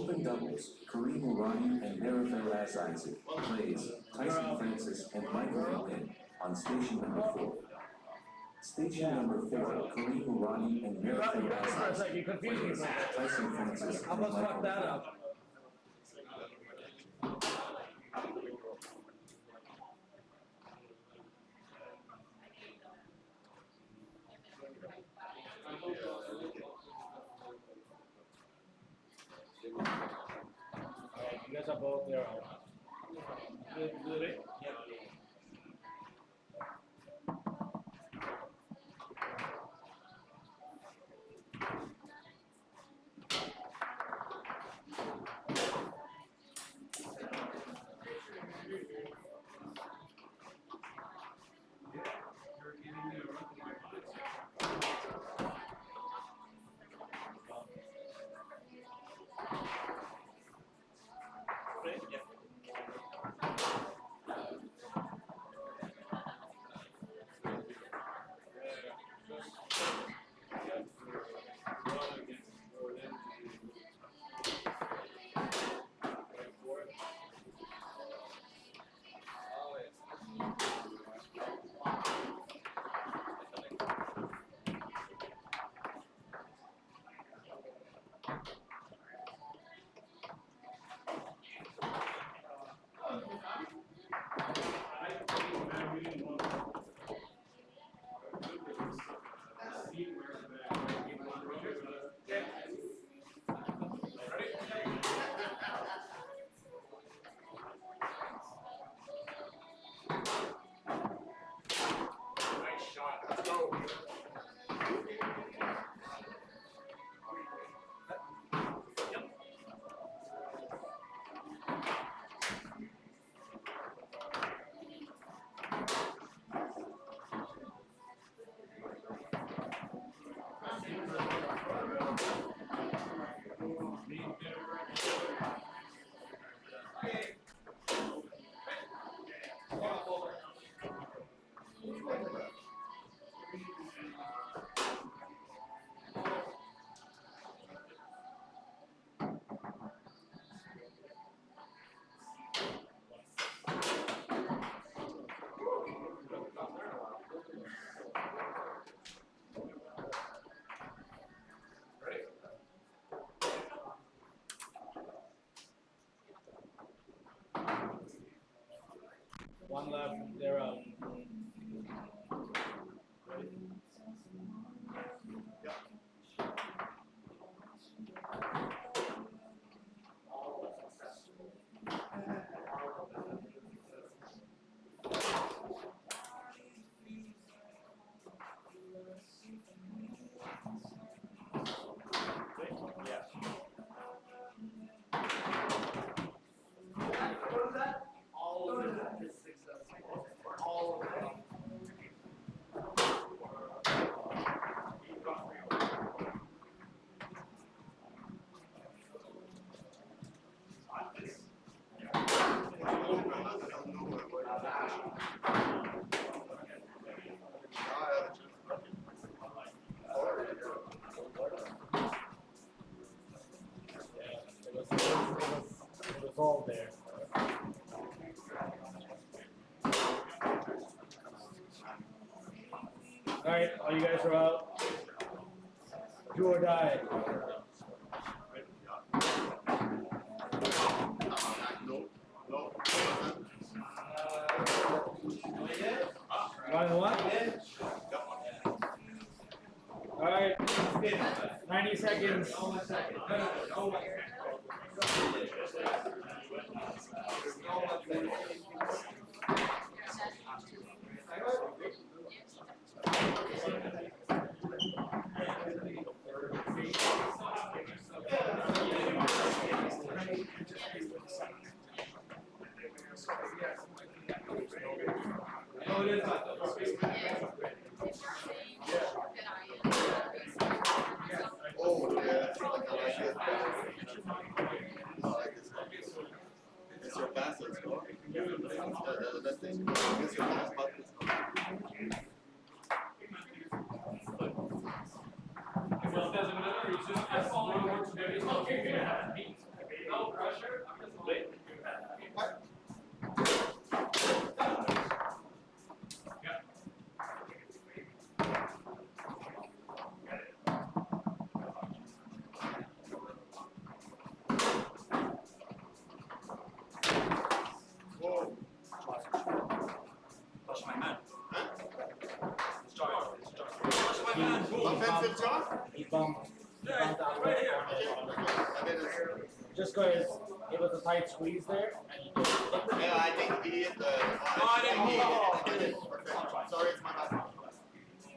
Open doubles, Kareem Urani and Marifel Isaac plays Tyson Francis and Michael Lynn on station number 4. Station number 4, Kareem Urani and Marifel Isaac plays Tyson Francis and Michael Lynn. You guys are both there. Good. Yeah. One left, they're out. It was all there. All right, all you guys are out. Do or die. One what? All right, 90 seconds. Oh, yeah. It's your fastest score. That's it. It's your fast button. defensive job? He bumped Alfred. Just because it was a tight squeeze there. And he just Yeah, I think he hit the. I think he hit it. Perfect. Sorry, it's my bad.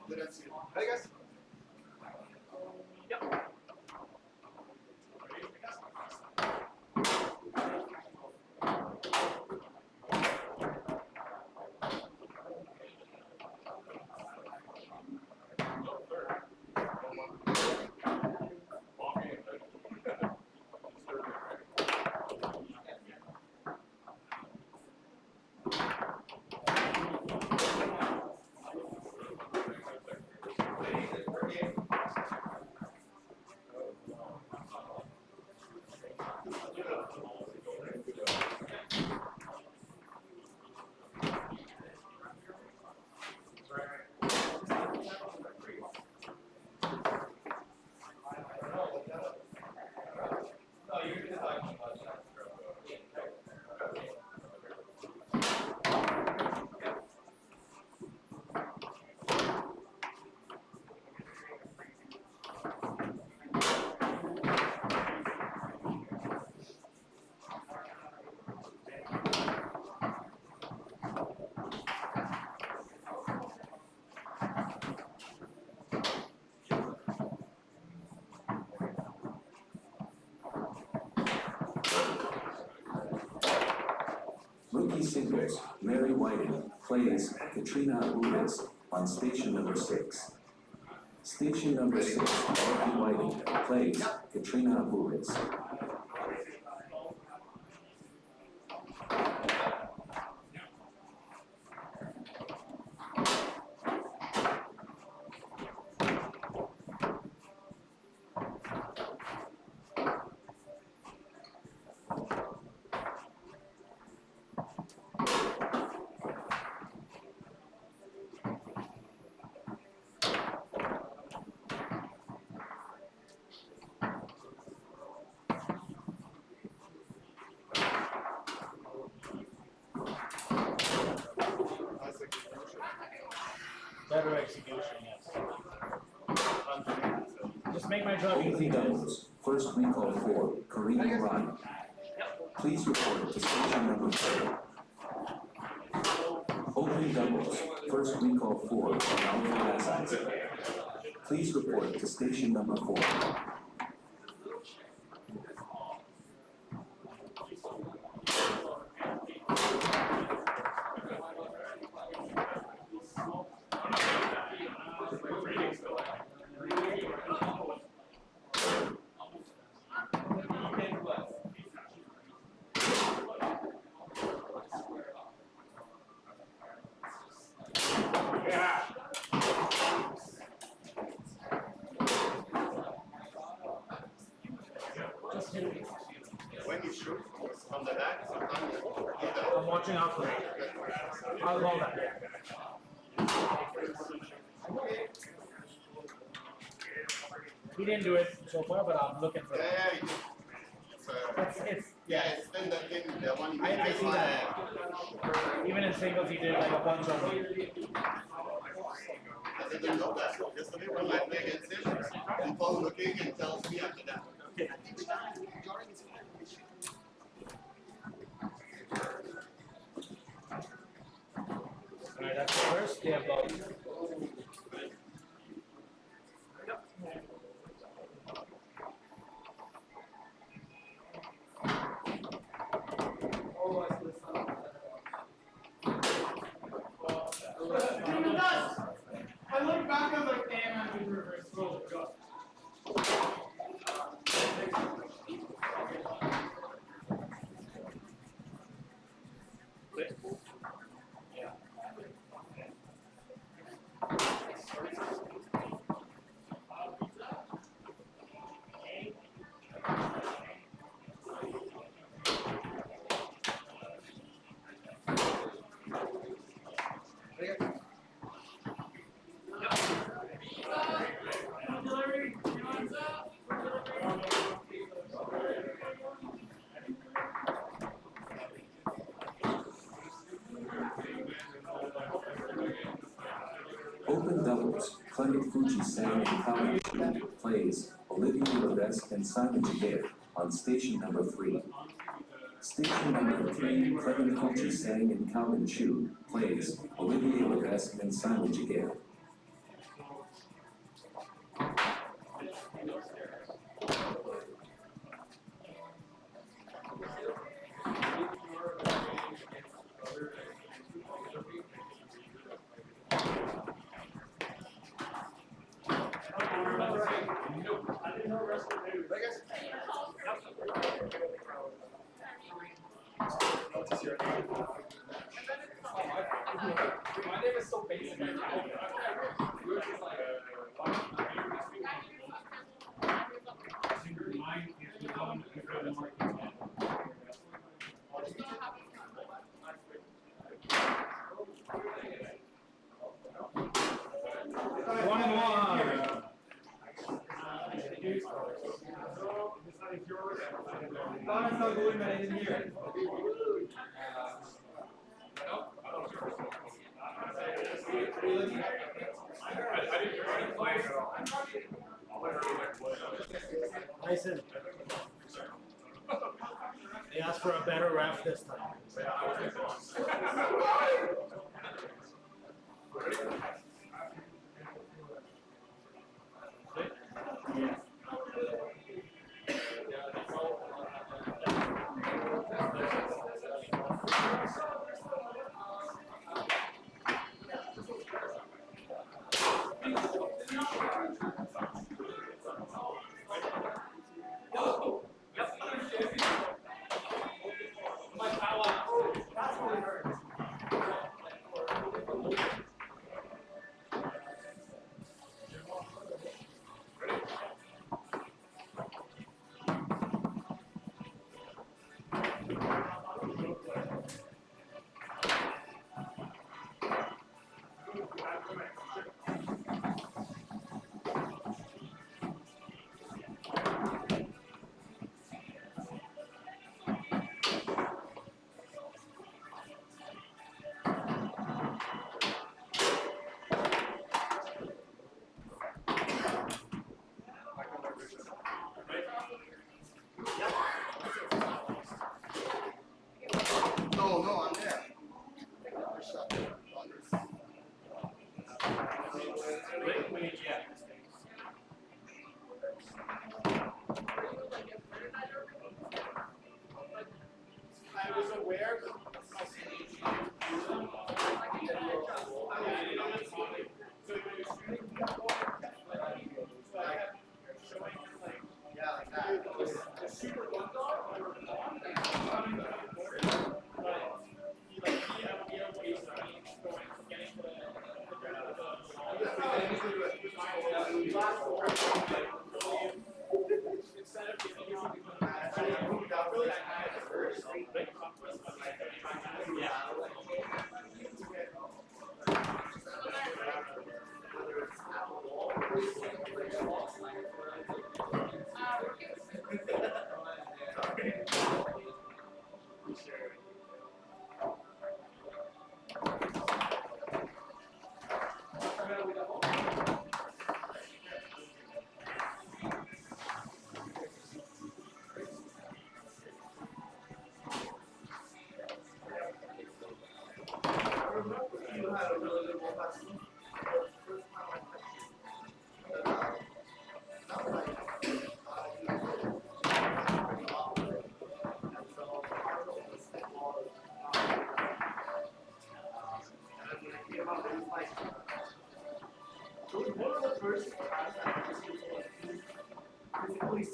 Didn't see it. Hey guys. Rookie singles, Mary Whiting plays Katrina Abulis on station number 6. Station number 6, Mary Whiting plays Katrina Abulis. better execution, yes. Just make my job Opening easy, guys. doubles, first recall for Karina Ryan. Please report to station number 4. Opening doubles, first recall for Alfred. Please report to station number 4. When you shoot from the back, sometimes I'm watching Alfred. I'll call that. He didn't do it so far, but I'm looking for it. yeah, It's it's been the thing, the one you I see that. Even in singles, he did like a bunch of them. I didn't know that. Yesterday when I played against him, he calls looking and tells me after that. Alright, that's the first. Yeah, both. I look back, I was like, damn, I did reverse. Oh, God. Fuji Sang and Calvin Chu plays Olivier Levesque and Simon Jagger on station number 3. Station number 3, Clement Fuji Sang and Calvin Chu plays Olivier Levesque and Simon Jagger. My name is so basic. Yours is like Listen. They asked for a better ref this time. No, I'm there. I was aware Yeah, like that.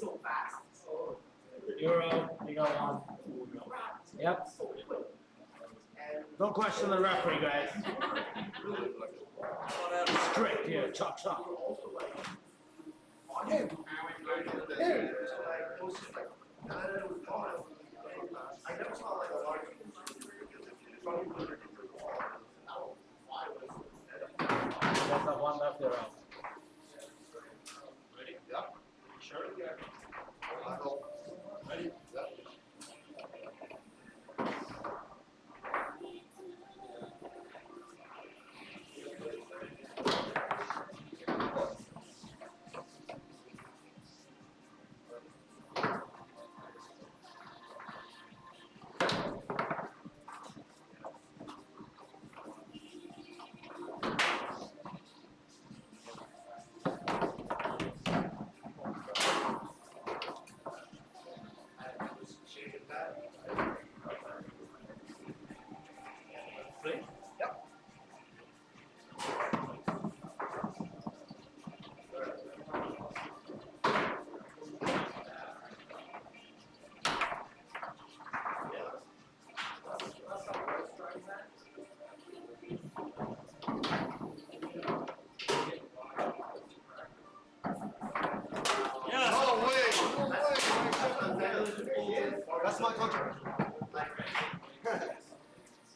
So fast. Euro, you got one. Yep. Don't question the referee, guys. Strict here, chop chop. On him. Him. So like, it was just like, now that it was gone, I never saw like a large. There's not one left there. Ready? Yep. Sure. Ready? Yep. That's my controversy.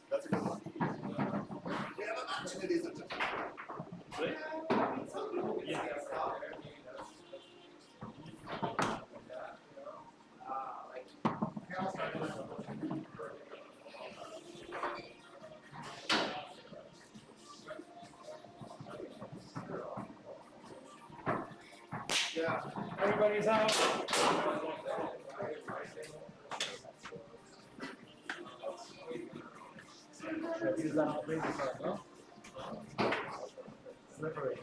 That's a good one. We have opportunities to Yeah. Everybody's out. Use that crazy part, no? Slippery.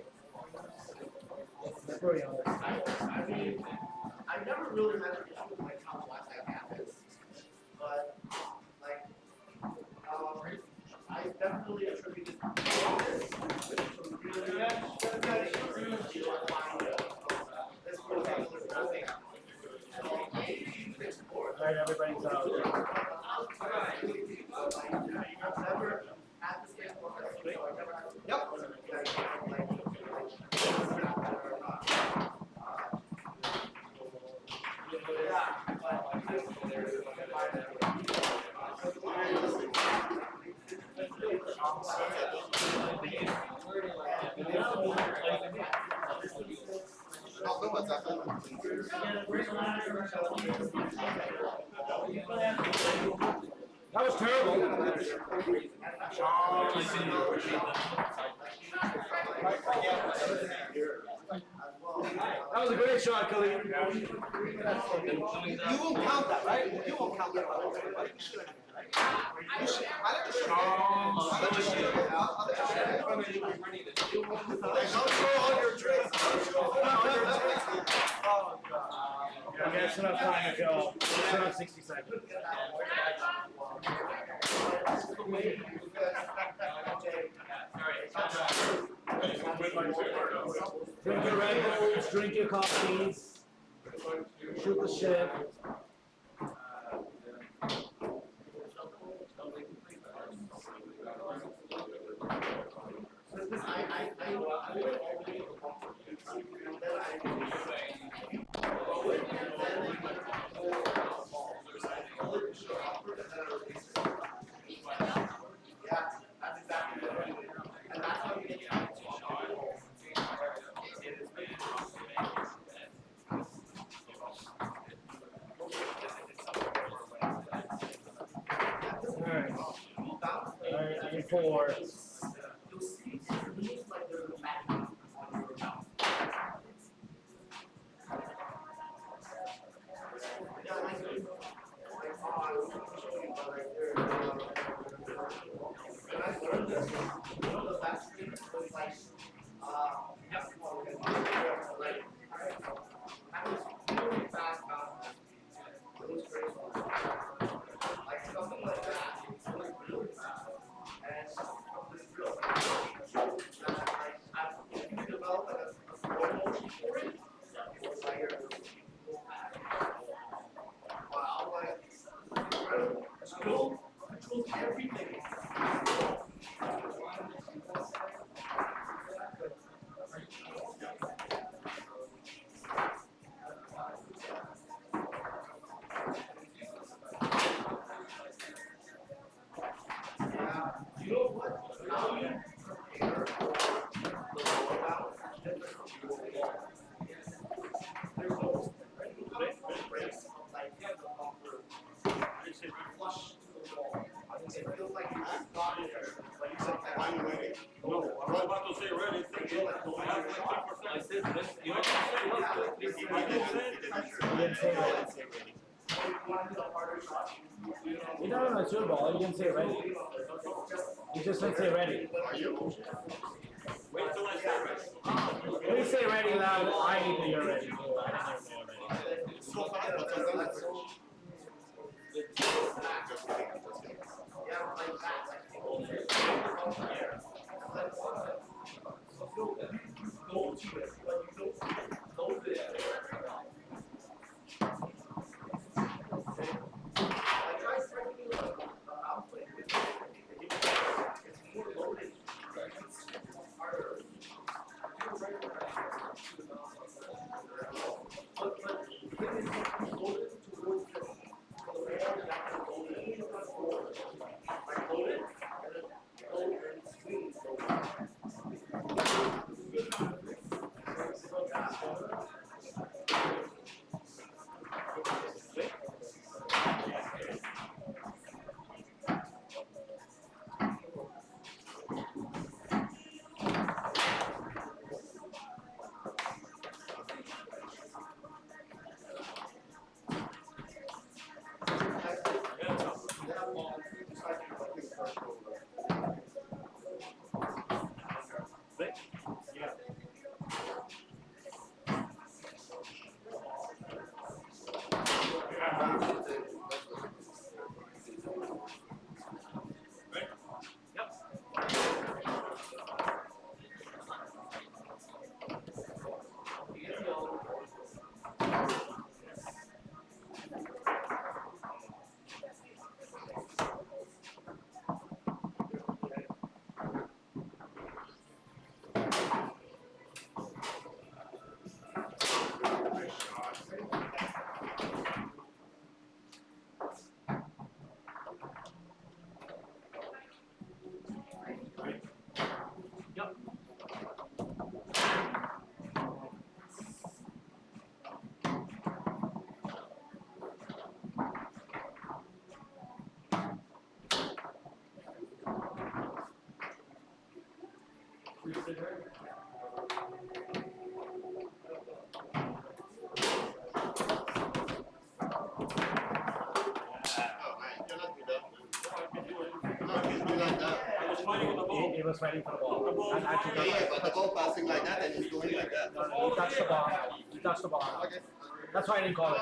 It's slippery on this. I mean, I never really had an issue with like how flat that happens, but like, I definitely attributed this to really Alright, everybody's out. That was terrible. That was a great shot, Khalid. You won't count that, right? You won't count that. Right? You should. You should. I like to shoot. I like to shoot. Don't show all your tricks. Oh, God. Yeah, that's enough time to go. It's around 60 seconds. Drink your Red Bulls, drink your coffees, shoot the shit. Four. No, it's your ball. You didn't say ready. You just didn't say ready. Wait till I say ready. Please say ready loud. I need to hear ready. He was fighting for the ball. And actually, Yeah, but the ball passing like that and he's going like that. he touched the ball. He touched the ball. That's why I didn't call it.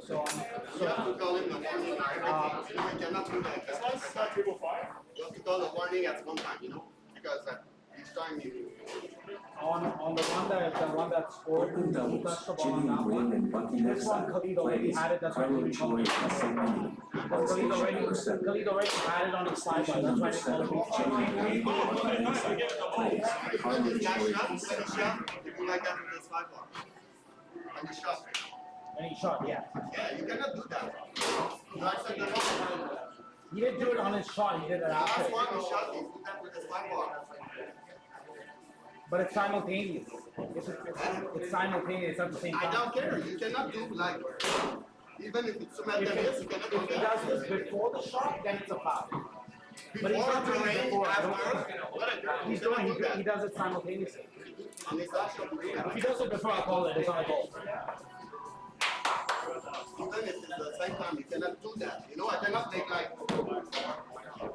You have to call him the warning or everything. You cannot do that. That's why it's not table 5. You have to call the warning at one time, you know? Because each time you... On the one that scored, Open he doubles, touched the ball Jimmy on that Wynn one. and Bucky This one, Nessa Khalid already plays had it. That's why Carlo we called Choi it. and Segmenti on Khalid station already, number 7. Khalid already had it on his sideline. That's why Station they number called 7, it. Jimmy Wynn and Bucky Nessa plays Carlo When you Choi shot, and when you shot, you do like that with this 5 bar. When you shot. And he shot, yeah. Yeah, you cannot do that. You accept the wrong. He didn't do it on his shot. He did it The after. last one you shot, you do that with this 5 bar. But it's simultaneous. It's simultaneous. It's at the same time. I don't care. You cannot do like... Even if it's simultaneous, you cannot do If he that. does this before the shot, then it's a foul. But he's Before, not doing it during, before. I don't after, think. whatever. He's You cannot doing. do that. He does it simultaneously. And it's actually do that. If he does it before I call it, it's not a goal. Even if it's the same time, you cannot do that. You know, I cannot make like...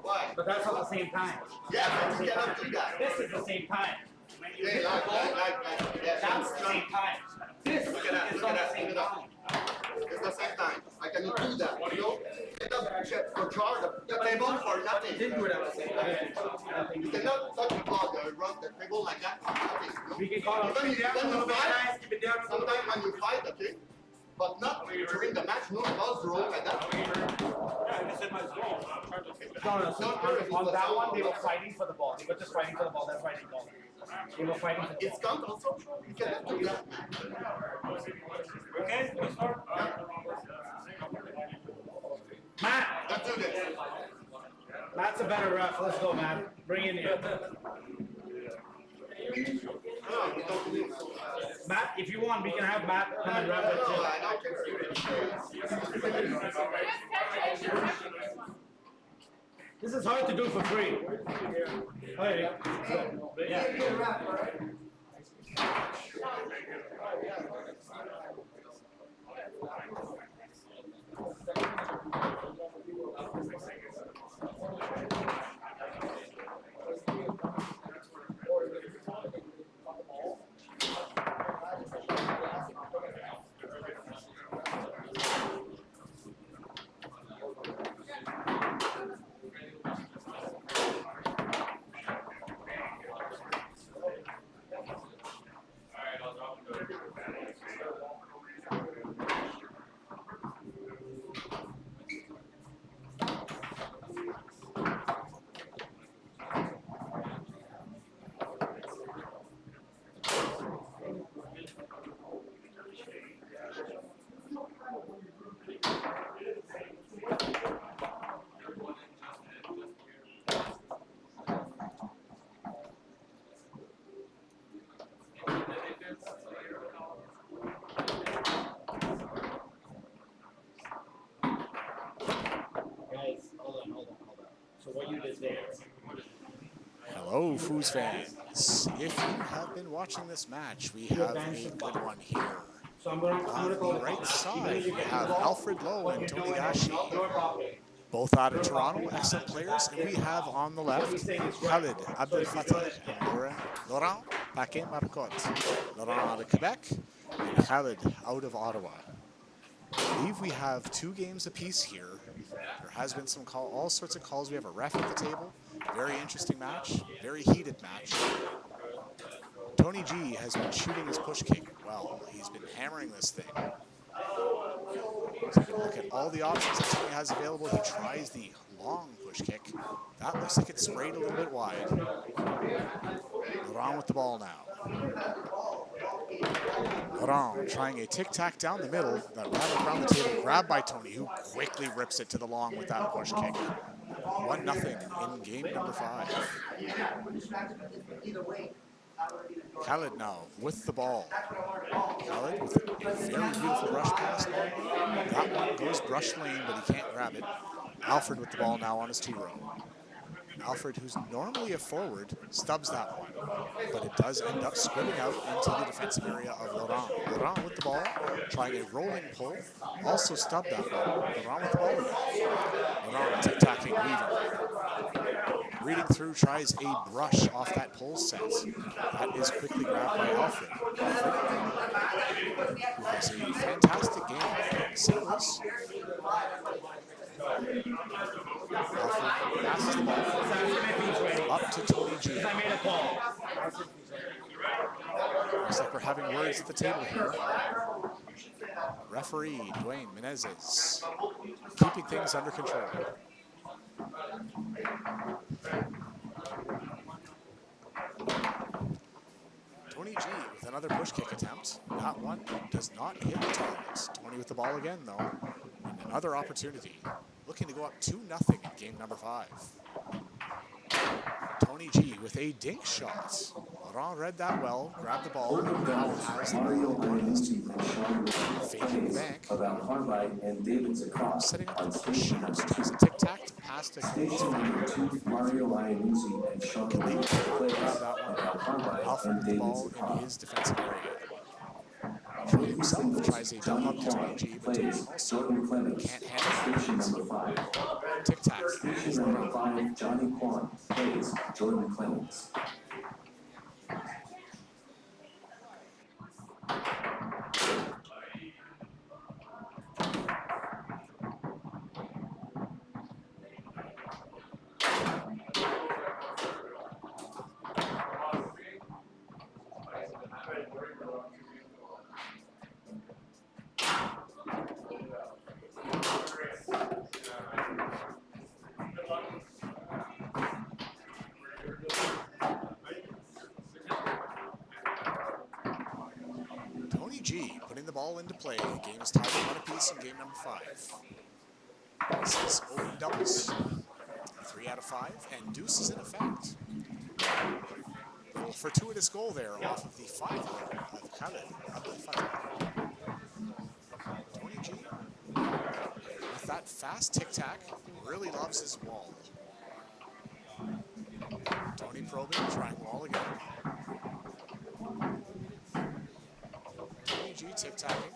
Why? But that's at the same time. Yeah, but you cannot do that. This is the same time. Yeah, like, yeah, That's the same time. This Look at that, is look at not that, the same look at time. that. It's the same time. I cannot do that, you know? It doesn't check for jar the table for nothing. Didn't do it at the same time. You cannot touch the ball, run the table like that for nothing. We can call it. Even when you fight, sometimes when you fight, okay? But not during the match, no balls roll like that. No, so on that one, they were fighting for the ball. They were just fighting for the ball. That's why they called it. They were fighting for the ball. It's count also. You cannot do that. Okay, let's start. Matt! Let's do this. Matt's a better ref. Let's go, Matt. Bring in here. No, we don't do this. Matt, if you want, we can have Matt come and ref it No, too. I don't care. This is hard to do for free. Oh, yeah. Yeah. So what you did there. Hello, Foos fans. If you have been watching this match, we have a good one here. So I'm gonna On call the the right count. side, Even we if you have get the ball, Alfred Lowe what and you're Tony doing Gashi, is your property. both out of Toronto, excellent players. And we have on the left, Khalid Abdel Fattah and Laurent Paquet Marcotte. Laurent out of Quebec and Khalid out of Ottawa. I believe we have 2 games apiece here. There has been all sorts of calls. We have a ref at the table. Very interesting match, very heated match. Tony G has been shooting his push kick well. He's been hammering this thing. So you can look at all the options that Tony has available. He tries the long push kick. That looks like it sprayed a little bit wide. Laurent with the ball now. Laurent trying a tic-tac down the middle. That ran around the table, grabbed by Tony, who quickly rips it to the long with that push kick. 1-0 in game number 5. Khalid now with the ball. Khalid with a very beautiful rush pass. That one goes brush lane, but he can't grab it. Alfred with the ball now on his 2-row. Alfred, who's normally a forward, stubs that one, but it does end up scrimming out into the defensive area of Laurent. Laurent with the ball, trying a rolling pull, also stubbed that one. Laurent with the ball again. Laurent tic-tacking, weaving. Reading through, tries a brush off that pull set. That is quickly grabbed by Alfred. Alfred, who has a fantastic game in singles. Alfred passes the ball up to Tony G. Looks like we're having words at the table here. Referee Dwayne Menezes keeping things under control. Tony G with another push kick attempt. That one does not hit the target. Tony with the ball again, though. And another opportunity. Looking to go up 2-0 in game number 5. Tony G with a dink shot. Laurent read that well, grabbed the ball, and now has the ball on his 2-row. Faking the bank. Setting up the push shot. Tries a tic-tac to pass to Mario Iannuzzi and Sean Lee. Grab that one. Alfred with the ball in his defensive area. Tony himself tries a dump up to Tony G, but Tony also can't handle it. Tic-tac. Station number 5, Johnny Kwan plays Jordan Clemens. Tony G putting the ball into play. The game is tied 1 apiece in game number 5. This is open doubles. 3 out of 5, and deuce is in effect. Little fortuitous goal there off of the 5 of Khalid Abdel Fattah. Tony G with that fast tic-tac really loves his wall. Tony probing, trying wall again. Tony G tic-tacking.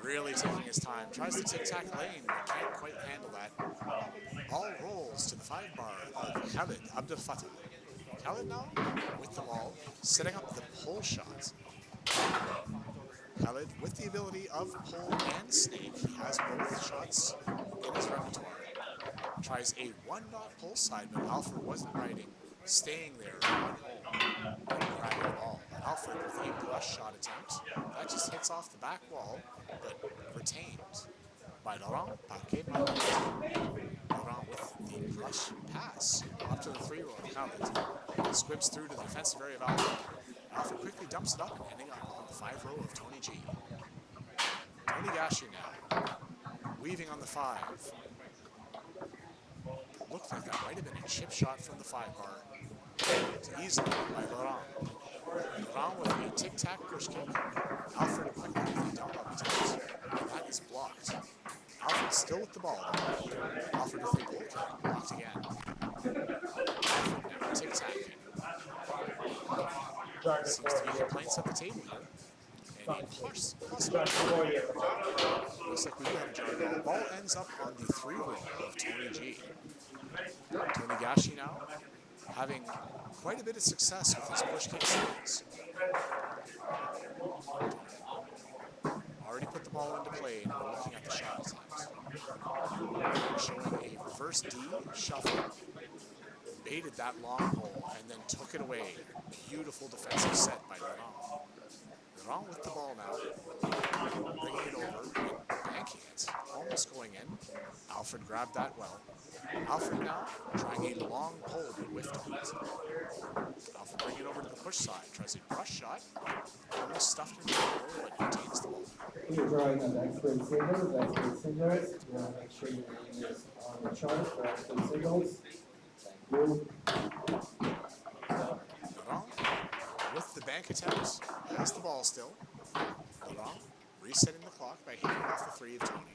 Really taking his time. Tries to tic-tac lane, but can't quite handle that. Ball rolls to the 5 bar of Khalid Abdel Fattah. Khalid now with the ball, setting up the pull shot. Khalid with the ability of pull and snake. He has both shots in his repertoire. Tries a 1-dot pull side, but Alfred wasn't riding. Staying there on home and grabbing the ball. Alfred with a brush shot attempt. That just hits off the back wall, but retained by Laurent Paquet Marcotte. Laurent with the brush pass up to the 3-row of Khalid. Squibs through to the defensive area of Alfred. Alfred quickly dumps it up, ending up on the 5-row of Tony G. Tony Gashi now. Weaving on the 5. Looked like that might have been a chip shot from the 5 bar. It's easily by Laurent. Laurent with a tic-tac push kick. Alfred quickly with a dump up attempt. And that is blocked. Alfred still with the ball. Alfred with a pull kick, blocked again. Alfred now tic-tac. Seems to be complaints at the table here. And a possible. Looks like we do have a jar ball. Ball ends up on the 3 roll of Tony G. Tony Gashi now having quite a bit of success with his push kick series. Already put the ball into play, and we're looking at the shot times. Showing a reverse D shuffle, baited that long pole, and then took it away. Beautiful defensive set by Laurent. Laurent with the ball now, bringing it over, banking it, almost going in. Alfred grabbed that well. Alfred now trying a long pole, but whiffed on it. Alfred bringing it over to the push side, tries a brush shot, almost stuffed into the pole, but retains the ball. You're drawing on expert singles. You want to make sure your name is on the chart for expert singles. Thank you. Laurent with the bank attempt, has the ball still. Laurent resetting the clock by hitting off the 3 of Tony.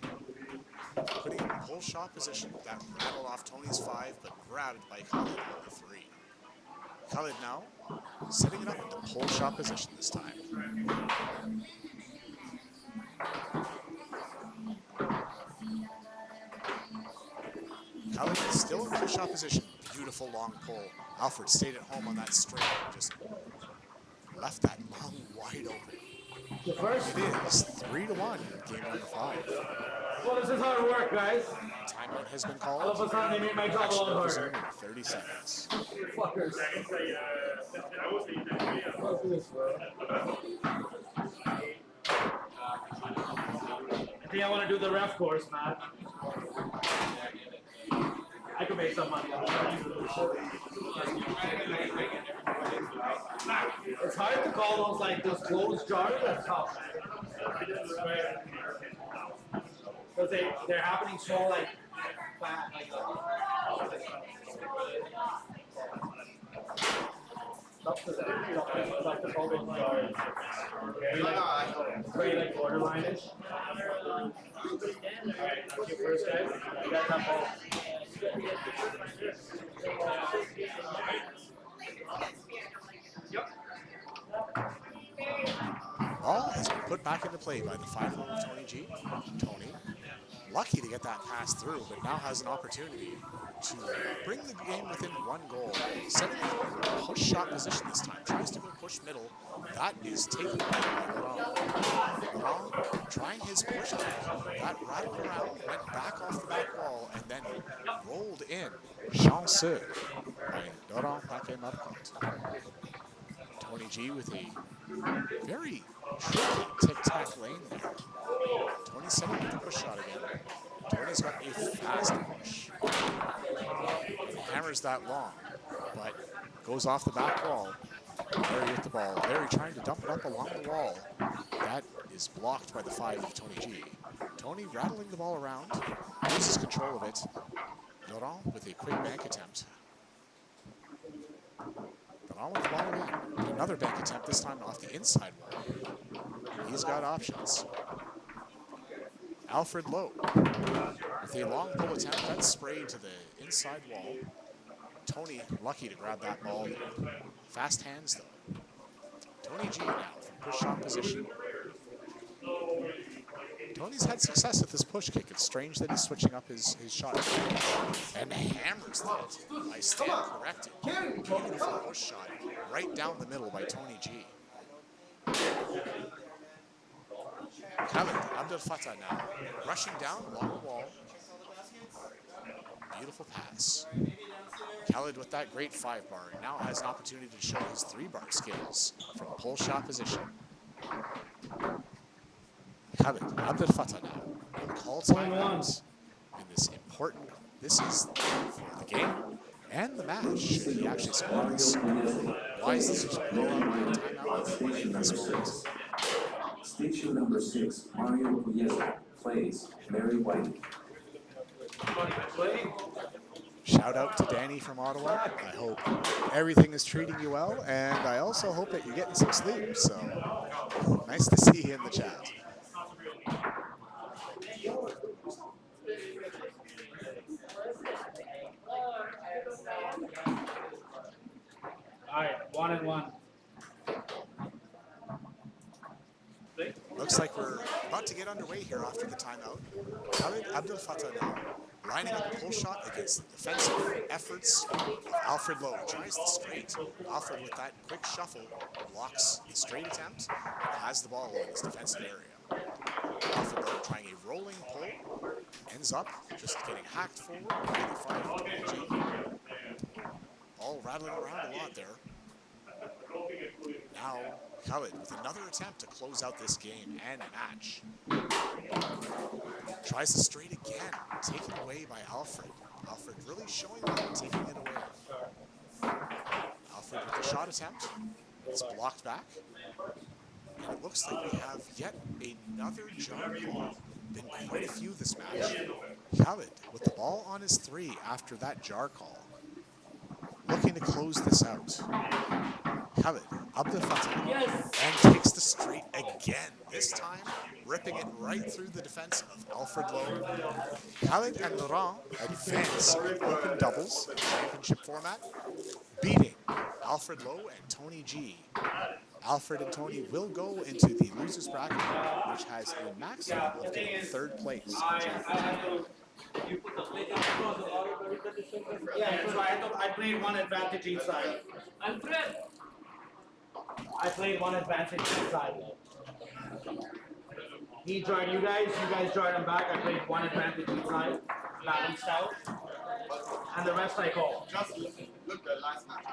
Putting it in pull shot position, that rattled off Tony's 5, but grabbed by Khalid on the 3. Khalid now setting it up into pull shot position this time. Khalid is still in pull shot position. Beautiful long pull. Alfred stayed at home on that straight and just left that long wide open. The first. It is 3-1, game number 5. Well, this is how it works, guys. Timeout has been called. All of a sudden, they made my job a lot harder. 30 seconds. Fuckers. Fuck this, bro. I think I want to do the ref course, man. I could make some money on that. It's hard to call those like those closed jars. That's tough. Because they're happening so like fast. Very like borderline-ish. Okay, first guys, you guys have balls. Ball has been put back into play by the 5 roll of Tony G. Tony, lucky to get that pass through, but now has an opportunity to bring the game within 1 goal. Setting it up in push shot position this time. Tries to go push middle. That is taken by Laurent. Laurent trying his push kick. That rattled around, went back off the back wall, and then rolled in. Chanceux by Laurent Paquet-Marcotte. Tony G with a very tricky tic-tac lane there. Tony setting up the push shot again. Tony's got a fast push. Hammers that long, but goes off the back wall. Larry with the ball. Larry trying to dump it up along the wall. That is blocked by the 5 of Tony G. Tony rattling the ball around, loses control of it. Laurent with a quick bank attempt. Laurent with the ball again. Another bank attempt, this time off the inside wall. He's got options. Alfred Lowe with a long pull attempt. That's sprayed to the inside wall. Tony lucky to grab that ball. Fast hands though. Tony G now from push shot position. Tony's had success with his push kick. It's strange that he's switching up his shot. And hammers that by stand corrected. Beautiful push shot right down the middle by Tony G. Khalid Abdel Fattah now rushing down along the wall. Beautiful pass. Khalid with that great 5-bar and now has an opportunity to show his 3-bar skills from pull shot position. Khalid Abdel Fattah now will call timeouts in this important. This is for the game and the match. He actually scores. Wise decision to go out with timeout in this moment. Station number 6, Mario Pugliese plays Mary White. Shout out to Danny from Ottawa. I hope everything is treating you well, and I also hope that you're getting some sleep. So nice to see you in the chat. lot to get underway here after the timeout. Khalid Abdel Fattah now lining up a pull shot against the defensive efforts of Alfred Lowe. He tries the straight. Alfred with that quick shuffle blocks the straight attempt and has the ball in his defensive area. Alfred Lowe trying a rolling pull. Ends up just getting hacked forward. Really fine from Bucky. Ball rattling around a lot there. Now Khalid with another attempt to close out this game and match. Tries the straight again, taken away by Alfred. Alfred really showing up and taking it away. Alfred with the shot attempt. It's blocked back. And it looks like we have yet another jar call. Been quite a few this match. Khalid with the ball on his three after that jar call. Looking to close this out. Khalid Abdel Fattah and takes the straight again. This time ripping it right through the defense of Alfred Lowe. Khalid and Laurent advance in open doubles championship format, beating Alfred Lowe and Tony G. Alfred and Tony will go into the losers bracket, which has a maximum of getting third place in championship. Yeah, so I played one advantage each side. Alfred! I played one advantage each side. He joined you guys joined him back. I played one advantage each side, balanced out, and the rest I called. Just look the last match.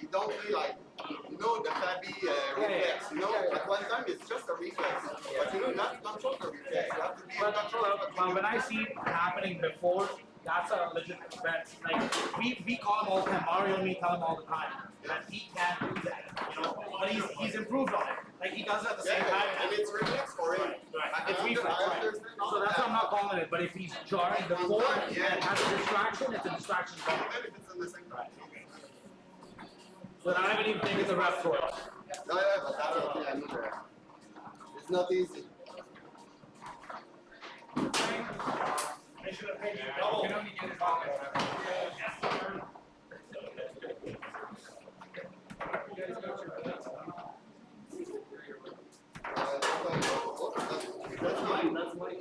You don't play like, the Fabi reflex. At one time it's just a reflex. But you have to control the reflex. You have to be in control of it. But when I see it happening before, that's a legit bet. Like we call him all the time. Mario and me tell him all the time that he can't do that. But he's improved on it. Like he does it at the same time. And it's reflex for him. It's reflex, right? So that's why I'm not calling it. But if he's jarring before and has a distraction, it's a distraction. Even if it's in the same time. But I haven't even taken the ref for it. No, yeah, but that's okay. I need that. It's not easy. They should have paid you double. You can only get it back. That's mine. That's mine.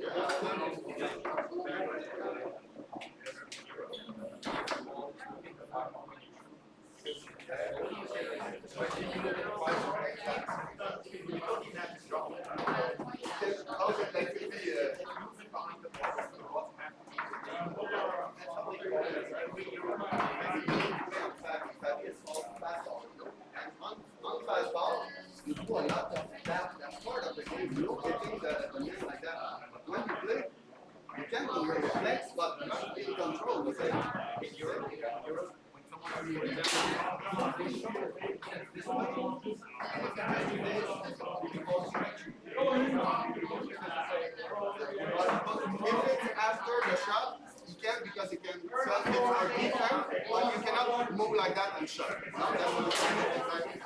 You do a lot of that part of the game, getting the name like that. But when you play, you can do your reflex, but you have to be in control. You say, if it's after the shot, you can because you can self it or defense, but you cannot move like that and shot. Now that's what exactly.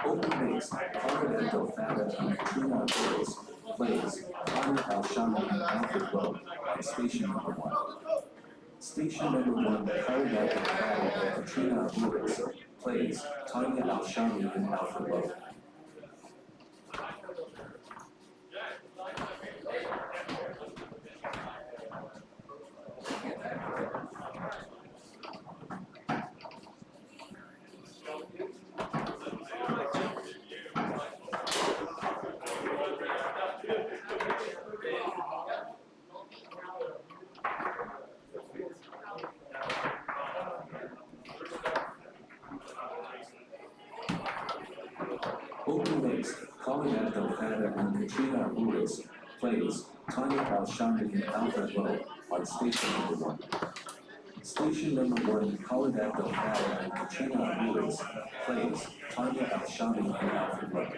Open base, Alfred Fattah and Katrina Boys plays Tanya Al-Shami and Alfred Lowe on station number 1. Station number 1, Alfred Fattah and Katrina Boys plays Tanya Al-Shami and Alfred Lowe. Open base, Alfred Fattah and Katrina Boys plays Tanya Al-Shami and Alfred Lowe on station number 1. Station number 1, Alfred Fattah and Katrina Boys plays Tanya Al-Shami and Alfred Lowe.